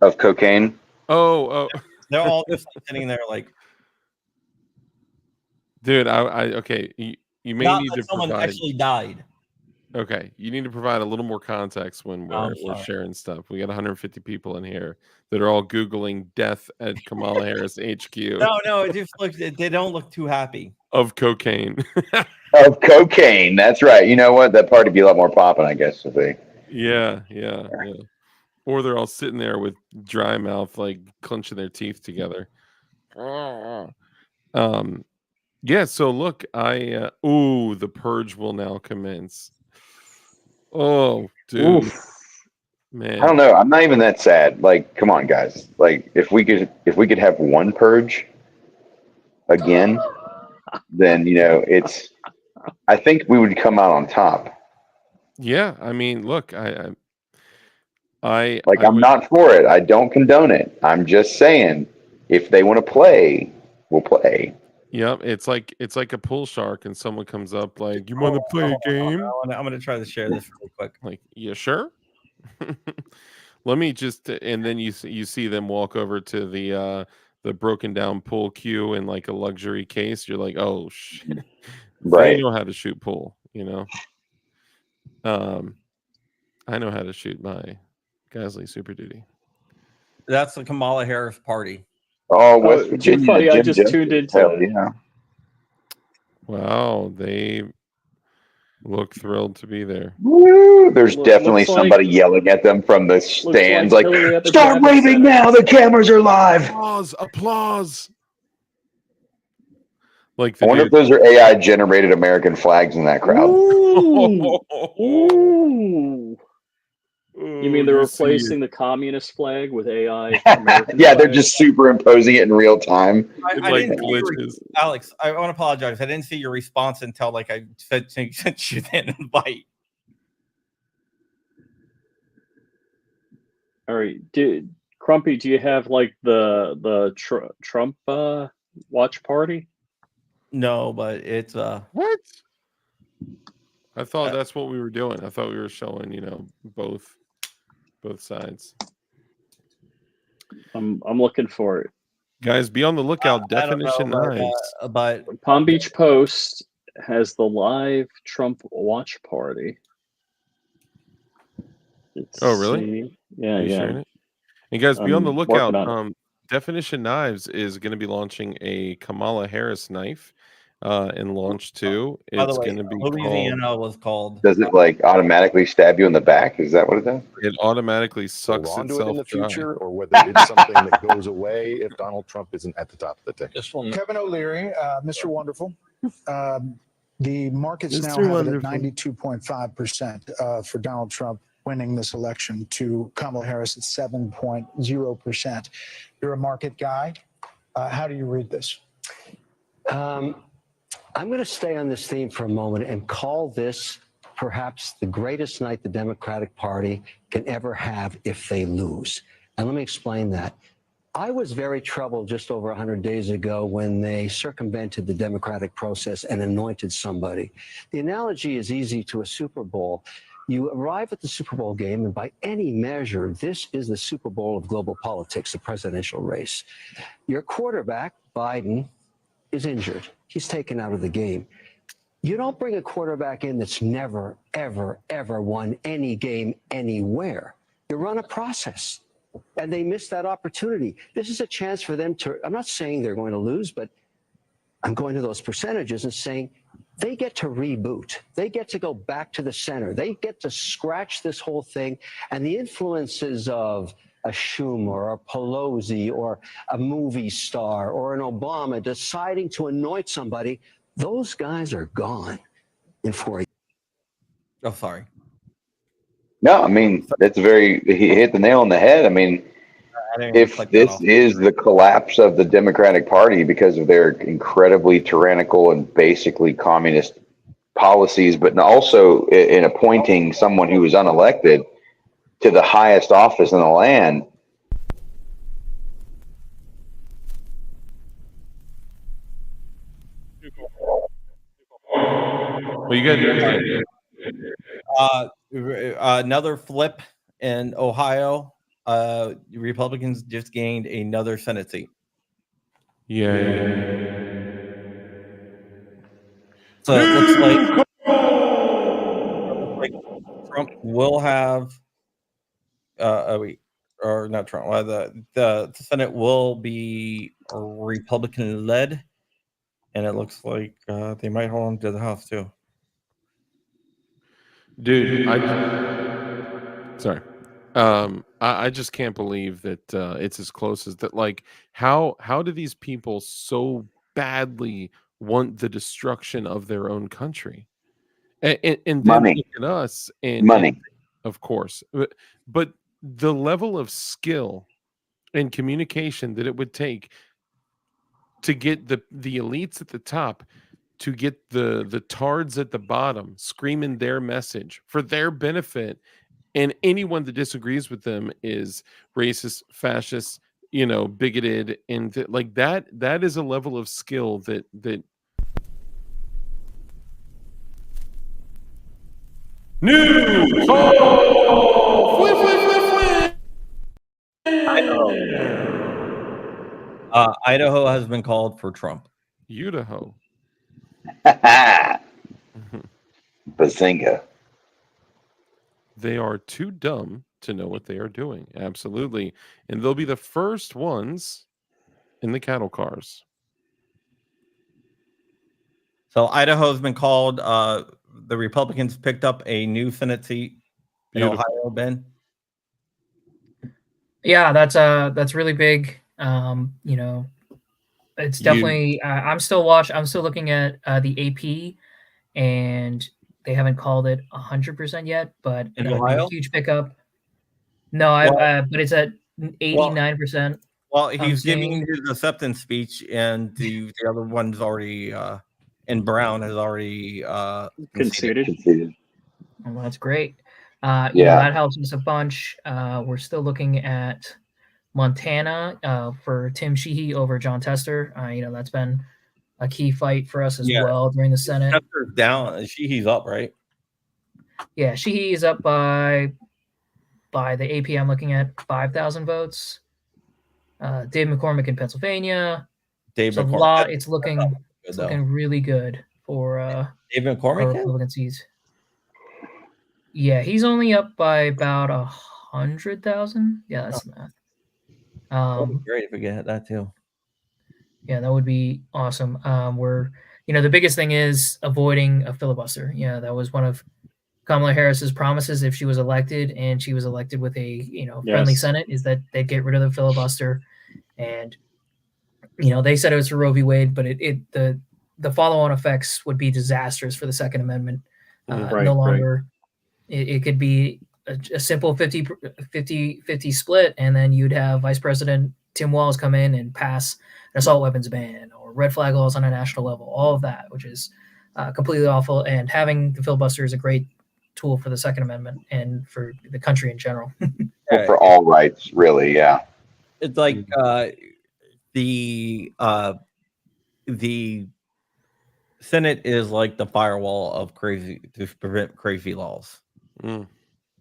Of cocaine? Oh. They're all just sitting there Dude, okay. You may not need that to someone provide. actually died. Okay, you need to provide a little more context when we're sorry. sharing stuff. We got 150 people in here that are all Googling death at Kamala Harris HQ No, it just looks. They don't look too happy. of cocaine. Of cocaine. That's right. You know what? That party would be a lot more popping, I guess, if they. Yeah. Or they're all sitting there with dry mouth, like clenching their teeth together. Yeah. So look, the purge will now commence. Oh, dude, man. I don't know. I'm not even that sad. Like, come on, guys. Like, if we could have one purge again, then I think we would come out on top. Yeah, I mean, look, I'm not for it. I don't condone it. I'm just saying, if they want to play, we'll play. Yep, it's like a pool shark, and someone comes up like, "You want to play a game?" I'm gonna try to share this really quick. Like, yeah, sure. Let me just, and then you see them walk over to the broken down pool cue in like a luxury case. You're like, oh shit, right? They know how to shoot pool, I know how to shoot my Gasly Super Duty. That's the Kamala Harris party. Oh, West Virginia. Funny, I just tuned into that. it. Yeah. Wow, they look thrilled to be there. Woo! There's definitely looks somebody like- yelling at them from the stands, like like, Hillary at the "Start Grammys waving Center." now! The cameras are live." Applause. Like I wonder if those are AI generated American flags in that crowd. Ooh. You mean they're replacing the communist flag with AI? American Yeah, they're flag? just superimposing it in real time. I like didn't see your glitches. Alex, I want to apologize. I didn't see your response until I sent you that invite. All right, Crumpy, do you have like the Trump watch party? No, but it's What? I thought that's what we were doing. I thought we were showing, both sides. I'm looking for it. Guys, be on the lookout. I don't know, Definition knives. but Palm Beach Post has the live Trump watch party. Oh, really? See. Yeah, Are you yeah. sharing it? And guys, be on the I'm lookout. working on Definition Knives is going to be launching a Kamala Harris knife in launch 2. by the It's way, going to be Louisiana was called. Does it automatically stab you in the back? Is that what it does? It automatically sucks hold on to it in itself the dry. future, or whether it's something that goes away if Donald Trump isn't at the top of the ticket. Kevin O'Leary, Mr. Wonderful. The markets Mr. now have it Wonderful. at 92.5% for Donald Trump winning this election to Kamala Harris at 7.0%. You're a market guy. How do you read this? I'm going to stay on this theme for a moment and call this perhaps the greatest night the Democratic Party can ever have if they lose. And let me explain that. I was very troubled just over 100 days ago when they circumvented the democratic process and anointed somebody. The analogy is easy to a Super Bowl. You arrive at the Super Bowl game, and by any measure, this is the Super Bowl of global politics, the presidential race. Your quarterback, Biden, is injured. He's taken out of the game. You don't bring a quarterback in that's never, ever, ever won any game anywhere. You run a process, and they missed that opportunity. This is a chance for them to, I'm not saying they're going to lose, but I'm going to those percentages and saying they get to reboot. They get to go back to the center. They get to scratch this whole thing, and the influences of a Schumer or a Pelosi or a movie star or an Obama deciding to anoint somebody, those guys are gone in 4 years. Oh, sorry. No, I mean, he hit the nail on the head. I mean, if this is the collapse of the Democratic Party because of their incredibly tyrannical and basically communist policies, but also in appointing someone who was unelected to the highest office in the land, Well, you got another flip in Ohio. Republicans just gained another Senate seat. Yeah. So it looks like Trump will have or not Trump. The Senate will be Republican led, and it looks like they might hold on to the House too. Dude, sorry. I just can't believe that it's as close as that. Like, how do these people so badly want the destruction of their own country? And then Money. look at us and Money. of course, but the level of skill and communication that it would take to get the elites at the top to get the tards at the bottom screaming their message for their benefit, and anyone that disagrees with them is racist, fascist, bigoted, and like that is a level of skill that news. Oh, flip. Idaho has been called for Trump. Idaho. Bazinga. They are too dumb to know what they are doing. Absolutely. And they'll be the first ones in the cattle cars. So Idaho has been called. The Republicans picked up a new Senate seat in Ohio, Ben. Yeah, that's really big. It's definitely. I'm still looking at the AP, and they haven't called it 100% yet, but in a Ohio, huge pickup. No, but it's at 89%. Well, he's giving his acceptance speech, and the other one's already. And Brown has already conceded. Well, that's great. Yeah, that helps us a bunch. We're still looking at Montana for Tim Sheehy over John Tester. That's been a key fight for us as well during the Senate. Tester's down. Sheehy's up, right? Yeah, Sheehy is up by the AP. I'm looking at 5,000 votes. Dave McCormick in Pennsylvania. It's looking really good for Dave McCormick Republican seats. Yeah, he's only up by about 100,000. Yeah, that's the math. That'd be great if we get that too. Yeah, that would be awesome. We're the biggest thing is avoiding a filibuster. Yeah, that was one of Kamala Harris's promises if she was elected, and she was elected with a friendly Senate, is that they'd get rid of the filibuster. And they said it was for Roe v. Wade, but the follow-on effects would be disastrous for the Second Amendment. No longer, it could be a simple 50-50 split, and then you'd have Vice President Tim Walz come in and pass an assault weapons ban or red flag laws on a national level, all of that, which is completely awful. And having the filibuster is a great tool for the Second Amendment and for the country in general. For all rights, really, yeah. It's like the Senate is like the firewall of crazy to prevent crazy laws.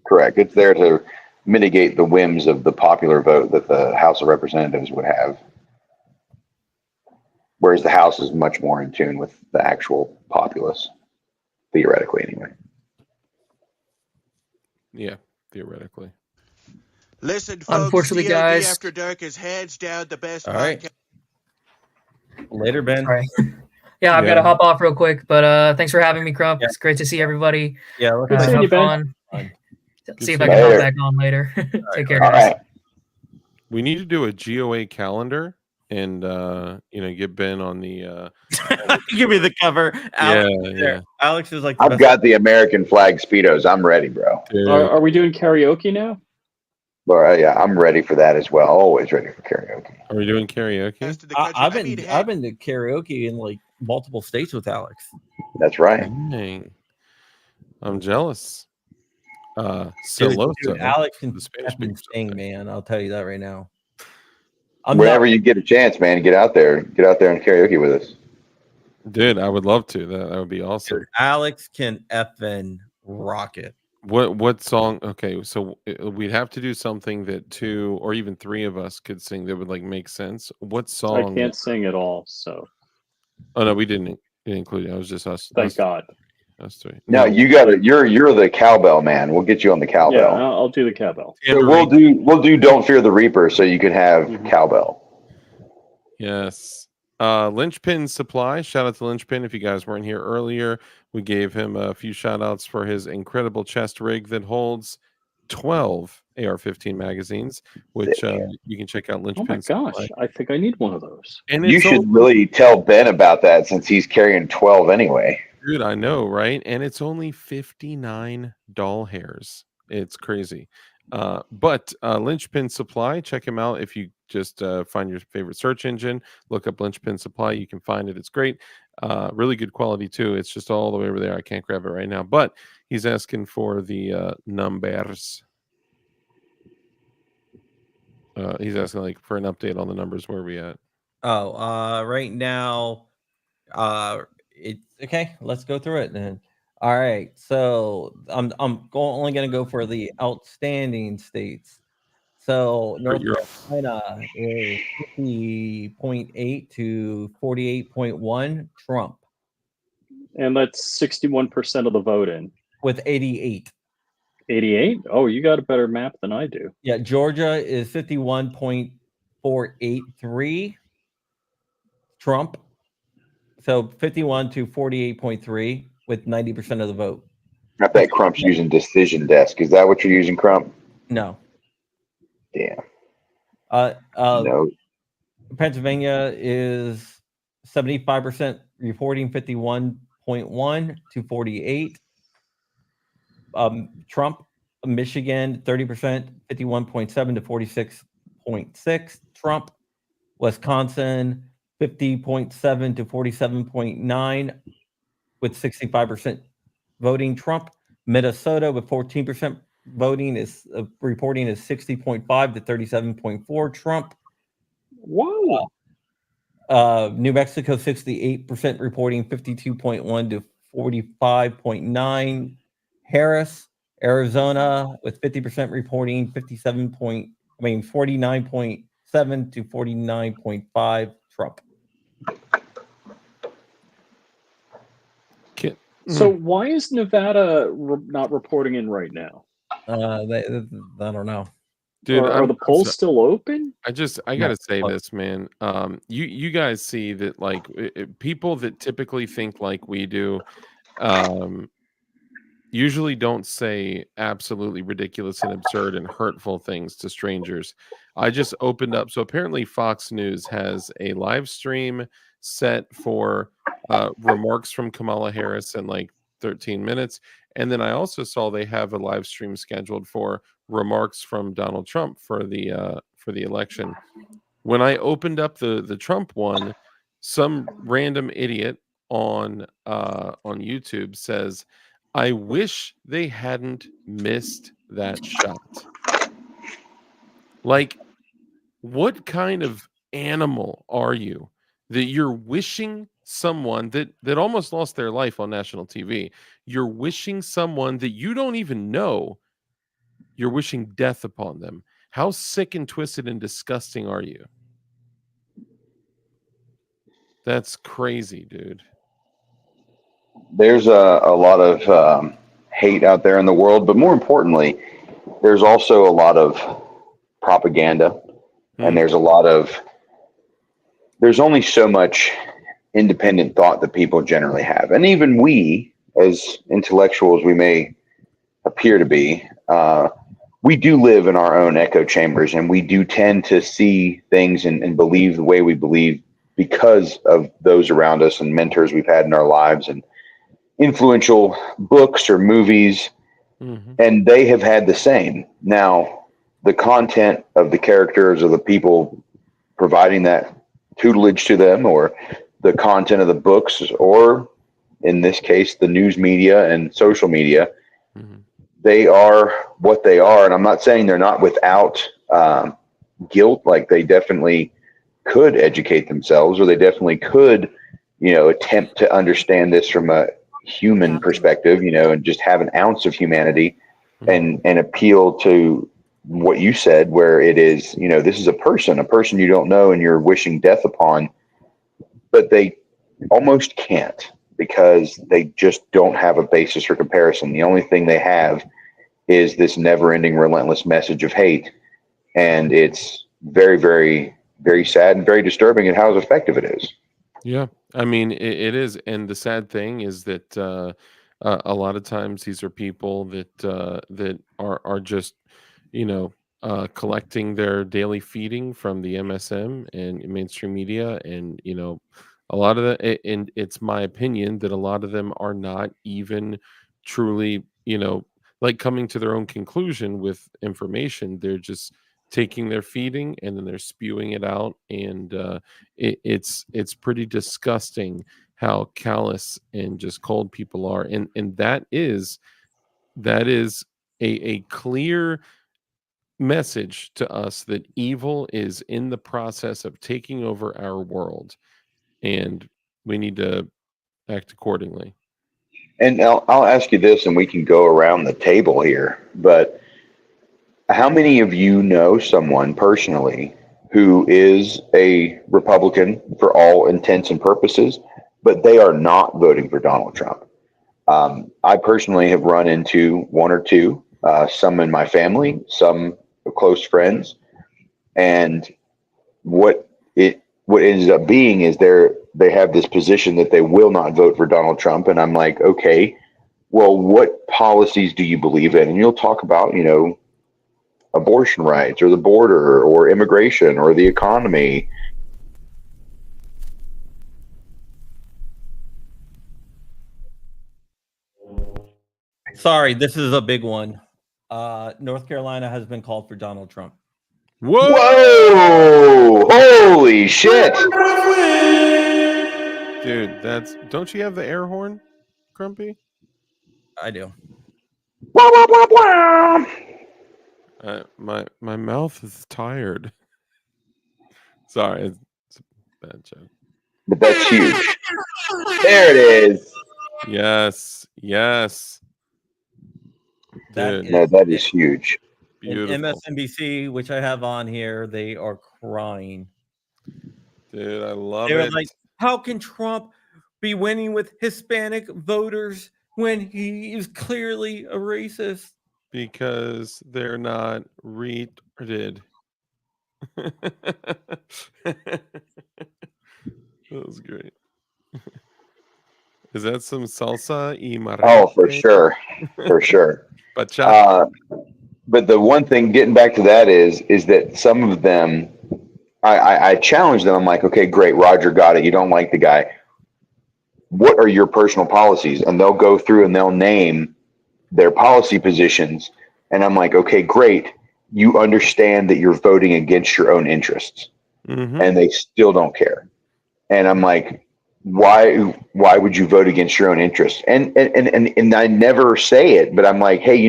Correct. It's there to mitigate the whims of the popular vote that the House of Representatives would have. Whereas the House is much more in tune with the actual populace, theoretically, anyway. Yeah, theoretically. Listen, folks, unfortunately, DOD guys. After Dark is hands down the best All right. Later, Ben. Sorry. Yeah, I've got to hop off real quick, but thanks for having me, Crump. It's great to see everybody. Yeah, look have seeing you, Ben. fun. See if I can hop back on later. Take care, All guys. right. We need to do a GOA calendar and get Ben on the Give me the cover. Alex, yeah. Alex is like the I've best. got the American flag Speedos. I'm ready, bro. Are we doing karaoke now? But yeah, I'm ready for that as well. Always ready for karaoke. Are we doing karaoke? I've been to karaoke in like multiple states with Alex. That's right. Dang. I'm jealous. Dude, Celoso, Alex can the Spanish fucking speaker. sing, man. I'll tell you that right now. Whenever you get a chance, man, get out there and karaoke with us. Dude, I would love to. That would be awesome. Alex can effing rock it. What song? Okay, so we'd have to do something that 2 or even 3 of us could sing that would like make sense. What song? I can't sing at all, so. Oh no, we didn't include it. It was just us. Thank God. Us 3. No, you gotta. You're the cowbell man. We'll get you on the cowbell. Yeah, I'll do the cowbell. So we'll do Don't Fear the Reaper, so you can have cowbell. Yes. Lynchpin Supply. Shout out to Lynchpin. If you guys weren't here earlier, we gave him a few shout outs for his incredible chest rig that holds 12 AR-15 magazines, which you can check out. Lynchpin. Oh my gosh, I think I need one of those. And You should really tell Ben about that since he's carrying 12 anyway. Dude, I know, right? And it's only 59 doll hairs. It's crazy. But Lynchpin Supply, check him out. If you just find your favorite search engine, look up Lynchpin Supply. You can find it. It's great. Really good quality too. It's just all the way over there. I can't grab it right now, but he's asking for the numbers. He's asking like for an update on the numbers. Where are we at? Oh, right now, it's okay. Let's go through it then. All right, so I'm only going to go for the outstanding states. So North Carolina is 50.8 to 48.1 Trump. And that's 61% of the vote in. With 88. 88? Oh, you got a better map than I do. Yeah, Georgia is 51.483 Trump. So 51 to 48.3 with 90% of the vote. I bet Crump's using Decision Desk. Is that what you're using, Crump? No. Damn. No. Pennsylvania is 75% reporting 51.1 to 48. Trump, Michigan, 30%, 51.7 to 46.6. Trump, Wisconsin, 50.7 to 47.9 with 65% voting Trump. Minnesota with 14% voting is reporting is 60.5 to 37.4 Trump. Wow. New Mexico 68% reporting 52.1 to 45.9 Harris. Arizona with 50% reporting 49.7 to 49.5 Trump. So why is Nevada not reporting in right now? I don't know. Dude, are the polls still open? I gotta say this, man. You guys see that like people that typically think like we do, usually don't say absolutely ridiculous and absurd and hurtful things to strangers. I just opened up. So apparently Fox News has a live stream set for remarks from Kamala Harris in like 13 minutes. And then I also saw they have a live stream scheduled for remarks from Donald Trump for the election. When I opened up the Trump one, some random idiot on YouTube says, "I wish they hadn't missed that shot." Like, what kind of animal are you that you're wishing someone that almost lost their life on national TV? You're wishing someone that you don't even know, you're wishing death upon them. How sick and twisted and disgusting are you? That's crazy, dude. There's a lot of hate out there in the world, but more importantly, there's also a lot of propaganda, and there's only so much independent thought that people generally have. And even we, as intellectual as we may appear to be, we do live in our own echo chambers, and we do tend to see things and believe the way we believe because of those around us and mentors we've had in our lives and influential books or movies. And they have had the same. Now, the content of the characters or the people providing that tutelage to them, or the content of the books, or in this case, the news media and social media, they are what they are. And I'm not saying they're not without guilt. Like, they definitely could educate themselves, or they definitely could attempt to understand this from a human perspective, and just have an ounce of humanity and appeal to what you said, where it is, this is a person you don't know and you're wishing death upon, but they almost can't because they just don't have a basis for comparison. The only thing they have is this never-ending, relentless message of hate. And it's very, very, very sad and very disturbing at how effective it is. Yeah, I mean, it is. And the sad thing is that a lot of times these are people that are just, collecting their daily feeding from the MSM and mainstream media. And, a lot of that, and it's my opinion that a lot of them are not even truly, like coming to their own conclusion with information. They're just taking their feeding and then they're spewing it out, and it's pretty disgusting how callous and just cold people are, and that is a clear message to us that evil is in the process of taking over our world, and we need to act accordingly. And I'll ask you this, and we can go around the table here, but how many of you know someone personally who is a Republican for all intents and purposes, but they are not voting for Donald Trump? I personally have run into one or two, some in my family, some close friends, and what ends up being is they have this position that they will not vote for Donald Trump, and I'm like, okay, well, what policies do you believe in? And you'll talk about, abortion rights or the border or immigration or the economy. Sorry, this is a big one. North Carolina has been called for Donald Trump. Whoa! Holy shit! Dude, don't you have the air horn, Grumpy? I do. Wah, wah, wah, wah. My mouth is tired. Sorry, it's a bad joke. But that's huge. There it is. Yes. That is huge. Beautiful. And MSNBC, which I have on here, they are crying. Dude, I love They were it. like, how can Trump be winning with Hispanic voters when he is clearly a racist? Because they're not retarded. That was great. Is that some salsa y marrón? Oh, for sure. For sure. Bachata. But the one thing, getting back to that, is that some of them, I challenge them. I'm like, okay, great, Roger, got it. You don't like the guy. What are your personal policies? And they'll go through and they'll name their policy positions. And I'm like, okay, great. You understand that you're voting against your own interests. Mm-hmm. And they still don't care. And I'm like, why would you vote against your own interests? And I never say it, but I'm like, hey,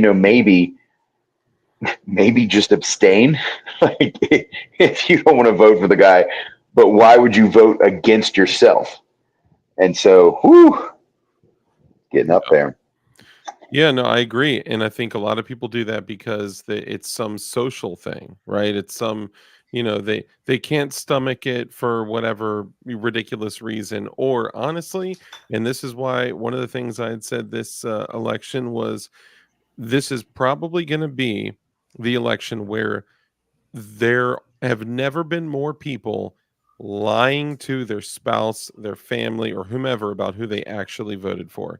maybe just abstain. Like, if you don't want to vote for the guy, but why would you vote against yourself? And so, getting up there. Yeah, no, I agree. And I think a lot of people do that because it's some social thing, right? It's some, they can't stomach it for whatever ridiculous reason. Or honestly, and this is why one of the things I had said this election was, this is probably going to be the election where there have never been more people lying to their spouse, their family, or whomever about who they actually voted for.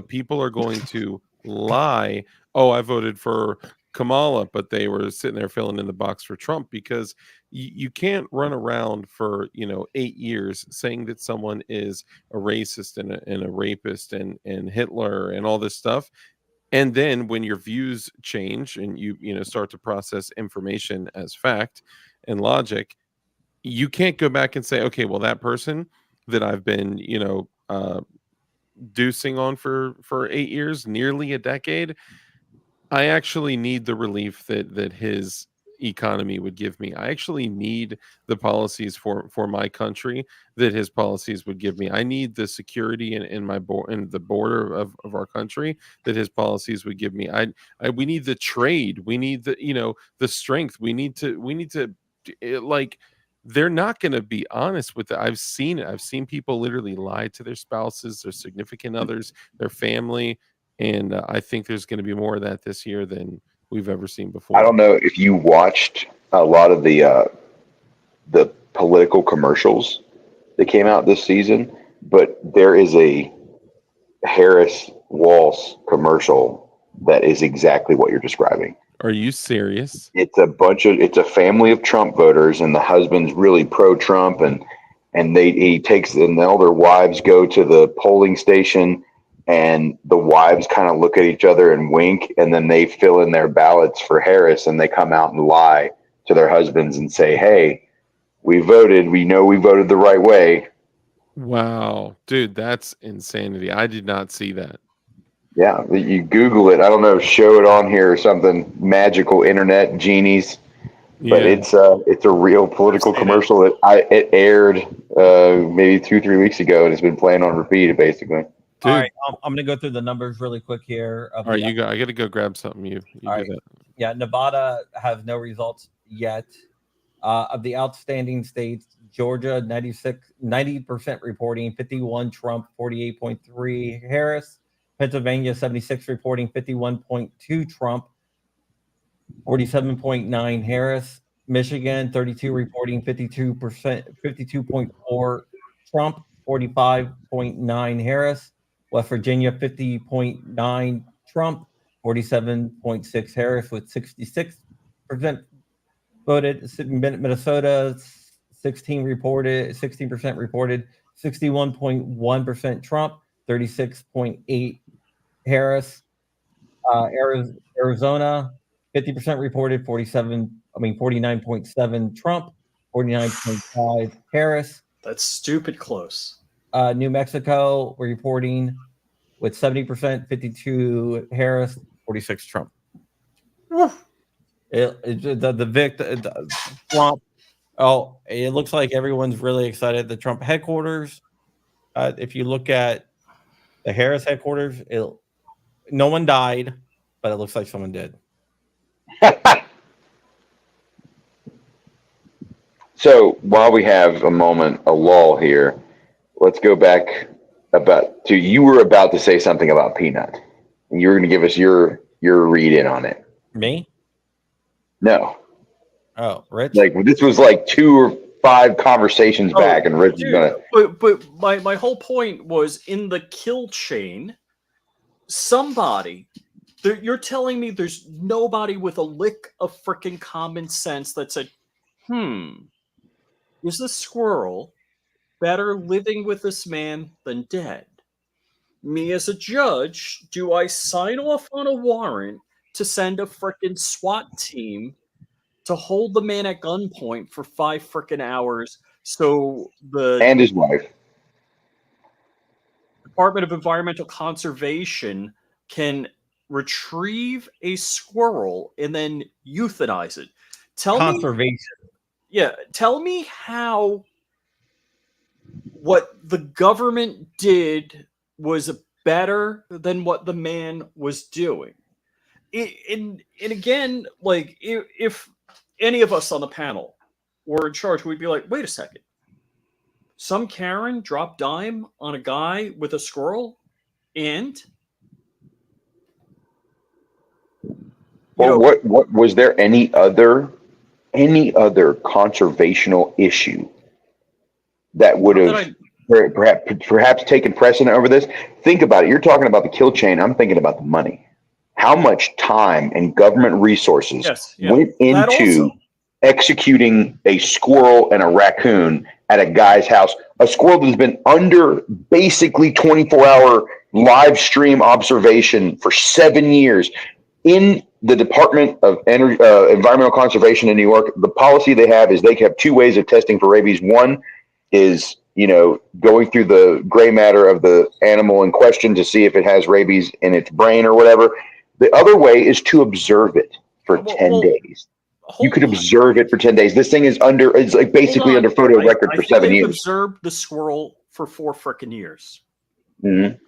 People are going to lie. Oh, I voted for Kamala, but they were sitting there filling in the box for Trump, because you can't run around for 8 years saying that someone is a racist and a rapist and Hitler and all this stuff. And then when your views change and you start to process information as fact and logic, you can't go back and say, okay, well, that person that I've been, deucing on for 8 years, nearly a decade, I actually need the relief that his economy would give me. I actually need the policies for my country that his policies would give me. I need the security in the border of our country that his policies would give me. We need the trade. We need the strength. We need to like, they're not going to be honest with it. I've seen it. I've seen people literally lie to their spouses, their significant others, their family. And I think there's going to be more of that this year than we've ever seen before. I don't know if you watched a lot of the political commercials that came out this season, but there is a Harris Walz commercial that is exactly what you're describing. Are you serious? It's a family of Trump voters, and the husband's really pro-Trump, and all their wives go to the polling station, and the wives kind of look at each other and wink, and then they fill in their ballots for Harris, and they come out and lie to their husbands and say, "Hey, we voted. We know we voted the right way." Wow, dude, that's insanity. I did not see that. Yeah, you Google it. I don't know, show it on here or something. Magical internet genies. But it's a real political commercial that it aired maybe 2-3 weeks ago, and it's been playing on repeat basically. All right, I'm going to go through the numbers really quick here. All right, I got to go grab something. You all right. Yeah, Nevada has no results yet. Of the outstanding states, Georgia 90% reporting 51 Trump, 48.3 Harris. Pennsylvania 76 reporting 51.2 Trump, 47.9 Harris. Michigan 32 reporting 52.4 Trump, 45.9 Harris. West Virginia 50.9 Trump, 47.6 Harris with 66% voted. Minnesota 16% reported 61.1% Trump, 36.8 Harris. Arizona 50% reported 49.7 Trump, 49.5 Harris. That's stupid close. New Mexico reporting with 70%, 52 Harris, 46 Trump. Trump. Oh, it looks like everyone's really excited at the Trump headquarters. If you look at the Harris headquarters, no one died, but it looks like someone did. So while we have a lull here, let's go back you were about to say something about Peanut. And you were going to give us your read in on it. Me? No. Oh, Rich? Like this was like 2 or 5 conversations back, and Rich is gonna. But my whole point was in the kill chain. Somebody, you're telling me there's nobody with a lick of freaking common sense that said, is the squirrel better living with this man than dead? Me as a judge, do I sign off on a warrant to send a freaking SWAT team to hold the man at gunpoint for 5 freaking hours so and his wife, Department of Environmental Conservation, can retrieve a squirrel and then euthanize it? Tell me how what the government did was better than what the man was doing. And again, like if any of us on the panel were in charge, we'd be like, wait a second. Some Karen dropped dime on a guy with a squirrel, and what was there any other conservational issue that would have perhaps taken precedent over this? Think about it. You're talking about the kill chain. I'm thinking about the money. How much time and government resources went into executing a squirrel and a raccoon at a guy's house? A squirrel that's been under basically 24-hour live stream observation for 7 years. In the Department of Environmental Conservation in New York, the policy they have is they have 2 ways of testing for rabies. One is, going through the gray matter of the animal in question to see if it has rabies in its brain or whatever. The other way is to observe it for 10 days. You could observe it for 10 days. This thing is it's like basically under photo record for 7 they've years. observed the squirrel for 4 frickin' years. Mhm.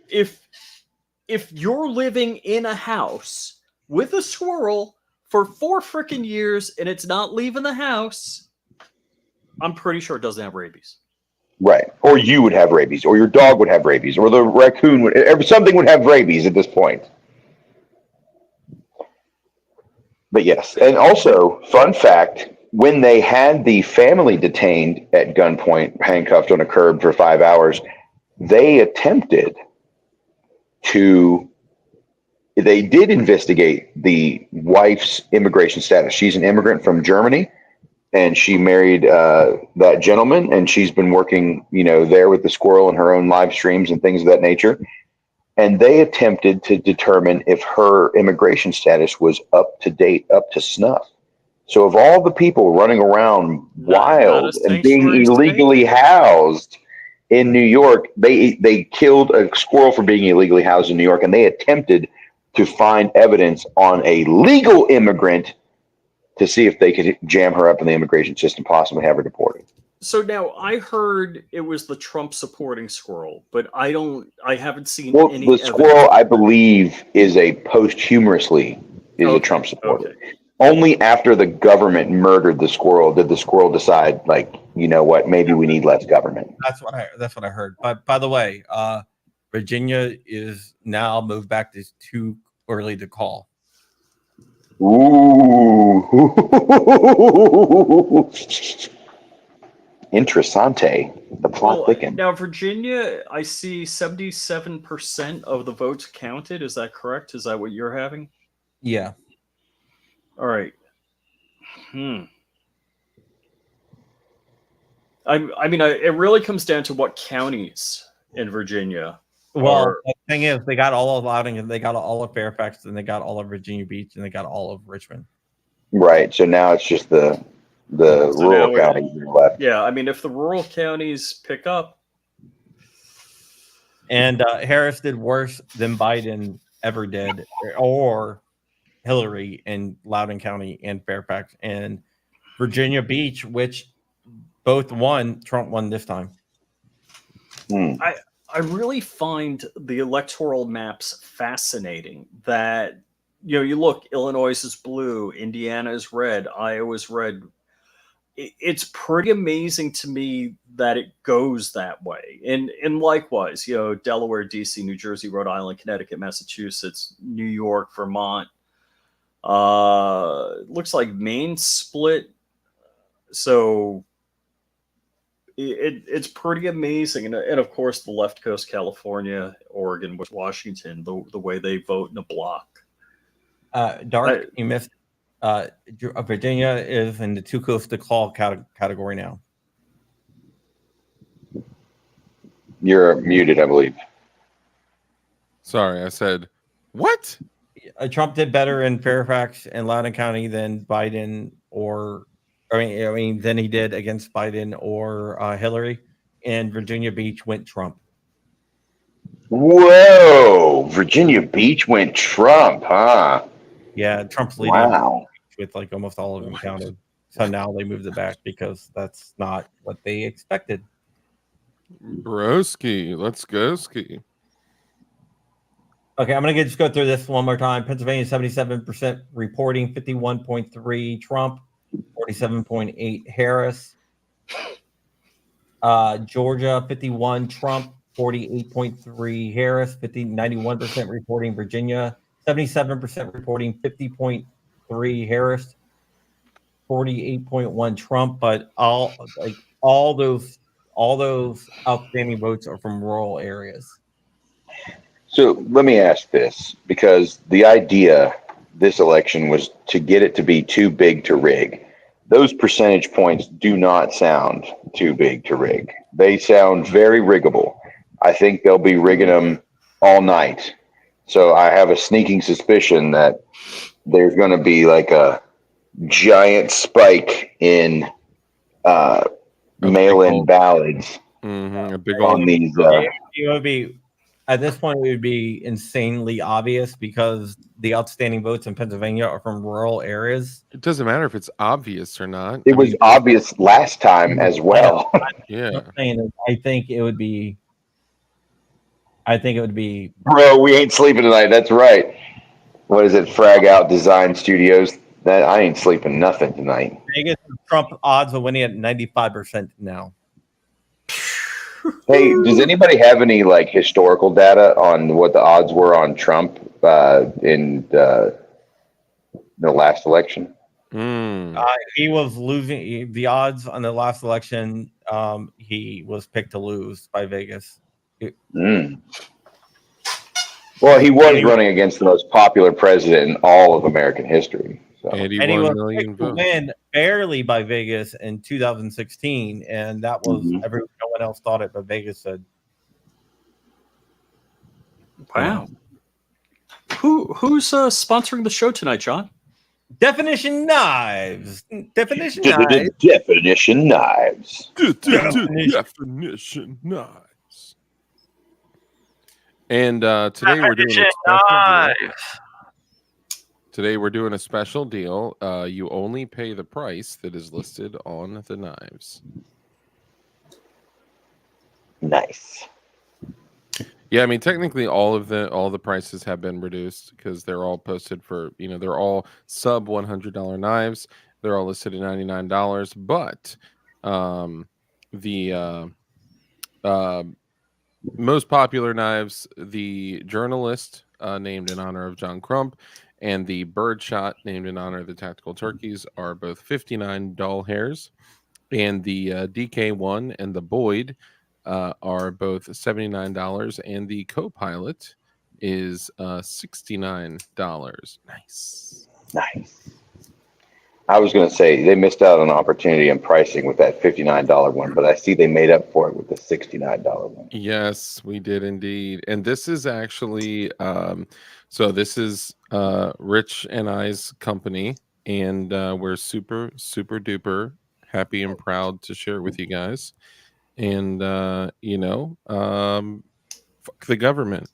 If you're living in a house with a squirrel for 4 frickin' years and it's not leaving the house, I'm pretty sure it doesn't have rabies. Right. Or you would have rabies, or your dog would have rabies, or the raccoon would, something would have rabies at this point. But yes. And also, fun fact, when they had the family detained at gunpoint, handcuffed on a curb for 5 hours, they did investigate the wife's immigration status. She's an immigrant from Germany, and she married that gentleman, and she's been working, there with the squirrel and her own live streams and things of that nature. And they attempted to determine if her immigration status was up to date, up to snuff. So of all the people running around wild and being illegally housed in New York, they killed a squirrel for being illegally housed in New York, and they attempted to find evidence on a legal immigrant to see if they could jam her up in the immigration system, possibly have her deported. So now I heard it was the Trump supporting squirrel, but I haven't seen any The squirrel, I believe, is a posthumously a Trump supporter. Okay. Only after the government murdered the squirrel did the squirrel decide, like, you know what, maybe we need less government. That's what I heard. But by the way, Virginia is now moved back to too early to call. Ooh. Interessante. The plot thickens. Now, Virginia, I see 77% of the votes counted. Is that correct? Is that what you're having? Yeah. All right. I mean, it really comes down to what counties in Virginia. Well, the thing is, they got all of Loudoun, and they got all of Fairfax, and they got all of Virginia Beach, and they got all of Richmond. Right. So now it's just the rural counties that are left. Yeah, I mean, if the rural counties pick up. And Harris did worse than Biden ever did, or Hillary in Loudoun County and Fairfax, and Virginia Beach, which both won. Trump won this time. I really find the electoral maps fascinating. That you look, Illinois is blue, Indiana is red, Iowa is red. It's pretty amazing to me that it goes that way. And likewise, Delaware, DC, New Jersey, Rhode Island, Connecticut, Massachusetts, New York, Vermont. Looks like Maine split. So it's pretty amazing. And of course, the left coast, California, Oregon, Washington, the way they vote in a block. Dark, you missed. Virginia is in the too close to call category now. You're muted, I believe. Sorry, I said what? Trump did better in Fairfax and Loudoun County than Biden, than he did against Biden or Hillary. And Virginia Beach went Trump. Whoa, Virginia Beach went Trump, huh? Yeah, Trump's leading. Wow. With like almost all of them counted. So now they moved it back because that's not what they expected. Broski, let's go ski. Okay, I'm going to just go through this one more time. Pennsylvania, 77% reporting, 51.3 Trump, 47.8 Harris. Georgia, 51 Trump, 48.3 Harris, 91% reporting Virginia, 77% reporting 50.3 Harris, 48.1 Trump, but all those outstanding votes are from rural areas. So let me ask this, because the idea this election was to get it to be too big to rig. Those percentage points do not sound too big to rig. They sound very riggable. I think they'll be rigging them all night. So I have a sneaking suspicion that there's going to be like a giant spike in mail-in ballots a big on these. It would be At this point, it would be insanely obvious because the outstanding votes in Pennsylvania are from rural areas. It doesn't matter if it's obvious or not. It was obvious last time as well. Yeah. I think it would be. Bro, we ain't sleeping tonight. That's right. What is it? Frag Out Design Studios. That I ain't sleeping nothing tonight. Vegas Trump odds of winning at 95% now. Hey, does anybody have any like historical data on what the odds were on Trump in the last election? He was losing the odds on the last election. He was picked to lose by Vegas. Well, he was running against the most popular president in all of American history. So. And he was picked to win barely by Vegas in 2016, and that was no one else thought it, but Vegas said. Wow. Who's sponsoring the show tonight, John? Definition Knives. Definition Knives. Definition Knives. Definition Knives. And today we're doing a special deal. Today we're doing a special deal. You only pay the price that is listed on the knives. Nice. Yeah, I mean technically all the prices have been reduced because they're all posted for, they're all sub $100 knives. They're all listed at $99, but the most popular knives, the Journalist named in honor of John Crump, and the Birdshot named in honor of the Tactical Turkeys are both $59 doll hairs, and the DK1 and the Boyd are both $79, and the Co-Pilot is $69. Nice. I was going to say they missed out on an opportunity in pricing with that $59 one, but I see they made up for it with the $69 one. Yes, we did indeed. And this is actually so this is Rich and I's company, and we're super duper happy and proud to share it with you guys. And fuck the government,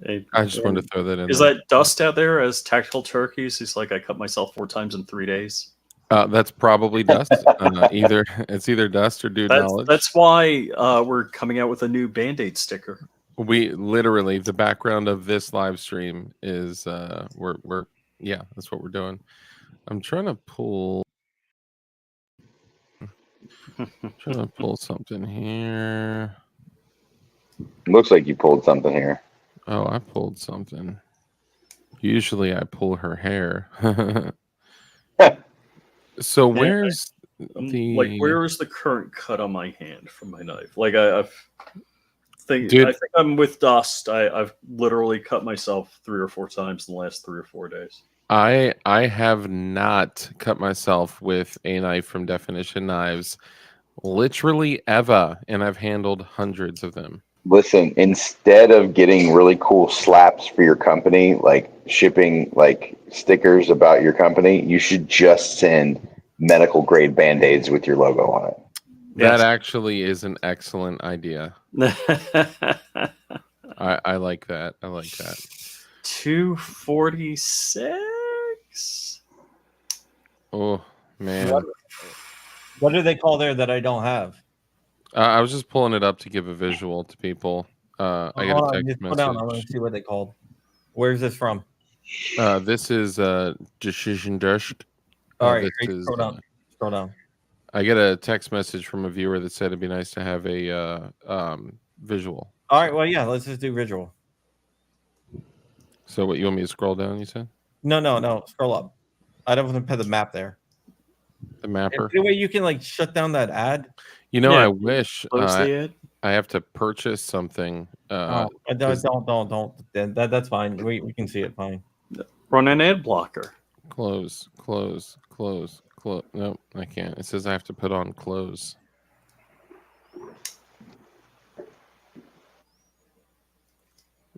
Hey, I just wanted to throw that in. Is that Dust out there as Tactical Turkeys? He's like, I cut myself 4 times in 3 days. That's probably Dust. It's either Dust or Dude Knowledge. That's why we're coming out with a new Band-Aid sticker. We literally, the background of this live stream is that's what we're doing. I'm trying to pull something here. Looks like you pulled something here. Oh, I pulled something. Usually I pull her hair. So where's where's the current cut on my hand from my knife? Like I think I'm with Dust. I've literally cut myself 3 or 4 times in the last 3 or 4 days. I have not cut myself with a knife from Definition Knives literally ever, and I've handled hundreds of them. Listen, instead of getting really cool slaps for your company, like shipping like stickers about your company, you should just send medical grade Band-Aids with your logo on it. That actually is an excellent idea. I like that. 246. Oh man. What do they call there that I don't have? I was just pulling it up to give a visual to people. I got a text message. I want to see what they called. Where's this from? This is Decision Desk. All right, scroll down. I get a text message from a viewer that said it'd be nice to have a visual. All right, well, yeah, let's just do visual. So what, you want me to scroll down, you said? No, scroll up. I don't want to put the map there. The mapper? Anyway, you can like shut down that ad. I wish I have to purchase something. Don't. That's fine. We can see it fine. Run an ad blocker. Close. No, I can't. It says I have to put on close.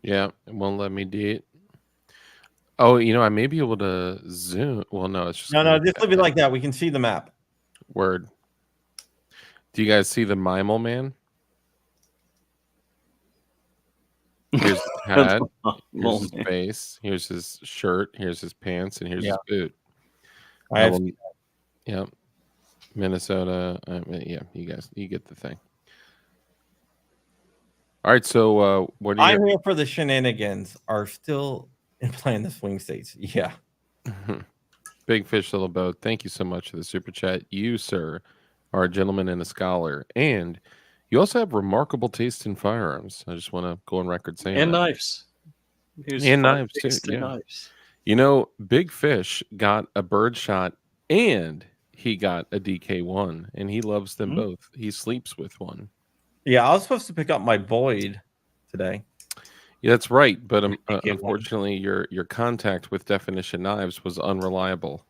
Yeah, it won't let me do it. Oh, I may be able to zoom. Well, no, it's just just leave it like that. We can see the map. Word. Do you guys see the Mimel Man? Here's his hat. Oh, Here's his man. face. Here's his shirt. Here's his pants, and here's Yeah. his boot. I have will- Yep. Minnesota. Yeah, you guys, you get the thing. All right. So, what do you? I'm here for the shenanigans. Are still playing the swing states. Yeah. Big Fish, Little Boat. Thank you so much for the super chat. You, sir, are a gentleman and a scholar, and you also have remarkable taste in firearms. I just want to go on record saying And that. knives. Here's And five knives too. picks to Yeah. knives. You know, Big Fish got a bird shot and he got a DK1, and he loves them both. He sleeps with one. Yeah, I was supposed to pick up my Boyd today. Yeah, that's right. But unfortunately, your contact with Definition Knives was unreliable.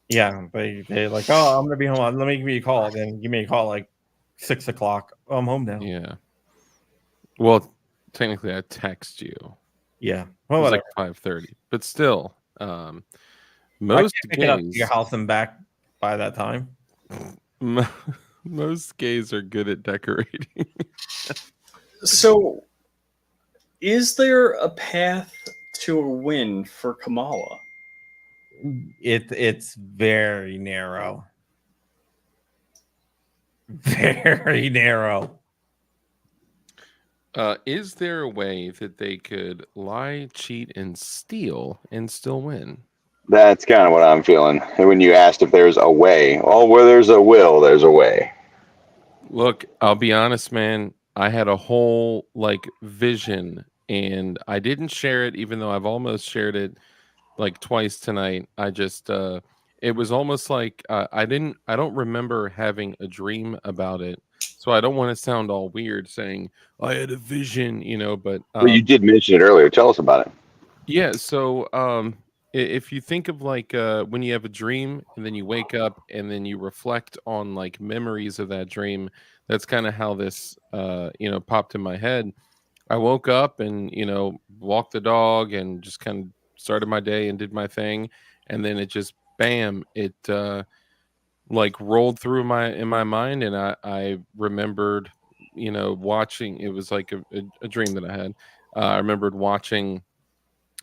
Yeah, they're like, oh, I'm gonna be home. Let me give you a call. Then give me a call like 6 o'clock. Oh, I'm home now. Yeah. Well, technically, I text you. Yeah. It Well, was like whatever. 5:30, but still, I most can't pick it up to gays, your house and back by that time. most gays are good at decorating. So, is there a path to a win for Kamala? It's very narrow. Very narrow. Is there a way that they could lie, cheat, and steal and still win? That's kind of what I'm feeling. And when you asked if there's a way, well, where there's a will, there's a way. Look, I'll be honest, man. I had a whole vision, and I didn't share it, even though I've almost shared it like twice tonight. I just it was almost like I don't remember having a dream about it, so I don't want to sound all weird saying I had a vision, but Well, you did mention it earlier. Tell us about it. yeah. So if you think of when you have a dream and then you wake up and then you reflect on memories of that dream, that's kind of how this popped in my head. I woke up and walked the dog and just kind of started my day and did my thing, and then it just bam, it rolled through in my mind, and I remembered watching. It was like a dream that I had. I remembered watching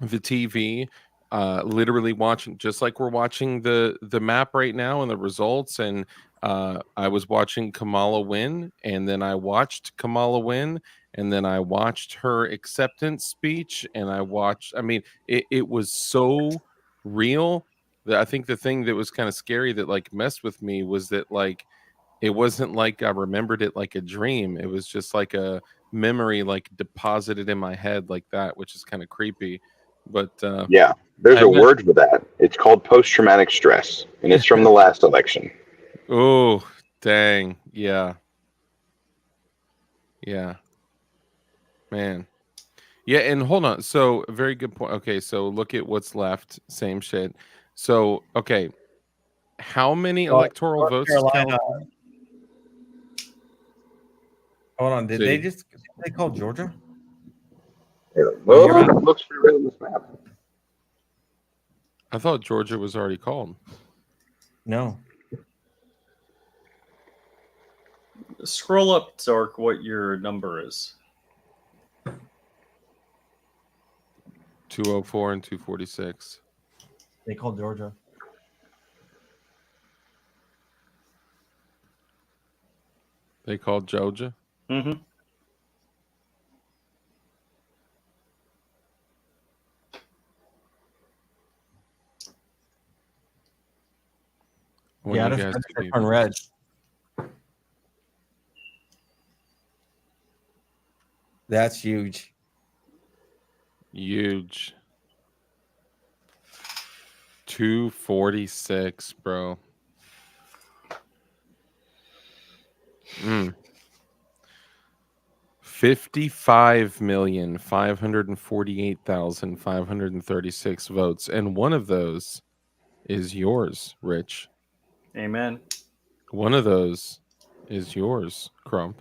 the TV, literally watching, just like we're watching the map right now and the results, and I was watching Kamala win, and then I watched Kamala win, and then I watched her acceptance speech, and I mean, it was so real that I think the thing that was kind of scary that messed with me was that it wasn't like I remembered it like a dream. It was just like a memory deposited in my head like that, which is kind of creepy. But Yeah, there's a word for that. It's called post-traumatic stress, and it's from the last election. Oh, dang. Yeah. Yeah. Man. Yeah, and hold on. So, very good point. Okay, so look at what's left. Same shit. So, okay. How many electoral North votes? Carolina. Hold on. Did See? they call Georgia? Well, it looks pretty red on this map. I thought Georgia was already called. No. Scroll up, Zark, what your number is. 204 and 246. They called Georgia. They called Georgia? Mm-hmm. I want Yeah, you that's guys to be- on red. That's huge. Huge. 246, bro. 55,548,536 votes, and one of those is yours, Rich. Amen. One of those is yours, Crump.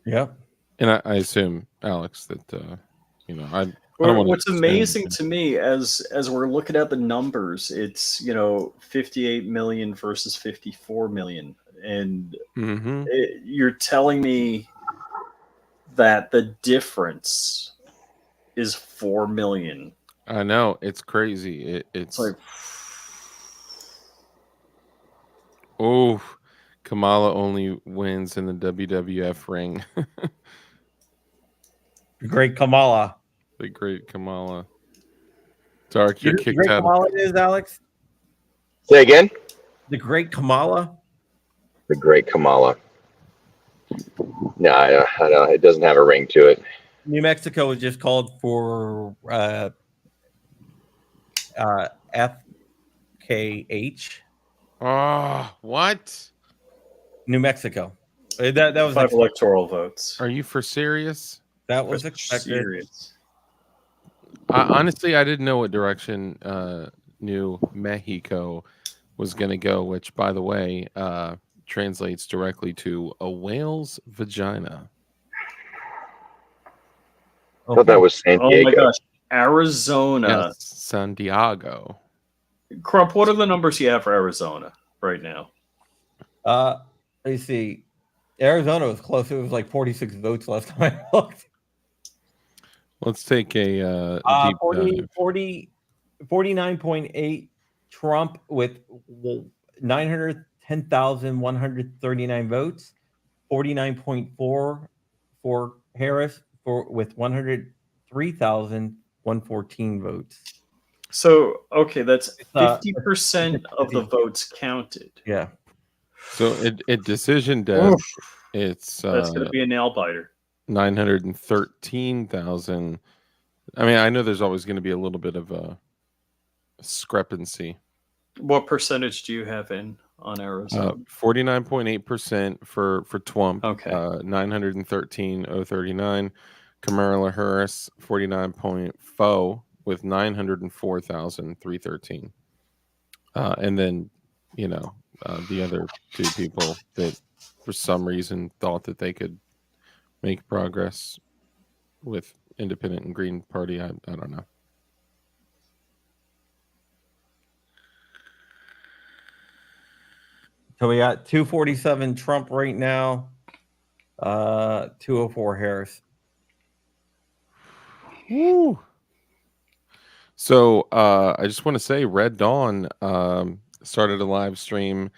Yep. And I assume, Alex, that I don't Well, want what's to amazing to me as we're looking at the numbers, it's 58 million versus 54 million, and Mm-hmm. you're telling me that the difference is 4 million. I know, it's crazy. It's like, oh, Kamala only wins in the WWF ring. The great Kamala. The great Kamala. Dark, You you're know who the kicked great out. Kamala is, Alex? Say again. The great Kamala. The great Kamala. No, I know it doesn't have a ring to it. New Mexico was just called for FKH. Oh, what? New Mexico. That was 5 expected. electoral votes. Are you for serious? That was expected. Serious. Honestly, I didn't know what direction New Mexico was going to go, which, by the way, translates directly to a whale's vagina. I thought that was San Oh Diego. my gosh. Arizona. Yes, San Diego. Crump, what are the numbers you have for Arizona right now? Let me see. Arizona was close. It was like 46 votes last time I looked. Let's take a deep 49.8 Trump with 910,139 votes. 49.4 for Harris with 103,114 votes. So, okay, that's 50% of the votes counted. Yeah. So it decision death. Oof. It's That's going to be a nail biter. 913,000. I mean, I know there's always going to be a little bit of a discrepancy. What percentage do you have in on Arizona? 49.8% for Trump. Okay. 913,039. Kamala Harris 49.4 with 904,313. And then, the other two people that for some reason thought that they could make progress with Independent and Green Party. I don't know. So we got 247 Trump right now, 204 Harris. Woo. So I just want to say Red Dawn started a live stream,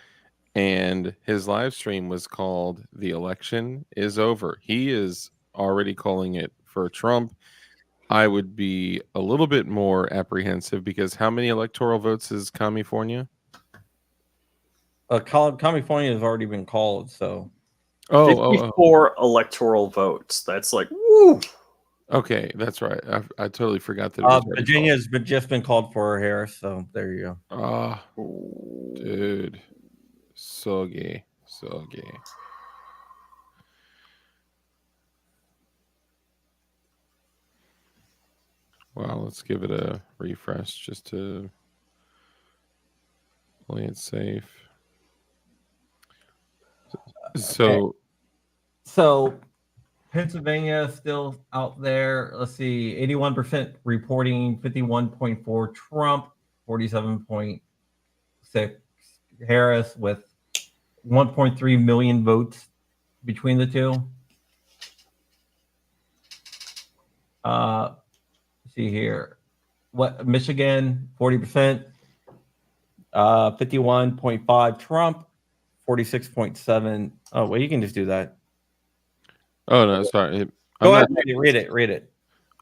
and his live stream was called "The Election Is Over." He is already calling it for Trump. I would be a little bit more apprehensive because how many electoral votes is California? California has already been called, so 54 electoral votes. That's like, woo. Okay, that's right. I totally forgot that. It was already Virginia's just been called for Harris, so there you go. called. Dude, so gay. Wow, let's give it a refresh just to play it safe. So Pennsylvania is still out there. Let's see, 81% reporting, 51.4 Trump, 47.6 Harris, with 1.3 million votes between the two. Let's see here. What Michigan, 40%, 51.5 Trump, 46.7. Oh, well, you can just do that. Oh no, sorry. Go ahead, read it.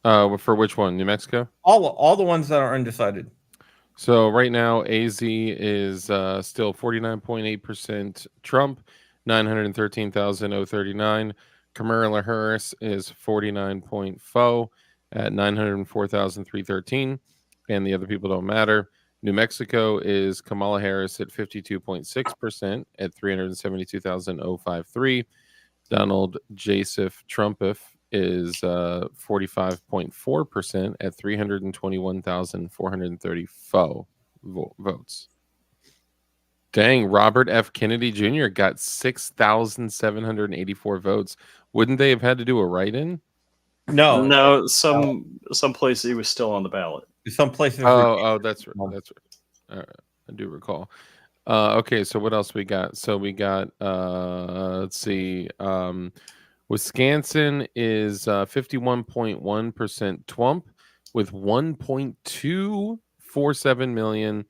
For which one? New Mexico? All the ones that are undecided. So right now, AZ is still 49.8% Trump, 913,039. Kamala Harris is 49.4 at 904,313, and the other people don't matter. New Mexico is Kamala Harris at 52.6% at 372,053. Donald Joseph Trumpiff is 45.4% at 321,434 votes. Dang, Robert F. Kennedy Jr. got 6,784 votes. Wouldn't they have had to do a write-in? No, some places he was still on the ballot. Some places. Oh, that's right. That's right. I do recall. Okay, so what else we got? So we got let's see. Wisconsin is 51.1% Twump with 1.247 million.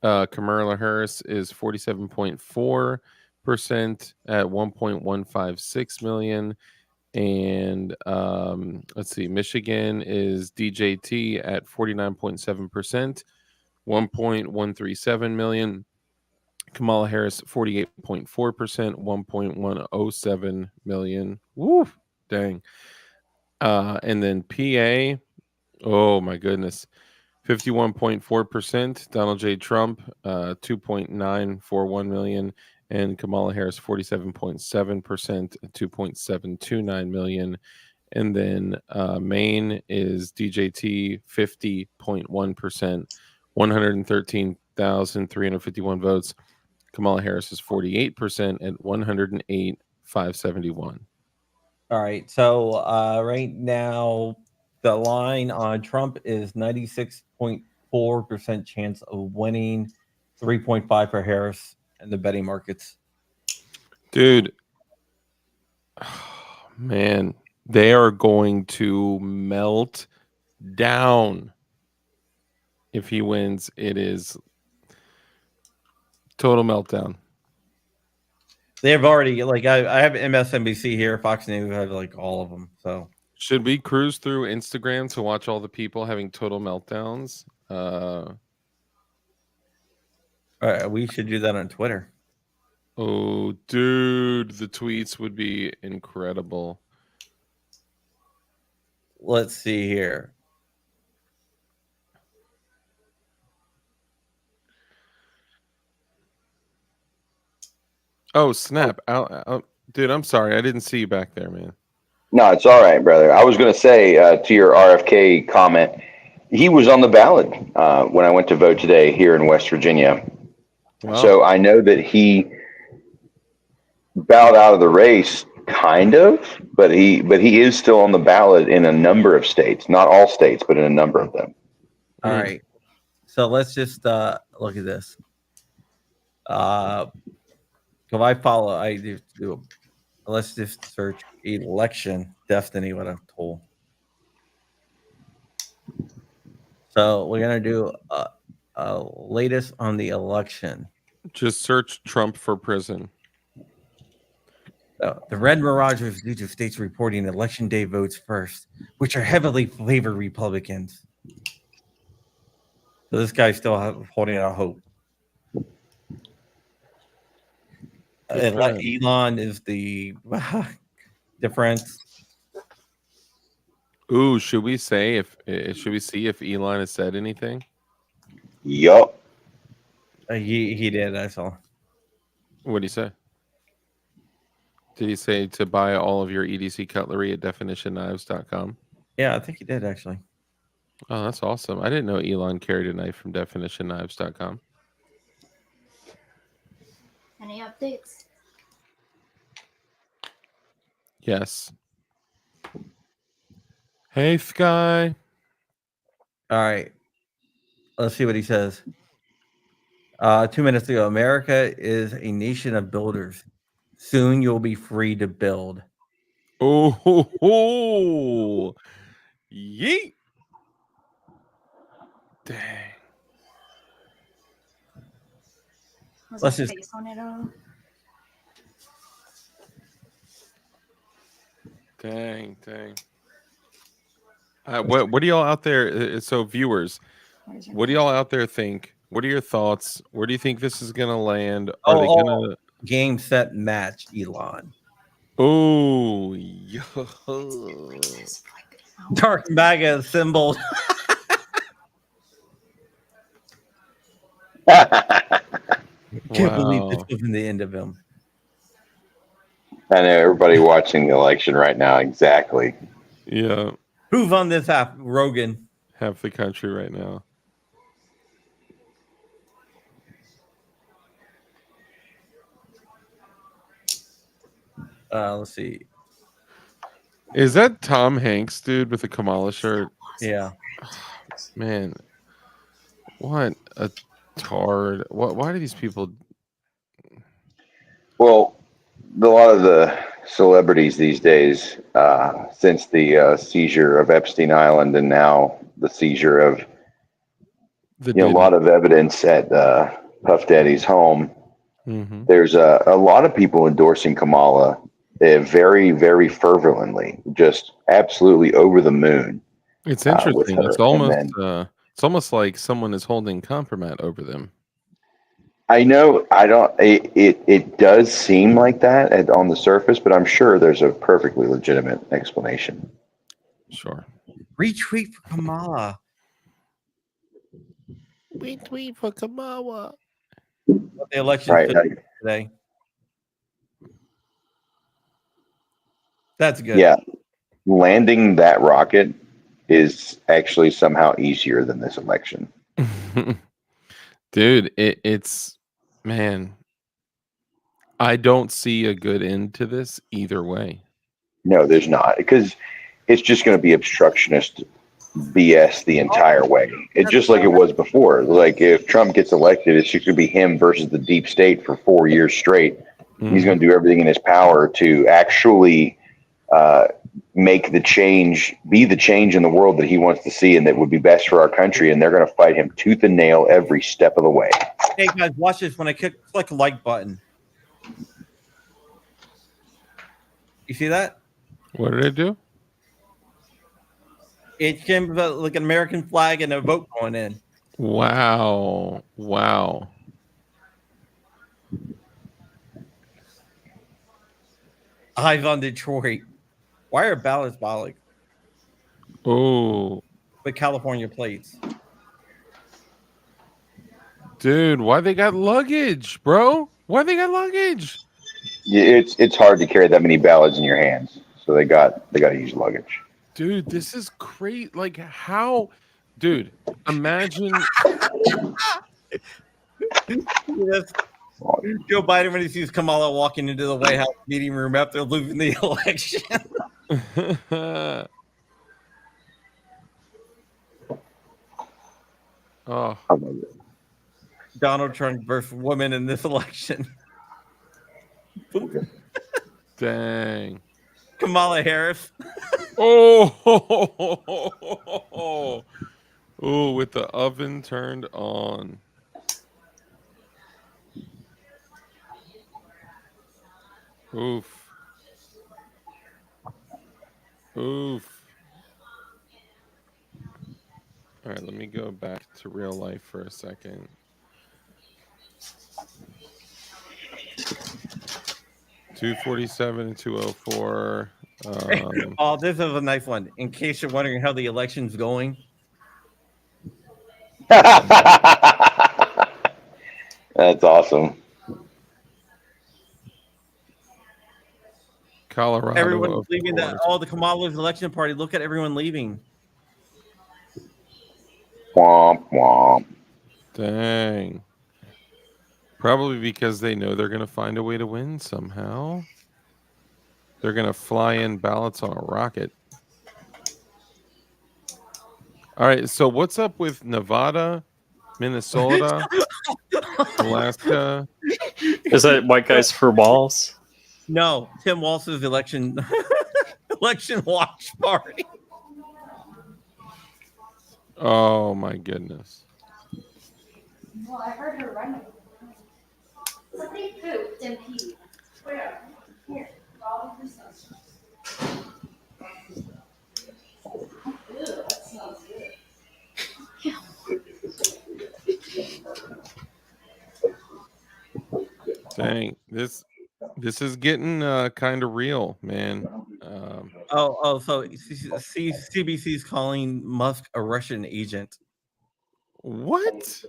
Kamala Harris is 47.4% at 1.156 million. And let's see, Michigan is DJT at 49.7%, 1.137 million. Kamala Harris 48.4%, 1.107 million. Woo, dang. And then PA, oh my goodness, 51.4%. Donald J. Trump, 2.941 million, and Kamala Harris 47.7%, 2.729 million. And then Maine is DJT 50.1%, 113,351 votes. Kamala Harris is 48% at 108,571. All right. So right now, the line on Trump is 96.4% chance of winning, 3.5 for Harris in the betting markets. Dude, man, they are going to melt down if he wins. It is total meltdown. They have already, like, I have MSNBC here, Fox News, I have like all of them. So should we cruise through Instagram to watch all the people having total meltdowns? We should do that on Twitter. Oh, dude, the tweets would be incredible. Let's see here. Oh, snap. Dude, I'm sorry. I didn't see you back there, man. No, it's all right, brother. I was going to say to your RFK comment, he was on the ballot when I went to vote today here in West Virginia. Wow. So I know that he bowed out of the race, kind of, but he is still on the ballot in a number of states, not all states, but in a number of them. All right. So let's just look at this. If I follow, I do. Let's just search election destiny. What I'm told. So we're gonna do latest on the election. Just search Trump for prison. The red mirages due to states reporting election day votes first, which are heavily favored Republicans. So this guy's still holding out hope. Elon is the difference. Ooh, should we see if Elon has said anything? Yup. He did. I saw. What did he say? Did he say to buy all of your EDC cutlery at definitionknives.com? Yeah, I think he did actually. Oh, that's awesome. I didn't know Elon carried a knife from definitionknives.com. Any updates? Yes. Hey, Sky. All right. Let's see what he says. 2 minutes ago, America is a nation of builders. Soon you'll be free to build. Oh, yeet. Dang. Was there face on it all? Dang. What do y'all out there? So viewers, what do y'all out there think? What are your thoughts? Where do you think this is gonna land? Are they gonna game, set, match, Elon? Oh, Dark MAGA symbol. Can't believe this wasn't the end of him. I know everybody watching the election right now. Exactly. Yeah. Who's on this app? Rogan. Half the country right now. Let's see. Is that Tom Hanks, dude, with the Kamala shirt? Yeah. Man, what a tard. Why do these people? Well, a lot of the celebrities these days, since the seizure of Epstein Island and now the seizure of a lot of evidence at Puff Daddy's home, there's a lot of people endorsing Kamala very, very fervently, just absolutely over the moon. It's with interesting. her. It's almost like someone is holding compromat over them. I know it does seem like that on the surface, but I'm sure there's a perfectly legitimate explanation. Sure. Retweet for Kamala. Retweet for Kamala. The election Right. today. That's good. Yeah. Landing that rocket is actually somehow easier than this election. Dude, it's man. I don't see a good end to this either way. No, there's not, because it's just going to be obstructionist BS the entire way. It's just like it was before. Like if Trump gets elected, it's just going to be him versus the deep state for 4 years straight. He's going to do everything in his power to actually make the change, be the change in the world that he wants to see and that would be best for our country. And they're going to fight him tooth and nail every step of the way. Hey guys, watch this. When I click a like button, you see that? What did it do? It came like an American flag and a vote going in. Wow. Wow. Eyes on Detroit. Why are ballots bollock Oh, with California plates? dude, why they got luggage, bro? Why they got luggage? Yeah, it's hard to carry that many ballots in your hands, so they got to use luggage. Dude, this is great. Like how, dude? Imagine. Joe Biden when he sees Kamala walking into the White House meeting room after losing the election. Oh, Donald Trump versus women in this election. dang. Kamala Harris. Oh, oh, with the oven turned on. Oof. Oof. All right, let me go back to real life for a second. $247 and $204. Oh, this is a nice one. In case you're wondering how the election's going. That's awesome. Colorado. Everyone's leaving the Kamala's election party. Look at everyone leaving. Womp womp. Dang. Probably because they know they're going to find a way to win somehow. They're going to fly in ballots on a rocket. All right. So what's up with Nevada, Minnesota, Alaska? Is that white guys for balls? No, Tim Walz's election watch party. Oh my goodness. Well, I heard her running. Somebody pooped and peed. Where? Here. All of her stuff. Ew, that smells good. Dang. This is getting kind of real, man. So CBC's calling Musk a Russian agent. What?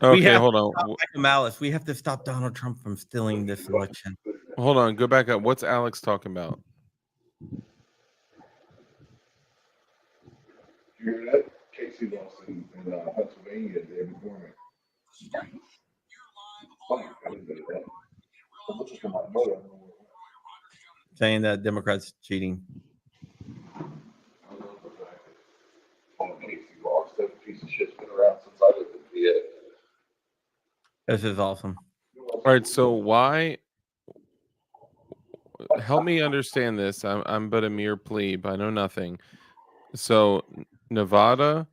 Okay, hold on. Malice. We have to stop Donald Trump from stealing this election. Hold on, go back up. What's Alex talking about? You hear that? Casey lost in Pennsylvania, David Gorman. Saying that Democrats cheating. Casey lost. That piece of shit's been around since I lived in PA. This is awesome. All right, so why? Help me understand this. I'm but a mere plebe. I know nothing. So Nevada,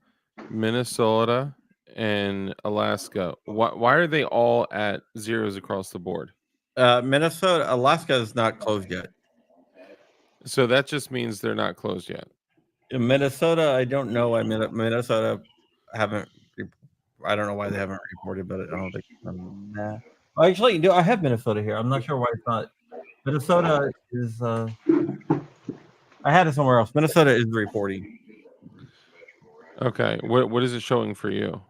Minnesota, and Alaska. Why are they all at zeros across the board? Minnesota, Alaska is not closed yet. So that just means they're not closed yet. In Minnesota, I don't know. I mean, Minnesota haven't. I don't know why they haven't reported, but I don't think. Actually, no, I have Minnesota here. I'm not sure why it's not. Minnesota is. I had it somewhere else. Minnesota is reporting. Okay, what is it showing for you?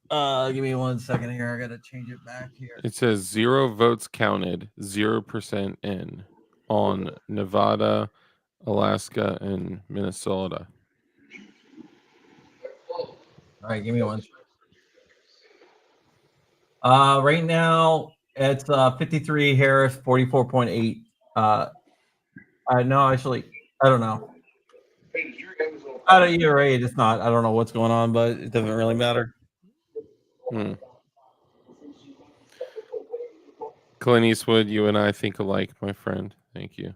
Give me 1 second here. I gotta change it back here. It says 0 votes counted, 0% in on Nevada, Alaska, and Minnesota. All right, give me 1 second. Right now it's 53 Harris, 44.8. No, actually, I don't know. You're right. It's not. I don't know what's going on, but it doesn't really matter. Clint Eastwood, you and I think alike, my friend. Thank you.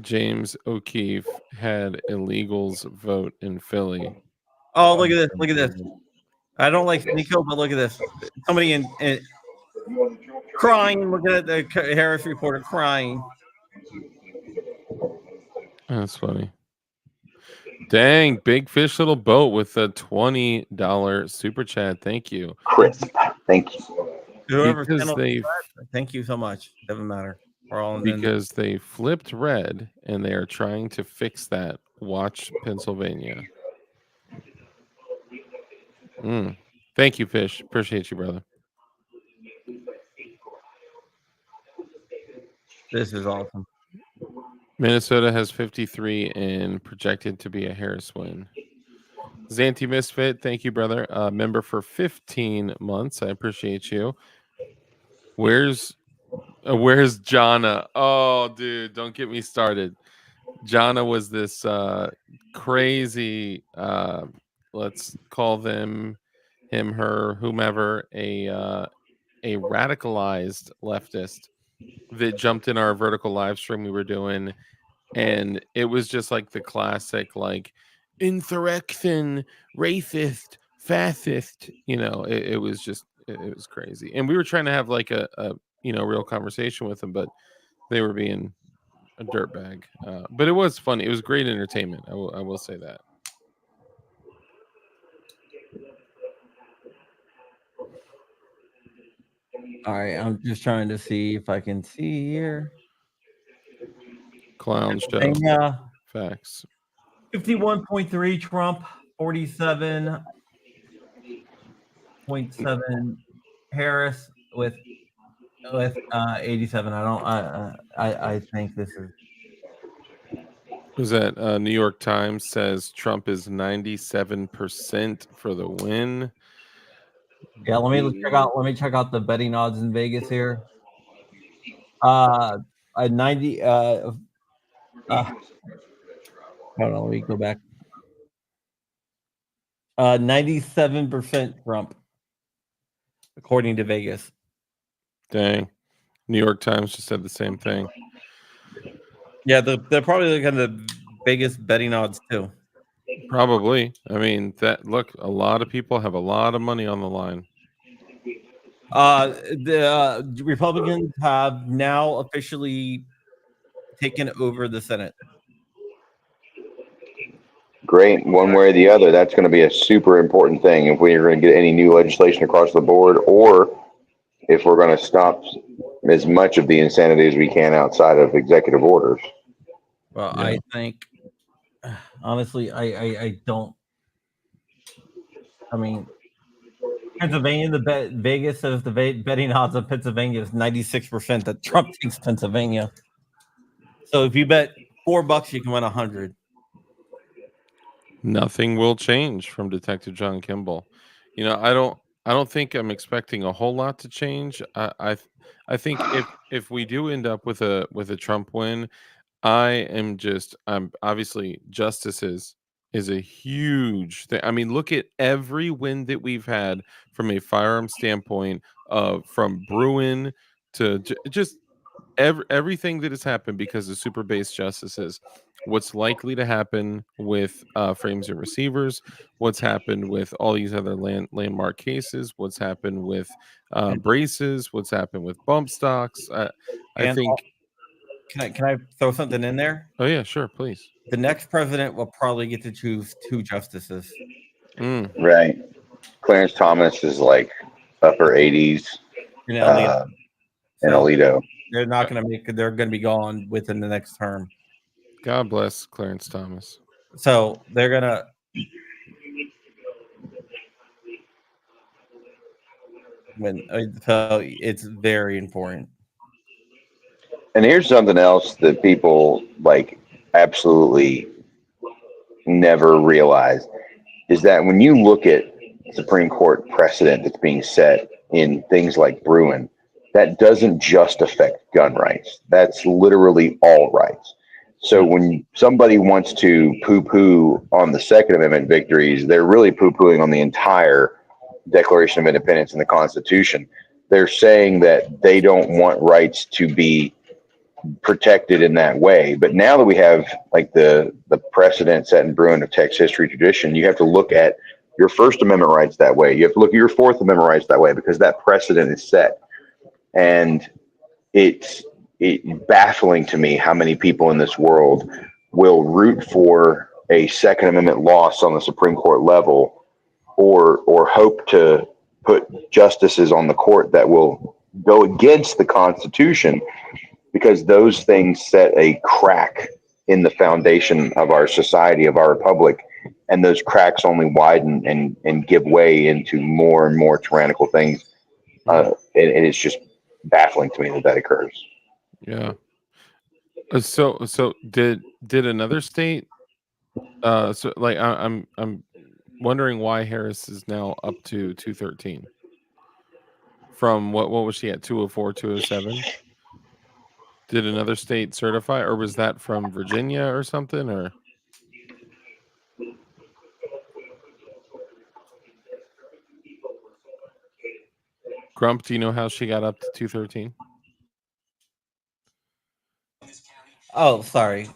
James O'Keefe had illegals vote in Philly. Oh, look at this. Look at this. I don't like Nico, but look at this. Somebody in crying. Look at the Harris reporter crying. That's funny. Dang, Big Fish Little Boat with a $20 super chat. Thank you. Crisp. Thank you. Whoever Because sent they, that, thank you so much. Doesn't matter. We're all in. because they flipped red and they are trying to fix that. Watch Pennsylvania. Thank you, Fish. Appreciate you, brother. This is awesome. Minnesota has 53 and projected to be a Harris win. Zanti Misfit, thank you, brother. Member for 15 months. I appreciate you. Where's Jana? Oh, dude, don't get me started. Jana was this crazy, let's call them him, her, whomever, a radicalized leftist that jumped in our vertical live stream we were doing, and it was just like the classic, like insurrection, racist, fascist. It was just it was crazy, and we were trying to have like a real conversation with them, but they were being a dirtbag. But it was funny. It was great entertainment. I will say that. All right, I'm just trying to see if I can see here. Clown show. Yeah. Facts. 51.3 Trump, 47.7 Harris with 87. I think this is. Was that New York Times says Trump is 97% for the win. Yeah, let me check out the betting odds in Vegas here. 90 hold on, let me go back. 97% Trump, according to Vegas. Dang. New York Times just said the same thing. Yeah, they're probably kind of the biggest betting odds too. Probably. I mean, look, a lot of people have a lot of money on the line. The Republicans have now officially taken over the Senate. Great. One way or the other, that's going to be a super important thing if we are going to get any new legislation across the board, or if we're going to stop as much of the insanity as we can outside of executive orders. Well, yeah. I think, honestly, I don't. I mean, Pennsylvania, Vegas says the betting odds of Pennsylvania is 96% that Trump takes Pennsylvania. So if you bet $4, you can win 100. Nothing will change from Detective John Kimball. I don't think I'm expecting a whole lot to change. I think if we do end up with a Trump win, I'm obviously justices is a huge thing. I mean, look at every win that we've had from a firearm standpoint, from Bruin to just everything that has happened because of super base justices. What's likely to happen with frames and receivers? What's happened with all these other landmark cases? What's happened with braces? What's happened with bump stocks? I think. Can I throw something in there? Oh yeah, sure, please. The next president will probably get to choose 2 justices. Right. Clarence Thomas is like upper 80s. And Alito. And Alito. They're not going to make. They're going to be gone within the next term. God bless Clarence Thomas. So they're gonna. So it's very important. And here's something else that people like absolutely never realize is that when you look at Supreme Court precedent that's being set in things like Bruin, that doesn't just affect gun rights. That's literally all rights. So when somebody wants to poo-poo on the Second Amendment victories, they're really poo-pooing on the entire Declaration of Independence and the Constitution. They're saying that they don't want rights to be protected in that way. But now that we have like the precedent set in Bruin of text history tradition, you have to look at your First Amendment rights that way. You have to look at your Fourth Amendment rights that way because that precedent is set. And it's baffling to me how many people in this world will root for a Second Amendment loss on the Supreme Court level or hope to put justices on the court that will go against the Constitution, because those things set a crack in the foundation of our society, of our republic, and those cracks only widen and give way into more and more tyrannical things. And it's just baffling to me that occurs. Yeah. So did another state? So like I'm wondering why Harris is now up to 213 from what was she at 204, 207? Did another state certify, or was that from Virginia or something? Or Grump, do you know how she got up to 213? Oh, sorry.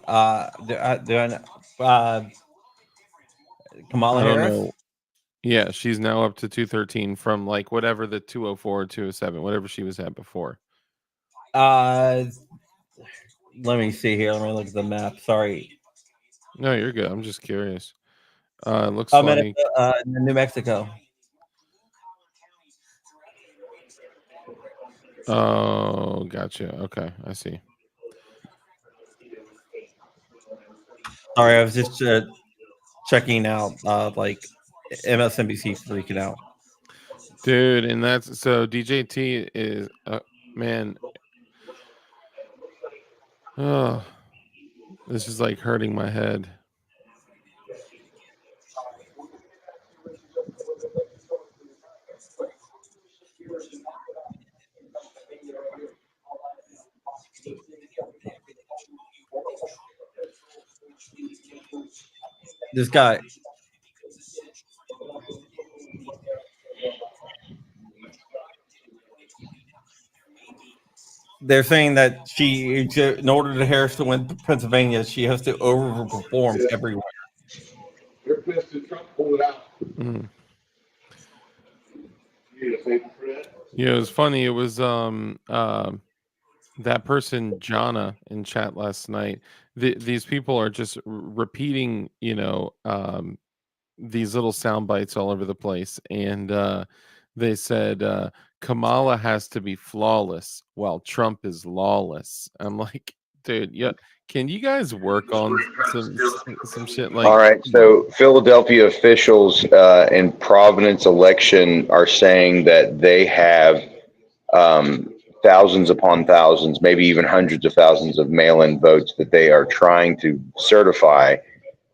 Kamala Harris. Know. Yeah, she's now up to 213 from like whatever the 204 or 207, whatever she was at before. Let me see here. Let me look at the map. Sorry. No, you're good. I'm just curious. It looks I'm like in New Mexico. Oh, gotcha. Okay, I see. Sorry, I was just checking out like MSNBC freaking out. Dude, and that's so DJT is man. Oh, this is like hurting my head. This guy. They're saying that in order to Harris to win Pennsylvania, she has to overperform everywhere. They're pissed that Trump pulled it out. Mm. You need a favor for that? Yeah, it was funny. It was that person Jana in chat last night. These people are just repeating, these little sound bites all over the place, and they said Kamala has to be flawless while Trump is lawless. I'm like, dude, yeah. Can you guys work on some shit like? All right, so Philadelphia officials in Providence election are saying that they have thousands upon thousands, maybe even hundreds of thousands of mail-in votes that they are trying to certify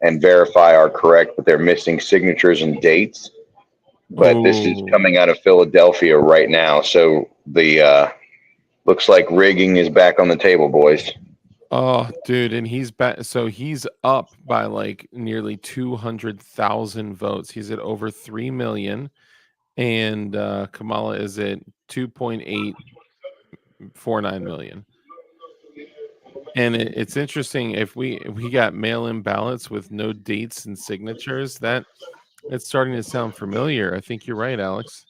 and verify are correct, but they're missing signatures and dates. But this is coming out of Philadelphia right now, so the looks like rigging is back on the table, boys. Oh, dude, and he's back. So he's up by like nearly 200,000 votes. He's at over 3 million, and Kamala is at 2.849 million. And it's interesting if we got mail-in ballots with no dates and signatures, that it's starting to sound familiar. I think you're right, Alex.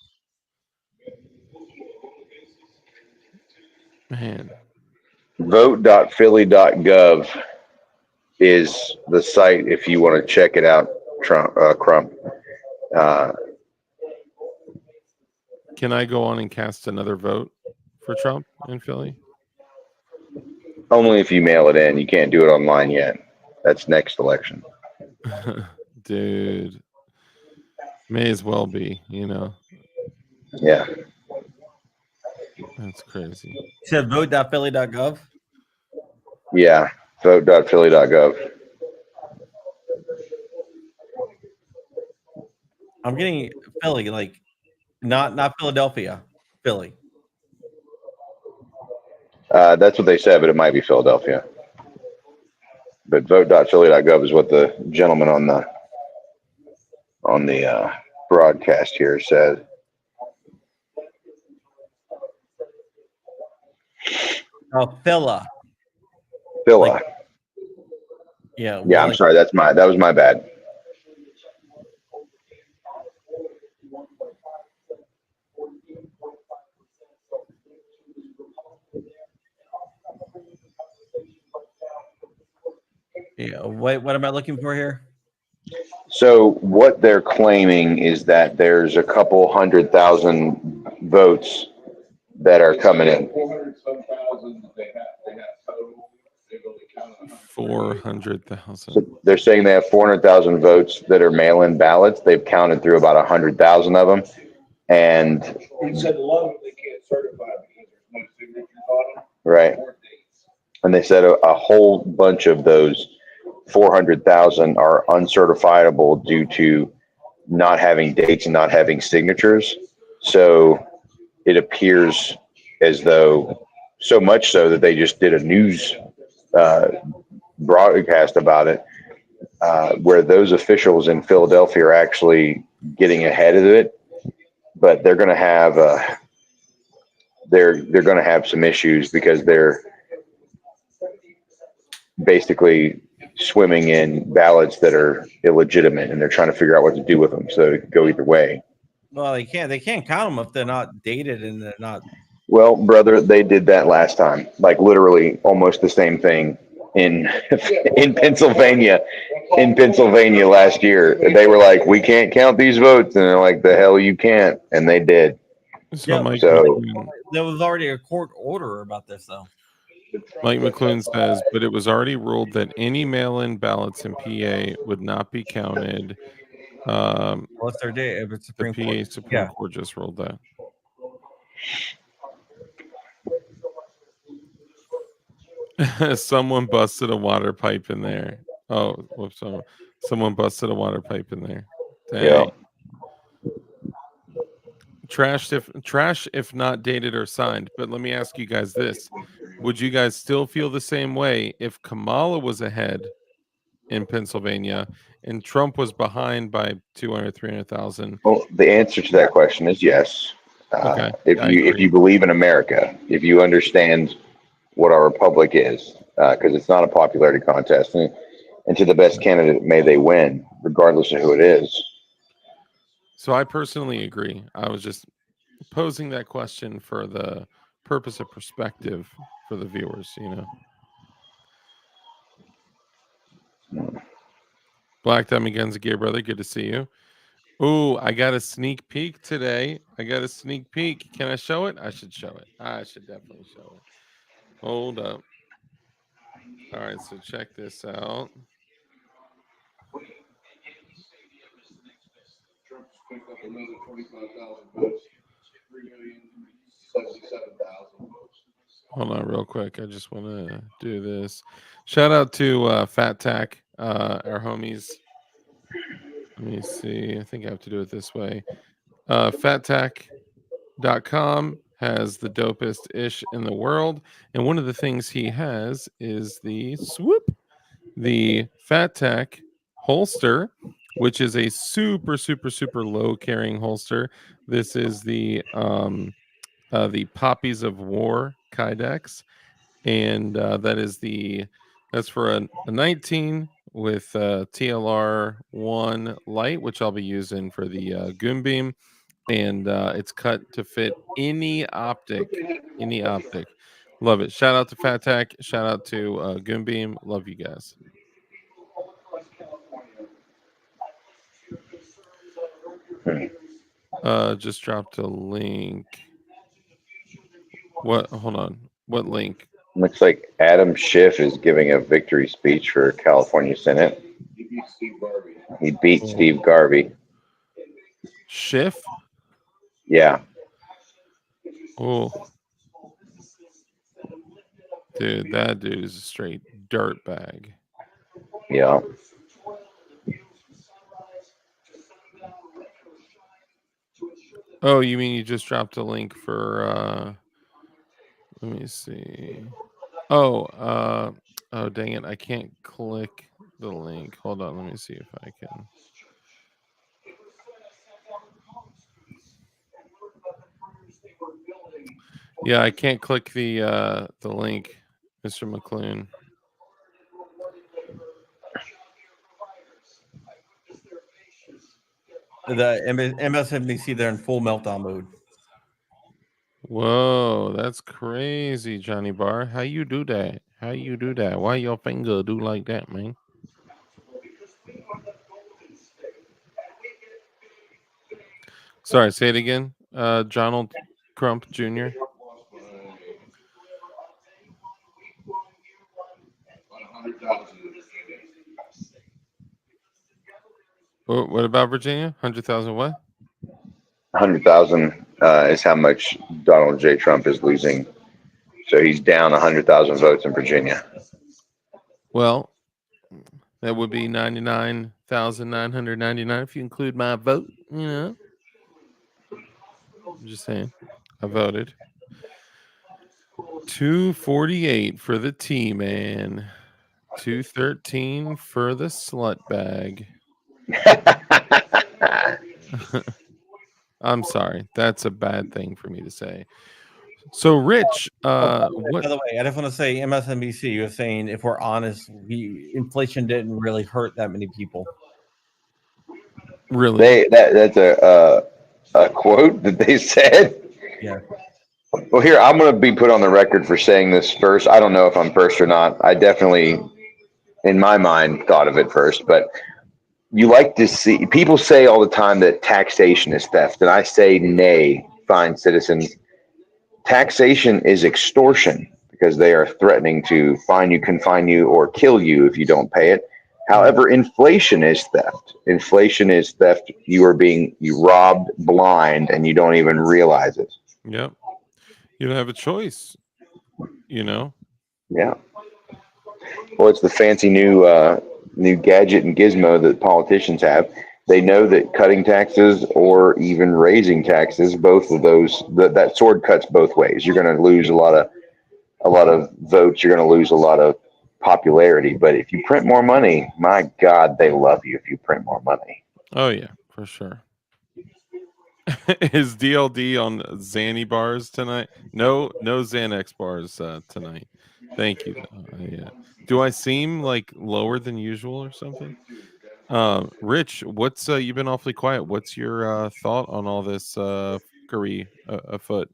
Man. Vote.philly.gov is the site if you want to check it out, Crump. Can I go on and cast another vote for Trump in Philly? Only if you mail it in. You can't do it online yet. That's next election. Dude. May as well be, you know. Yeah. That's crazy. You said vote.philly.gov? Yeah. Vote.philly.gov. I'm getting Philly, like not Philadelphia, Philly. That's what they said, but it might be Philadelphia. But vote.philly.gov is what the gentleman on the broadcast here said. Oh, Phila. Yeah. Yeah, I'm sorry. That was my bad. Yeah. What am I looking for here? So what they're claiming is that there's a couple 100,000 votes that are coming in. 400,000. So they're saying they have 400,000 votes that are mail-in ballots. They've counted through about 100,000 of them, and He said a lot of them they can't certify because there's no signatures on them. right. And they said a whole bunch of those 400,000 are uncertifiable due to not having dates and not having signatures. So it appears as though, so much so that they just did a news broadcast about it, where those officials in Philadelphia are actually getting ahead of it, but they're going to have they're going to have some issues because they're basically swimming in ballots that are illegitimate, and they're trying to figure out what to do with them. So it could go either way. Well, they can't count them if they're not dated and they're not. Well, brother, they did that last time, like literally almost the same thing in Pennsylvania. In Pennsylvania last year, they were like, "We can't count these votes," and they're like, "The hell you can't," and they did. Yeah, So there was already a court order about this, though. Mike McLuhan says, but it was already ruled that any mail-in ballots in PA would not be counted. What's their date? If it's The PA Supreme Court just ruled that. Someone busted a water pipe in there. Oh, whoops! Someone busted a water pipe in there. Dang. Yeah. Trash if not dated or signed. But let me ask you guys this: would you guys still feel the same way if Kamala was ahead in Pennsylvania and Trump was behind by 200, 300,000? Well, the answer to that question is yes. Okay. If you believe in America, if you understand what our republic is, because it's not a popularity contest, and to the best candidate may they win, regardless of who it is. So I personally agree. I was just posing that question for the purpose of perspective for the viewers, you know. Black Diamond Guns Gear, brother. Good to see you. Ooh, I got a sneak peek today. Can I show it? I should show it. I should definitely show it. Hold up. All right, so check this out. Trump's picked up another 25,000 votes, 3,077,000 votes. Hold on real quick. I just want to do this. Shout out to Fat Tack, our homies. Let me see. I think I have to do it this way. Fattack.com has the dopest ish in the world. And one of the things he has is the Fat Tack holster, which is a super, super, super low carrying holster. This is the Poppies of War Kydex. And that's for a 19 with TLR 1 light, which I'll be using for the Goon Beam. And it's cut to fit any optic. Love it. Shout out to Fat Tack. Shout out to Goon Beam. Love you guys. Just dropped a link. What? Hold on. What link? Looks like Adam Schiff is giving a victory speech for California Senate. He beat Steve Garvey. Schiff? Yeah. Oh. Dude, that dude is a straight dirt bag. Yeah. Oh, you mean you just dropped a link for let me see. Oh, dang it. I can't click the link. Hold on, let me see if I can. Yeah, I can't click the link, Mr. McClune. The MSNBC, they're in full meltdown mode. Whoa, that's crazy, Johnny Barr. How you do that? Why your finger do like that, man? Sorry, say it again. Donald Trump Jr. What about Virginia? 100,000 what? 100,000 is how much Donald J. Trump is losing. So he's down 100,000 votes in Virginia. Well, that would be 99,999 if you include my vote, you know. I'm just saying. I voted. 248 for the T-Man. 213 for the slut bag. I'm sorry. That's a bad thing for me to say. So, Rich, by the way, I just want to say MSNBC, you're saying, if we're honest, inflation didn't really hurt that many people. Really? That's a quote that they said. Yeah. Well, here, I'm going to be put on the record for saying this first. I don't know if I'm first or not. I definitely, in my mind, thought of it first. But you like to see, people say all the time that taxation is theft. And I say, nay, fine citizens. Taxation is extortion because they are threatening to fine you, confine you, or kill you if you don't pay it. However, inflation is theft. Inflation is theft. You robbed blind and you don't even realize it. Yep. You don't have a choice, you know? Yeah. Well, it's the fancy new gadget and gizmo that politicians have. They know that cutting taxes or even raising taxes, both of those, that sword cuts both ways. You're going to lose a lot of votes. You're going to lose a lot of popularity. But if you print more money, my God, they love you if you print more money. Oh, yeah, for sure. Is DLD on Xanny bars tonight? No Xanax bars tonight. Thank you. Yeah. Do I seem like lower than usual or something? Rich, what's you've been awfully quiet. What's your thought on all this fuckery afoot?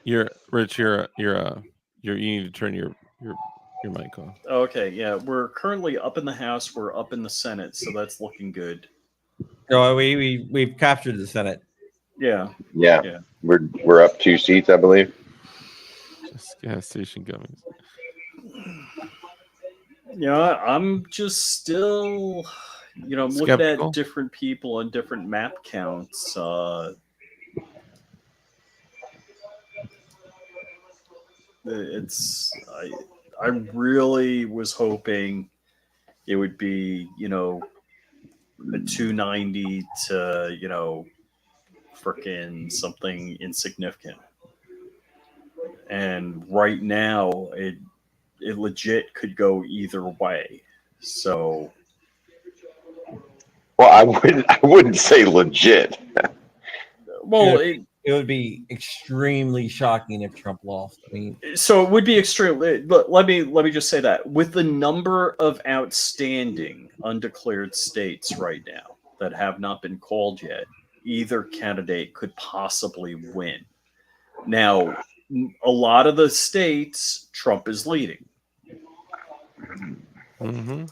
You need to turn your mic on. Okay, yeah, we're currently up in the House. We're up in the Senate, so that's looking good. No, we've captured the Senate. Yeah. We're up 2 seats, I believe. Just gas station gummies. Yeah, I'm just still, looking Skeptical? at different people and different map counts. I really was hoping it would be, a 290 to, freaking something insignificant. And right now, it legit could go either way. So, well, I wouldn't say legit. well, it would be extremely shocking if Trump lost. I mean, so it would be extremely. Let me just say that with the number of outstanding undeclared states right now that have not been called yet, either candidate could possibly win. Now, a lot of the states, Trump is leading. Mm-hmm.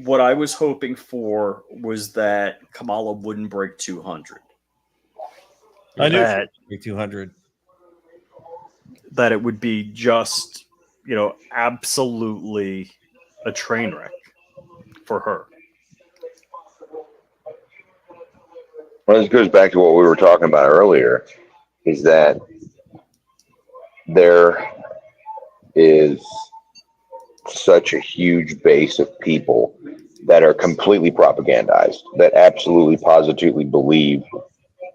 What I was hoping for was that Kamala wouldn't break 200. I knew that 200. That it would be just, absolutely a train wreck for her. Well, this goes back to what we were talking about earlier, is that there is such a huge base of people that are completely propagandized, that absolutely positively believe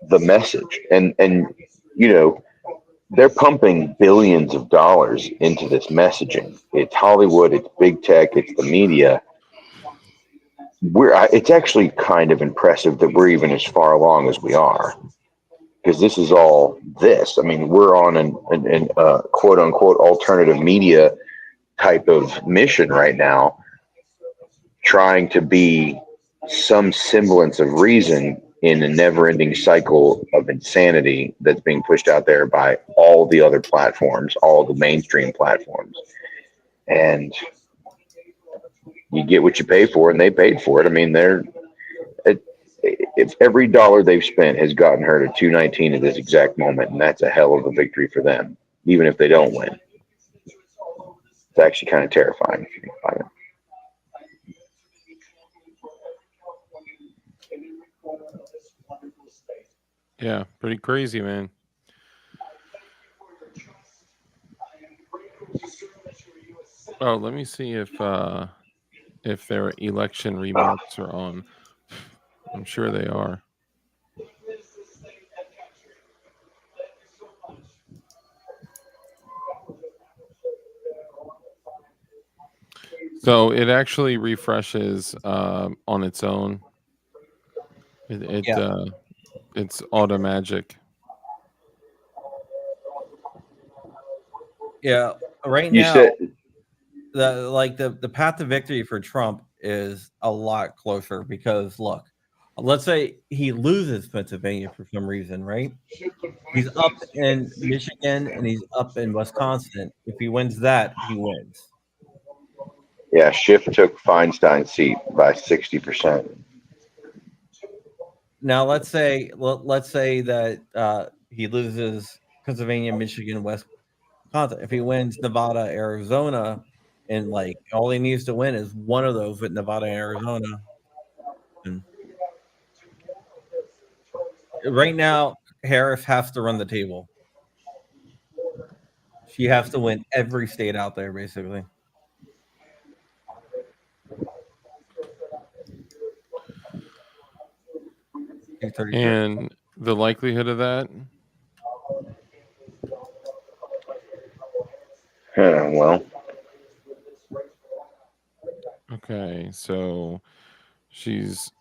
the message. And they're pumping billions of dollars into this messaging. It's Hollywood, it's big tech, it's the media. It's actually kind of impressive that we're even as far along as we are, because this is all this. I mean, we're on an quote unquote alternative media type of mission right now, trying to be some semblance of reason in a never-ending cycle of insanity that's being pushed out there by all the other platforms, all the mainstream platforms. And you get what you pay for, and they paid for it. I mean, if every dollar they've spent has gotten her to 219 at this exact moment, and that's a hell of a victory for them, even if they don't win. It's actually kind of terrifying if you think about it. Yeah, pretty crazy, man. Oh, let me see if their election remarks are on. I'm sure they are. So it actually refreshes on its own. It's auto magic. Yeah, right You now, said- the path to victory for Trump is a lot closer, because look, let's say he loses Pennsylvania for some reason, right? He's up in Michigan and he's up in Wisconsin. If he wins that, he wins. Yeah, Schiff took Feinstein's seat by 60%. Now let's say that he loses Pennsylvania, Michigan, Wisconsin. If he wins Nevada, Arizona, and like all he needs to win is one of those with Nevada and Arizona. And right now, Harris has to run the table. She has to win every state out there, basically. And the likelihood of that? Well. Okay, so she's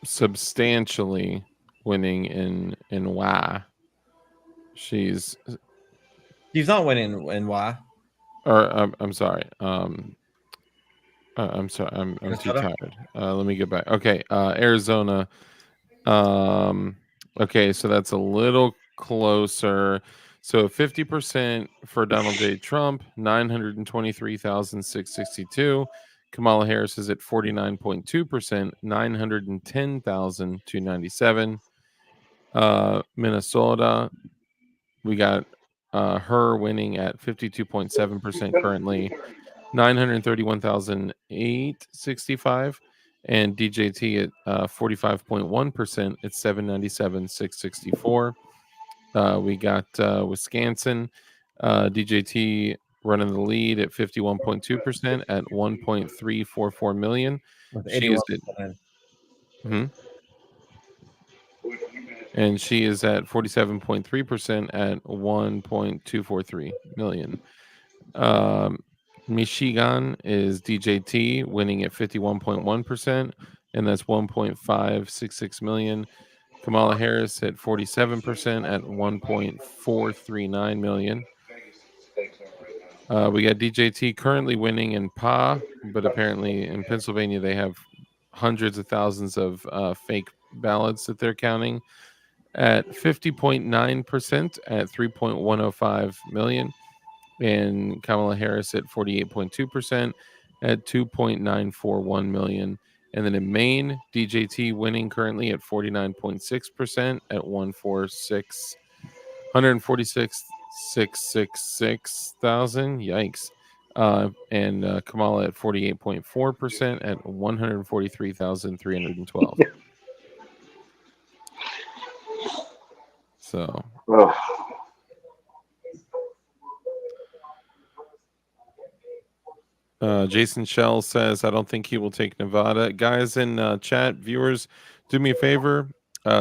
substantially winning in Y. She's not winning in Y. Or I'm sorry. I'm sorry. I'm too Minnesota? tired. Let me get back. Okay, Arizona. Okay, so that's a little closer. So 50% for Donald J. Trump, 923,662. Kamala Harris is at 49.2%, 910,297. Minnesota, we got her winning at 52.7% currently, 931,865. And DJT at 45.1%. It's 797,664. We got Wisconsin, DJT running the lead at 51.2% at 1.344 million. With She is 81%. at, and she is at 47.3% at 1.243 million. Michigan is DJT winning at 51.1%, and that's 1.566 million. Kamala Harris at 47% at 1.439 million. We got DJT currently winning in PA, but apparently in Pennsylvania they have hundreds of thousands of fake ballots that they're counting at 50.9% at 3.105 million, and Kamala Harris at 48.2% at 2.941 million. And then in Maine, DJT winning currently at 49.6% at 146,666,000. Yikes. And Kamala at 48.4% at 143,312. So. Jason Shell says, I don't think he will take Nevada. Guys in chat, viewers, do me a favor.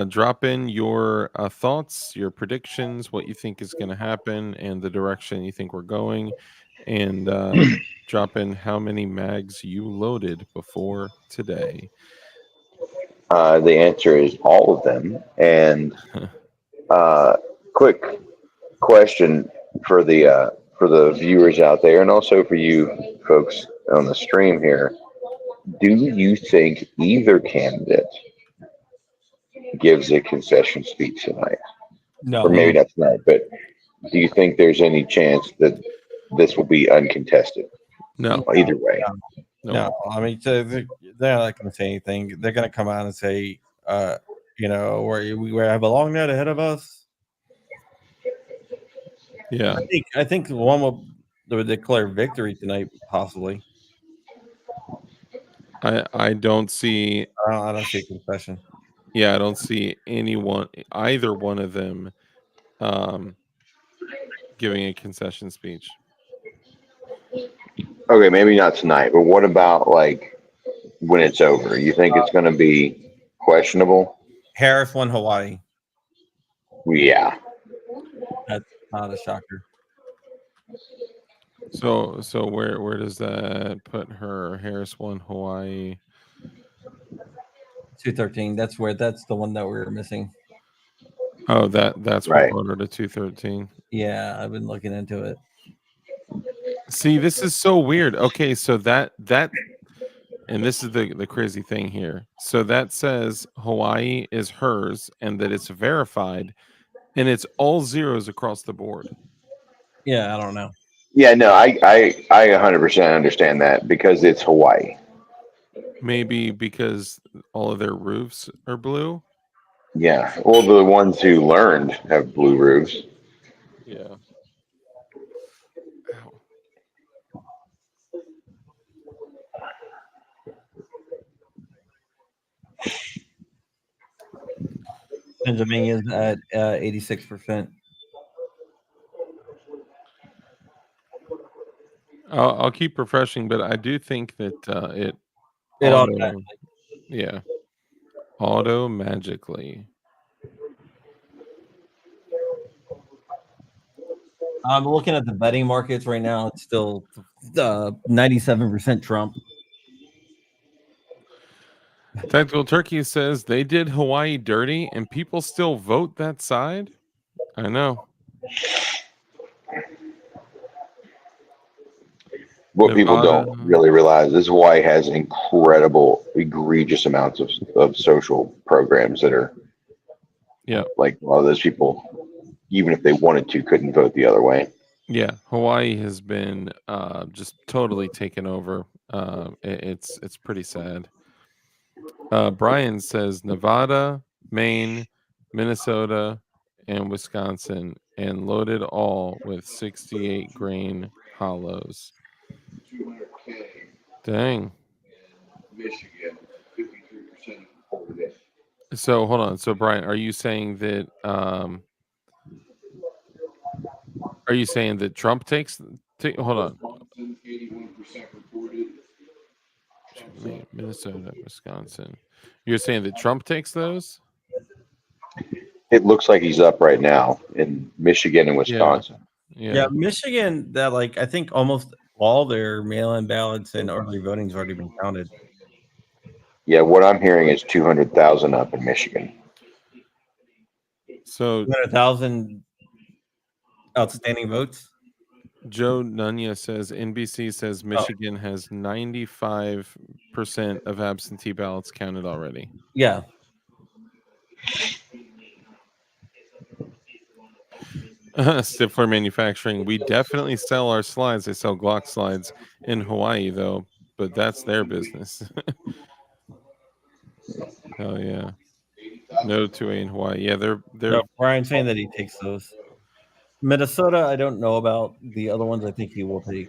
Drop in your thoughts, your predictions, what you think is going to happen, and the direction you think we're going. And drop in how many mags you loaded before today. The answer is all of them. And quick question for the viewers out there, and also for you folks on the stream here. Do you think either candidate gives a concession speech tonight? No. Or maybe not tonight, but do you think there's any chance that this will be uncontested? No. Either way. No. I mean, so they're not going to say anything. They're going to come out and say, we have a long night ahead of us. Yeah. I think one will declare victory tonight, possibly. I don't see. I don't see a confession. Yeah, I don't see either one of them, giving a concession speech. Okay, maybe not tonight, but what about like when it's over? You think it's going to be questionable? Harris won Hawaii. Yeah. That's not a shocker. So where does that put her? Harris won Hawaii. 213. That's the one that we were missing. Oh, that's right. What brought her to 213. Yeah, I've been looking into it. See, this is so weird. Okay, so that and this is the crazy thing here. So that says Hawaii is hers and that it's verified, and it's all zeros across the board. Yeah, I don't know. Yeah, no, I 100% understand that because it's Hawaii. Maybe because all of their roofs are blue. Yeah, well, the ones who learned have blue roofs. Yeah. Pennsylvania's at 86%. I'll keep refreshing, but I do think that it auto magically. I'm looking at the betting markets right now. It's still 97% Trump. Tactical Turkey says they did Hawaii dirty and people still vote that side. I know. What people don't really realize is Hawaii has incredible, egregious amounts of social programs that are, like a lot of those people, even if they wanted to, couldn't vote the other way. Yeah, Hawaii has been just totally taken over. It's pretty sad. Brian says Nevada, Maine, Minnesota, and Wisconsin, and loaded all with 68 grain hollows. Dang. Michigan, 53% of the So hold on. So Brian, are you saying that Trump takes? Hold on. 81% reported. Minnesota, Wisconsin. You're saying that Trump takes those? It looks like he's up right now in Michigan and Wisconsin. Yeah, Michigan. That I think almost all their mail-in ballots and early voting's already been counted. Yeah, what I'm hearing is 200,000 up in Michigan. So 200,000 outstanding votes. Joe Nunya says NBC says Michigan has 95% of absentee ballots counted already. Yeah. Stifler Manufacturing. We definitely sell our slides. They sell Glock slides in Hawaii, though, but that's their business. Oh yeah. No 2A in Hawaii. Yeah, they're No, Brian's saying that he takes those. Minnesota, I don't know about. The other ones I think he will take.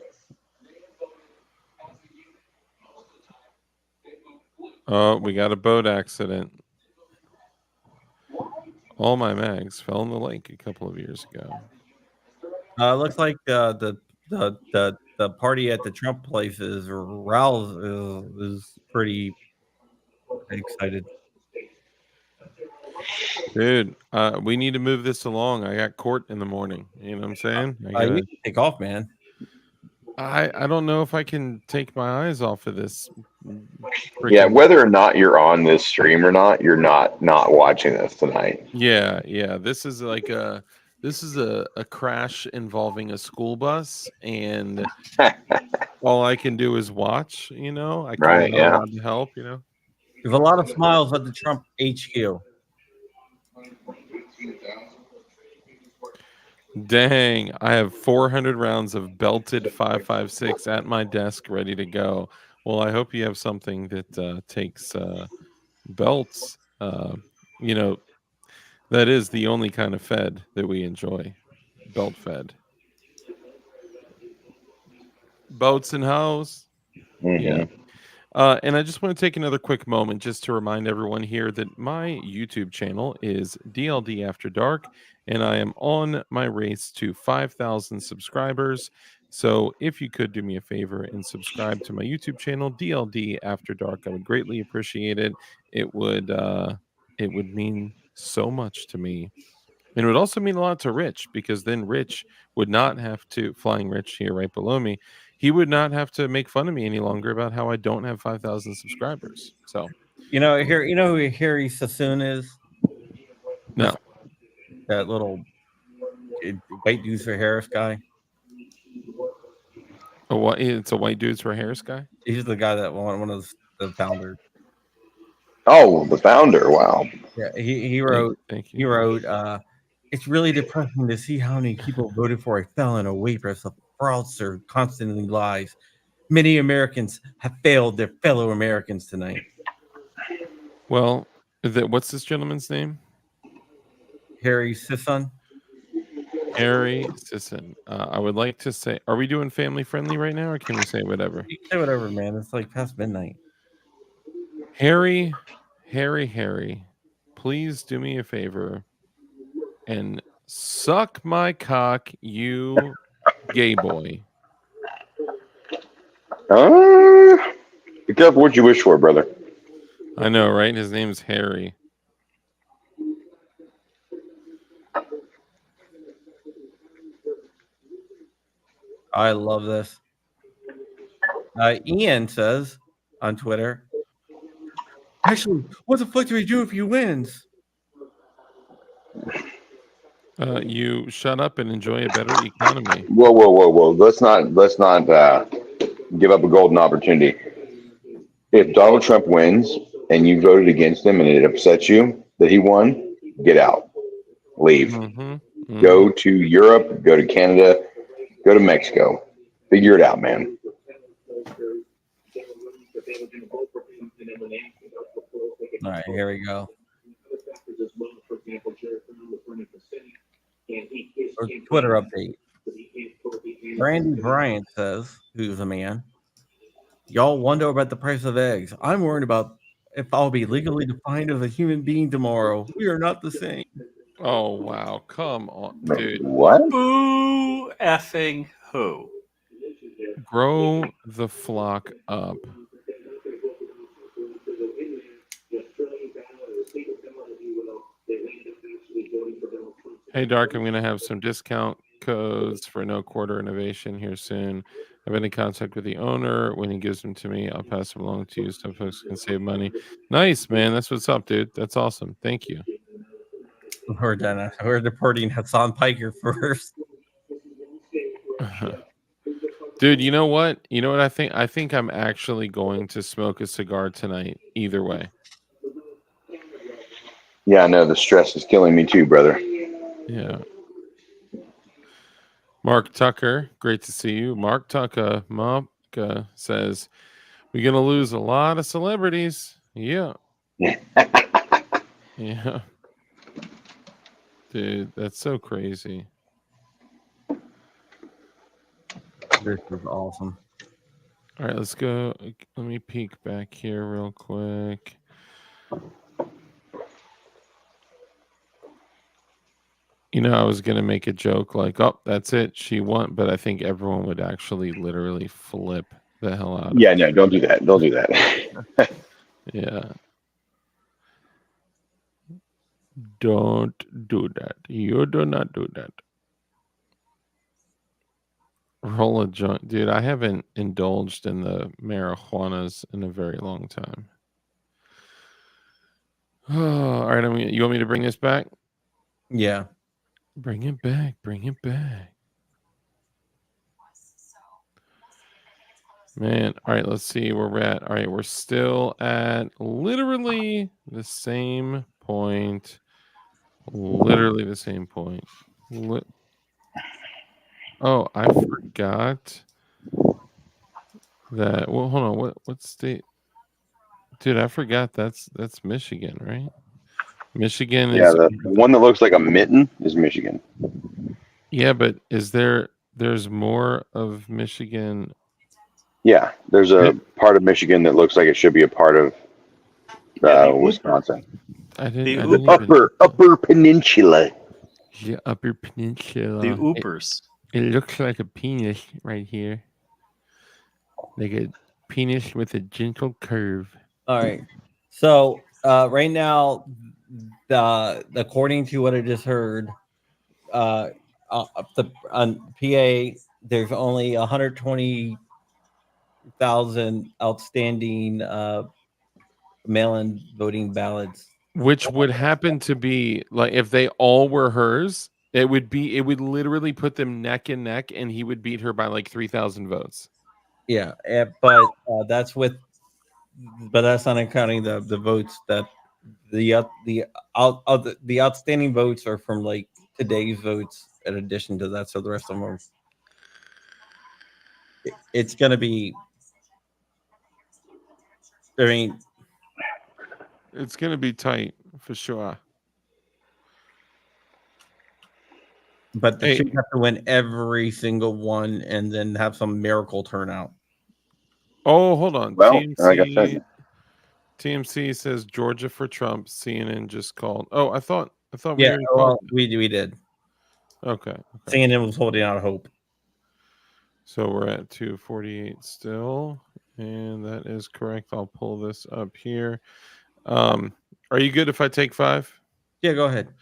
Oh, we got a boat accident. All my mags fell in the lake a couple of years ago. Looks like the party at the Trump place is pretty excited. Dude, we need to move this along. I got court in the morning. You know what I'm saying? You need to take off, man. I don't know if I can take my eyes off of this. Yeah, whether or not you're on this stream or not, you're not watching this tonight. Yeah. This is a crash involving a school bus, and all I can do is watch. I can't allowed to help. There's a lot of smiles at the Trump HQ. Dang, I have 400 rounds of belted 5.56 at my desk ready to go. Well, I hope you have something that takes belts. That is the only kind of fed that we enjoy. Belt fed. Boats and hoes. Mm-hmm. Yeah. And I just want to take another quick moment just to remind everyone here that my YouTube channel is DLD After Dark, and I am on my race to 5,000 subscribers. So if you could do me a favor and subscribe to my YouTube channel, DLD After Dark, I would greatly appreciate it. It would mean so much to me. And it would also mean a lot to Rich, because then Rich would not have to, Flying Rich here right below me, he would not have to make fun of me any longer about how I don't have 5,000 subscribers. So, who Harry Sassoon is? No. That little white dudes for Harris guy. It's a white dudes for Harris guy? He's the guy that one of the founders. Oh, the founder! Wow. Yeah, he wrote. He wrote. It's really depressing to see how many people voted for a felon, a waitress, a fraudster, constantly lies. Many Americans have failed their fellow Americans tonight. Well, what's this gentleman's name? Harry Sisson. Harry Sisson. I would like to say, are we doing family friendly right now, or can we say whatever? You can say whatever, man. It's like past midnight. Harry, please do me a favor and suck my cock, you gay boy. Be careful what you wish for, brother. I know, right? His name's Harry. I love this. Ian says on Twitter, actually, what the fuck do we do if he wins? You shut up and enjoy a better economy. Whoa! Let's not give up a golden opportunity. If Donald Trump wins and you voted against him and it upsets you that he won, get out, leave, go to Europe, go to Canada, go to Mexico, figure it out, man. All right, here we go. Twitter update. Randy Bryant says, who's a man, y'all wonder about the price of eggs. I'm worried about if I'll be legally defined as a human being tomorrow. We are not the same. Oh, wow. Come on, dude. What? Boo effing who? Grow the flock up. Hey, Dark, I'm going to have some discount codes for no quarter innovation here soon. I've been in contact with the owner. When he gives them to me, I'll pass them along to you so folks can save money. Nice, man. That's what's up, dude. That's awesome. Thank you. We're done. We're deporting Hassan Piker first. Dude, you know what? You know what I think? I think I'm actually going to smoke a cigar tonight, either way. Yeah, I know the stress is killing me too, brother. Yeah. Mark Tucker, great to see you. Mark Tucker, says, we're going to lose a lot of celebrities. Yeah. Yeah. Dude, that's so crazy. This is awesome. All right, let's go. Let me peek back here real quick. You know, I was going to make a joke like, oh, that's it. She won. But I think everyone would actually literally flip the hell out of Yeah, it. no, don't do that. Don't do that. Yeah. Don't do that. You do not do that. Roll a joint. Dude, I haven't indulged in the marijuanas in a very long time. Oh, all right. You want me to bring this back? Yeah. Bring it back. Bring it back. Man, all right, let's see where we're at. All right, we're still at literally the same point. Literally the same point. Oh, I forgot that. Well, hold on. What state? Dude, I forgot that's Michigan, right? Michigan Yeah, is. the one that looks like a mitten is Michigan. Yeah, but there's more of Michigan? Yeah, there's a part of Michigan that looks like it should be a part of Wisconsin. I didn't. The upper peninsula. The upper peninsula. The Oopers. It looks like a penis right here. Like a penis with a gentle curve. All right. So right now, according to what I just heard, on PA, there's only 120,000 outstanding mail-in voting ballots. Which would happen to be like if they all were hers, it would literally put them neck and neck, and he would beat her by like 3,000 votes. Yeah, but that's not counting the votes that the outstanding votes are from like today's votes. In addition to that, so the rest of them are. It's gonna be. I mean, it's gonna be tight for sure. But the chick have to win every single one and then have some miracle turnout. Oh, hold on. Well, like I said. TMC says Georgia for Trump. CNN just called. Oh, I thought we Yeah, already well, called. we did. Okay. CNN was holding out hope. So we're at 248 still, and that is correct. I'll pull this up here. Are you good if I take 5? Yeah, go ahead.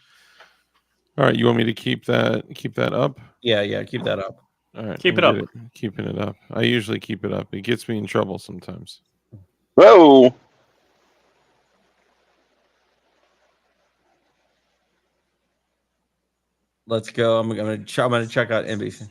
All right, you want me to keep that up? Yeah, keep that up. All right, Keep I'm it up. keeping it up. I usually keep it up. It gets me in trouble sometimes. Whoa. Let's go. I'm gonna check out NBC.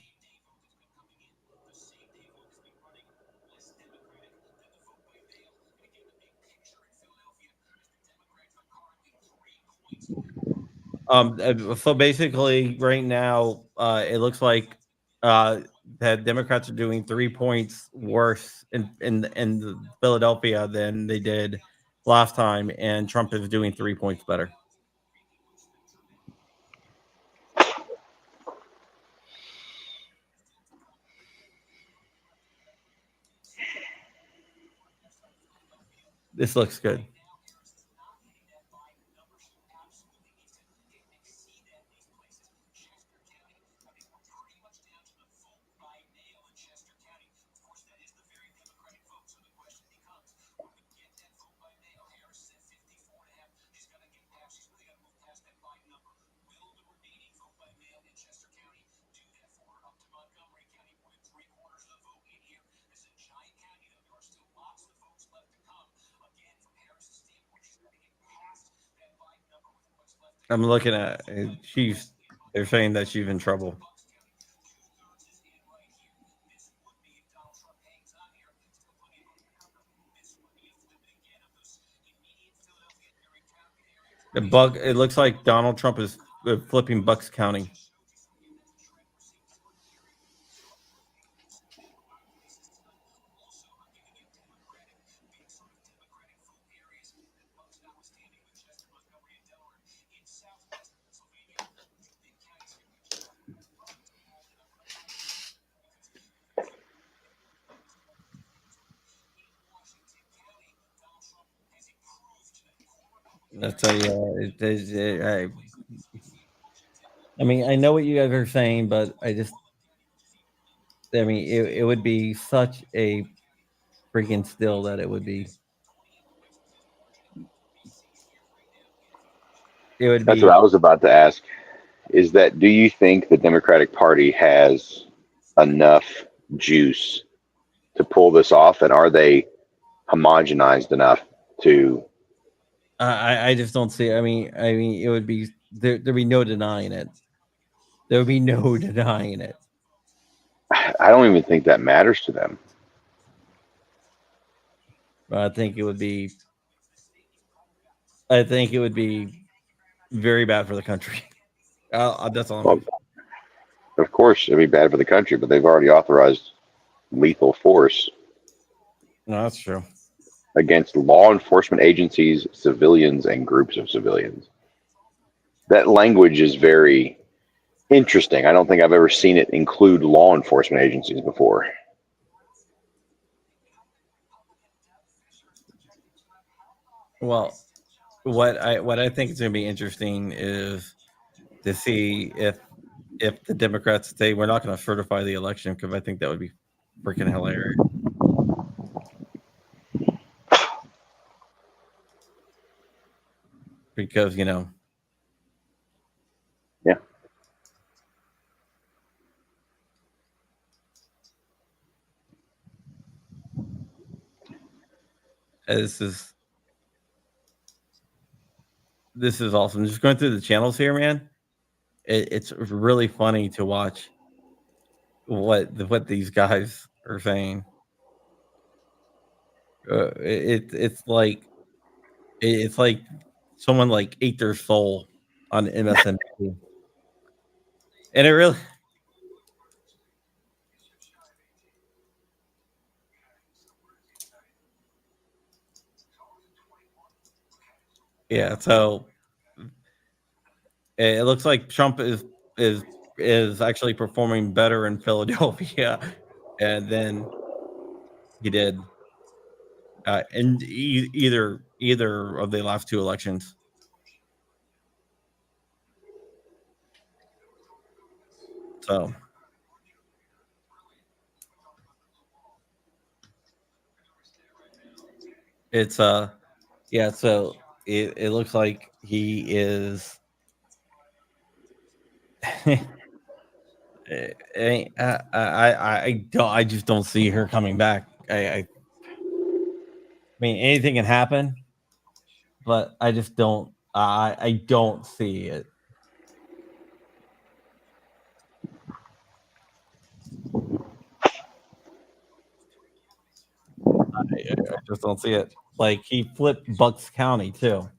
So basically, right now, it looks like that Democrats are doing 3 points worse in Philadelphia than they did last time, and Trump is doing 3 points better. This looks good. I'm looking at she's. They're saying that she's in trouble. It looks like Donald Trump is flipping Bucks County. That's a. I mean, I know what you guys are saying, but I mean, it would be such a freaking still that it would be. It would That's be. what I was about to ask. Is that do you think the Democratic Party has enough juice to pull this off, and are they homogenized enough to? I just don't see. I mean, it would be there'd be no denying it. There would be no denying it. I don't even think that matters to them. I think it would be. I think it would be very bad for the country. That's all. Well, of course, it'd be bad for the country, but they've already authorized lethal force. No, that's true. Against law enforcement agencies, civilians, and groups of civilians. That language is very interesting. I don't think I've ever seen it include law enforcement agencies before. Well, what I think is going to be interesting is to see if the Democrats say we're not going to certify the election, because I think that would be freaking hilarious. Because yeah, this is awesome. Just going through the channels here, man. It's really funny to watch what these guys are saying. It's like someone like ate their soul on MSNBC, and it really. Yeah, so it looks like Trump is actually performing better in Philadelphia, and then he did in either of the last two elections. So it's yeah. So it looks like he is. I just don't see her coming back. I mean, anything can happen, but I just don't. I don't see it. I just don't see it. Like, he flipped Bucks County too.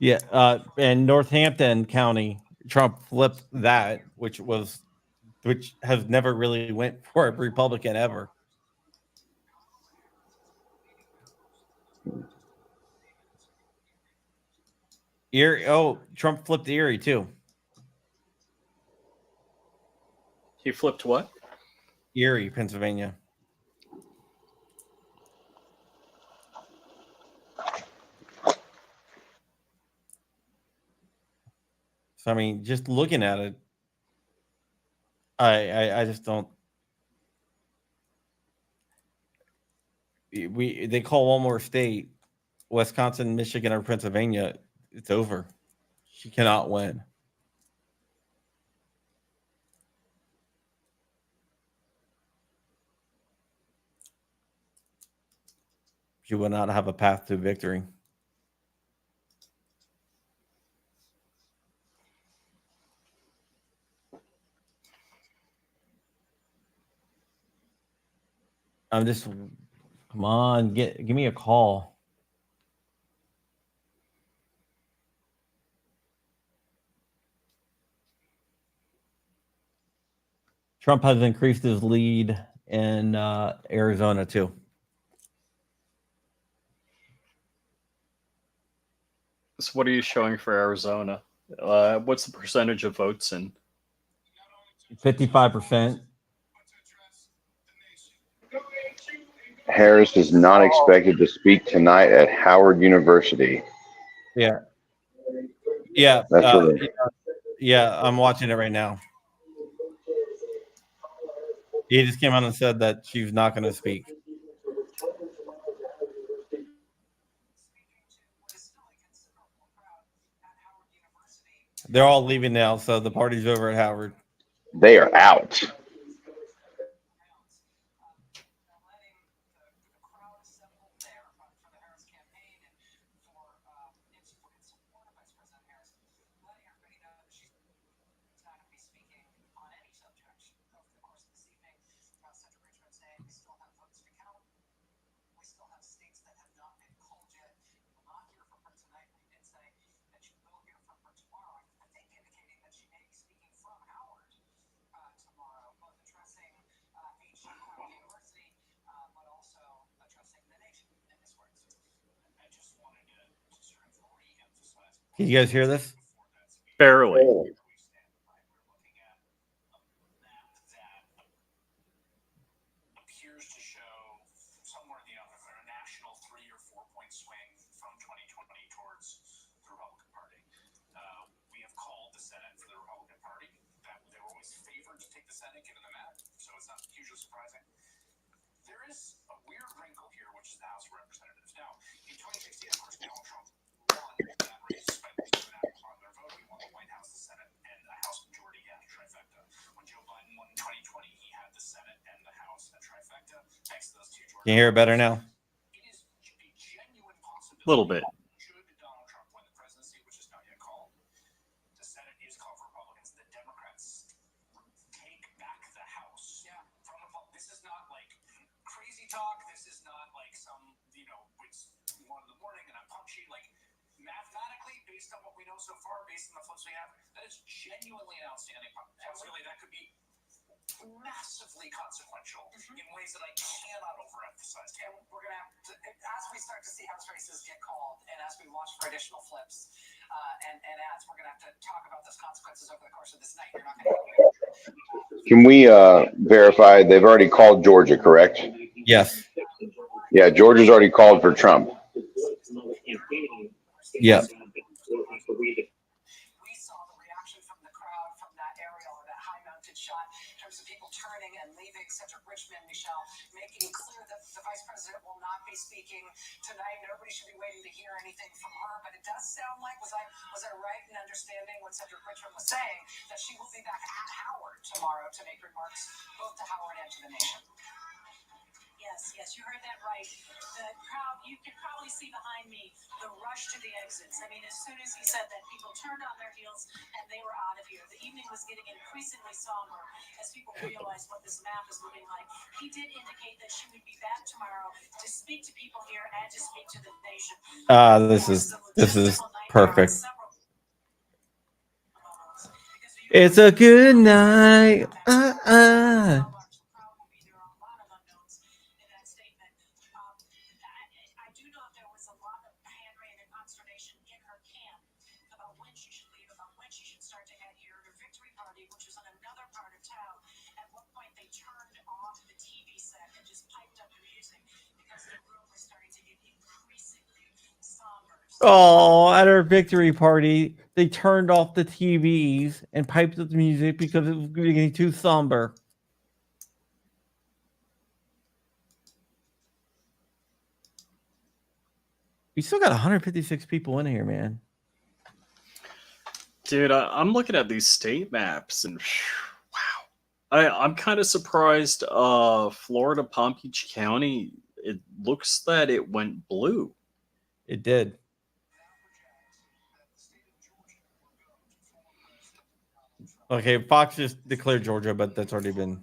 Yeah, and Northampton County, Trump flipped that, which has never really went for a Republican ever. Erie, Trump flipped Erie too. He flipped what? Erie, Pennsylvania. So I mean, just looking at it, I just don't. They call one more state, Wisconsin, Michigan, or Pennsylvania. It's over. She cannot win. She will not have a path to victory. I'm just, come on, give me a call. Trump has increased his lead in Arizona too. So what are you showing for Arizona? What's the percentage of votes in? 55%. Harris is not expected to speak tonight at Howard University. Yeah. Yeah. That's what Yeah, I'm watching it right now. He just came out and said that she's not going to speak. They're all leaving now, so the party's over at Howard. they are out. Can you guys hear this? Barely. Can you hear it better now? A little bit. Massively consequential in ways that I cannot overemphasize. And we're going to have to, as we start to see House races get called and as we watch for additional flips and ads, we're going to have to talk about those consequences over the course of this night. You're not going to Can we verify they've already called Georgia, correct? Yes. Yeah, Georgia's already called for Trump. Yeah. speaking tonight. Nobody should be waiting to hear anything from her, but it does sound like, was I right in understanding what Cedric Richmond was saying, that she will be back at Howard tomorrow to make remarks both to Howard and to the nation? Yes, you heard that right. The crowd, you can probably see behind me the rush to the exits. I mean, as soon as he said that, people turned on their heels and they were out of here. The evening was getting increasingly somber as people realized what this map is looking like. He did indicate that she would be back tomorrow to speak to people here and to speak to the nation. This is perfect. It's a good night. Oh, at our victory party, they turned off the TVs and piped up the music because it was getting too somber. We still got 156 people in here, man. Dude, I'm looking at these state maps and wow. I'm kind of surprised Florida, Palm Beach County it looks that it went blue. It did. Okay, Fox just declared Georgia, but that's already been.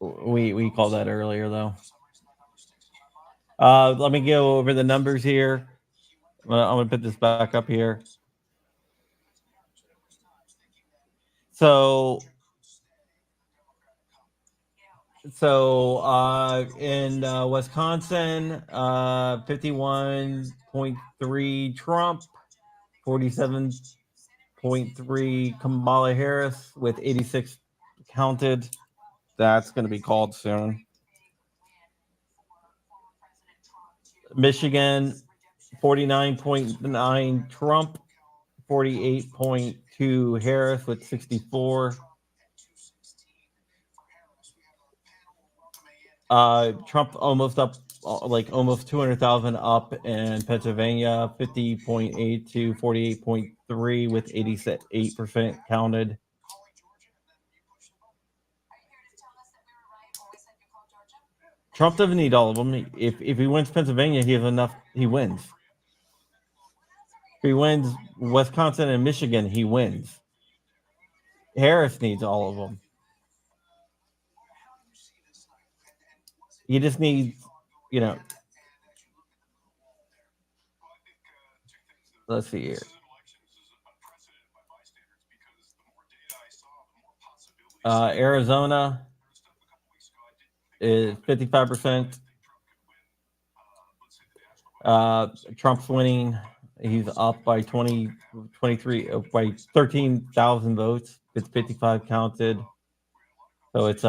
We called that earlier, though. Let me go over the numbers here. I'm gonna put this back up here. So in Wisconsin, 51.3 Trump, 47.3 Kamala Harris with 86 counted. That's going to be called soon. Michigan, 49.9 Trump, 48.2 Harris with 64. Trump almost up, like almost 200,000 up in Pennsylvania, 50.8 to 48.3 with 88% counted. Trump doesn't need all of them. If he wins Pennsylvania, he has enough. He wins. If he wins Wisconsin and Michigan, he wins. Harris needs all of them. He just needs, you know. Let's see here. Arizona is 55%. Trump's winning. He's up by 23, by 13,000 votes. It's 55 counted. So it's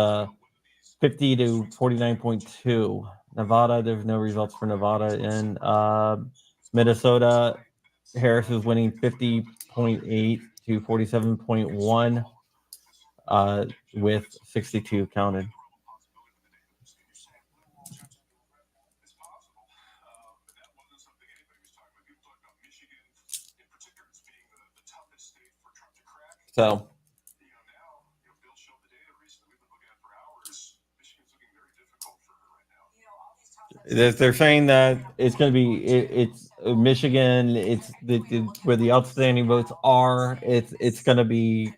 50 to 49.2. Nevada, there's no results for Nevada. In Minnesota, Harris is winning 50.8 to 47.1 with 62 counted. So they're saying that it's going to be it's Michigan. It's where the outstanding votes are. It's going to be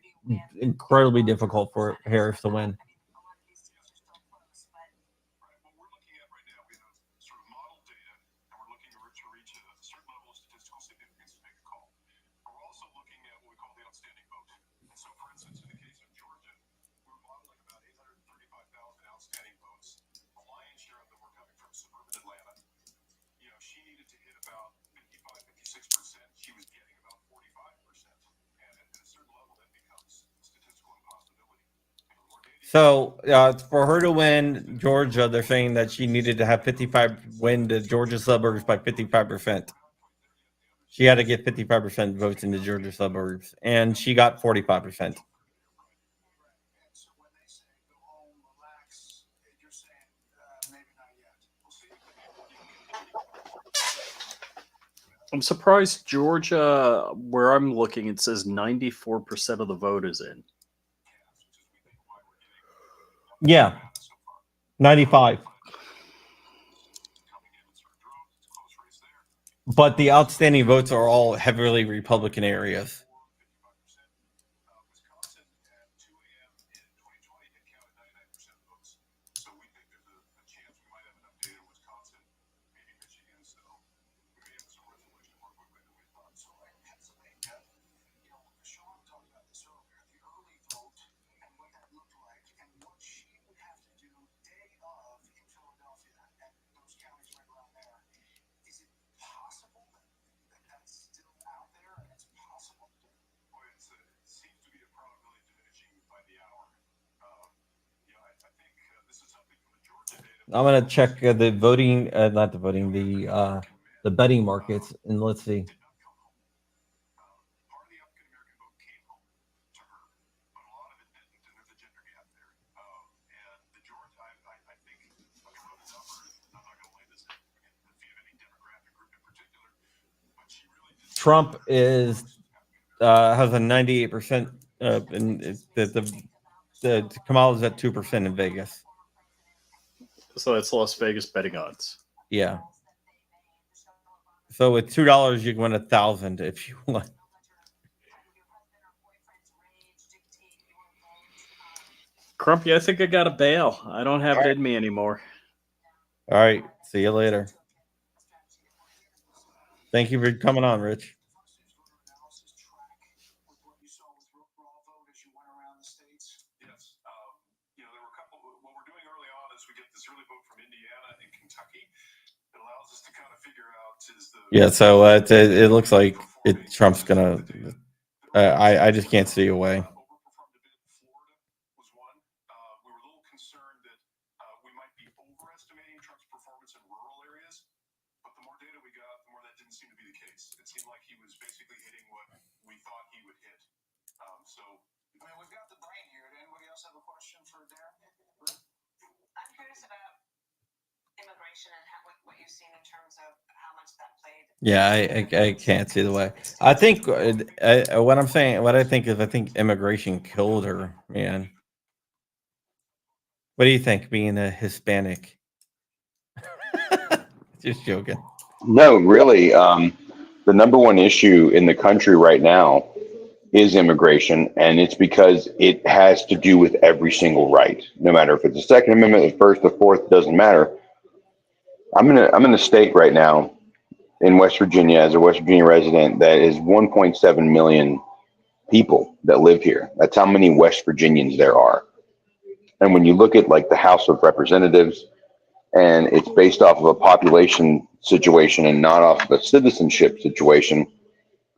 incredibly difficult for Harris to win. So for her to win Georgia, they're saying that she needed to have 55 win the Georgia suburbs by 55%. She had to get 55% votes in the Georgia suburbs, and she got 45%. I'm surprised Georgia, where I'm looking, it says 94% of the vote is in. Yeah, 95. But the outstanding votes are all heavily Republican areas. I'm gonna check the voting, not the voting, the betting markets, and let's see. Trump is has a 98% and the Kamala's at 2% in Vegas. So that's Las Vegas betting odds. Yeah. So with $2, you can win 1,000 if you want. Crumpy, I think I got to bail. I don't have it in me anymore. All right. See you later. Thank you for coming on, Rich. Yeah, so it looks like Trump's gonna. I just can't see a way. I'm curious about immigration and what you've seen in terms of how much that played. Yeah, I can't see the way. I think what I think is I think immigration killed her, man. What do you think, being a Hispanic? Just joking. No, really, the number one issue in the country right now is immigration, and it's because it has to do with every single right, no matter if it's the Second Amendment, the First, the Fourth, doesn't matter. I'm in a state right now in West Virginia as a West Virginia resident that is 1.7 million people that live here. That's how many West Virginians there are. And when you look at like the House of Representatives, and it's based off of a population situation and not off of a citizenship situation,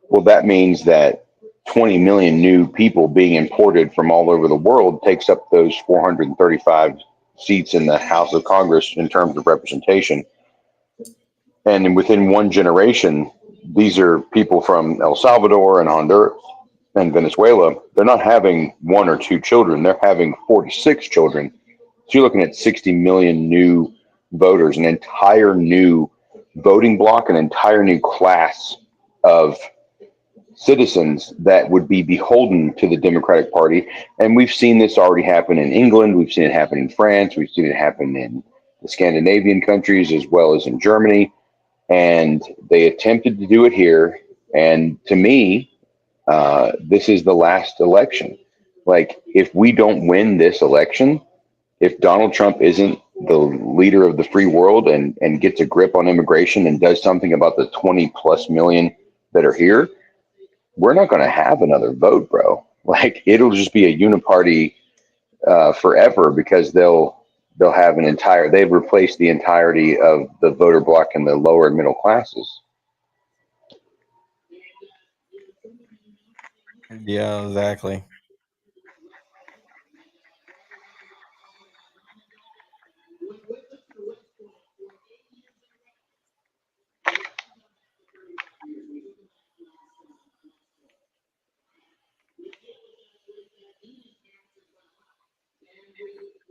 well, that means that 20 million new people being imported from all over the world takes up those 435 seats in the House of Congress in terms of representation. And within one generation, these are people from El Salvador and Honduras and Venezuela. They're not having one or two children. They're having 46 children. So you're looking at 60 million new voters, an entire new voting block, an entire new class of citizens that would be beholden to the Democratic Party. And we've seen this already happen in England. We've seen it happen in France. We've seen it happen in the Scandinavian countries as well as in Germany. And they attempted to do it here. And to me, this is the last election. Like, if we don't win this election, if Donald Trump isn't the leader of the free world and gets a grip on immigration and does something about the 20 plus million that are here, we're not going to have another vote, bro. Like, it'll just be a uniparty forever, because they'll have they've replaced the entirety of the voter block in the lower and middle classes. Yeah, exactly.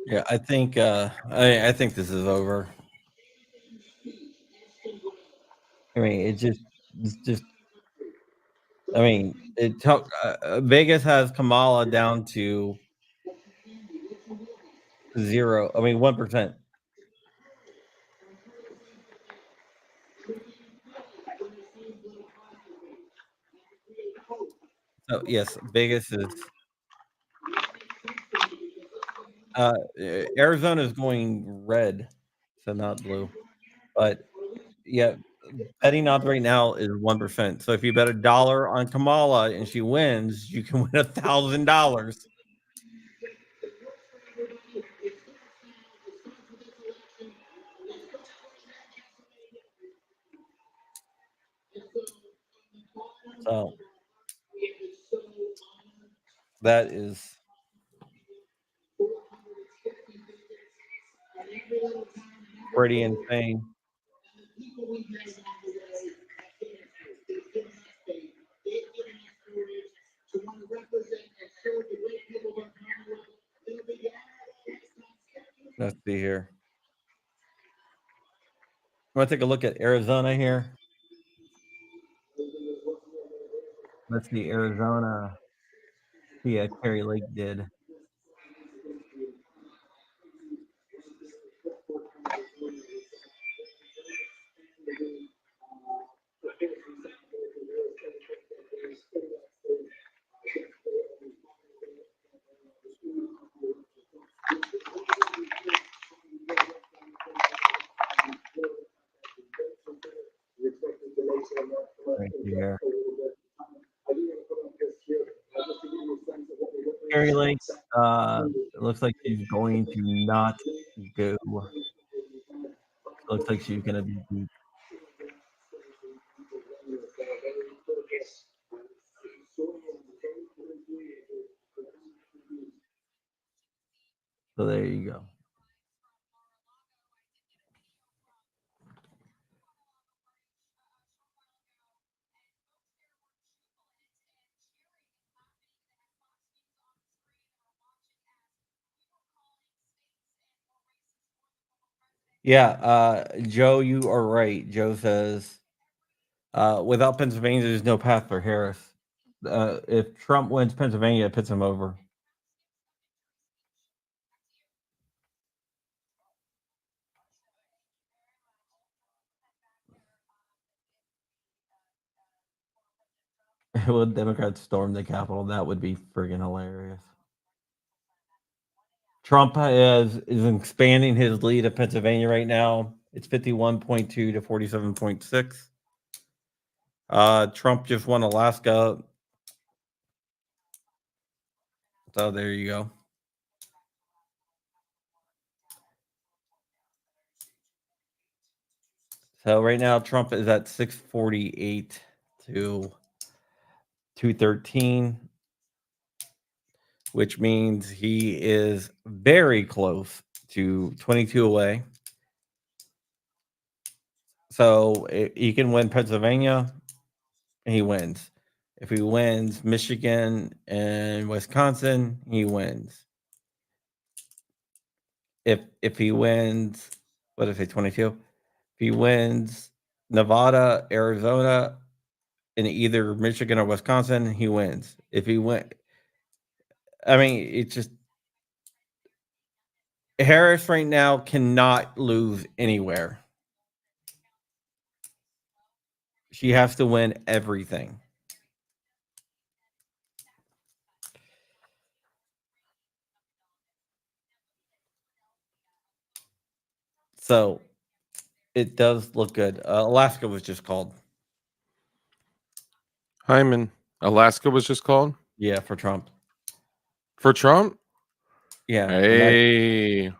Yeah, I think I think this is over. I mean, it's just. I mean, Vegas has Kamala down to 0. I mean, 1%. So yes, Vegas is. Arizona is going red, so not blue. But yeah, betting odds right now is 1%. So if you bet $1 on Kamala and she wins, you can win $1,000. So that is pretty insane. Let's see here. I want to take a look at Arizona here. Let's see, Arizona. Yeah, Kerry Lake did. Right here. Kerry Lake, it looks like she's going to not go. Looks like she's going to be deep. So there you go. Yeah, Joe, you are right. Joe says, without Pennsylvania, there's no path for Harris. If Trump wins Pennsylvania, it puts him over. Will Democrats storm the Capitol? That would be friggin' hilarious. Trump is expanding his lead of Pennsylvania right now. It's 51.2 to 47.6. Trump just won Alaska. So there you go. So right now, Trump is at 648 to 213, which means he is very close to 22 away. So he can win Pennsylvania, he wins. If he wins Michigan and Wisconsin, he wins. If he wins, what did I say, 22? If he wins Nevada, Arizona, in either Michigan or Wisconsin, he wins. If he went, I mean, it's just Harris right now cannot lose anywhere. She has to win everything. So it does look good. Alaska was just called. Hyman, Alaska was just called? Yeah, for Trump. For Trump? Yeah. Hey.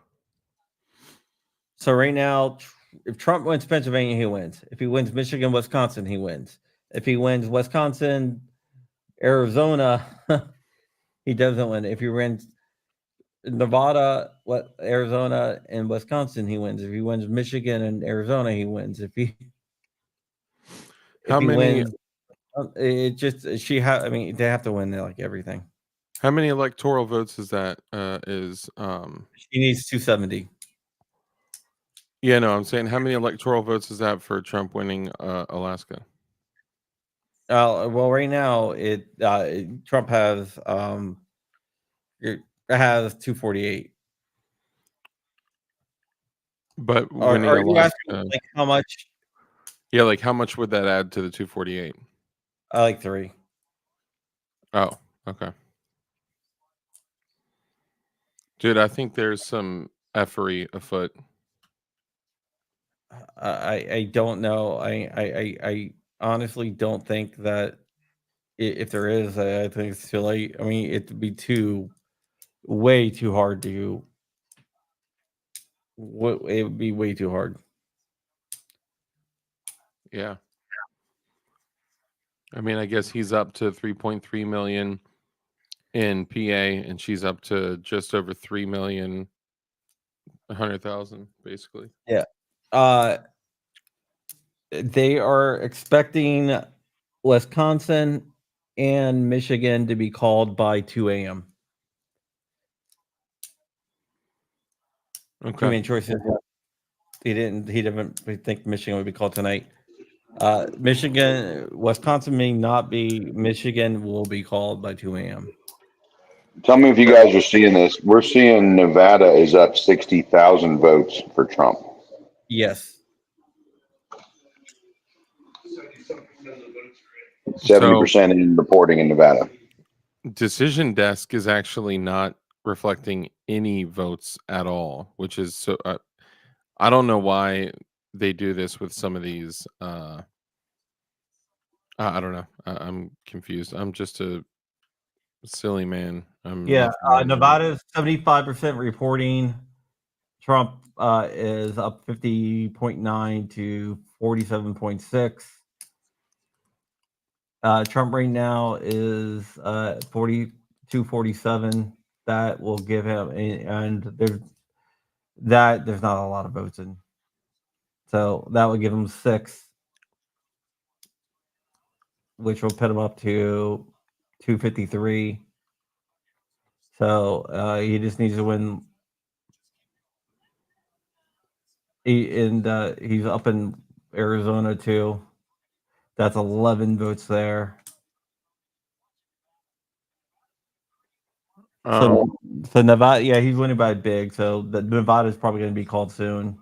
So right now, if Trump wins Pennsylvania, he wins. If he wins Michigan, Wisconsin, he wins. If he wins Wisconsin, Arizona, he doesn't win. If he wins Nevada, Arizona, and Wisconsin, he wins. If he wins Michigan and Arizona, he wins. If he wins, it just I mean, they have to win like everything. How many electoral votes is that? She needs 270. Yeah, no, I'm saying how many electoral votes is that for Trump winning Alaska? Well, right now Trump has 248. But winning are you Alaska, asking like how much? Yeah, like how much would that add to the 248? I like 3. Oh, okay. Dude, I think there's some effery afoot. I don't know. I honestly don't think that if there is, I think it's too late. I mean, it'd be way too hard to. It would be way too hard. Yeah. I mean, I guess he's up to 3.3 million in PA, and she's up to just over 3,100,000, basically. Yeah. They are expecting Wisconsin and Michigan to be called by 2 a.m. Okay. Too many choices. He didn't think Michigan would be called tonight. Wisconsin may not be. Michigan will be called by 2 a.m. Tell me if you guys are seeing this. We're seeing Nevada is up 60,000 votes for Trump. Yes. 70% in reporting in Nevada. Decision Desk is actually not reflecting any votes at all, which is so. I don't know why they do this with some of these. I don't know. I'm confused. I'm just a silly man. Yeah, nothing more than that. Nevada's 75% reporting. Trump is up 50.9 to 47.6. Trump right now is 42.47. That will give him, and there's not a lot of votes in, so that would give him 6, which will put him up to 253. So he just needs to win. He's up in Arizona too. That's 11 votes there. So Nevada, yeah, he's winning by big. So the Nevada is probably going to be called soon.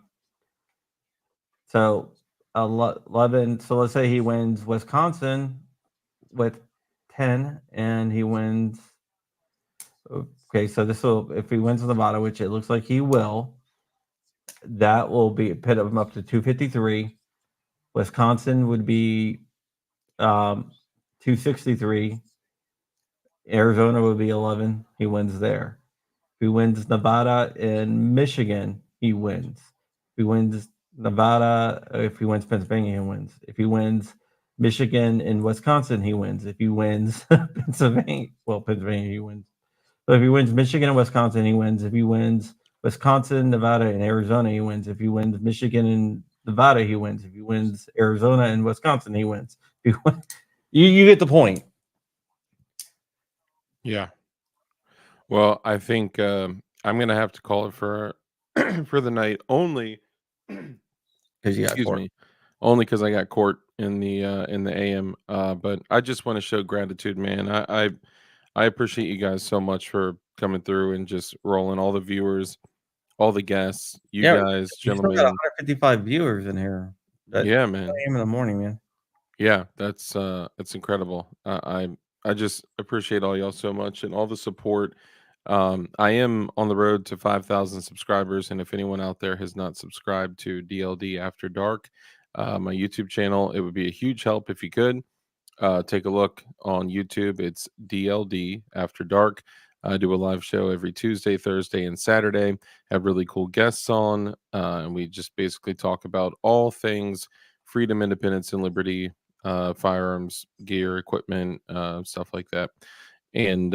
So 11. So let's say he wins Wisconsin with 10, and he wins. Okay, so this will, if he wins Nevada, which it looks like he will, that will be put him up to 253. Wisconsin would be 263. Arizona would be 11. He wins there. If he wins Nevada and Michigan, he wins. If he wins Nevada, if he wins Pennsylvania, he wins. If he wins Michigan and Wisconsin, he wins. If he wins Pennsylvania, he wins. So if he wins Michigan and Wisconsin, he wins. If he wins Wisconsin, Nevada, and Arizona, he wins. If he wins Michigan and Nevada, he wins. If he wins Arizona and Wisconsin, he wins. If he wins, you get the point. Yeah. Well, I think I'm gonna have to call it for for the night only. Because you got Excuse court. me. Only because I got court in the AM. But I just want to show gratitude, man. I appreciate you guys so much for coming through and just rolling, all the viewers, all the guests, you Yeah, guys, we still got gentlemen. 155 viewers in here. Yeah, man. 10 a.m. in the morning, man. Yeah, that's incredible. I just appreciate all y'all so much and all the support. I am on the road to 5,000 subscribers, and if anyone out there has not subscribed to DLD After Dark, my YouTube channel, it would be a huge help if you could. Take a look on YouTube. It's DLD After Dark. I do a live show every Tuesday, Thursday, and Saturday. Have really cool guests on, and we just basically talk about all things freedom, independence, and liberty, firearms, gear, equipment, stuff like that. And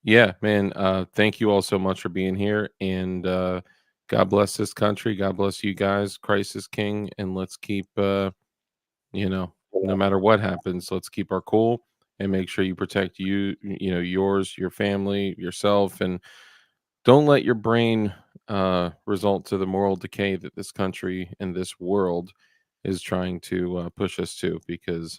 yeah, man, thank you all so much for being here. And God bless this country. God bless you guys. Christ is King. And let's keep, no matter what happens, let's keep our cool and make sure you protect yours, your family, yourself, and don't let your brain result to the moral decay that this country and this world is trying to push us to, because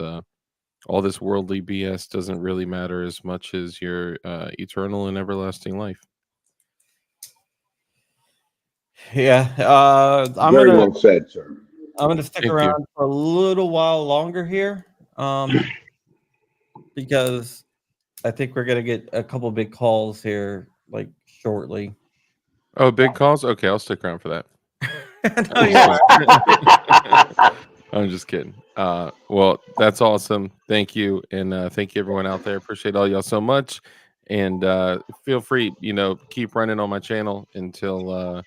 all this worldly BS doesn't really matter as much as your eternal and everlasting life. Yeah, I'm Very gonna well said, sir. I'm gonna stick Thank you. around for a little while longer here, because I think we're gonna get a couple big calls here like shortly. Oh, big calls? Okay, I'll stick around for that. No, you're I'm just kidding. Well, that's awesome. Thank you. And thank you everyone out there. Appreciate all y'all so much. And feel free, keep running on my channel until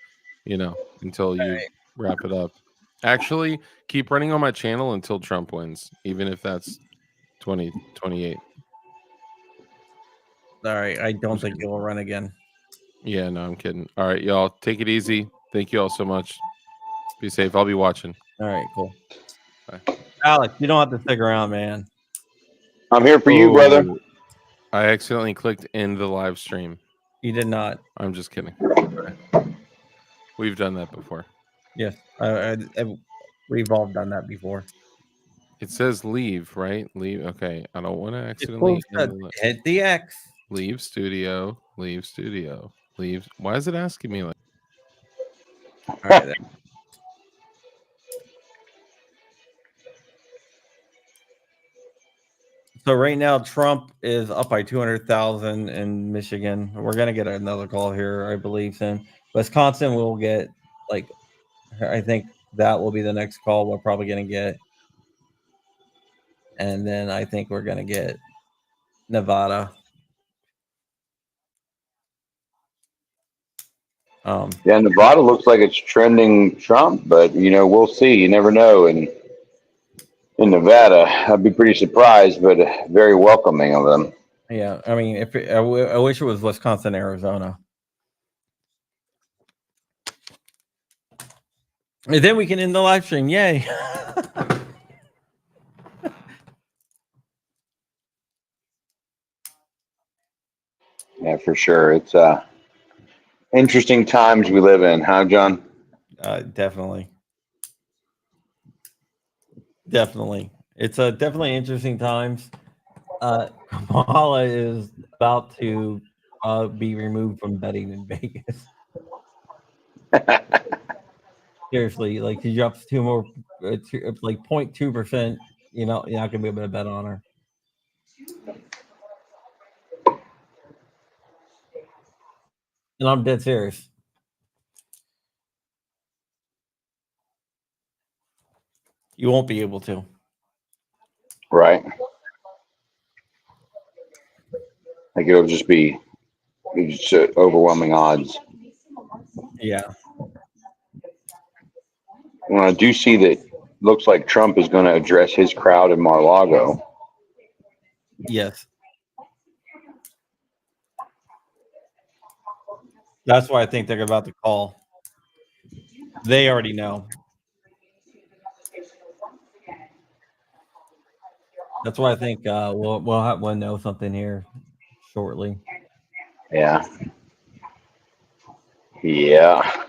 until you wrap it up. Actually, keep running on my channel until Trump wins, even if that's 2028. All right, I don't think it will run again. Yeah, no, I'm kidding. All right, y'all, take it easy. Thank you all so much. Be safe. I'll be watching. All right, cool. Bye. Alex, you don't have to stick around, man. I'm here for you, brother. Oh, I accidentally clicked end the live stream. You did not. I'm just kidding. We've done that before. Yes, we've all done that before. It says leave, right? Leave. Okay. I don't want to accidentally Hit the X. Leave studio. Leave studio. Leave. Why is it asking me like? All right. Then. So right now, Trump is up by 200,000 in Michigan. We're gonna get another call here, I believe. Soon, Wisconsin will get like, I think that will be the next call we're probably gonna get, and then I think we're gonna get Nevada. Yeah, Nevada looks like it's trending Trump, but we'll see. You never know. And in Nevada, I'd be pretty surprised, but very welcoming of them. Yeah, I mean, I wish it was Wisconsin, Arizona, and then we can end the live stream. Yay! Yeah, for sure. It's interesting times we live in, huh, John? Definitely. It's definitely interesting times. Kamala is about to be removed from betting in Vegas. Seriously, like she drops 2 more, like 0.2%. You're not gonna be able to bet on her. And I'm dead serious. You won't be able to. Right. Like it'll just be overwhelming odds. Yeah. Well, I do see that looks like Trump is going to address his crowd in Mar-a-Lago. Yes. That's why I think they're about to call. They already know. That's why I think we'll know something here shortly. Yeah. Yeah.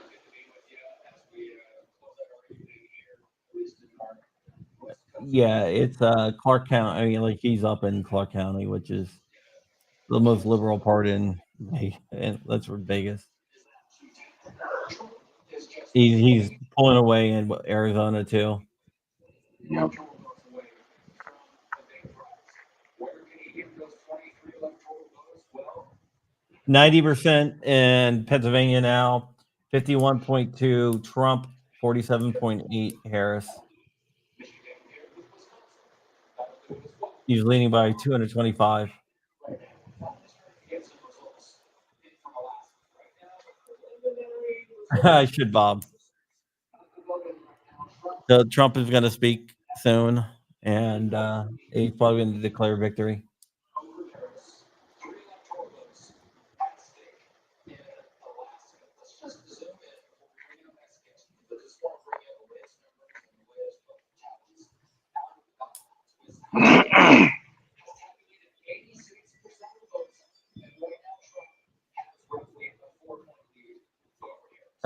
Yeah, it's Clark County. I mean, like he's up in Clark County, which is the most liberal part in that's for Vegas. He's pulling away in Arizona too. Yep. %90 in Pennsylvania now, 51.2 Trump, 47.8 Harris. He's leading by 225. I should, Bob. So Trump is going to speak soon, and he's probably going to declare victory.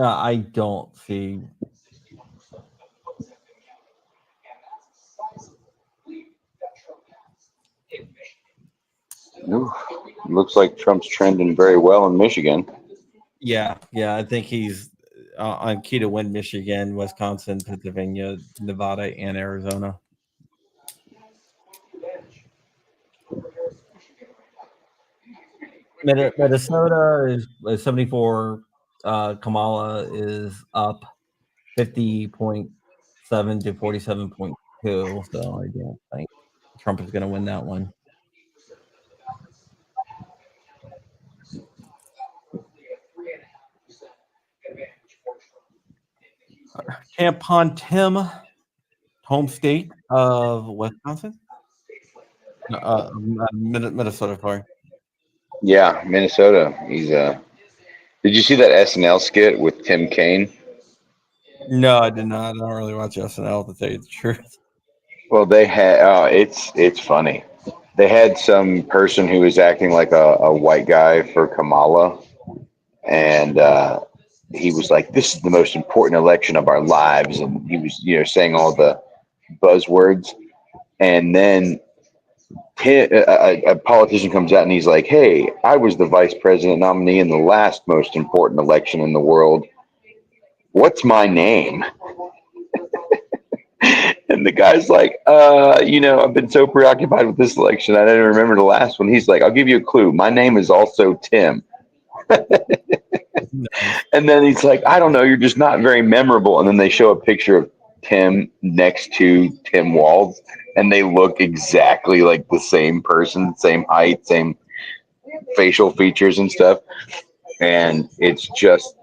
I don't see. Ooh, looks like Trump's trending very well in Michigan. Yeah, I think he's on key to win Michigan, Wisconsin, Pennsylvania, Nevada, and Arizona. Minnesota is 74. Kamala is up 50.7 to 47.2. So I don't think Trump is going to win that one. Camp Tim, home state of Wisconsin. Minnesota, sorry. Yeah, Minnesota. He's Did you see that SNL skit with Tim Kaine? No, I did not. I don't really watch SNL, to tell you the truth. Well, they had. It's funny. They had some person who was acting like a white guy for Kamala, and he was like, "This is the most important election of our lives," and he was, saying all the buzzwords, and then a politician comes out and he's like, "Hey, I was the vice president nominee in the last most important election in the world. What's my name?" And the guy's like, I've been so preoccupied with this election, I didn't remember the last one. He's like, "I'll give you a clue. My name is also Tim." And then he's like, "I don't know. You're just not very memorable." And then they show a picture of Tim next to Tim Walz, and they look exactly like the same person, same height, same facial features and stuff. And it's just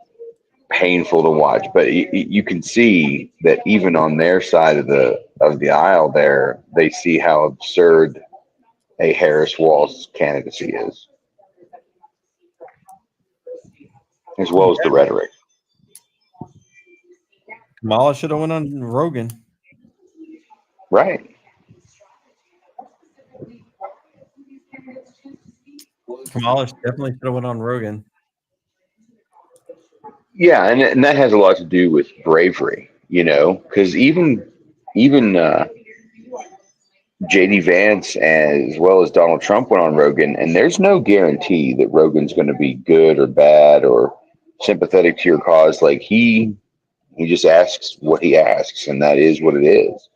painful to watch. But you can see that even on their side of the aisle, there they see how absurd a Harris Walz candidacy is, as well as the rhetoric. Kamala should have went on Rogan. Right. Kamala definitely should have went on Rogan. Yeah, and that has a lot to do with bravery, because even JD Vance as well as Donald Trump went on Rogan, and there's no guarantee that Rogan's going to be good or bad or sympathetic to your cause. Like he just asks what he asks, and that is what it is.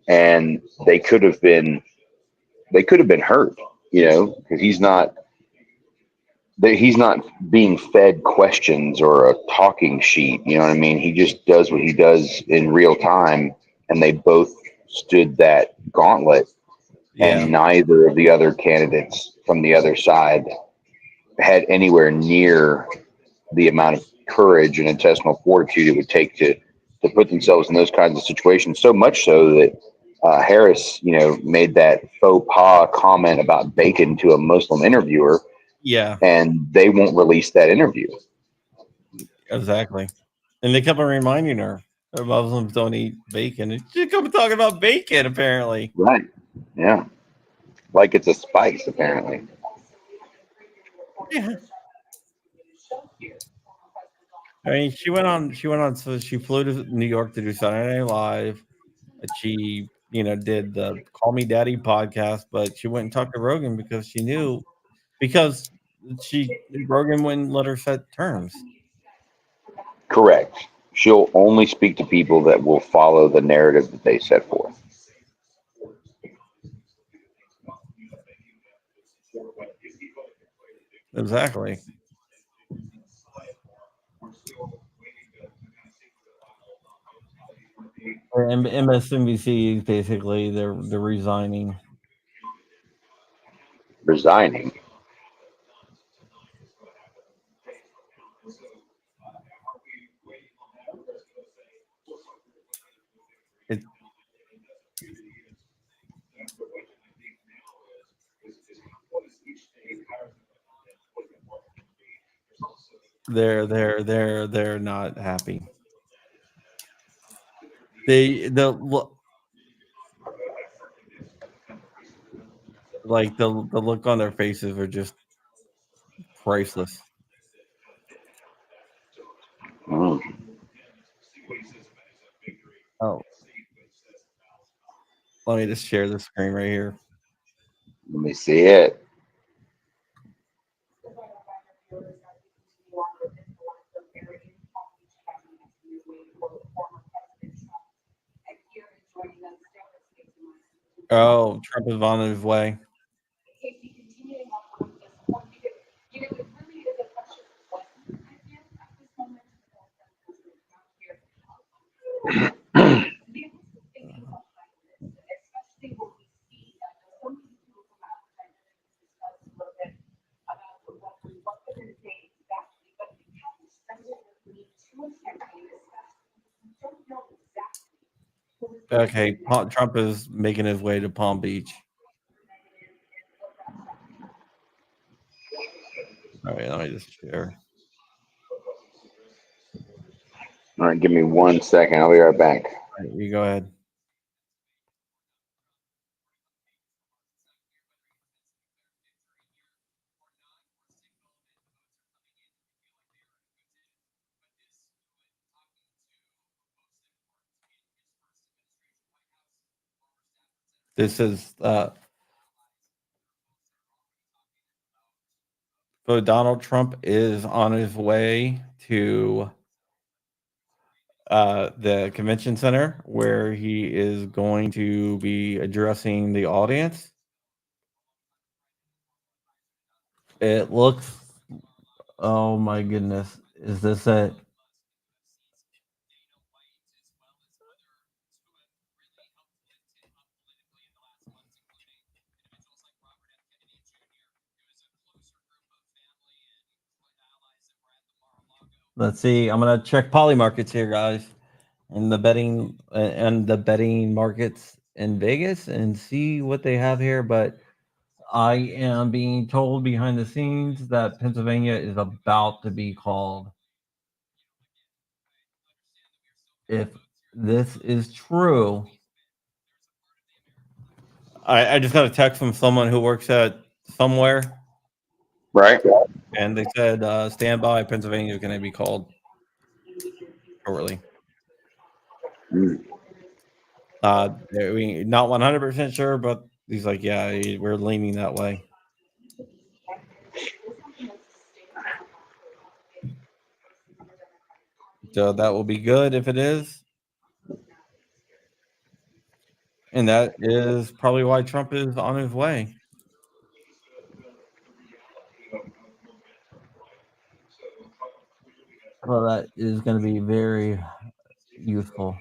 And they could have been hurt, because he's not being fed questions or a talking sheet. You know what I mean? He just does what he does in real time, and they both stood that gauntlet. Yeah. And neither of the other candidates from the other side had anywhere near the amount of courage and intestinal fortitude it would take to put themselves in those kinds of situations. So much so that Harris, made that faux pas comment about bacon to a Muslim interviewer. Yeah. And they won't release that interview. Exactly. And they kept on reminding her that Muslims don't eat bacon. And she kept talking about bacon, apparently. Right. Yeah. Like it's a spice, apparently. Yeah. I mean, she went on, so she flew to New York to do Saturday Night Live. She, did the Call Me Daddy podcast, but she went and talked to Rogan because she knew, Rogan wouldn't let her set terms. Correct. She'll only speak to people that will follow the narrative that they set forth. Exactly. And MSNBC basically they're resigning. Resigning. They're not happy. The look on their faces are just priceless. Mm. Oh, let me just share the screen right here. Let me see it. Oh, Trump is on his way. Okay, Trump is making his way to Palm Beach. All right, let me just share. All right, give me 1 second. I'll be right back. All right, you go ahead. This is So Donald Trump is on his way to the convention center where he is going to be addressing the audience. It looks, oh my goodness, is this it? Let's see. I'm gonna check Polymarkets here, guys, and the betting markets in Vegas, and see what they have here. But I am being told behind the scenes that Pennsylvania is about to be called. If this is true, I just got a text from someone who works at somewhere. Right. And they said, stand by, Pennsylvania is going to be called shortly. Not 100% sure, but he's like, yeah, we're leaning that way. So that will be good if it is. And that is probably why Trump is on his way. Well, that is going to be very useful.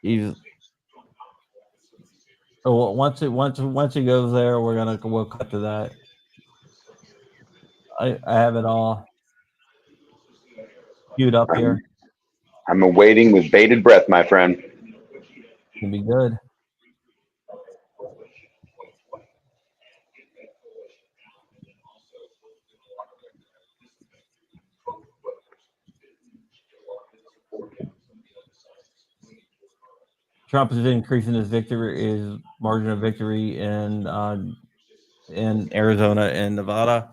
So once it goes there, we'll cut to that. I have it all queued up here. I'm awaiting with bated breath, my friend. It'll be good. Trump is increasing his margin of victory in Arizona and Nevada.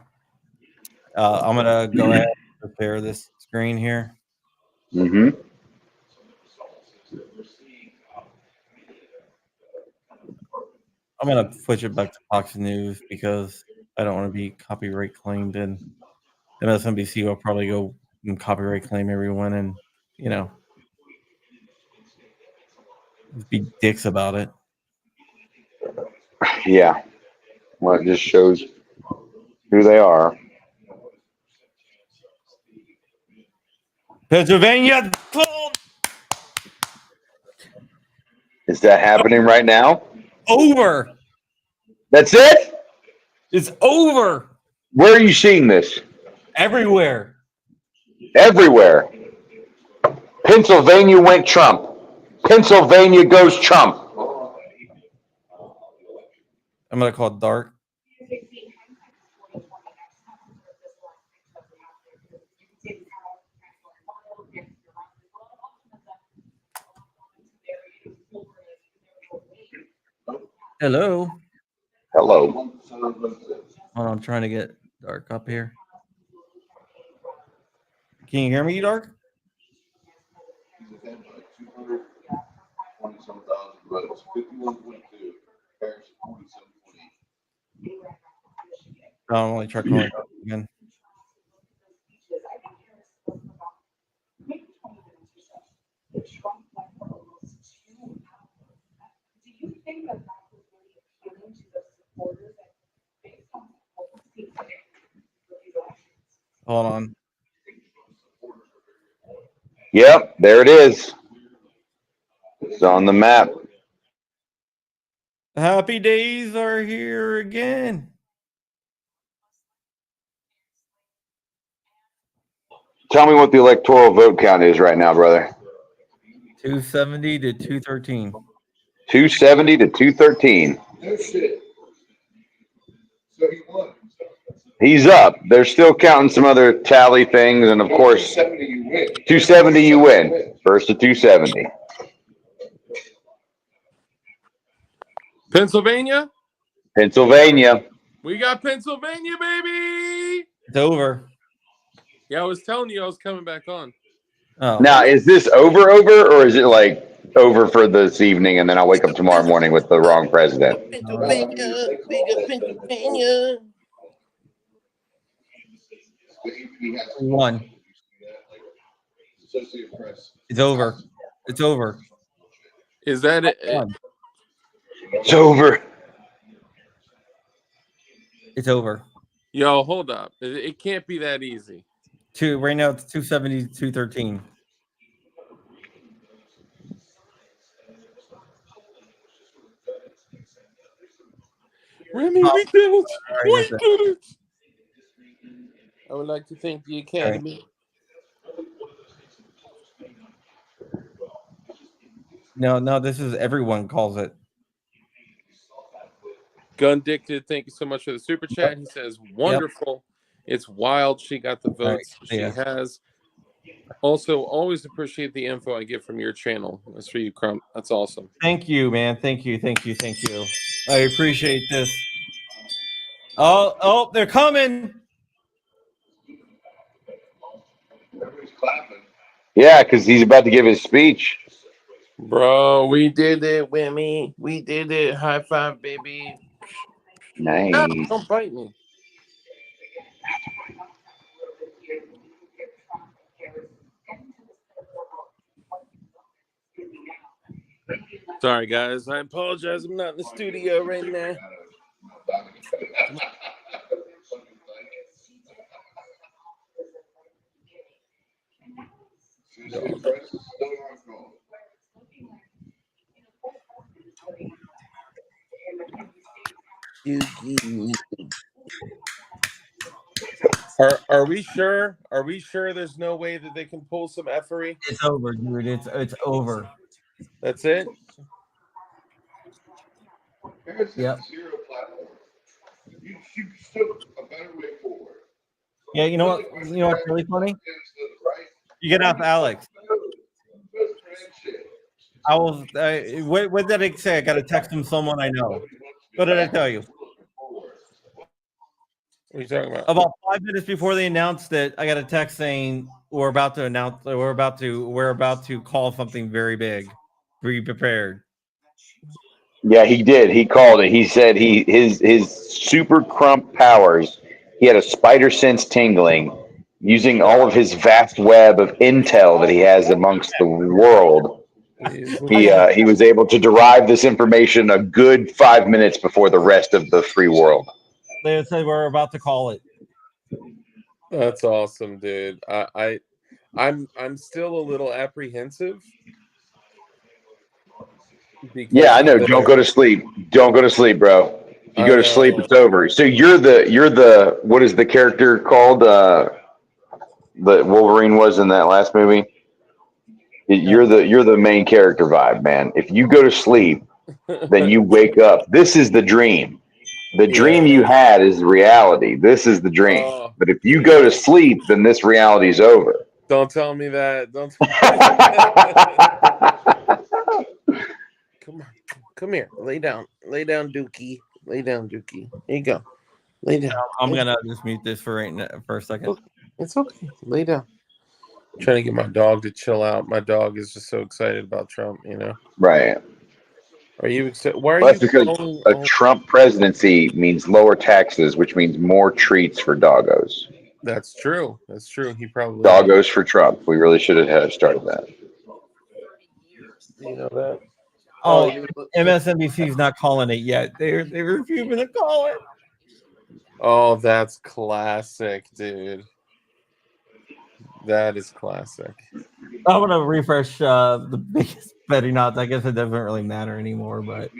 I'm gonna go ahead and prepare this screen here. Mm-hmm. I'm gonna switch it back to Fox News because I don't want to be copyright claimed, and MSNBC will probably go and copyright claim everyone, and be dicks about it. Yeah. Well, it just shows who they are. Pennsylvania. Is that happening right now? Over. That's it? It's over. Where are you seeing this? Everywhere. Everywhere. Pennsylvania went Trump. Pennsylvania goes Trump. I'm gonna call it dark. Hello. Hello. Hold on, I'm trying to get dark up here. Can you hear me, dark? I'm only trying calling again. Hold on. Yep, there it is. It's on the map. Happy days are here again. Tell me what the electoral vote count is right now, brother. 270 to 213. 270 to 213. No shit. So he won. He's up. They're still counting some other tally things, and of course, 270 you win. 270 you win. First to 270. Pennsylvania? Pennsylvania. We got Pennsylvania, baby. It's over. Yeah, I was telling you I was coming back on. Oh. Now, is this over, or is it like over for this evening, and then I'll wake up tomorrow morning with the wrong president. One. It's over. It's over. Is that it? It's over. It's over. Yo, hold up. It can't be that easy. Right now it's 270, 213. Remy, we did it. All right, We that's it. did it. I would like to thank the Academy. No, this is everyone calls it. Gun Dicted, thank you so much for the super chat. He says, wonderful. It's wild she got the votes she has. Also, always appreciate the info I get from your channel. That's for you, Crump. That's awesome. Thank you, man. Thank you. I appreciate this. Oh, they're coming. Yeah, because he's about to give his speech. Bro, we did it, Wimmy. We did it. High five, baby. Nice. No, don't bite me. Sorry, guys. I apologize. I'm not in the studio right now. Are we sure? Are we sure there's no way that they can pull some effery? It's over, dude. It's over. That's it? Yep. You took a better way forward. Yeah, you know what? You know what's really funny? You get off Alex. What did I say? I got to text him someone I know. What did I tell you? What are you talking about? About 5 minutes before they announced it, I got a text saying we're about to call something very big. Be prepared. Yeah, he did. He called it. He said his super crump powers. He had a spider sense tingling using all of his vast web of intel that he has amongst the world. He was able to derive this information a good 5 minutes before the rest of the free world. They said we're about to call it. That's awesome, dude. I'm still a little apprehensive. Yeah, I know. Don't go to sleep. Don't go to sleep, bro. If you go to sleep, it's over. So you're the what is the character called? That Wolverine was in that last movie. You're the main character vibe, man. If you go to sleep, then you wake up. This is the dream. The dream you had is reality. This is the dream. But if you go to sleep, then this reality is over. Don't tell me that. Don't tell me that. Come here. Lay down, Dookie. Lay down, Dookie. There you go. Lay down. I'm gonna just mute this for a second. It's okay. Lay down. I'm trying to get my dog to chill out. My dog is just so excited about Trump. Right. Are you excited? Why are Well, you? that's because a Trump presidency means lower taxes, which means more treats for doggos. That's true. That's true. He probably Doggos for Trump. We really should have started that. You know that. Oh, MSNBC is not calling it yet. They're refusing to call it. Oh, that's classic, dude. That is classic. I'm gonna refresh the biggest betting odds. I guess it doesn't really matter anymore, but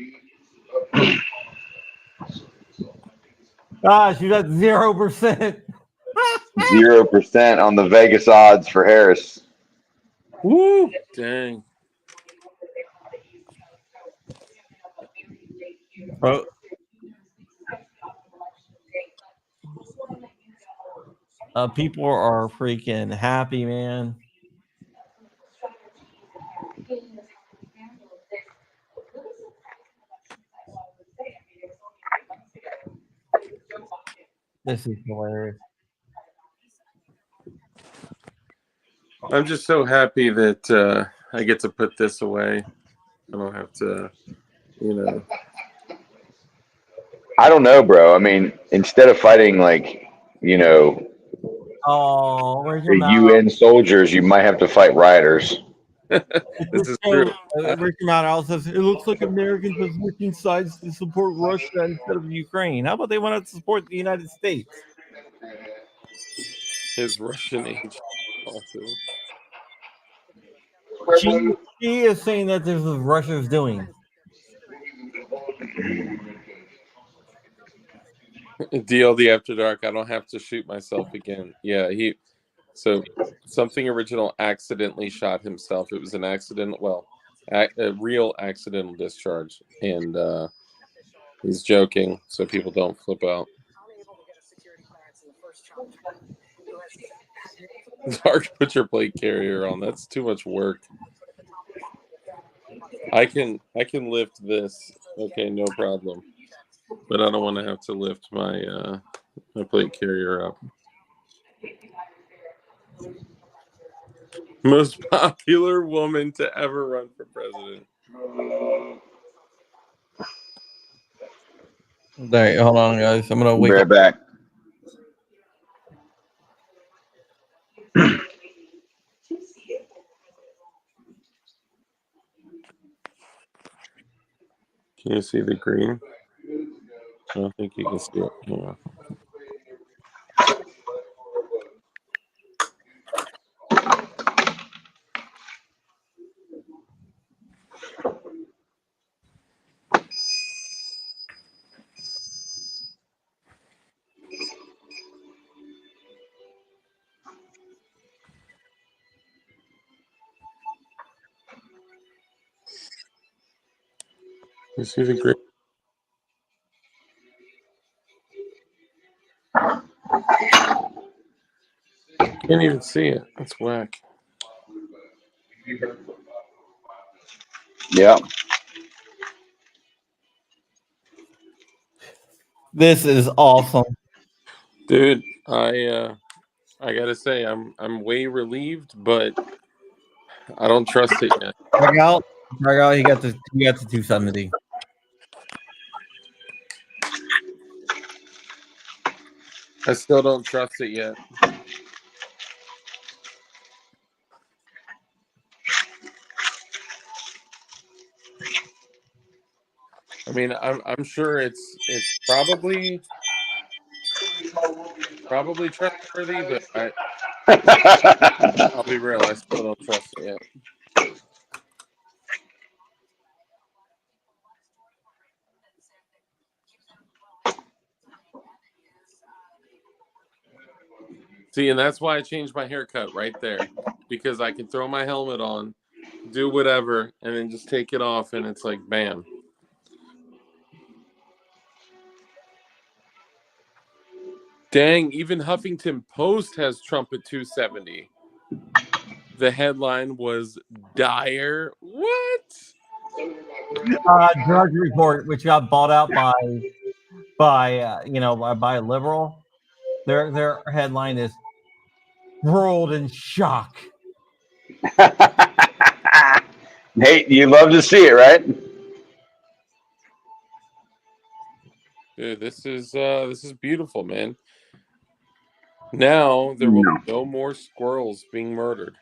gosh, you got 0%. 0% on the Vegas odds for Harris. Woo! Dang. Bro. People are freaking happy, man. This is hilarious. I'm just so happy that I get to put this away. I don't have to, you know. I don't know, bro. I mean, instead of fighting like, you know, Oh, where's your the mouth? UN soldiers, you might have to fight rioters. This is true. Richard Mount says it looks like Americans are switching sides to support Russia instead of Ukraine. How about they want to support the United States? His Russian agent also. She is saying that this is Russia's doing. DLD After Dark. I don't have to shoot myself again. Yeah, So something original accidentally shot himself. It was an accident. Well, a real accidental discharge, and he's joking, so people don't flip out. Dark, put your plate carrier on. That's too much work. I can lift this. Okay, no problem. But I don't want to have to lift my my plate carrier up. Most popular woman to ever run for president. All right, hold on, guys. I'm gonna Be right back. Can you see the green? I don't think you can see it. Yeah. You see the green? Can't even see it. That's whack. Yeah. This is awesome, dude. I gotta say, I'm way relieved, but I don't trust it yet. Drag out. He got the 270. I still don't trust it yet. I mean, I'm sure it's probably trustworthy, but I'll be real, I still don't trust it yet. See, and that's why I changed my haircut right there, because I can throw my helmet on, do whatever, and then just take it off, and it's like, bam. Dang, even Huffington Post has Trump at 270. The headline was dire. What? Drudge Report, which got bought out by a liberal. Their headline is "World in Shock." Hey, you love to see it, right? Dude, this is beautiful, man. Now there will be no more squirrels being murdered.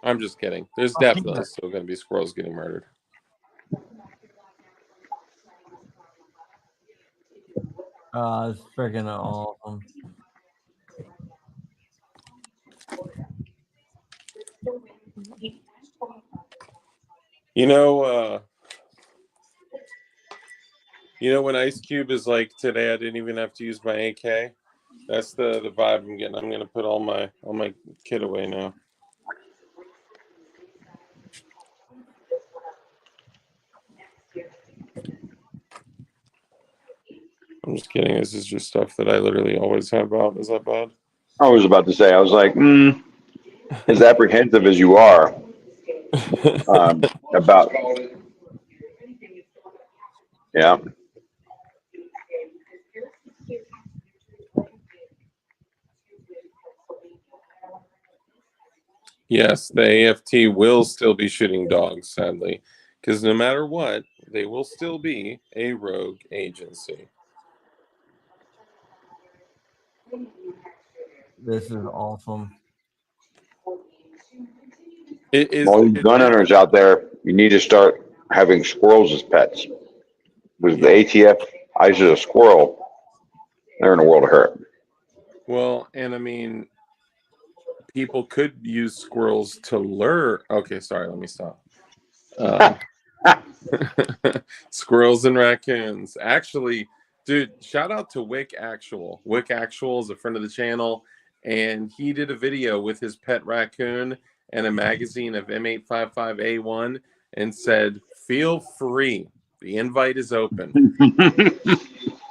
I'm just kidding. There's definitely still going to be squirrels getting murdered. It's freaking awesome. When Ice Cube is like, today I didn't even have to use my AK. That's the vibe I'm getting. I'm gonna put all my kit away now. I'm just kidding. This is just stuff that I literally always have out. Is that bad? I was about to say, I was like, as apprehensive as you are about, yeah. Yes, the AFT will still be shooting dogs, sadly. Because no matter what, they will still be a rogue agency. This is awesome. It is. All you gun owners out there, you need to start having squirrels as pets. With the ATF eyes of a squirrel, they're in a world of hurt. Well, and I mean, people could use squirrels to lure. Okay, sorry, let me stop. Squirrels and raccoons. Actually, dude, shout out to Wick Actual. Wick Actual is a friend of the channel, and he did a video with his pet raccoon and a magazine of M855A1 and said, "Feel free. The invite is open."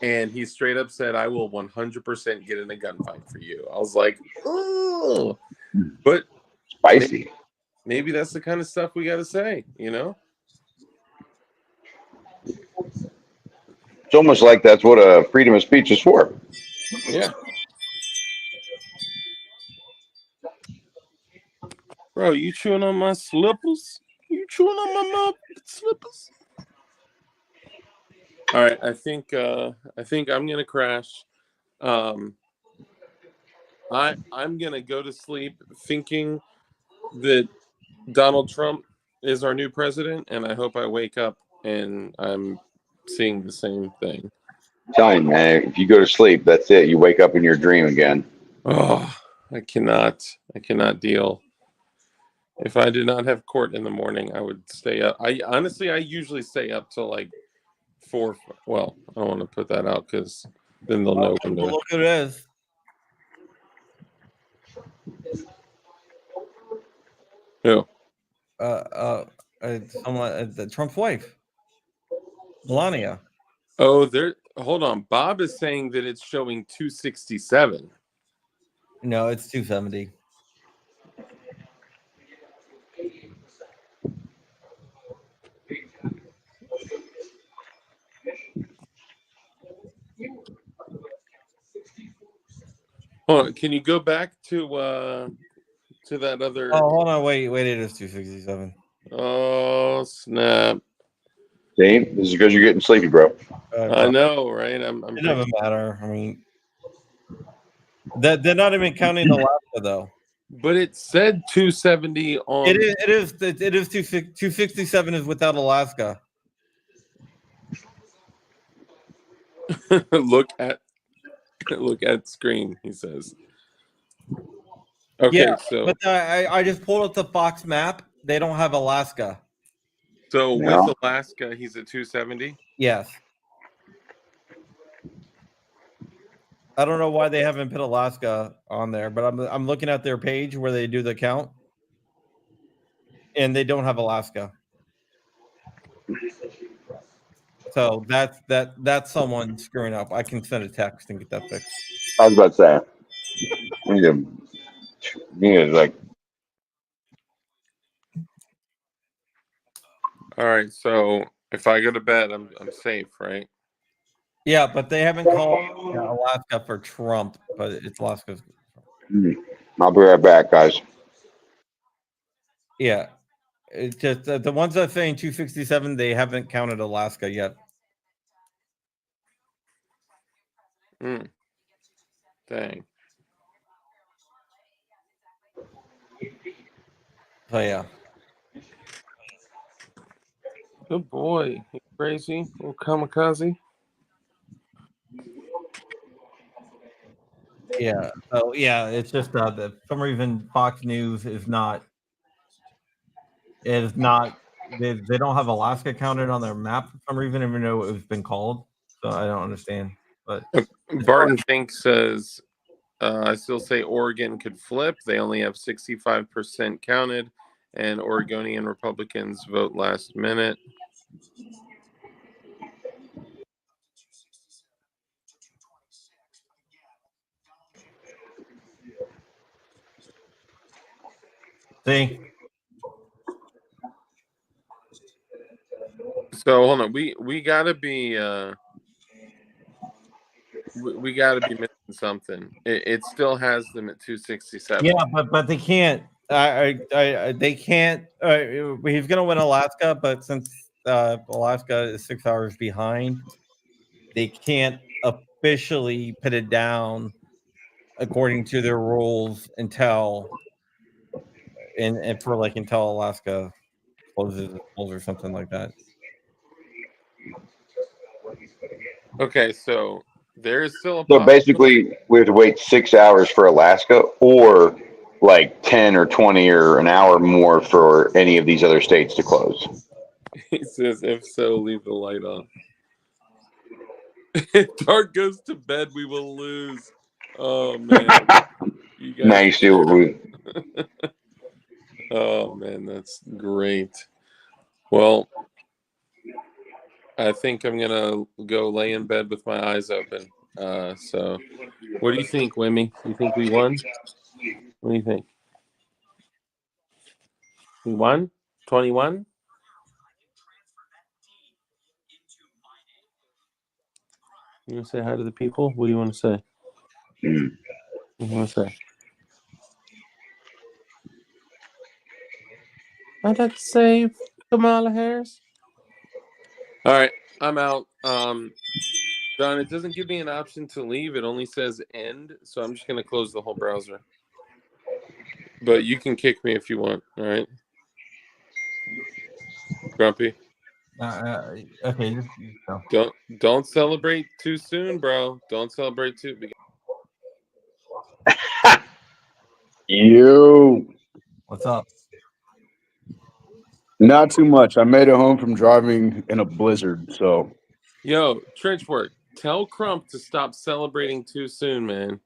And he straight up said, "I will 100% get in a gunfight for you." I was like, "Oh," but spicy. Maybe that's the kind of stuff we got to say, you know? It's almost like that's what a freedom of speech is for. Yeah. Bro, you chewing on my slippers? You chewing on my slippers? All right, I think I'm gonna crash. I'm gonna go to sleep thinking that Donald Trump is our new president, and I hope I wake up and I'm seeing the same thing. I'm telling you, man, if you go to sleep, that's it. You wake up in your dream again. Oh, I cannot deal. If I did not have court in the morning, I would stay up. I usually stay up till like 4. Well, I don't want to put that out because then they'll know when to. Look at this. Who? Someone, Trump's wife, Melania. Oh, hold on. Bob is saying that it's showing 267. No, it's 270. Hold on, can you go back to that other? Oh, hold on, wait, it is 267. Oh snap! See, this is because you're getting sleepy, bro. I know, right? I'm it doesn't matter. I mean, they're not even counting Alaska though. But it said 270 on. It is 267 is without Alaska. Look at screen, he says. Okay, Yeah, so but I just pulled up the Fox map. They don't have Alaska. So No. with Alaska, he's at 270. Yes. I don't know why they haven't put Alaska on there, but I'm looking at their page where they do the count, and they don't have Alaska. So that's someone screwing up. I can send a text and get that fixed. I was about to say, you need to like. All right, so if I go to bed, I'm safe, right? Yeah, but they haven't called Alaska for Trump, but it's Alaska's. I'll be right back, guys. Yeah, it's just the ones that are saying 267. They haven't counted Alaska yet. Dang. So yeah. Good boy. You crazy little kamikaze. Yeah. So yeah, it's just that for some reason Fox News is not. It is not. They don't have Alaska counted on their map for some reason, even though it's been called. So I don't understand. But Barton Fink says, I still say Oregon could flip. They only have 65% counted, and Oregonian Republicans vote last minute. see. So hold on, we gotta be we gotta be missing something. It still has them at 267. Yeah, but they can't. They can't. He's going to win Alaska, but since Alaska is 6 hours behind, they can't officially put it down according to their rules until until Alaska closes its polls or something like that. Okay, so there is still a So basically, we have to wait 6 hours for Alaska, or like 10 or 20 or an hour more for any of these other states to close. He says, if so, leave the light on. If Dark goes to bed, we will lose. Oh, man. You guys... Now you see what we... Oh, man, that's great. Well, I think I'm going to go lay in bed with my eyes open. So what do you think, Wimmy? You think we won? What do you think? We won? 21? You want to say hi to the people? What do you want to say? What do you want to say? I'd like to say Kamala Harris. All right, I'm out. Don, it doesn't give me an option to leave. It only says end, so I'm just going to close the whole browser. But you can kick me if you want, all right? Grumpy? Okay. Just Don't celebrate too soon, bro. Don't celebrate too. You. What's up? Not too much. I made it home from driving in a blizzard, so. Yo, Trenchwork, tell Crump to stop celebrating too soon, man.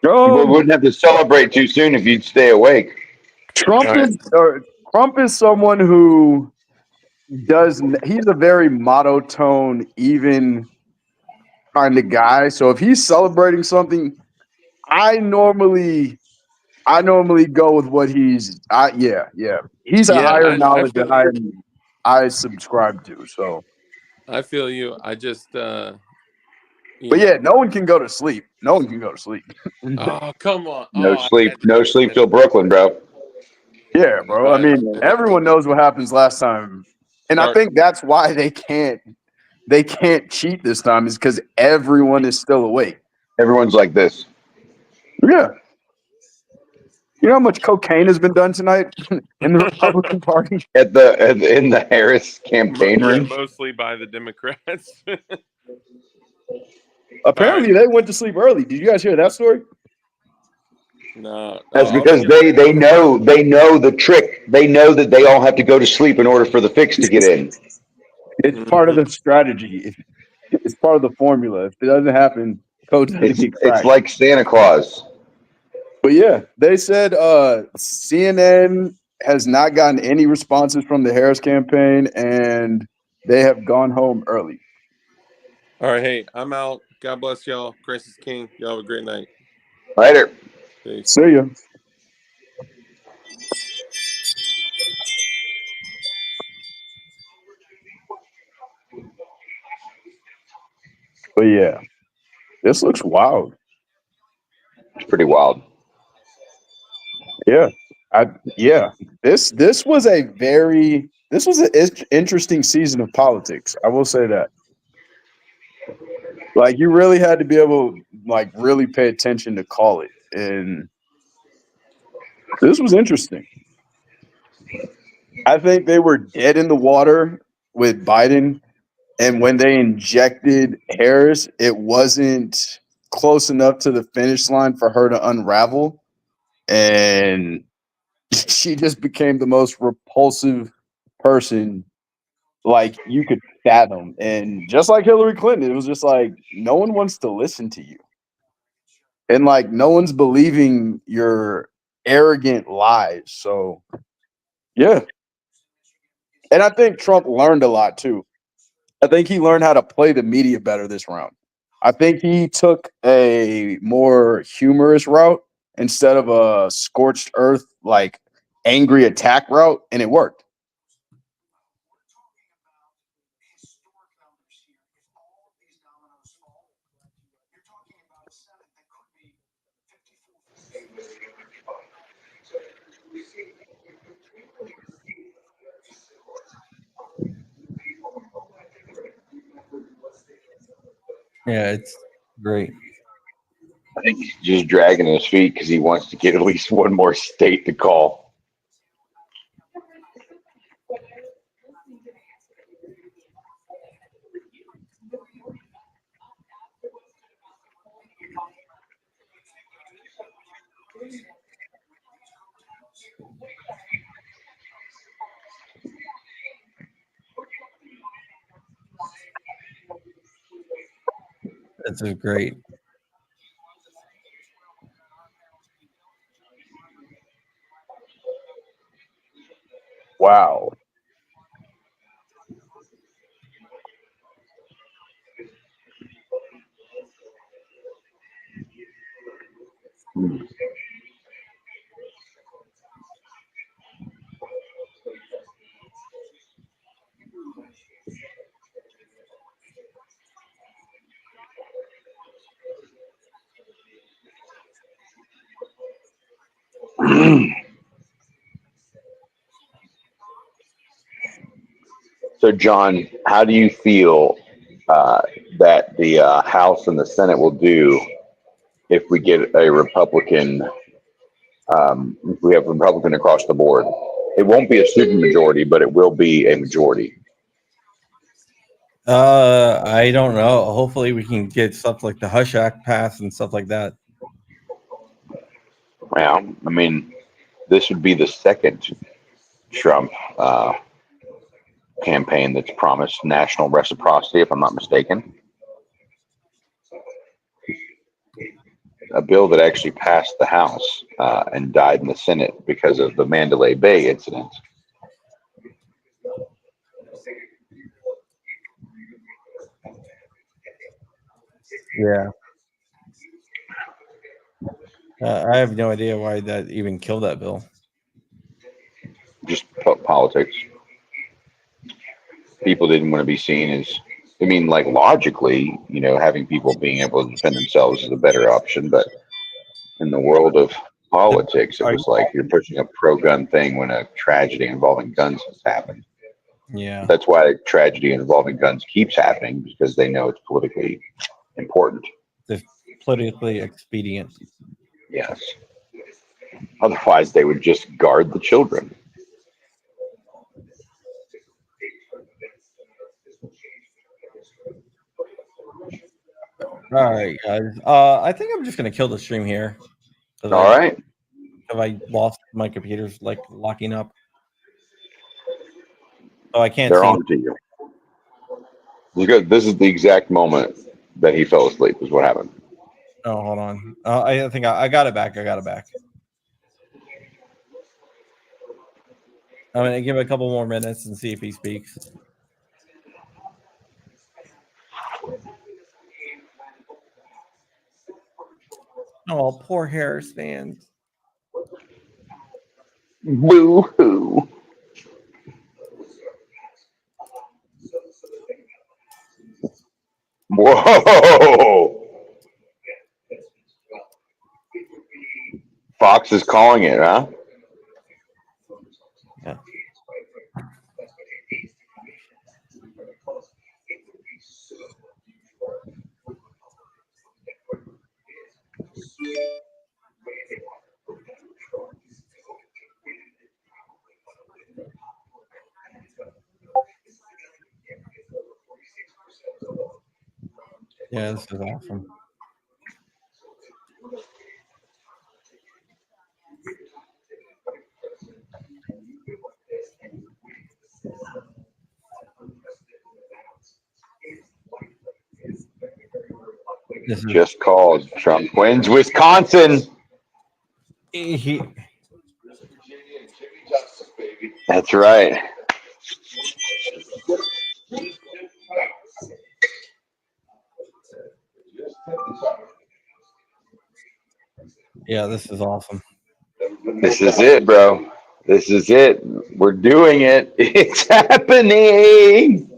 We wouldn't have to celebrate too soon if you'd stay awake. Trump is someone who he's a very monotone, even kind of guy. So if he's celebrating something, I normally go with what he's. Yeah. He's a higher knowledge than I subscribe to. So I feel you. I just. But yeah, no one can go to sleep. No one can go to sleep. Oh, come on. No sleep till Brooklyn, bro. Yeah, bro. I mean, everyone knows what happens last time. And I think that's why they can't cheat this time, is because everyone is still awake. Everyone's like this. Yeah. You know how much cocaine has been done tonight in the Republican Party? In the Harris campaign ring? Mostly by the Democrats. Apparently, they went to sleep early. Did you guys hear that story? No. That's because they know the trick. They know that they all have to go to sleep in order for the fix to get in. It's part of the strategy. It's part of the formula. If it doesn't happen, coach doesn't get cracked. It's like Santa Claus. But yeah, they said CNN has not gotten any responses from the Harris campaign, and they have gone home early. All right, hey, I'm out. God bless y'all. Grace is king. Y'all have a great night. Later. Peace. See ya. But yeah, this looks wild. It's pretty wild. Yeah. This was an interesting season of politics. I will say that. Like, you really had to be able to, like, really pay attention to call it. And this was interesting. I think they were dead in the water with Biden. And when they injected Harris, it wasn't close enough to the finish line for her to unravel. And she just became the most repulsive person like you could fathom. And just like Hillary Clinton, it was just like, no one wants to listen to you. And like, no one's believing your arrogant lies. So yeah. And I think Trump learned a lot too. I think he learned how to play the media better this round. I think he took a more humorous route instead of a scorched earth, like angry attack route, and it worked. Yeah, it's great. I think he's just dragging his feet because he wants to get at least one more state to call. This is great. Wow. So, John, how do you feel that the House and the Senate will do if we get a Republican? If we have a Republican across the board, it won't be a supermajority, but it will be a majority. I don't know. Hopefully, we can get stuff like the Hush Act passed and stuff like that. Well, I mean, this would be the second Trump campaign that's promised national reciprocity, if I'm not mistaken. A bill that actually passed the House and died in the Senate because of the Mandalay Bay incident. Yeah. I have no idea why that even killed that bill. Just politics. People didn't want to be seen as, I mean, like logically, you know, having people being able to defend themselves is a better option. But in the world of politics, it was like you're pushing a pro-gun thing when a tragedy involving guns has happened. Yeah. That's why a tragedy involving guns keeps happening, because they know it's politically important. It's politically expedient. Yes. Otherwise, they would just guard the children. All right, guys. I think I'm just gonna kill the stream here. All right. Have I lost my computer's like locking up? Oh, I can't They're see. on to you. This is the exact moment that he fell asleep, is what happened. Oh, hold on. I think I got it back. I got it back. I'm gonna give it a couple more minutes and see if he speaks. Oh, poor Harris fans. Boo hoo. Whoa. Fox is calling it, huh? Yeah. Yeah, this is awesome. Just called. Trump wins Wisconsin. That's right. Yeah, this is awesome. This is it, bro. This is it. We're doing it. It's happening.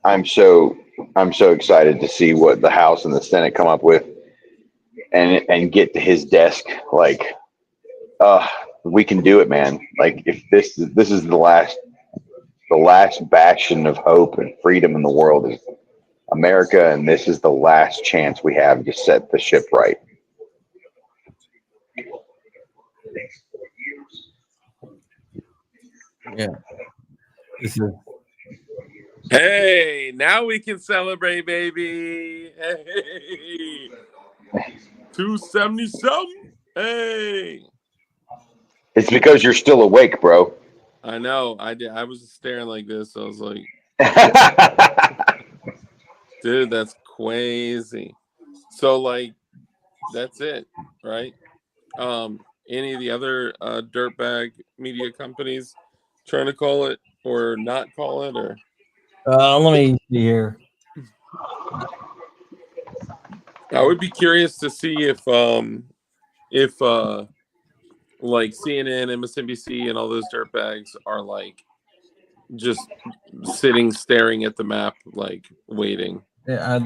I'm so excited to see what the House and the Senate come up with. and get to his desk like, we can do it, man. Like if this is the last bastion of hope and freedom in the world is America, and this is the last chance we have to set the ship right. Yeah. This is Hey, now we can celebrate, baby. Hey, 277. Hey, It's because you're still awake, bro. I know. I did. I was staring like this. I was like, dude, that's crazy. So, like, that's it, right? Any of the other dirtbag media companies trying to call it or not call it, or? let me see here. I would be curious to see if like CNN, MSNBC, and all those dirtbags are like just sitting, staring at the map, like waiting. Yeah,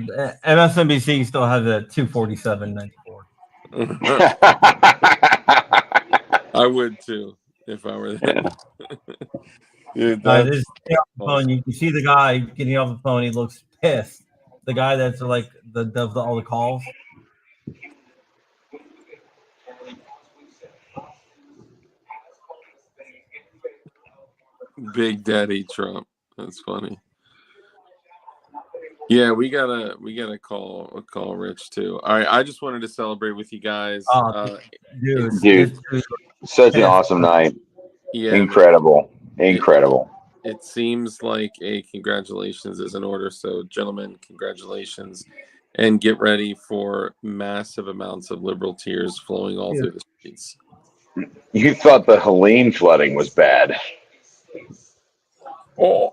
MSNBC still has a 247.94. I would too if I were there. Dude, This getting off the phone, you can see the guy getting off the phone. He looks pissed. The guy that's like does all the calls. Big Daddy Trump. That's funny. Yeah, we gotta call Rich too. All right, I just wanted to celebrate with you guys. Dude, such an awesome night. Yeah, incredible. It seems like a congratulations is in order. So, gentlemen, congratulations, and get ready for massive amounts of liberal tears flowing all through the streets. You thought the Helene flooding was bad. Oh,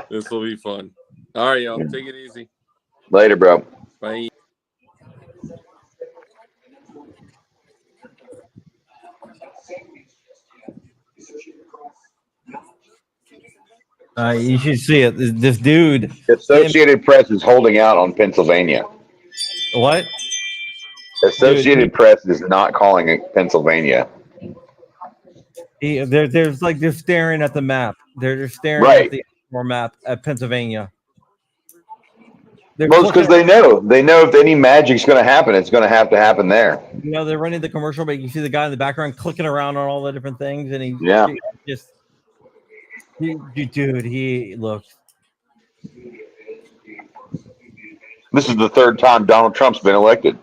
this will be fun. All right, y'all, take it easy. Later, bro. Bye. You should see it. This dude. Associated Press is holding out on Pennsylvania. What? Associated Press is not calling it Pennsylvania. There's like they're staring at the map. They're staring Right. at the map at Pennsylvania. Most because they know if any magic's going to happen, it's going to happen there. You know, they're running the commercial, but you see the guy in the background clicking around on all the different things, and he looks. This is the third time Donald Trump's been elected.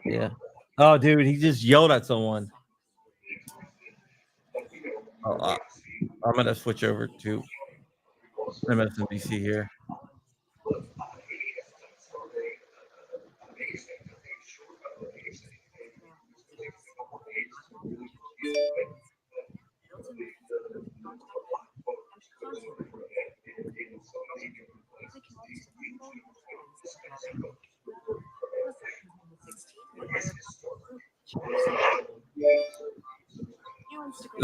Yeah. Oh, dude, he just yelled at someone. I'm gonna switch over to MSNBC here.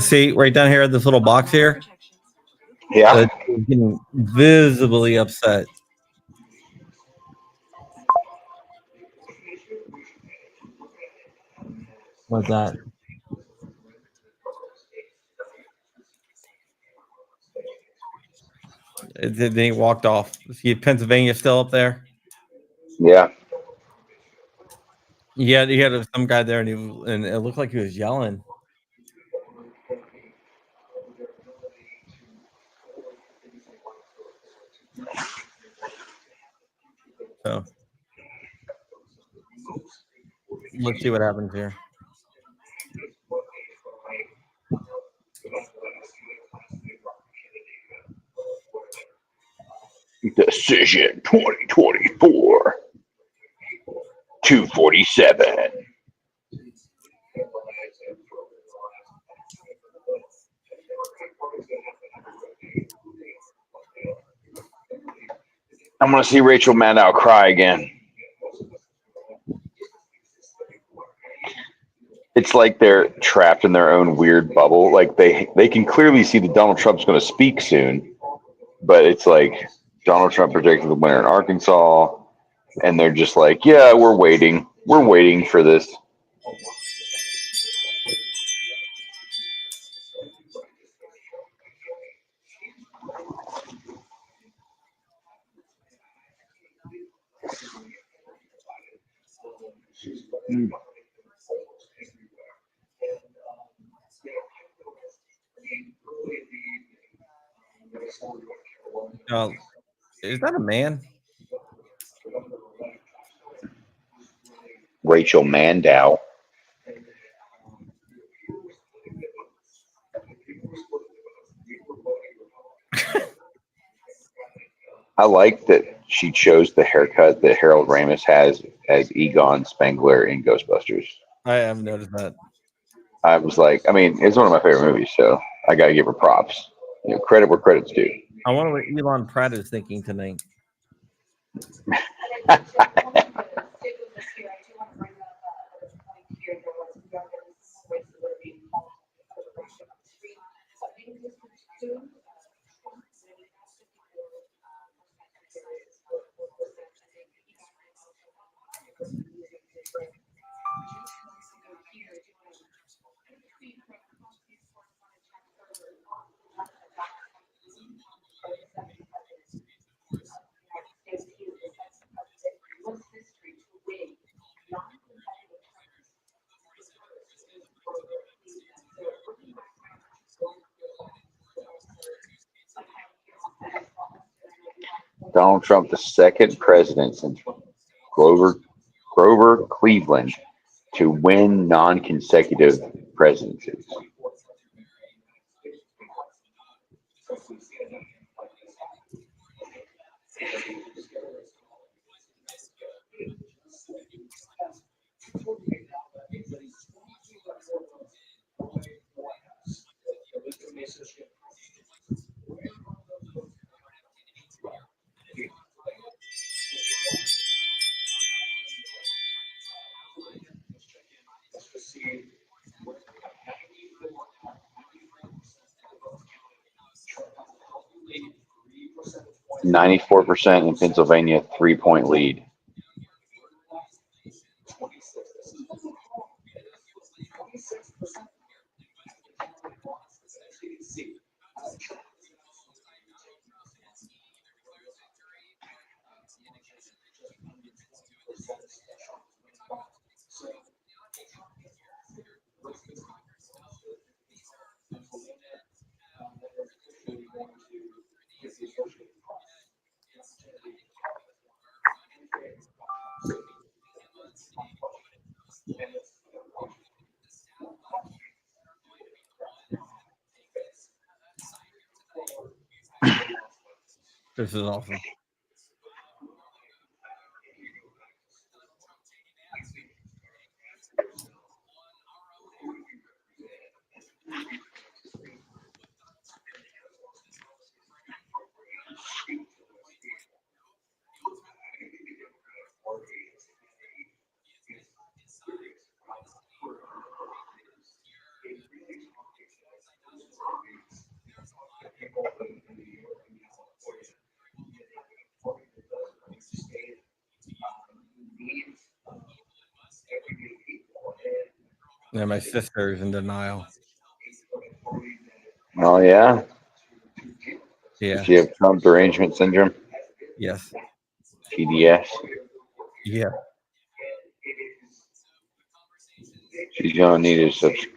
See right down here, this little box here. Yeah, getting visibly upset. What's that? Then he walked off. See Pennsylvania still up there? Yeah. Yeah, he had some guy there, and it looked like he was yelling. So let's see what happens here. Decision 2024 247. I'm gonna see Rachel Maddow cry again. It's like they're trapped in their own weird bubble. Like they can clearly see that Donald Trump's going to speak soon, but it's like Donald Trump predicted the winner in Arkansas. and they're just like, yeah, we're waiting for this. Is that a man? Rachel Mandow. I like that she chose the haircut that Harold Ramis has as Egon Spengler in Ghostbusters. I have noticed that. I was like, I mean, it's one of my favorite movies, so I got to give her props. You know, credit where credit's due. I wonder what Elon Pratt is thinking tonight. Donald Trump, the second president since Grover Cleveland to win non-consecutive presidencies. %94% in Pennsylvania, 3-point lead. This is awesome. Yeah, my sister is in denial. Oh yeah. Yeah. Does she have Trump derangement syndrome? Yes. TDS. Yeah. She's gonna need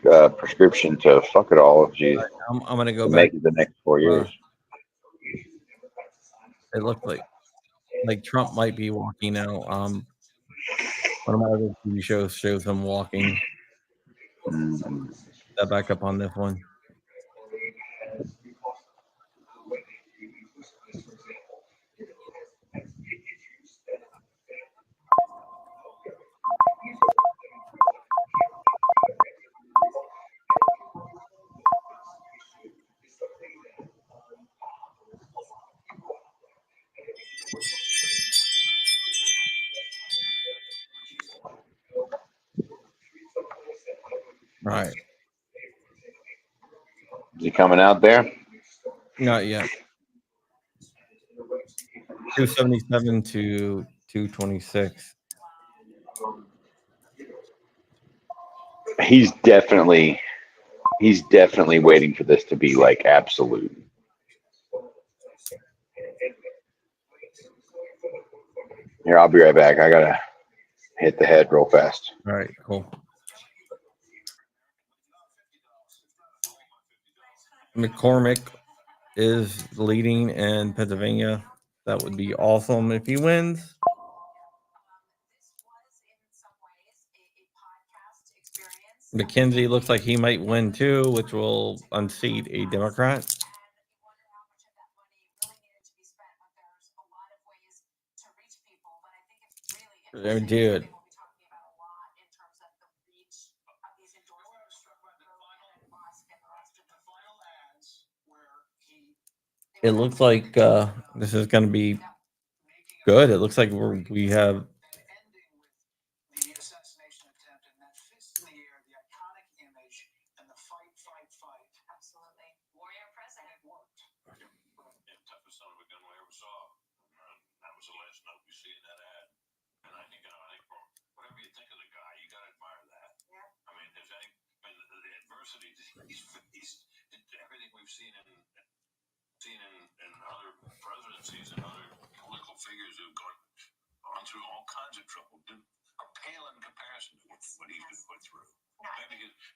a prescription to fuck it all if she's I'm gonna go to back. make it the next 4 years. It looked like Trump might be walking now. One of my other TV shows shows him walking. That back up on this one. Right. Is he coming out there? Not yet. 277 to 226. He's definitely waiting for this to be like absolute. Here, I'll be right back. I gotta hit the head real fast. All right, cool. McCormick is leading in Pennsylvania. That would be awesome if he wins. McKenzie looks like he might win too, which will unseat a Democrat. Dude. It looks like this is going to be good. It looks like we have everything we've seen in other presidencies and other political figures who've gone through all kinds of trouble are pale in comparison to what he's been put through.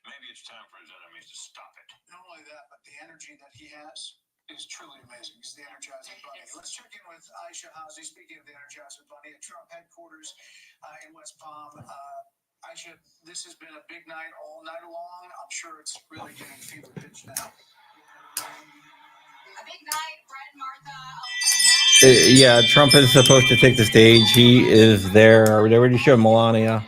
Maybe it's time for his enemies to stop it. Not only that, but the energy that he has is truly amazing. He's the Energizer Bunny. Let's check in with Aisha Hazi. Speaking of the Energizer Bunny, at Trump headquarters in West Palm. Aisha, this has been a big night all night long. I'm sure it's really getting fever pitch now. A big night, Brett, Martha. yeah, Trump is supposed to take the stage. He is there. They already showed Melania.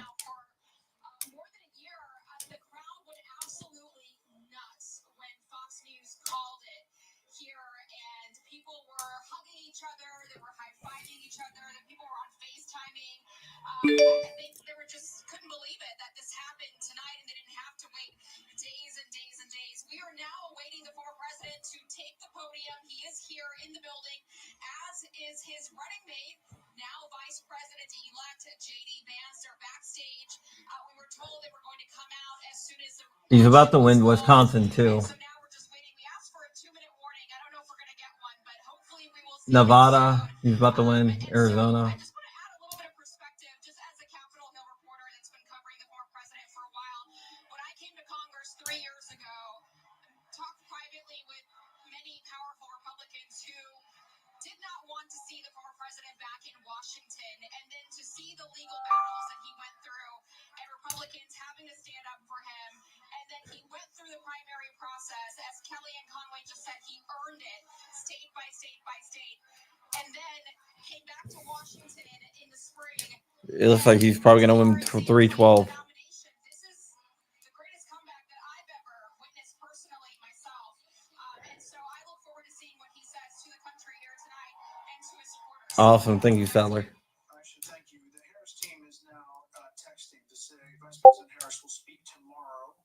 I think they were just couldn't believe it that this happened tonight and they didn't have to wait days and days and days. We are now awaiting the former president to take the podium. He is here in the building, as is his running mate, now Vice President-elect J.D. Vance. They're backstage. We were told they were going to come out as soon as the He's about to win Wisconsin too. Nevada, he's about to win Arizona. It looks like he's probably going to win 312. Awesome. Thank you, Sadler. Thank you. The Harris team is now texting to say Vice President Harris will speak tomorrow,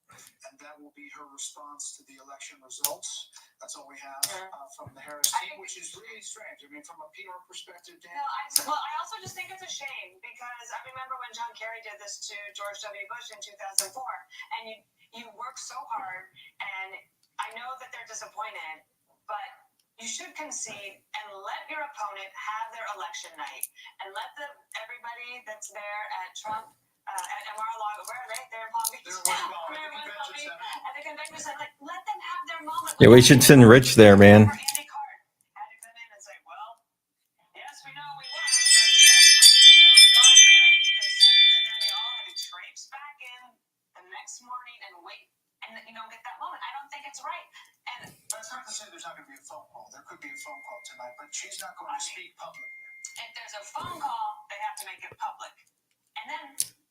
and that will be her response to the election results. That's all we have from the Harris team, which is really strange. I mean, from a PR perspective, Dan. No, I also just think it's a shame because I remember when John Kerry did this to George W. Bush in 2004, and you work so hard, and I know that they're disappointed, but you should concede and let your opponent have their election night, and let everybody that's there at Trump. At Mar-a-Lago, where are they? They're in Palm Beach. At the convention center. Like, let them have their moment. Yeah, we should send Rich there, man. That's not to say there's not going to be a phone call. There could be a phone call tonight, but she's not going to speak publicly. If there's a phone call, they have to make it public. And then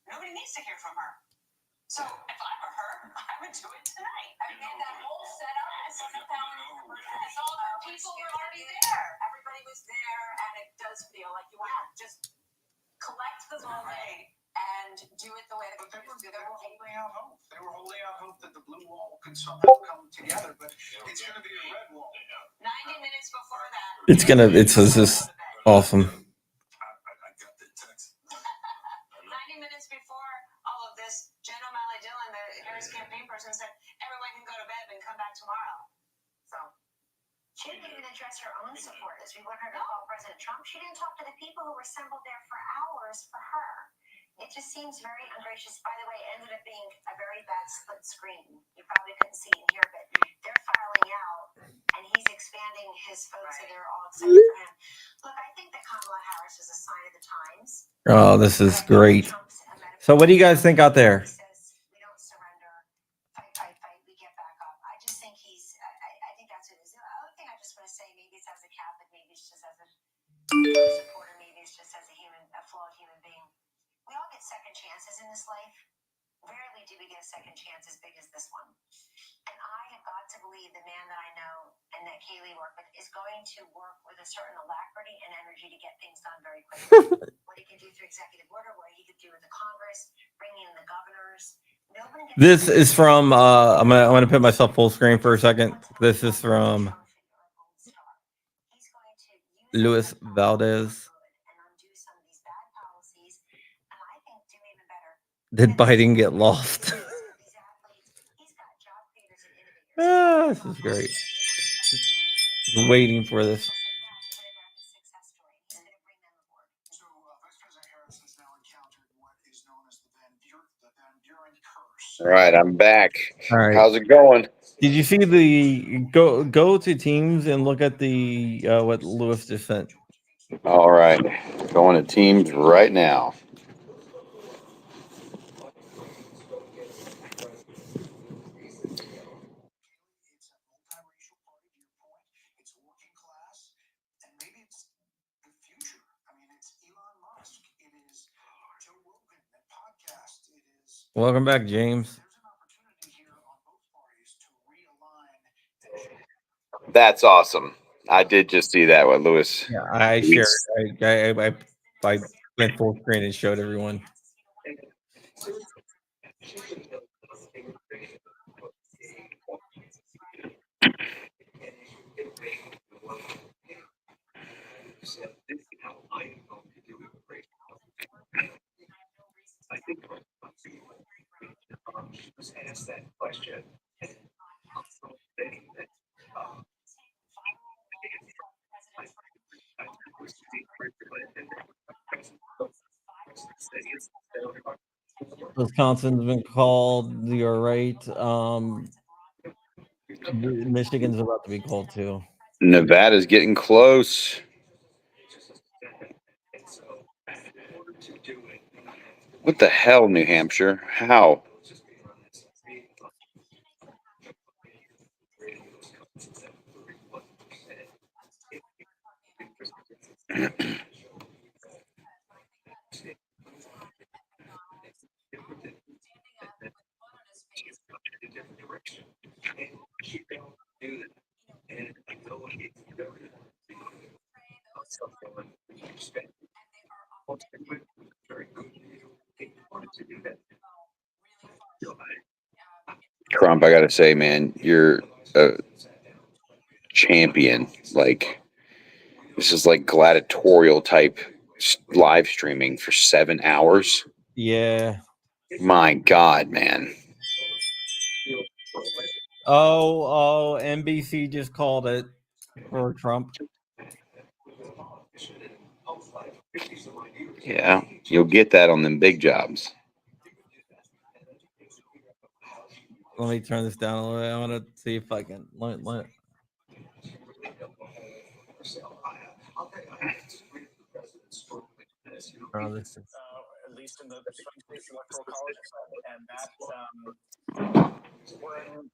nobody needs to hear from her. So if I were her, I would do it tonight. I mean, that whole setup is all the people were already there. Everybody was there, and it does feel like you want to just collect the moment and do it the way that they were holding out hope. They were holding out hope that the blue wall could somehow come together, but it's going to be a red wall. 90 minutes before that. It's just awesome. I got the address her own supporters. We want her to call President Trump. She didn't talk to the people who were assembled there for hours for her. It just seems very ungracious. By the way, it ended up being a very bad split screen. You probably couldn't see and hear, but they're filing out, and he's expanding his votes, so they're all excited for him. Look, I think that Kamala Harris is a sign of the times. Oh, this is great. So, what do you guys think out there? We don't surrender. Fight, fight, fight. We get back up. I just think he's. I think that's what it is. The other thing I just want to say, maybe it's as a Catholic, maybe it's just as a supporter, maybe it's just as a flawed human being. We all get second chances in this life. Rarely do we get a second chance as big as this one. And I have got to believe the man that I know and that Kaylee worked with is going to work with a certain alacrity and energy to get things done very quickly. What he can do through executive order, what he could do with the Congress, bringing in the governors. This is from. I'm gonna put myself full screen for a second. This is from Luis Valdez. Did Biden get lost? This is great. Just waiting for this. All right, I'm back. All right. How's it going? Did you see the go to Teams and look at the what Lewis just sent? All right, going to Teams right now. Welcome back, James. That's awesome. I did just see that with Lewis. Yeah, I shared. I went full screen and showed everyone. Wisconsin's been called. You're right. Michigan's about to be called too. Nevada's getting close. What the hell, New Hampshire? How? Trump, I gotta say, man, you're a champion. Like, this is like gladiatorial type live streaming for 7 hours. Yeah. My God, man. Oh, NBC just called it for Trump. Yeah, you'll get that on them big jobs. Let me turn this down a little bit. I want to see if I can. Let At least in the electoral college, and that we're in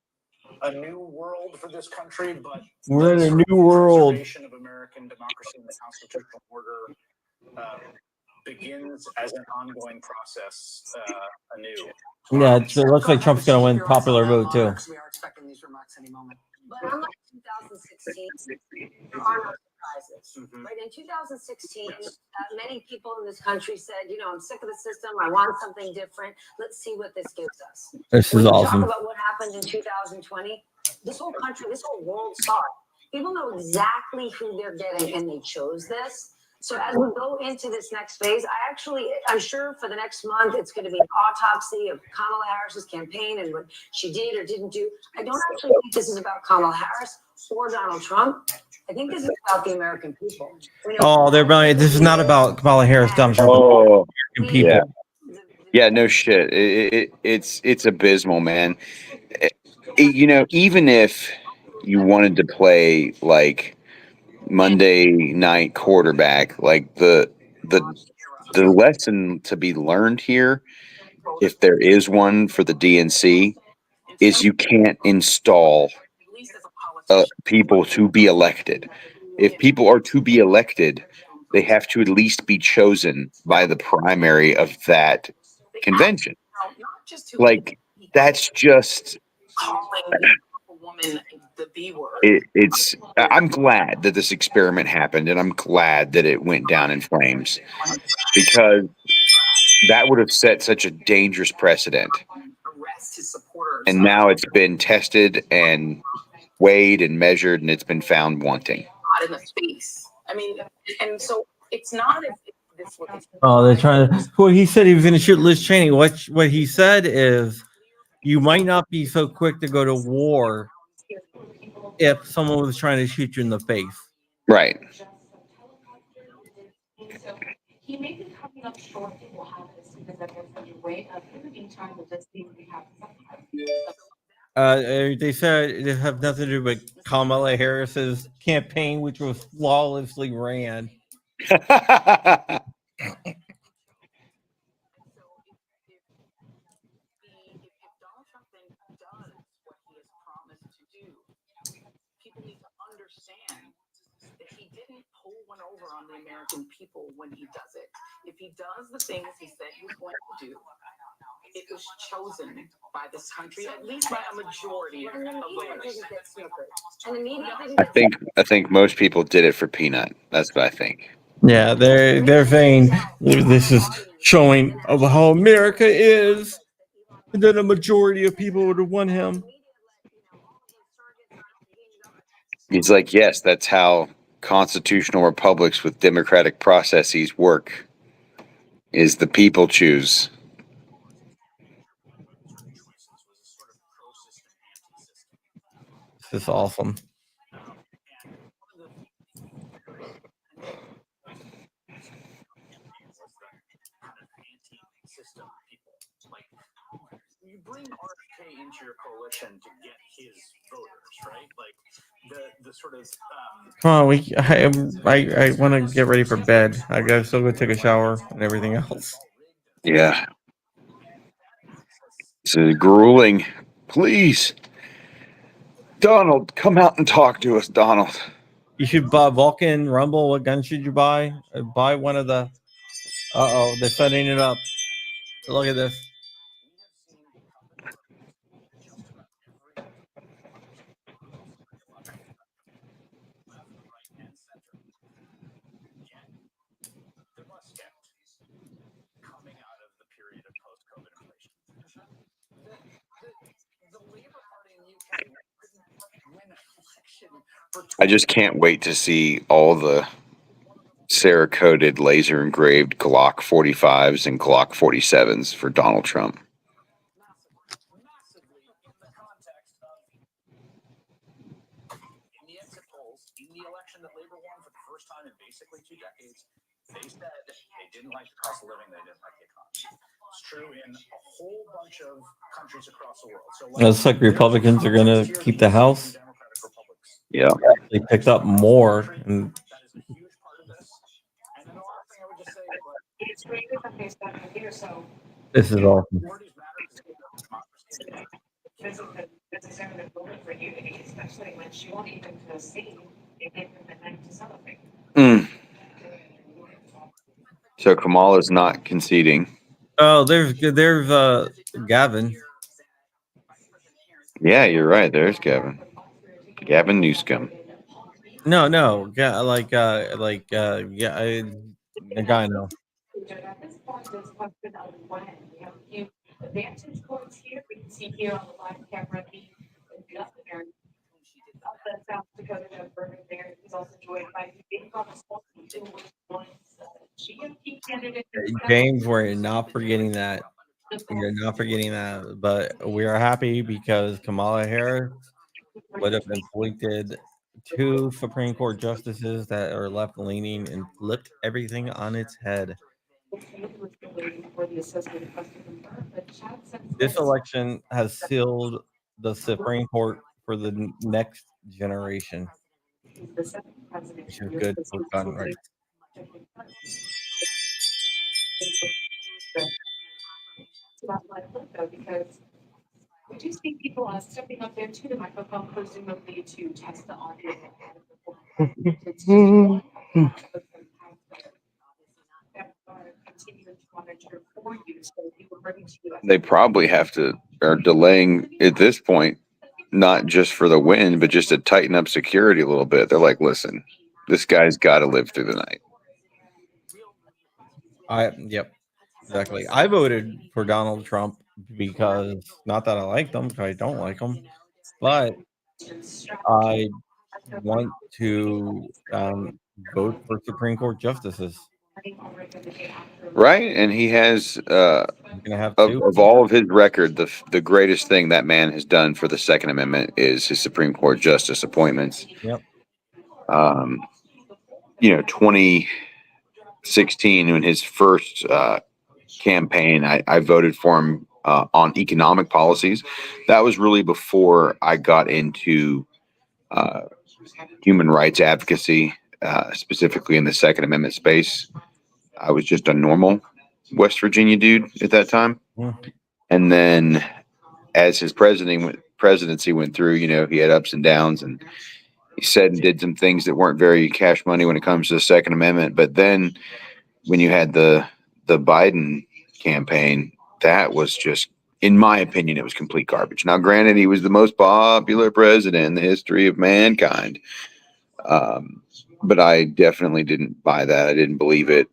a new world for this country, but we're in a new world. Preservation of American democracy and the constitutional order begins as an ongoing process anew. Yeah, it looks like Trump's going to win popular vote too. We are expecting these remarks any moment. But unlike 2016, there are no surprises. Right? In 2016, many people in this country said, you know, I'm sick of the system. I want something different. Let's see what this gives us. This is awesome. Talk about what happened in 2020. This whole country, this whole world saw it. People know exactly who they're getting, and they chose this. So as we go into this next phase, I'm sure for the next month, it's going to be an autopsy of Kamala Harris's campaign and what she did or didn't do. I don't actually think this is about Kamala Harris or Donald Trump. I think this is about the American people. Oh, this is not about Kamala Harris, Donald Trump. Oh, American people. yeah, no shit. It's abysmal, man. You know, even if you wanted to play like Monday night quarterback, like the lesson to be learned here, if there is one for the DNC, is you can't install people to be elected. If people are to be elected, they have to at least be chosen by the primary of that convention. Like, that's just I'm glad that this experiment happened, and I'm glad that it went down in flames, because that would have set such a dangerous precedent. And now it's been tested and weighed and measured, and it's been found wanting. In the space. I mean, and so it's not if this was. Oh, they're trying to. Well, he said he was going to shoot Liz Cheney. What he said is, you might not be so quick to go to war if someone was trying to shoot you in the face. Right. He may be coming up short. It will happen as soon as that gets underway. In the meantime, it does seem we have They said it have nothing to do with Kamala Harris's campaign, which was flawlessly ran. People need to understand that he didn't pull one over on the American people when he does it. If he does the things he said he was going to do, it was chosen by this country, at least by a majority of voters. I think most people did it for peanut. That's what I think. Yeah, they're saying this is showing of how America is, and then a majority of people would have won him. He's like, yes, that's how constitutional republics with democratic processes work. Is the people choose. This is awesome. You bring RFK into your coalition to get his voters, right? Like the sort of Come on, I want to get ready for bed. I gotta still go take a shower and everything else. Yeah. This is grueling. Please. Donald, come out and talk to us, Donald. You should buy Vulcan Rumble. What gun should you buy? Buy one of the. They're setting it up. Look at this. coming out of the period of post-COVID inflation. The Labour Party in the UK couldn't win an election for I just can't wait to see all the Cerakoted laser engraved Glock 45s and Glock 47s for Donald Trump. in the exit polls, in the election that Labour won for the first time in basically 2 decades, they said they didn't like the cost of living, they didn't like the economy. It's true in a whole bunch of countries across the world. So Looks like Republicans are going to keep the House. Yeah. They picked up more. And this is awesome. So Kamala's not conceding. Oh, there's Gavin. Yeah, you're right. There's Gavin. Gavin Newsom. No, yeah, the guy no. Vantage points here. We can see here on the live camera the South Dakota Governor there. He's also joined by Big GOP candidate. James, we're not forgetting that. We're not forgetting that, but we are happy because Kamala Harris would have appointed 2 Supreme Court justices that are left leaning and flipped everything on its head. This election has sealed the Supreme Court for the next generation, which is good for gun rights. Because we do see people stepping up there to the microphone, presumably to test the audio. They probably have to are delaying at this point, not just for the win, but just to tighten up security a little bit. They're like, listen, this guy's got to live through the night. Yep, exactly. I voted for Donald Trump because not that I like them, because I don't like them, but I want to vote for Supreme Court justices. Right, and he has gonna have of all of his record, the greatest thing that man has done for the Second Amendment is his Supreme Court justice appointments. Yep. 2016 in his first campaign, I voted for him on economic policies. That was really before I got into human rights advocacy, specifically in the Second Amendment space. I was just a normal West Virginia dude at that time. And then as his presidency went through, he had ups and downs, and he said and did some things that weren't very cash money when it comes to the Second Amendment. But then when you had the Biden campaign, that was just, in my opinion, it was complete garbage. Now, granted, he was the most popular president in the history of mankind. But I definitely didn't buy that. I didn't believe it.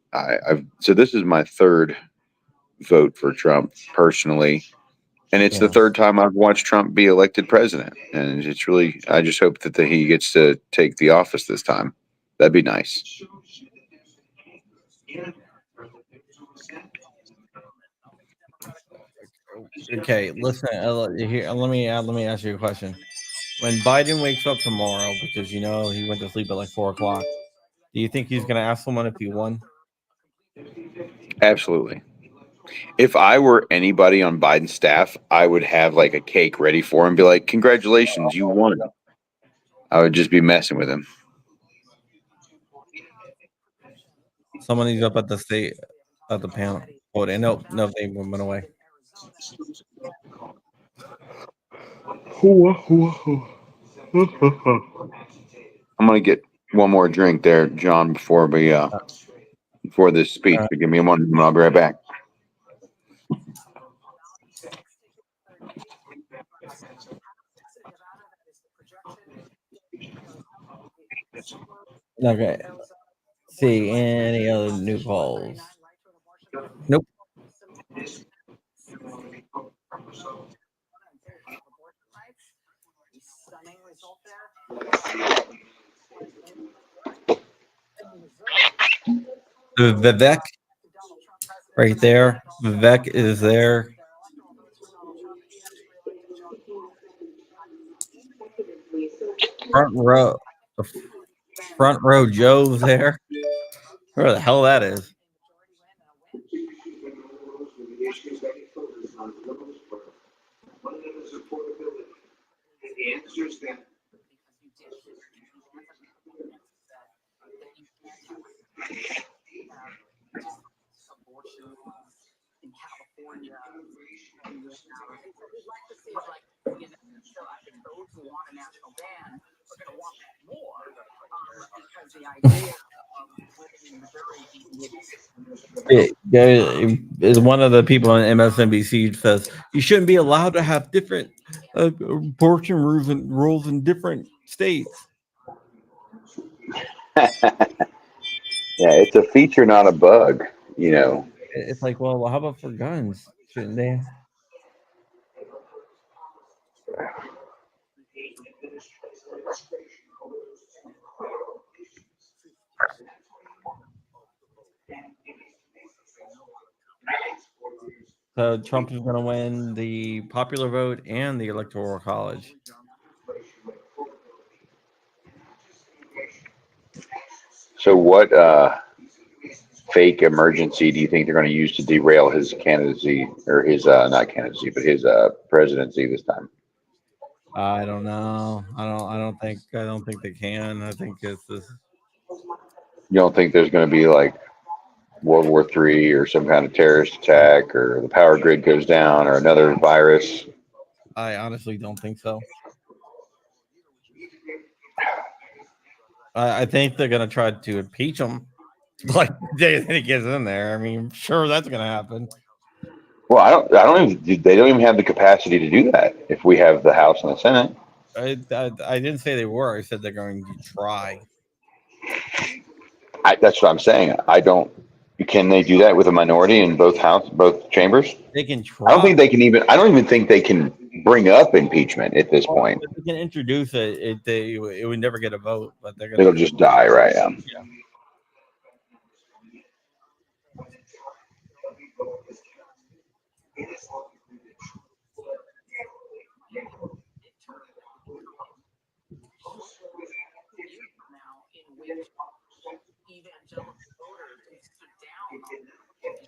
So this is my third vote for Trump personally. And it's the third time I've watched Trump be elected president. And it's really, I just hope that he gets to take the office this time. That'd be nice. Okay, listen. Here, let me ask you a question. When Biden wakes up tomorrow, because he went to sleep at like 4 o'clock, do you think he's going to ask someone if he won? Absolutely. If I were anybody on Biden's staff, I would have like a cake ready for him, be like, "Congratulations, you won." I would just be messing with him. Somebody's up at the panel. Oh, no, they went away. I'm gonna get one more drink there, John, before this speech. So give me one, and I'll be right back. Okay. See any other new polls? Nope. Vivek, right there. Vivek is there. Front row Joe's there. Where the hell that is? Is one of the people on MSNBC says you shouldn't be allowed to have different abortion rules in different states. Yeah, it's a feature, not a bug. It's like, well, how about for guns? Shouldn't they? So Trump is going to win the popular vote and the electoral college. So what fake emergency do you think they're going to use to derail his candidacy, or his not candidacy, but his presidency this time? I don't know. I don't think they can. I think it's this. You don't think there's going to be like World War III or some kind of terrorist attack, or the power grid goes down, or another virus? I honestly don't think so. I think they're going to try to impeach him like the day that he gets in there. I mean, sure, that's going to happen. Well, I don't even. They don't even have the capacity to do that if we have the House and the Senate. I didn't say they were. I said they're going to try. That's what I'm saying. I don't. Can they do that with a minority in both chambers? They can try. I don't think they can even. I don't even think they can bring up impeachment at this point. If they can introduce it, it would never get a vote. But they're It'll just die, right? Yeah.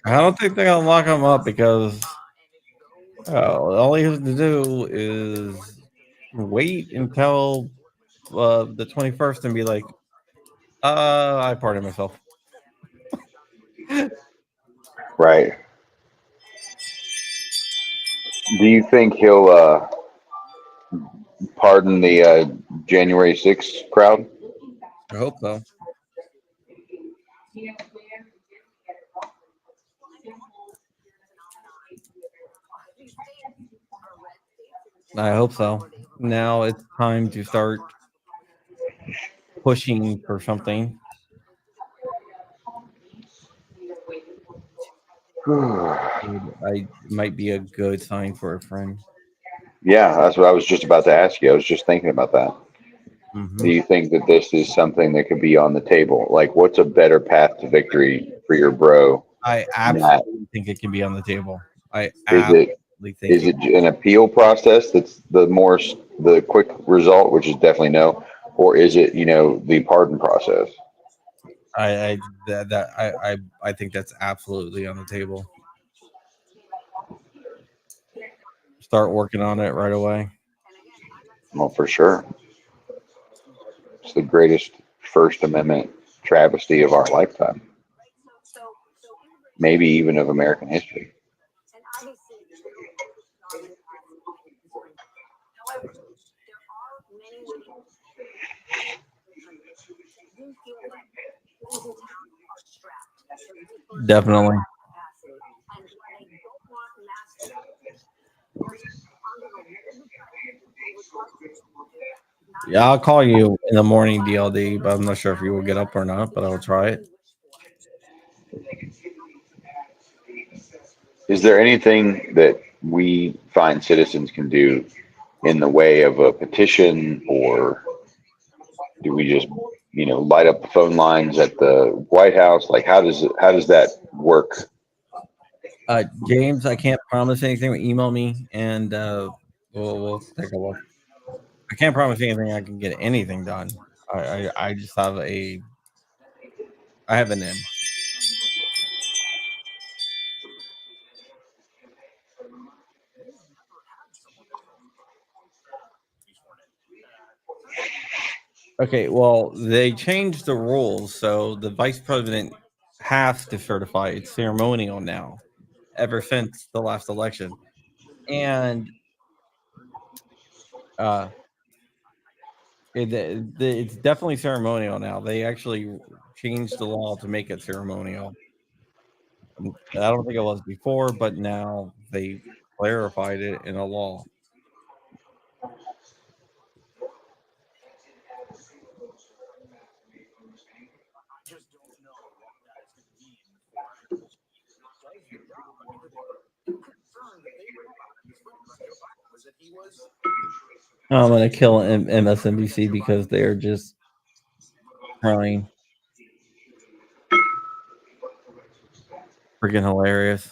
I don't think they're gonna lock him up because all he has to do is wait until the 21st and be like, I pardon myself. Right. Do you think he'll pardon the January 6th crowd? I hope so. I hope so. Now it's time to start pushing for something. I might be a good sign for a friend. Yeah, that's what I was just about to ask you. I was just thinking about that. Do you think that this is something that could be on the table? Like, what's a better path to victory for your bro? I absolutely think it can be on the table. Is it an appeal process that's the quick result, which is definitely no, or is it the pardon process? I think that's absolutely on the table. Start working on it right away. Well, for sure. It's the greatest First Amendment travesty of our lifetime. Maybe even of American history. Definitely. Yeah, I'll call you in the morning, DLD, but I'm not sure if you will get up or not, but I'll try it. Is there anything that we fine citizens can do in the way of a petition, or do we just, light up the phone lines at the White House? Like, how does that work? James, I can't promise anything. Email me and we'll take a look. I can't promise anything. I can get anything done. I just have I have an M. Okay, well, they changed the rules, so the vice president has to certify. It's ceremonial now, ever since the last election, and it's definitely ceremonial now. They actually changed the law to make it ceremonial. I don't think it was before, but now they clarified it in a law. I'm gonna kill MSNBC because they're just trying. Freaking hilarious.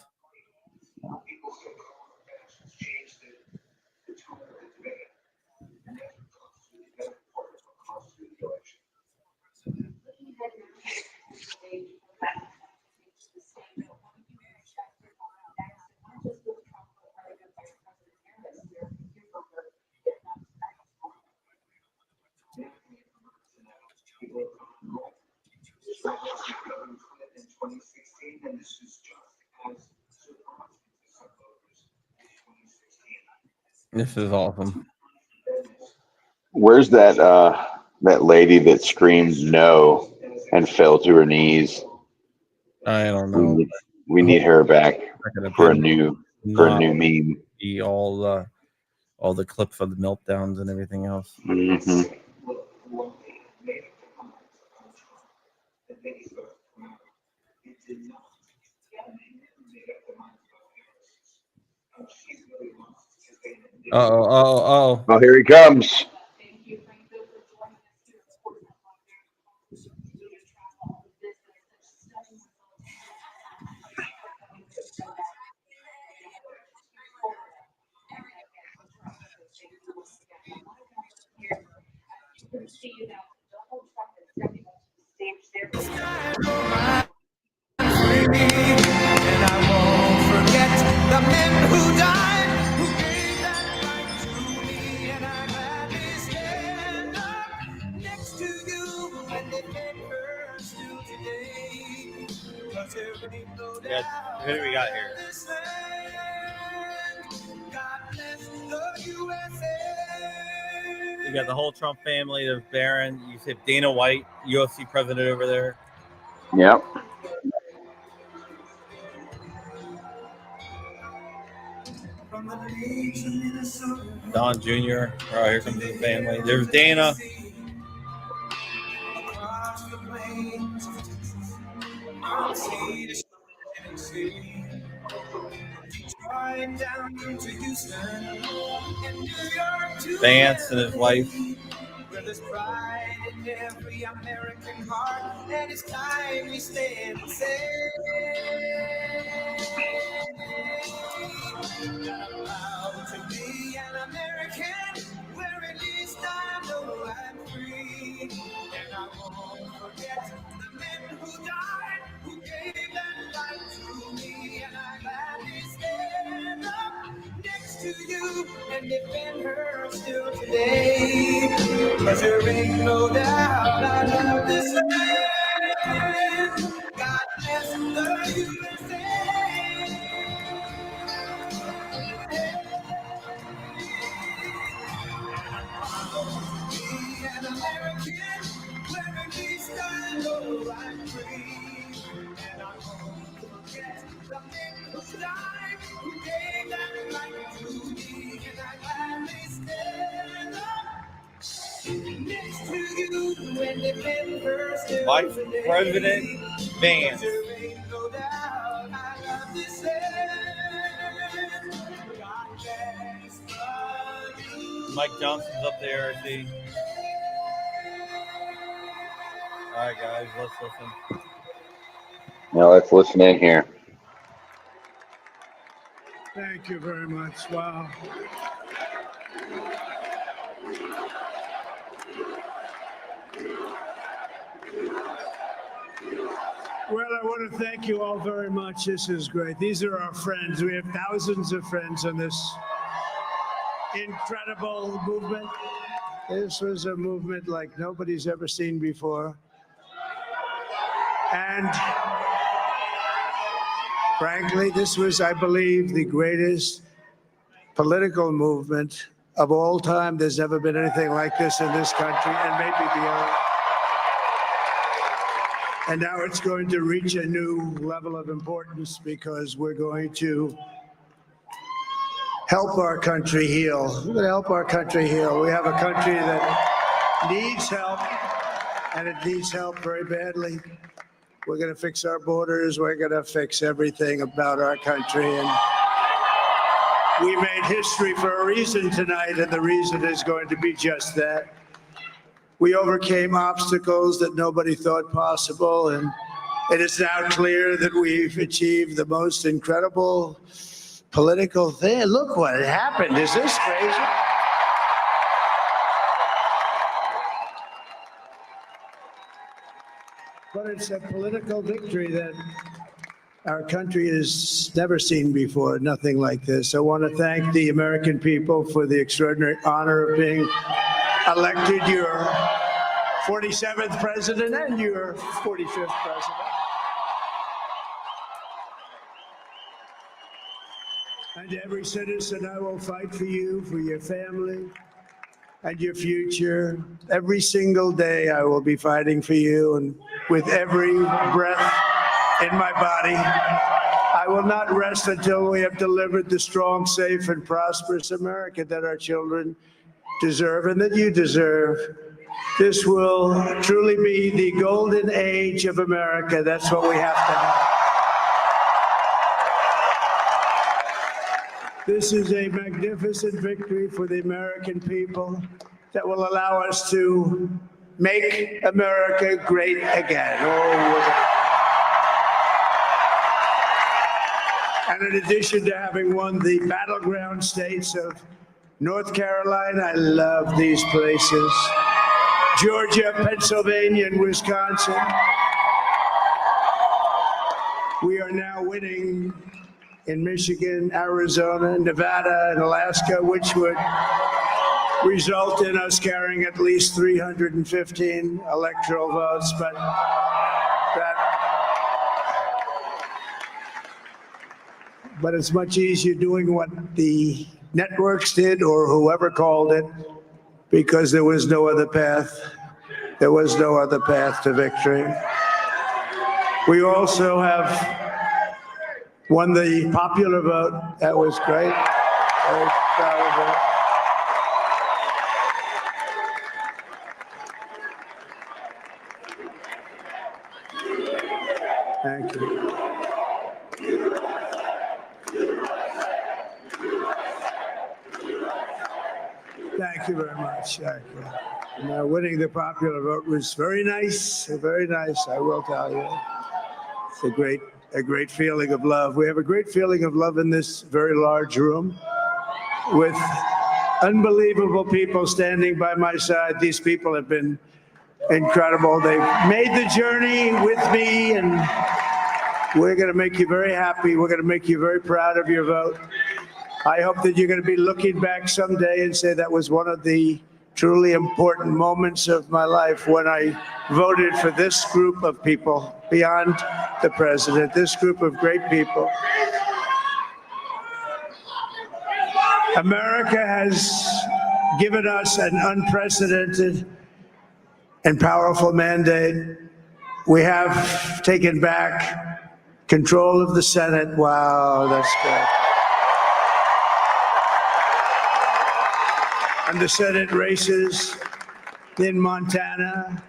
This is awesome. Where's that that lady that screamed no and fell to her knees? I don't know. We need her back for a new meme. Be all the clips of the meltdowns and everything else. Mm-hmm. Oh, here he comes. Yeah, who do we got here? You got the whole Trump family. There's Barron. You said Dana White, UFC president over there. Yep. Don Jr. Oh, here comes the family. There's Dana. Vance and his wife. Where there's pride in every American heart, and it's time we stand and say, I'm proud to be an American, where at least I know I'm free, and I won't forget the men who died, who gave that life to me, and I gladly stand up next to you and defend her still today. Cause there ain't no doubt I love this land. God bless the USA. Be an American, where at least I know I'm free. And I won't forget the men who died, who gave that life to me. And I gladly stand up next to you when defend her still Vice today. President Vance. There ain't no doubt I love this land. God bless the Mike Johnson's up there, I see. All right, guys, let's listen. Now let's listen in here. Thank you very much. Wow. Well, I want to thank you all very much. This is great. These are our friends. We have thousands of friends on this incredible movement. This was a movement like nobody's ever seen before. And frankly, this was, I believe, the greatest political movement of all time. There's never been anything like this in this country and maybe beyond. And now it's going to reach a new level of importance because we're going to help our country heal. We're going to help our country heal. We have a country that needs help, and it needs help very badly. We're going to fix our borders. We're going to fix everything about our country. And we made history for a reason tonight, and the reason is going to be just that. We overcame obstacles that nobody thought possible, and It is now clear that we've achieved the most incredible political thing. Look what happened. Is this crazy? But it's a political victory that our country has never seen before, nothing like this. I want to thank the American people for the extraordinary honor of being elected your 47th president and your 45th president. And every citizen, I will fight for you, for your family, and your future. Every single day, I will be fighting for you, and with every breath in my body, I will not rest until we have delivered the strong, safe, and prosperous America that our children deserve and that you deserve. This will truly be the golden age of America. That's what we have to have. This is a magnificent victory for the American people that will allow us to make America great again. And in addition to having won the battleground states of North Carolina, I love these places, Georgia, Pennsylvania, and Wisconsin, we are now winning in Michigan, Arizona, Nevada, and Alaska, which would result in us carrying at least 315 electoral votes. But it's much easier doing what the networks did or whoever called it, because there was no other path. There was no other path to victory. We also have won the popular vote. That was great. Very proud of it. Thank you. Thank you very much. Thank you. Now, winning the popular vote was very nice, I will tell you. It's a great feeling of love. We have a great feeling of love in this very large room with unbelievable people standing by my side. These people have been incredible. They've made the journey with me, and we're going to make you very happy. We're going to make you very proud of your vote. I hope that you're going to be looking back someday and say that was one of the truly important moments of my life when I voted for this group of people beyond the president, this group of great people. America has given us an unprecedented and powerful mandate. We have taken back control of the Senate. Wow, that's good. And the Senate races in Montana,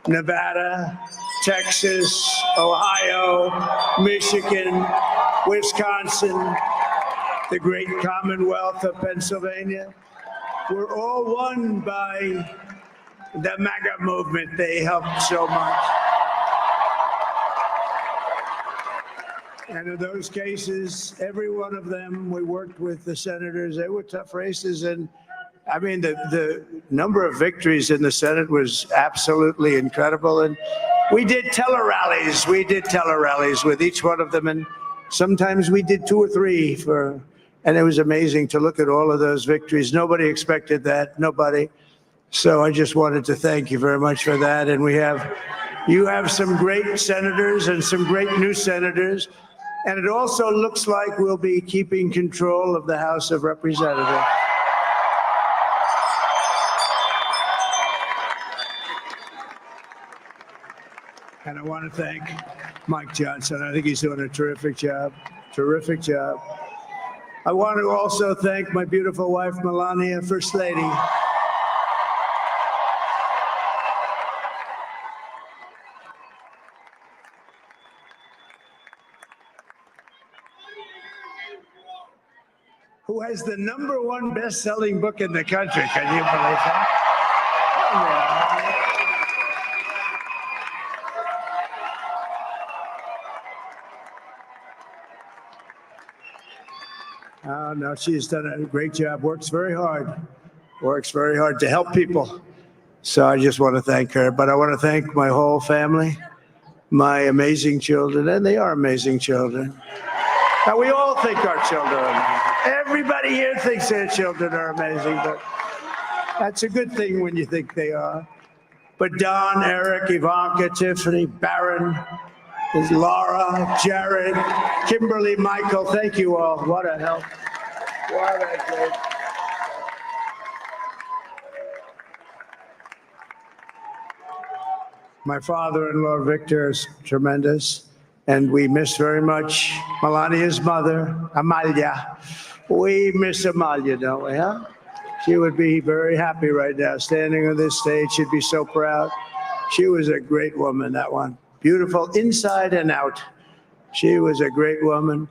Nevada, Texas, Ohio, Michigan, Wisconsin, the great Commonwealth of Pennsylvania, were all won by the MAGA movement. They helped so much. And in those cases, every one of them, we worked with the senators. They were tough races. And I mean, the number of victories in the Senate was absolutely incredible. And we did tele-rallies. We did tele-rallies with each one of them. And sometimes we did 2 or 3 and it was amazing to look at all of those victories. Nobody expected that, nobody. So I just wanted to thank you very much for that. And you have some great senators and some great new senators. And it also looks like we'll be keeping control of the House of Representatives. And I want to thank Mike Johnson. I think he's doing a terrific job. Terrific job. I want to also thank my beautiful wife, Melania, First Lady. Who has the #1 best-selling book in the country. Can you believe that? Oh, yeah. No, she's done a great job. Works very hard to help people. So I just want to thank her. But I want to thank my whole family, my amazing children, and they are amazing children. Now, we all think our children are amazing. Everybody here thinks their children are amazing, but that's a good thing when you think they are. But Don, Eric, Ivanka, Tiffany, Barron, Laura, Jared, Kimberly, Michael, thank you all. What a help. What a great. My father-in-law, Victor, is tremendous. And we miss very much Melania's mother, Amalia. We miss Amalia, don't we, huh? She would be very happy right now, standing on this stage. She'd be so proud. She was a great woman, that one. Beautiful inside and out. She was a great woman.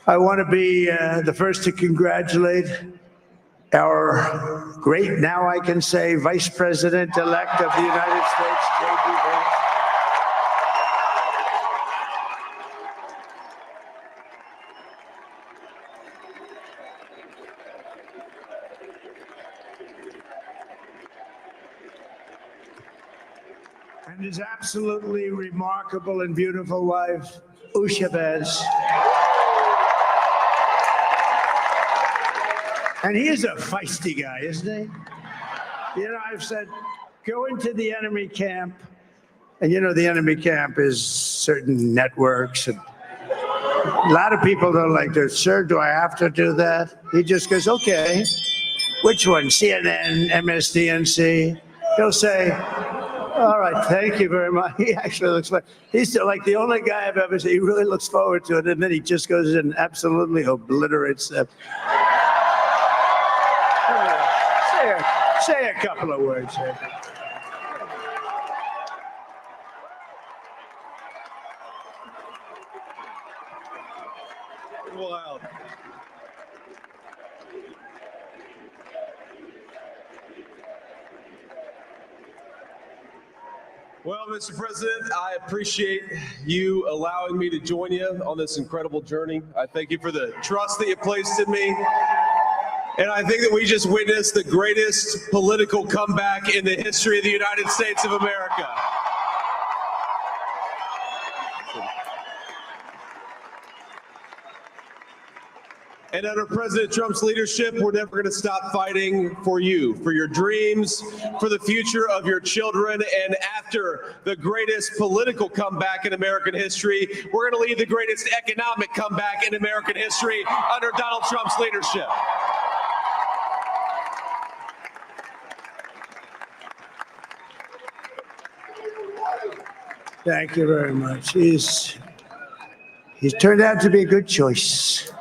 I want to be the first to congratulate our great, now I can say, Vice President-elect of the United States, J.D. Vance. And his absolutely remarkable and beautiful wife, Usha Vance. And he is a feisty guy, isn't he? You know, I've said, go into the enemy camp. And you know, the enemy camp is certain networks. And a lot of people don't like this. Sir, do I have to do that? He just goes, okay. Which one? CNN, MSDNC? He'll say, all right, thank you very much. He actually looks like, he's like the only guy I've ever seen. He really looks forward to it. And then he just goes and absolutely obliterates them. Say a couple of words here. Wow. Well, Mr. President, I appreciate you allowing me to join you on this incredible journey. I thank you for the trust that you placed in me. And I think that we just witnessed the greatest political comeback in the history of the United States of America. And under President Trump's leadership, we're never going to stop fighting for you, for your dreams, for the future of your children. And after the greatest political comeback in American history, we're going to lead the greatest economic comeback in American history under Donald Trump's leadership. Thank you very much. He's turned out to be a good choice.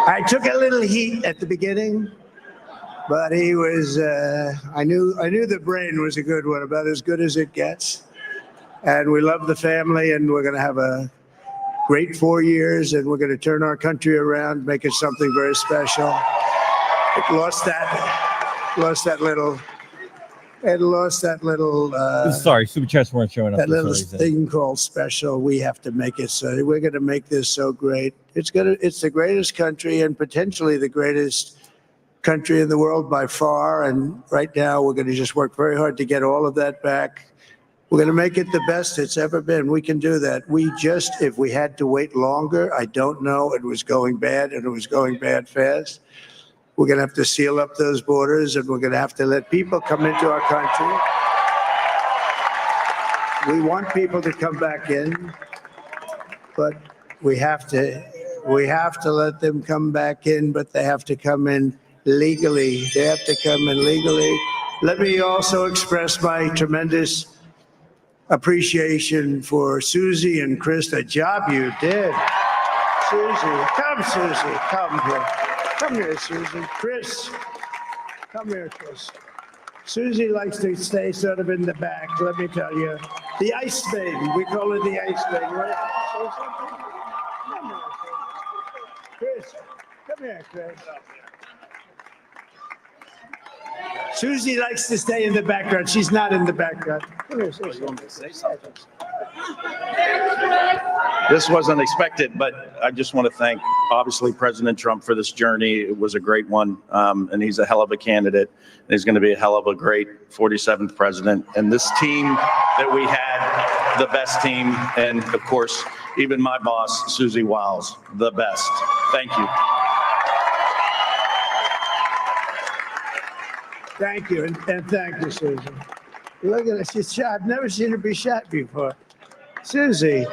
I took a little heat at the beginning, but he was, I knew the brain was a good one, about as good as it gets. And we love the family, and we're going to have a great 4 years, and we're going to turn our country around, make it something very special. It lost that little sorry, super chats weren't showing up. that for some little reason. thing called special. We have to make it so. We're going to make this so great. It's the greatest country, and potentially the greatest country in the world by far. And right now we're going to just work very hard to get all of that back. We're going to make it the best it's ever been. We can do that. If we had to wait longer, I don't know. It was going bad, and it was going bad fast. We're going to have to seal up those borders, and we're going to have to let people come into our country. We want people to come back in, but we have to let them come back in, but they have to come in legally. They have to come in legally. Let me also express my tremendous appreciation for Susie and Chris, the job you did. Susie, come here. Come here, Susie. Chris, come here, Chris. Susie likes to stay sort of in the back, let me tell you. The Ice Maiden, we call her the Ice Maiden. You want to say something? Come here, Chris. Come here, Chris. Susie likes to stay in the background. She's not in the background. Come here, say something. This wasn't expected, but I just want to thank, obviously, President Trump for this journey. It was a great one, and he's a hell of a candidate. And he's going to be a hell of a great 47th president. And this team that we had, the best team, and of course, even my boss, Susie Wiles, the best. Thank you. Thank you, and thank you, Susie. Look at this. She's shot. I've never seen her be shot before. Susie.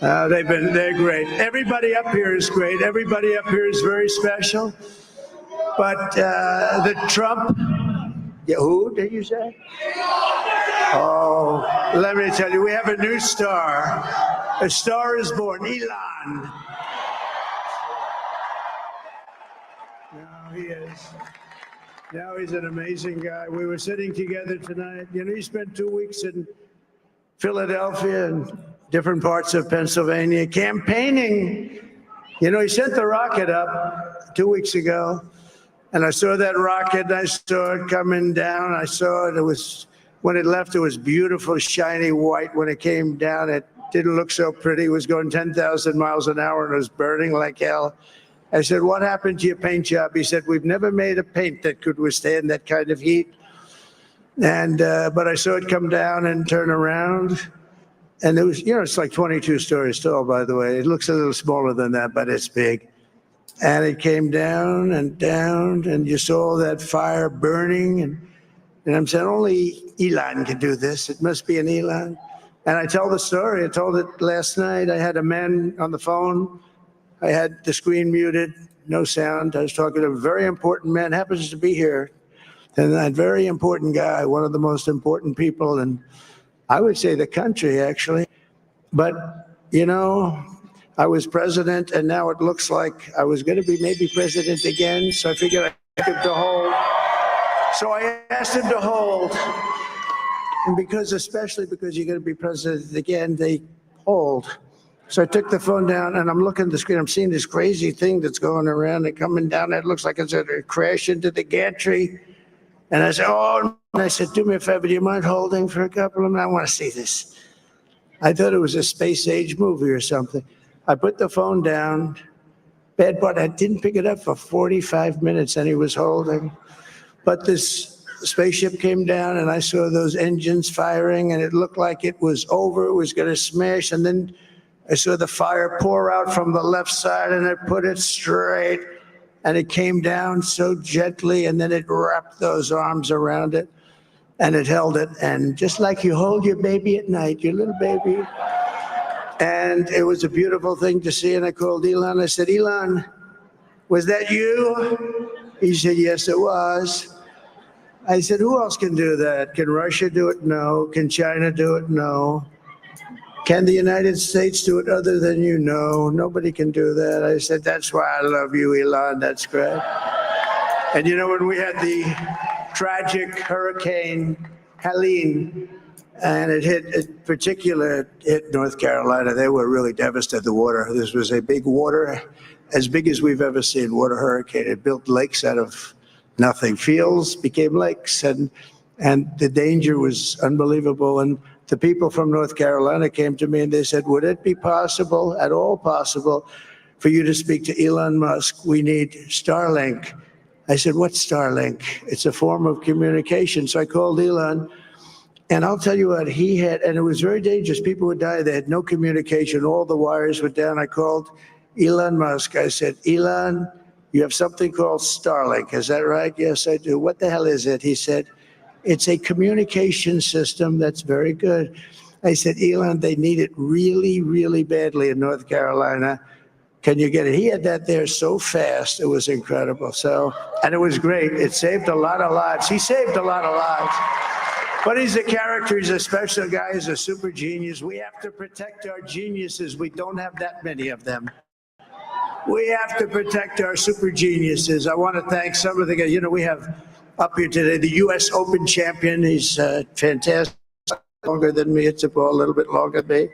They're great. Everybody up here is great. Everybody up here is very special. But the Trump, yeah, who did you say? Oh, let me tell you, we have a new star. A star is born, Elon. Now he is. Now he's an amazing guy. We were sitting together tonight. You know, he spent 2 weeks in Philadelphia and different parts of Pennsylvania campaigning. You know, he sent the rocket up 2 weeks ago, and I saw that rocket, and I saw it coming down. I saw it. It was, when it left, it was beautiful, shiny white. When it came down, it didn't look so pretty. It was going 10,000 miles an hour, and it was burning like hell. I said, what happened to your paint job? He said, we've never made a paint that could withstand that kind of heat. And, but I saw it come down and turn around. And it was, you know, it's like 22 stories tall, by the way. It looks a little smaller than that, but it's big. And it came down, and you saw that fire burning. And I'm saying, only Elon can do this. It must be an Elon. And I tell the story. I told it last night. I had a man on the phone. I had the screen muted, no sound. I was talking to a very important man, happens to be here. And that very important guy, one of the most important people in, I would say, the country, actually. But, you know, I was president, and now it looks like I was going to be maybe president again. So I figured I'd ask him to hold. So I asked him to hold. And because, especially because you're going to be president again, they hold. So I took the phone down, and I'm looking at the screen. I'm seeing this crazy thing that's going around and coming down. It looks like it's going to crash into the gantry. And I said, oh, and I said, do me a favor, do you mind holding for a couple of minutes? I want to see this. I thought it was a space age movie or something. I put the phone down. Bad part, I didn't pick it up for 45 minutes, and he was holding. But this spaceship came down, and I saw those engines firing, and it looked like it was over. It was going to smash, and then I saw the fire pour out from the left side, and I put it straight, and it came down so gently, and then it wrapped those arms around it, and it held it. And just like you hold your baby at night, your little baby. And it was a beautiful thing to see. And I called Elon. I said, Elon, was that you? He said, yes, it was. I said, who else can do that? Can Russia do it? No. Can China do it? No. Can the United States do it other than you? No, nobody can do that. I said, that's why I love you, Elon. That's great. And you know, when we had the tragic Hurricane Helene, and it hit North Carolina, they were really devastated. The water, this was a big water, as big as we've ever seen, water hurricane. It built lakes out of nothing. Fields became lakes, and the danger was unbelievable. And the people from North Carolina came to me and they said, would it be possible, at all possible, for you to speak to Elon Musk? We need Starlink. I said, what's Starlink? It's a form of communication. So I called Elon, and I'll tell you what, he had, and it was very dangerous. People would die. They had no communication. All the wires were down. I called Elon Musk. I said, Elon, you have something called Starlink. Is that right? Yes, I do. What the hell is it? He said, it's a communication system that's very good. I said, Elon, they need it really, really badly in North Carolina. Can you get it? He had that there so fast. It was incredible. So, and it was great. It saved a lot of lives. He saved a lot of lives. But he's a character. He's a special guy. He's a super genius. We have to protect our geniuses. We don't have that many of them. We have to protect our super geniuses. I want to thank some of the guys. You know, we have up here today the U.S. Open champion. He's fantastic. Longer than me. It's a little bit longer than me.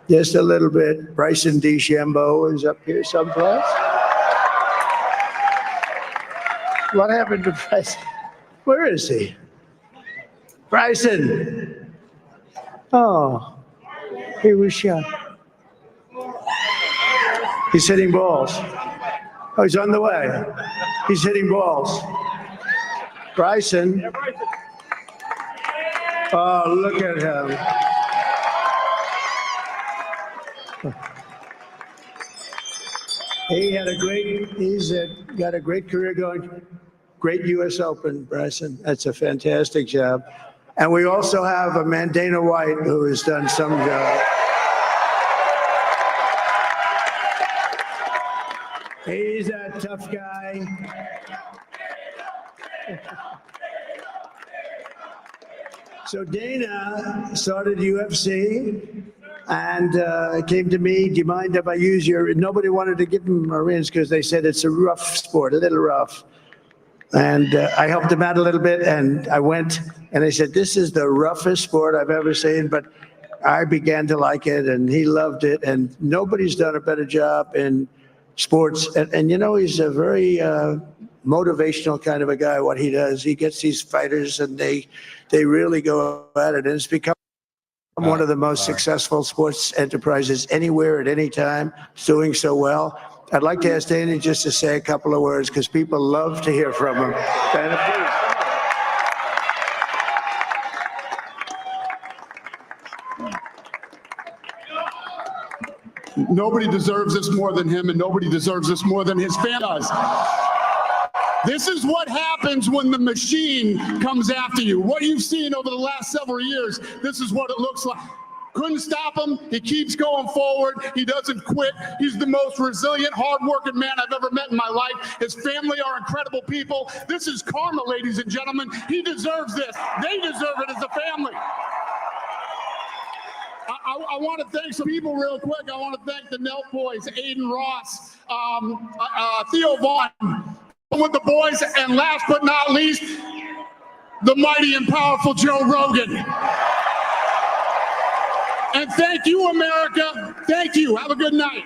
Just a little bit. Bryson DeChambeau is up here someplace. What happened to Bryson? Where is he? Bryson. Oh, He was shot. He's hitting balls. Oh, he's on the way. He's hitting balls. Bryson. Oh, look at him. He's got a great career going. Great U.S. Open, Bryson. That's a fantastic job. And we also have a Dana White who has done some job. He's a tough guy. So Dana started UFC and came to me, do you mind if I use your, nobody wanted to give him Marines because they said it's a rough sport, a little rough. And I helped him out a little bit and I went and I said, this is the roughest sport I've ever seen, but I began to like it and he loved it and nobody's done a better job in sports. And you know, he's a very motivational kind of a guy, what he does. He gets these fighters and they really go at it and it's become one of the most successful sports enterprises anywhere at any time. It's doing so well. I'd like to ask Dana just to say a couple of words because people love to hear from him. Dana, please. Nobody deserves this more than him, and nobody deserves this more than his fan does. This is what happens when the machine comes after you. What you've seen over the last several years, this is what it looks like. Couldn't stop him. He keeps going forward. He doesn't quit. He's the most resilient, hardworking man I've ever met in my life. His family are incredible people. This is karma, ladies and gentlemen. He deserves this. They deserve it as a family. I want to thank some people real quick. I want to thank the Nelt boys, Aiden Ross, Theo Vaughn with the boys, and last but not least, the mighty and powerful Joe Rogan. And thank you, America. Thank you. Have a good night.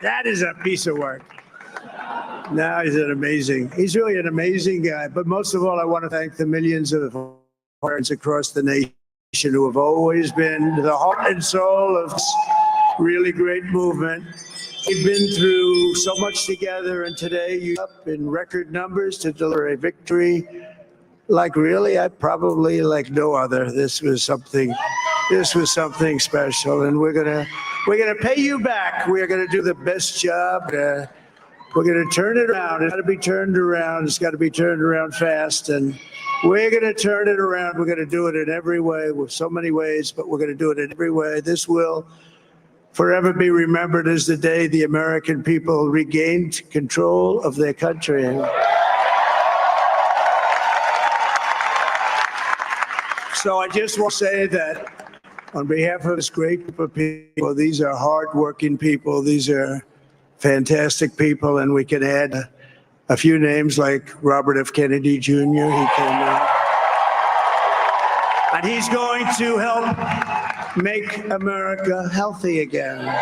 That is a piece of work. No, he's he's really an amazing guy. But most of all, I want to thank the millions of parents across the nation who have always been the heart and soul of this really great movement. We've been through so much together, and today you're up in record numbers to deliver a victory like really, I probably like no other. This was something special, and we're gonna pay you back. We're gonna do the best job. We're gonna turn it around. It's got to be turned around. It's got to be turned around fast, and we're gonna turn it around. We're gonna do it in every way, with so many ways, but we're gonna do it in every way. This will forever be remembered as the day the American people regained control of their country. So I just want to say that on behalf of this great group of people, these are hardworking people. These are fantastic people, and we can add a few names like Robert F. Kennedy Jr. He came and he's going to help make America healthy again.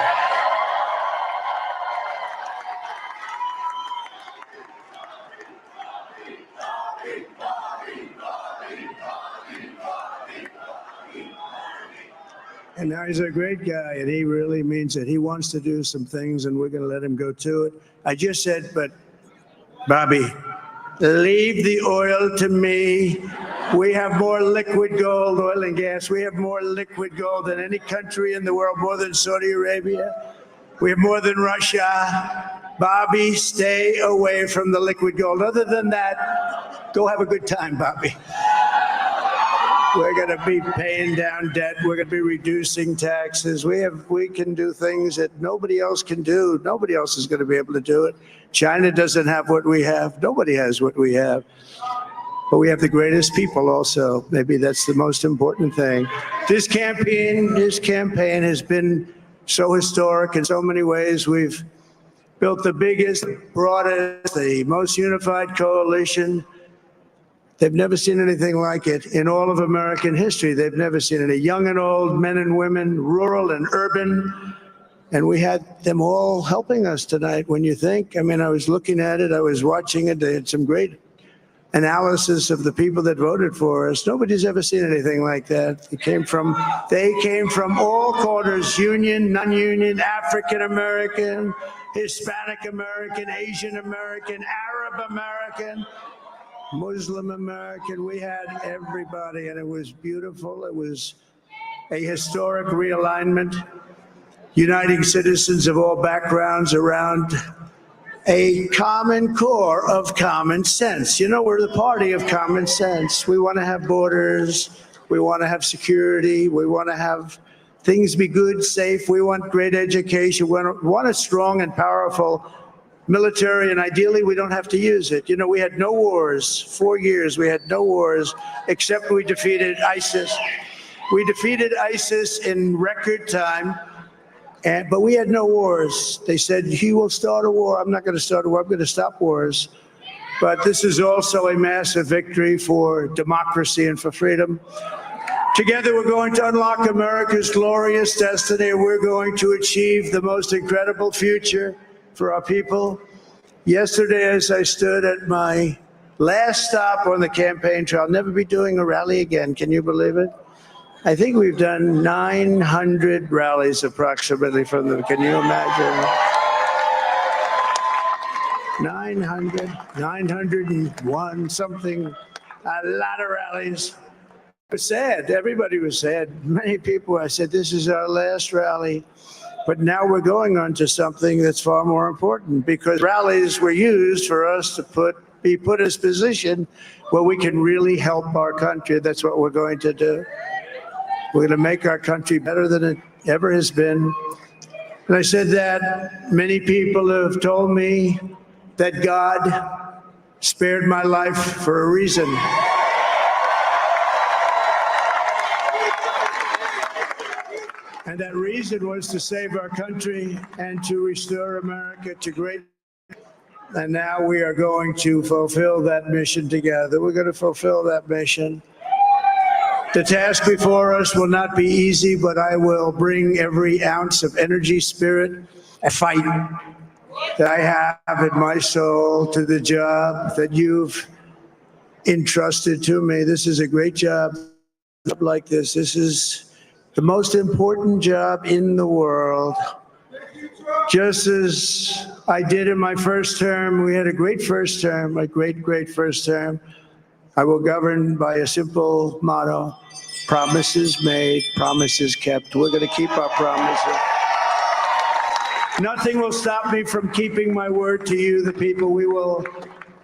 And now he's a great guy, and he really means it. He wants to do some things, and we're going to let him go to it. I just said, but Bobby, leave the oil to me. We have more liquid gold, oil and gas. We have more liquid gold than any country in the world, more than Saudi Arabia. We have more than Russia. Bobby, stay away from the liquid gold. Other than that, go have a good time, Bobby. We're going to be paying down debt. We're going to be reducing taxes. We can do things that nobody else can do. Nobody else is going to be able to do it. China doesn't have what we have. Nobody has what we have. But we have the greatest people also. Maybe that's the most important thing. This campaign has been so historic in so many ways. We've built the biggest, broadest, the most unified coalition. They've never seen anything like it in all of American history. They've never seen it. Young and old, men and women, rural and urban. And we had them all helping us tonight. When you think, I mean, I was looking at it, I was watching it. They had some great analysis of the people that voted for us. Nobody's ever seen anything like that. They came from all corners, union, non-union, African American, Hispanic American, Asian American, Arab American, Muslim American. We had everybody, and it was beautiful. It was a historic realignment, uniting citizens of all backgrounds around a common core of common sense. You know, we're the party of common sense. We want to have borders. We want to have security. We want to have things be good, safe. We want great education. We want a strong and powerful military, and ideally we don't have to use it. You know, we had no wars. 4 years we had no wars, except we defeated ISIS. We defeated ISIS in record time. But we had no wars. They said, he will start a war. I'm not going to start a war. I'm going to stop wars. But this is also a massive victory for democracy and for freedom. Together, we're going to unlock America's glorious destiny. We're going to achieve the most incredible future for our people. Yesterday, as I stood at my last stop on the campaign trail, I'll never be doing a rally again. Can you believe it? I think we've done 900 rallies approximately from them. Can you imagine? 901 something, a lot of rallies. It was sad. Everybody was sad. Many people, I said, this is our last rally. But now we're going on to something that's far more important, because rallies were used for us to be put in a position where we can really help our country. That's what we're going to do. We're going to make our country better than it ever has been. And I said that many people have told me that God spared my life for a reason. And that reason was to save our country and to restore America to greatness. And now we are going to fulfill that mission together. We're going to fulfill that mission. The task before us will not be easy, but I will bring every ounce of energy, spirit, a fight that I have in my soul to the job that you've entrusted to me. This is a great job like this. This is the most important job in the world. Just as I did in my first term, we had a great first term, a great first term. I will govern by a simple motto: promises made, promises kept. We're going to keep our promises. Nothing will stop me from keeping my word to you, the people. We will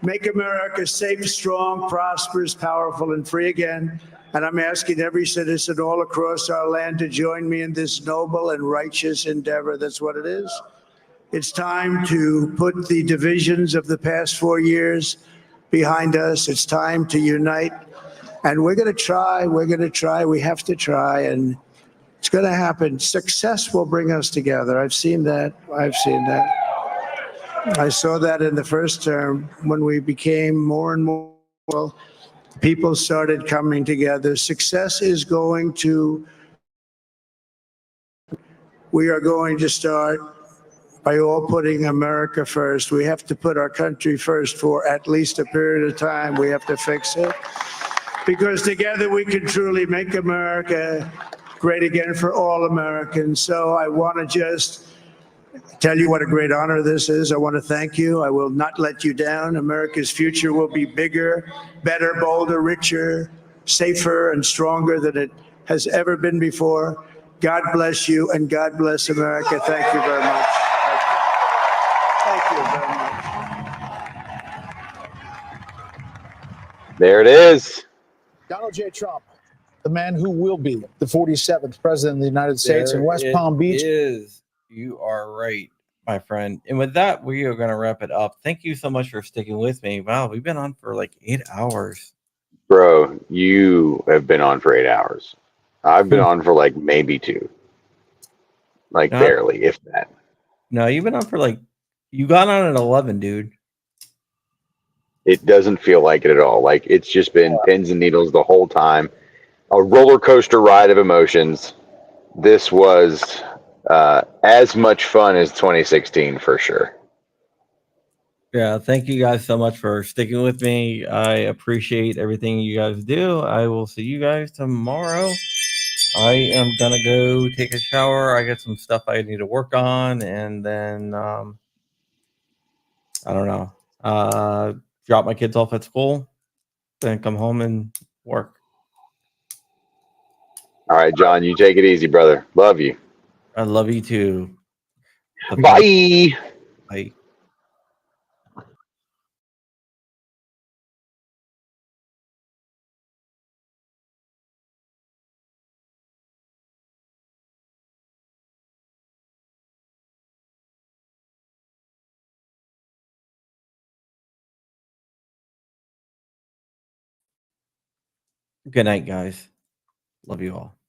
make America safe, strong, prosperous, powerful, and free again. And I'm asking every citizen all across our land to join me in this noble and righteous endeavor. That's what it is. It's time to put the divisions of the past 4 years behind us. It's time to unite. And we're going to try. We have to try. And it's going to happen. Success will bring us together. I've seen that. I saw that in the first term when we became more and more, well, people started coming together. Success is going to, we are going to start by all putting America first. We have to put our country first for at least a period of time. We have to fix it, because together we can truly make America great again for all Americans. So I want to just tell you what a great honor this is. I want to thank you. I will not let you down. America's future will be bigger, better, bolder, richer, safer, and stronger than it has ever been before. God bless you, and God bless America. Thank you very much. Thank you very much. There it is. Donald J. Trump, the man who will be the 47th president of the United States in West Palm Beach. You are right, my friend. And with that, we are going to wrap it up. Thank you so much for sticking with me. Wow, we've been on for like 8 hours. Bro, you have been on for 8 hours. I've been on for like maybe 2. Like barely, if that. No, you've been on for like, you got on at 11, dude. It doesn't feel like it at all. Like it's just been pins and needles the whole time. A roller coaster ride of emotions. This was as much fun as 2016 for sure. Yeah, thank you guys so much for sticking with me. I appreciate everything you guys do. I will see you guys tomorrow. I am gonna go take a shower. I got some stuff I need to work on, and then I don't know. Drop my kids off at school, then come home and work. All right, John, you take it easy, brother. Love you. I love you too. Bye. Bye. Good night, guys. Love you all.